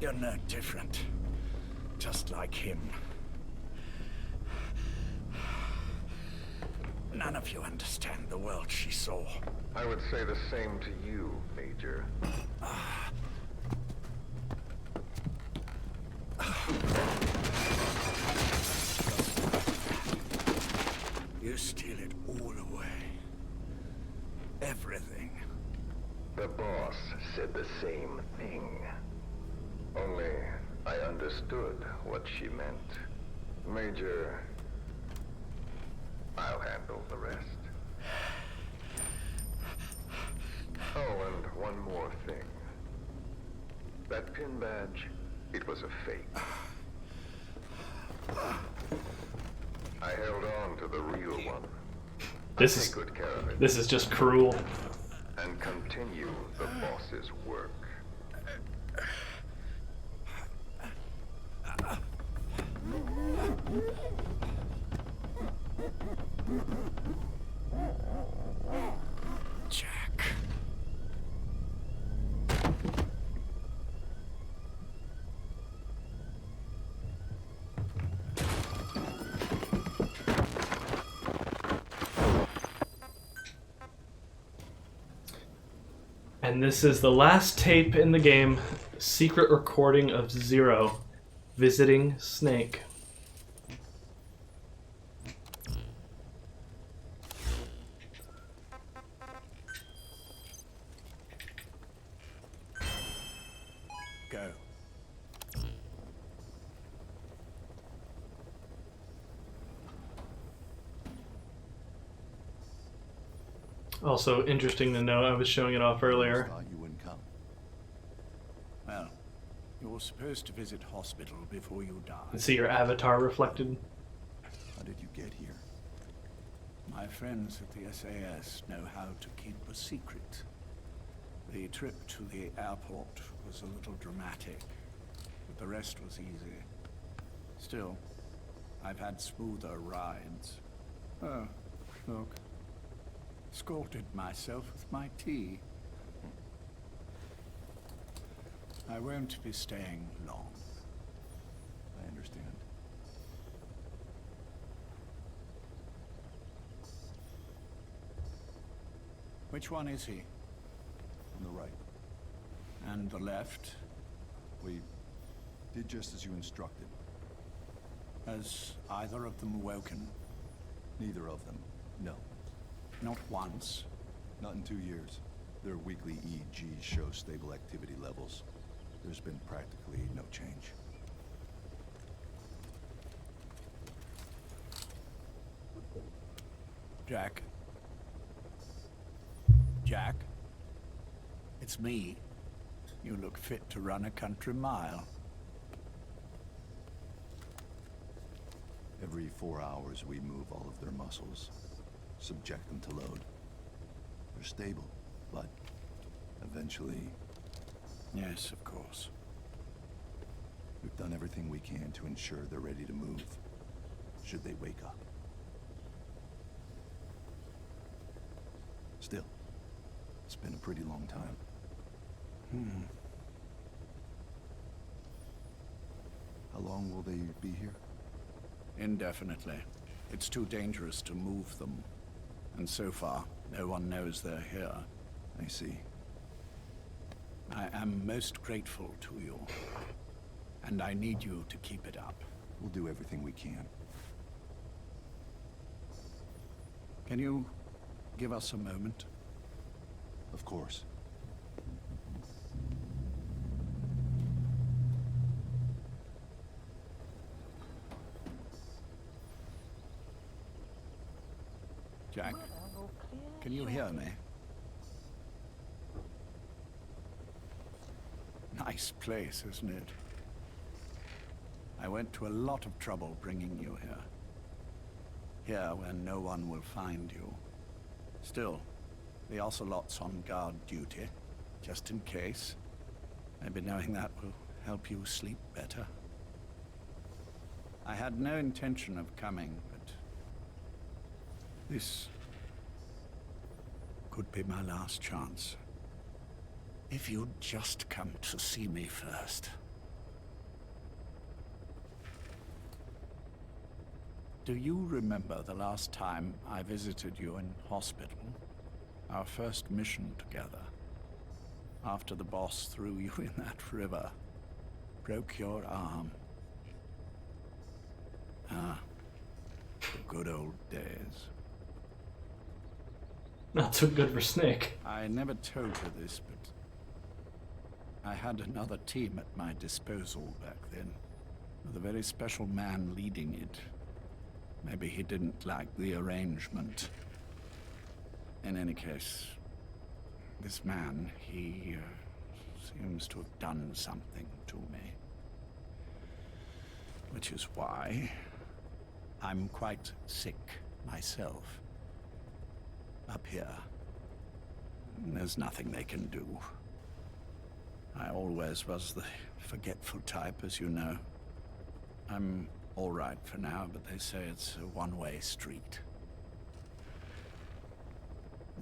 You're no different. Just like him. None of you understand the world she saw. I would say the same to you, Major. You steal it all away. Everything. The boss said the same thing. Only I understood what she meant. Major, I'll handle the rest. Oh, and one more thing. That pin badge, it was a fake. held on to the real one. This Take is good care of it. this is just cruel. And continue the boss's work. Jack. And this is the last tape in the game, secret recording of Zero visiting Snake. Go. Also interesting to know, I was showing it off earlier. Thought you wouldn't come. Well, you're supposed to visit hospital before you die. And see your avatar reflected. How did you get here? My friends at the SAS know how to keep a secret. The trip to the airport was a little dramatic, but the rest was easy. Still, I've had smoother rides. Oh, look. Scalded myself with my tea. I won't be staying long. I understand. Which one is he? On the right. And the left? We did just as you instructed. Has either of them awoken? Neither of them. No. Not once. Not in 2 years. Their weekly EEGs show stable activity levels. There's been practically no change. Jack? Jack? It's me. You look fit to run a country mile. Every 4 hours we move all of their muscles. Subject them to load. They're stable, but eventually... Yes, of course. We've done everything we can to ensure they're ready to move, should they wake up. Still, it's been a pretty long time. How long will they be here? Indefinitely. It's too dangerous to move them. And so far, no one knows they're here. I see. I am most grateful to you. And I need you to keep it up. We'll do everything we can. Can you give us a moment? Of course. Jack, can you hear me? Nice place, isn't it? I went to a lot of trouble bringing you here. Here where no one will find you. Still, the Ocelot's on guard duty, just in case. Maybe knowing that will help you sleep better. I had no intention of coming, but this could be my last chance. If you'd just come to see me first. Do you remember the last time I visited you in hospital? Our first mission together. After the boss threw you in that river. Broke your arm. Ah, the good old days. Not so good for Snake. I never told her this, but I had another team at my disposal back then, with a very special man leading it. Maybe he didn't like the arrangement. In any case, this man, he seems to have done something to me. Which is why I'm quite sick myself. Up here, there's nothing they can do. I always was the forgetful type, as you know. I'm all right for now, but they say it's a one-way street.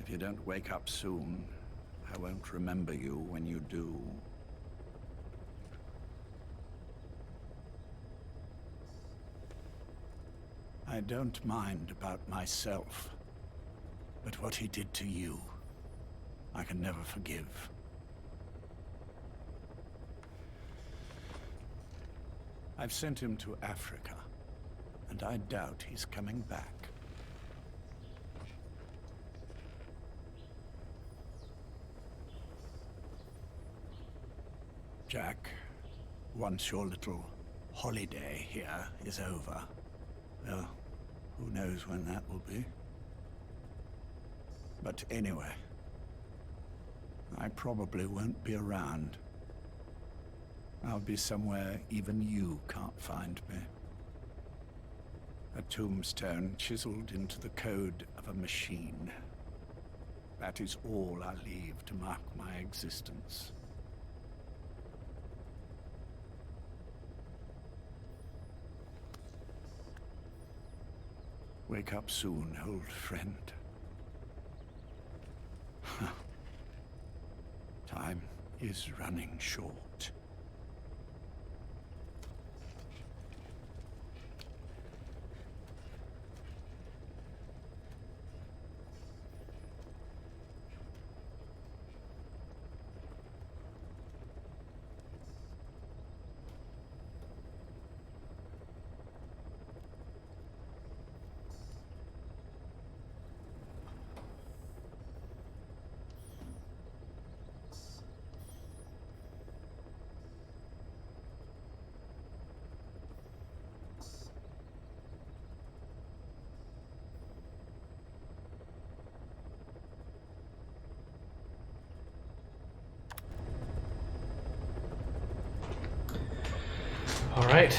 If you don't wake up soon, I won't remember you when you do. I don't mind about myself, but what he did to you, I can never forgive. I've sent him to Africa, and I doubt he's coming back. Jack, once your little holiday here is over, well, who knows when that will be. But anyway, I probably won't be around. I'll be somewhere even you can't find me. A tombstone chiseled into the code of a machine. That is all I leave to mark my existence. Wake up soon, old friend. Time is running short. Alright,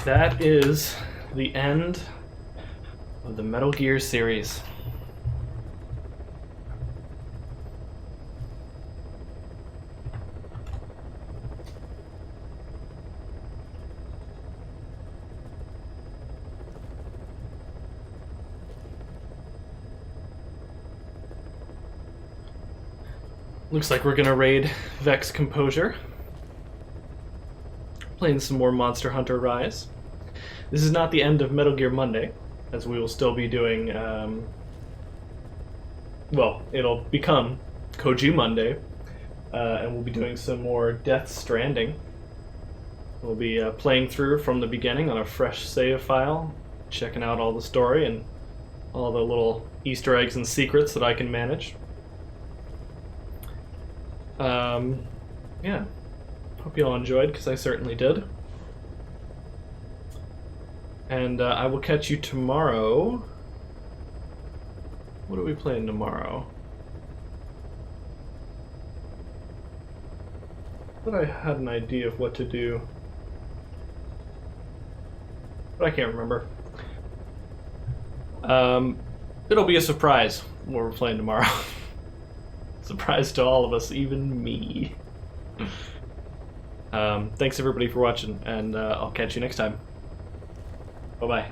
that is the end of the Metal Gear series. Looks like we're gonna raid Vex Composure. Playing some more Monster Hunter Rise. This is not the end of Metal Gear Monday, as we will still be doing, well, it'll become Koji Monday, and we'll be doing some more Death Stranding. We'll be playing through from the beginning on a fresh save file, checking out all the story and all the little Easter eggs and secrets that I can manage. Yeah. Hope you all enjoyed, because I certainly did. And I will catch you tomorrow. What are we playing tomorrow? But I had an idea of what to do. But I can't remember. It'll be a surprise what we're playing tomorrow. Surprise to all of us, even me. Thanks everybody for watching, and I'll catch you next time. Bye-bye.